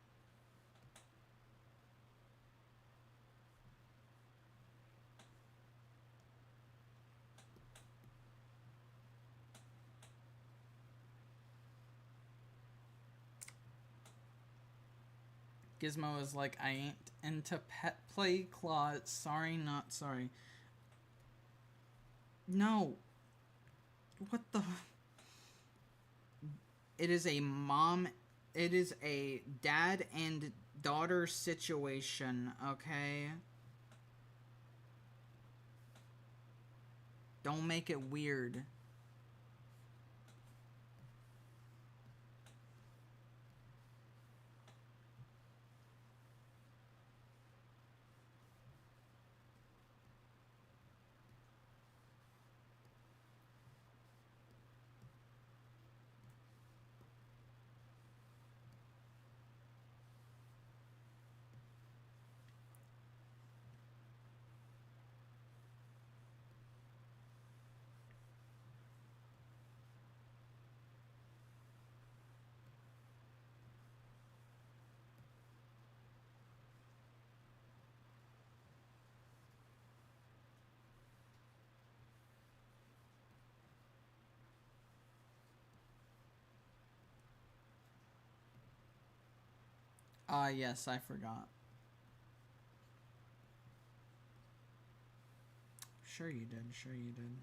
Gizmo is like, I ain't into pet play, Claw. Sorry, not sorry. No. What the... It is a mom... It is a dad and daughter situation, okay? Don't make it weird. Yes, I forgot. Sure you did, sure you did.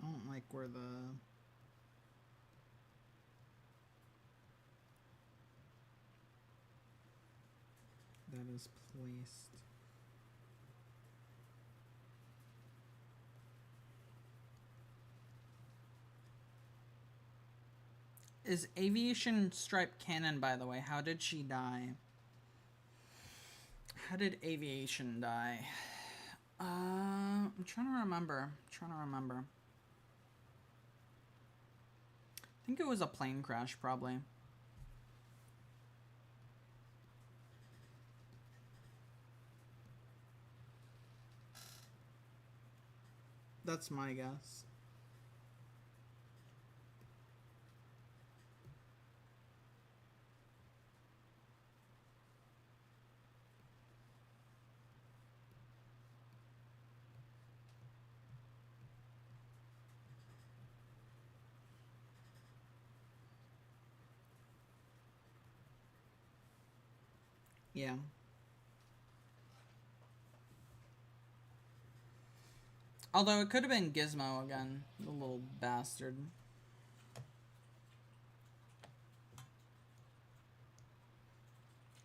I don't like where that is placed. Is Aviation Stripe canon, by the way? How did she die? How did Aviation die? I'm trying to remember. I think it was a plane crash, probably. That's my guess. Yeah. Although it could have been Gizmo again, the little bastard.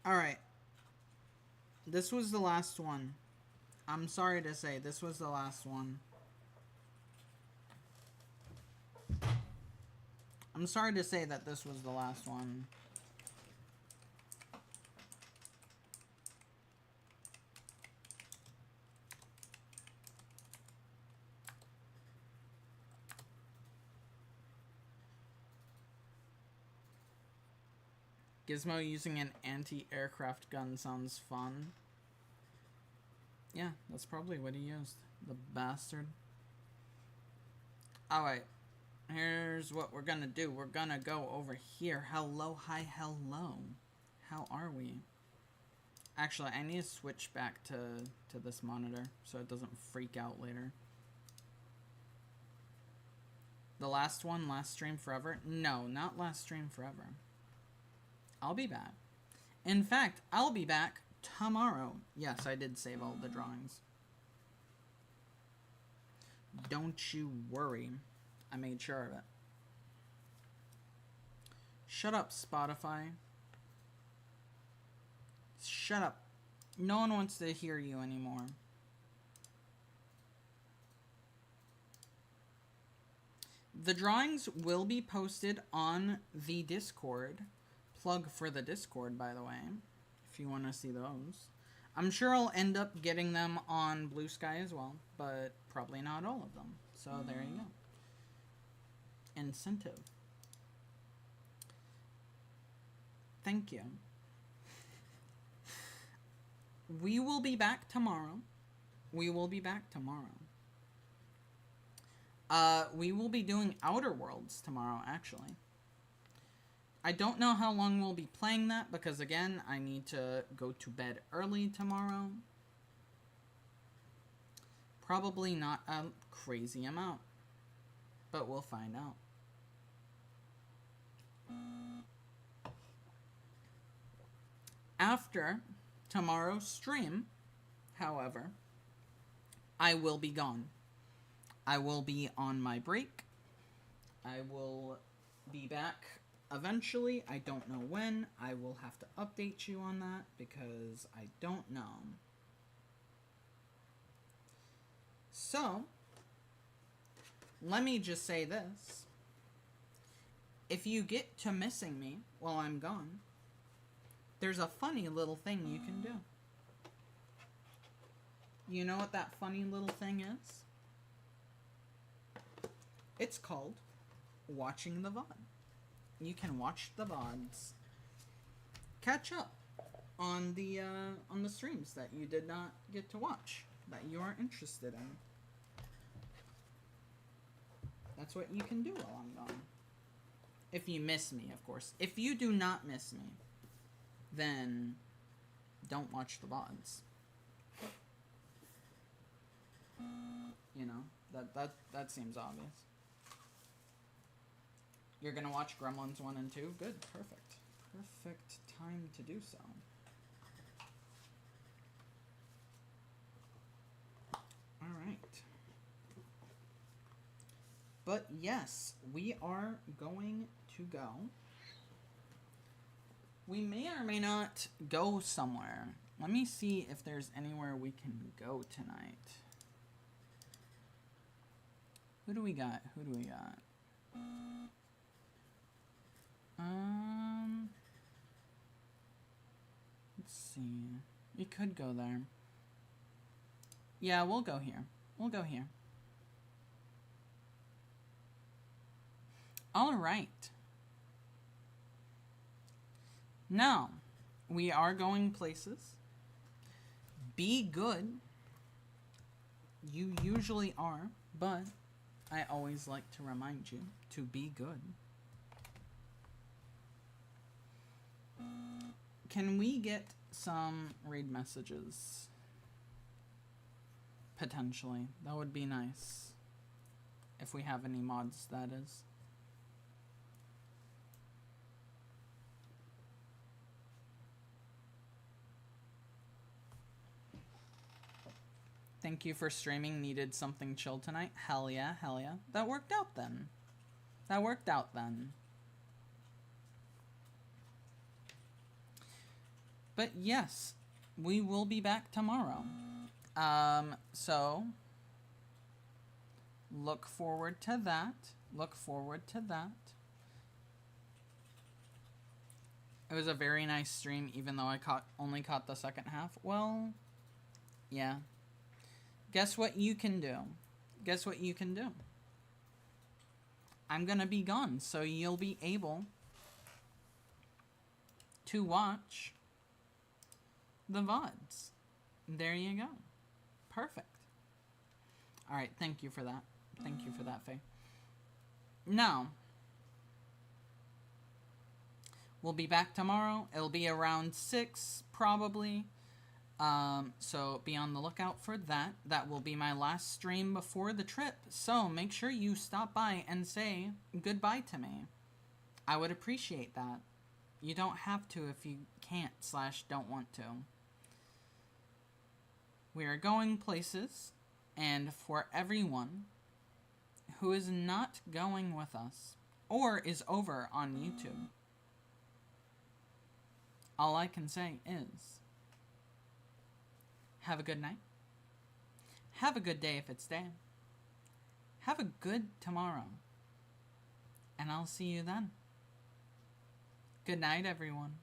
Alright. This was the last one. I'm sorry to say, this was the last one. I'm sorry to say that this was the last one. Gizmo using an anti-aircraft gun sounds fun. Yeah, that's probably what he used. The bastard. Alright. Here's what we're gonna do. We're gonna go over here. Hello, hi, hello. How are we? Actually, I need to switch back to this monitor so it doesn't freak out later. The last one, last stream forever? No, not last stream forever. I'll be back. In fact, I'll be back tomorrow. Yes, I did save all the drawings. Don't you worry. I made sure of it. Shut up, Spotify. Shut up. No one wants to hear you anymore. The drawings will be posted on the Discord. Plug for the Discord, by the way, if you want to see those. I'm sure I'll end up getting them on Blue Sky as well, but probably not all of them. So there you go. Incentive. Thank you. We will be back tomorrow. We will be doing Outer Worlds tomorrow, actually. I don't know how long we'll be playing that because, again, I need to go to bed early tomorrow. Probably not a crazy amount, but we'll find out. After tomorrow's stream, however, I will be gone. I will be on my break. I will be back eventually, I don't know when, I will have to update you on that because I don't know. So, let me just say this. If you get to missing me while I'm gone, there's a funny little thing you can do. You know what that funny little thing is? It's called watching the VOD. You can watch the VODs. Catch up on the streams that you did not get to watch, that you are interested in. That's what you can do while I'm gone. If you miss me, of course. If you do not miss me, then don't watch the VODs. You know, that seems obvious. You're gonna watch Gremlins 1 and 2? Good, perfect. Perfect time to do so. Alright. But yes, we are going to go. We may or may not go somewhere. Let me see if there's anywhere we can go tonight. Who do we got? Who do we got? Let's see. We could go there. Yeah, we'll go here. We'll go here. All right. Now, we are going places. Be good. You usually are, but I always like to remind you to be good. Can we get some raid messages? Potentially. That would be nice. If we have any mods, that is. Thank you for streaming. Needed something chill tonight. Hell yeah, hell yeah. That worked out then. That worked out then. But yes, we will be back tomorrow. So look forward to that. Look forward to that. It was a very nice stream, even though I only caught the second half. Well, yeah. Guess what you can do? Guess what you can do? I'm gonna be gone, so you'll be able to watch the VODs. There you go. Perfect. Alright, thank you for that. Thank you for that, Faye. Now, we'll be back tomorrow. It'll be around 6, probably. So be on the lookout for that. That will be my last stream before the trip. So make sure you stop by and say goodbye to me. I would appreciate that. You don't have to if you can't / don't want to. We are going places, and for everyone who is not going with us or is over on YouTube, all I can say is have a good night. Have a good day if it's day. Have a good tomorrow. And I'll see you then. Good night, everyone.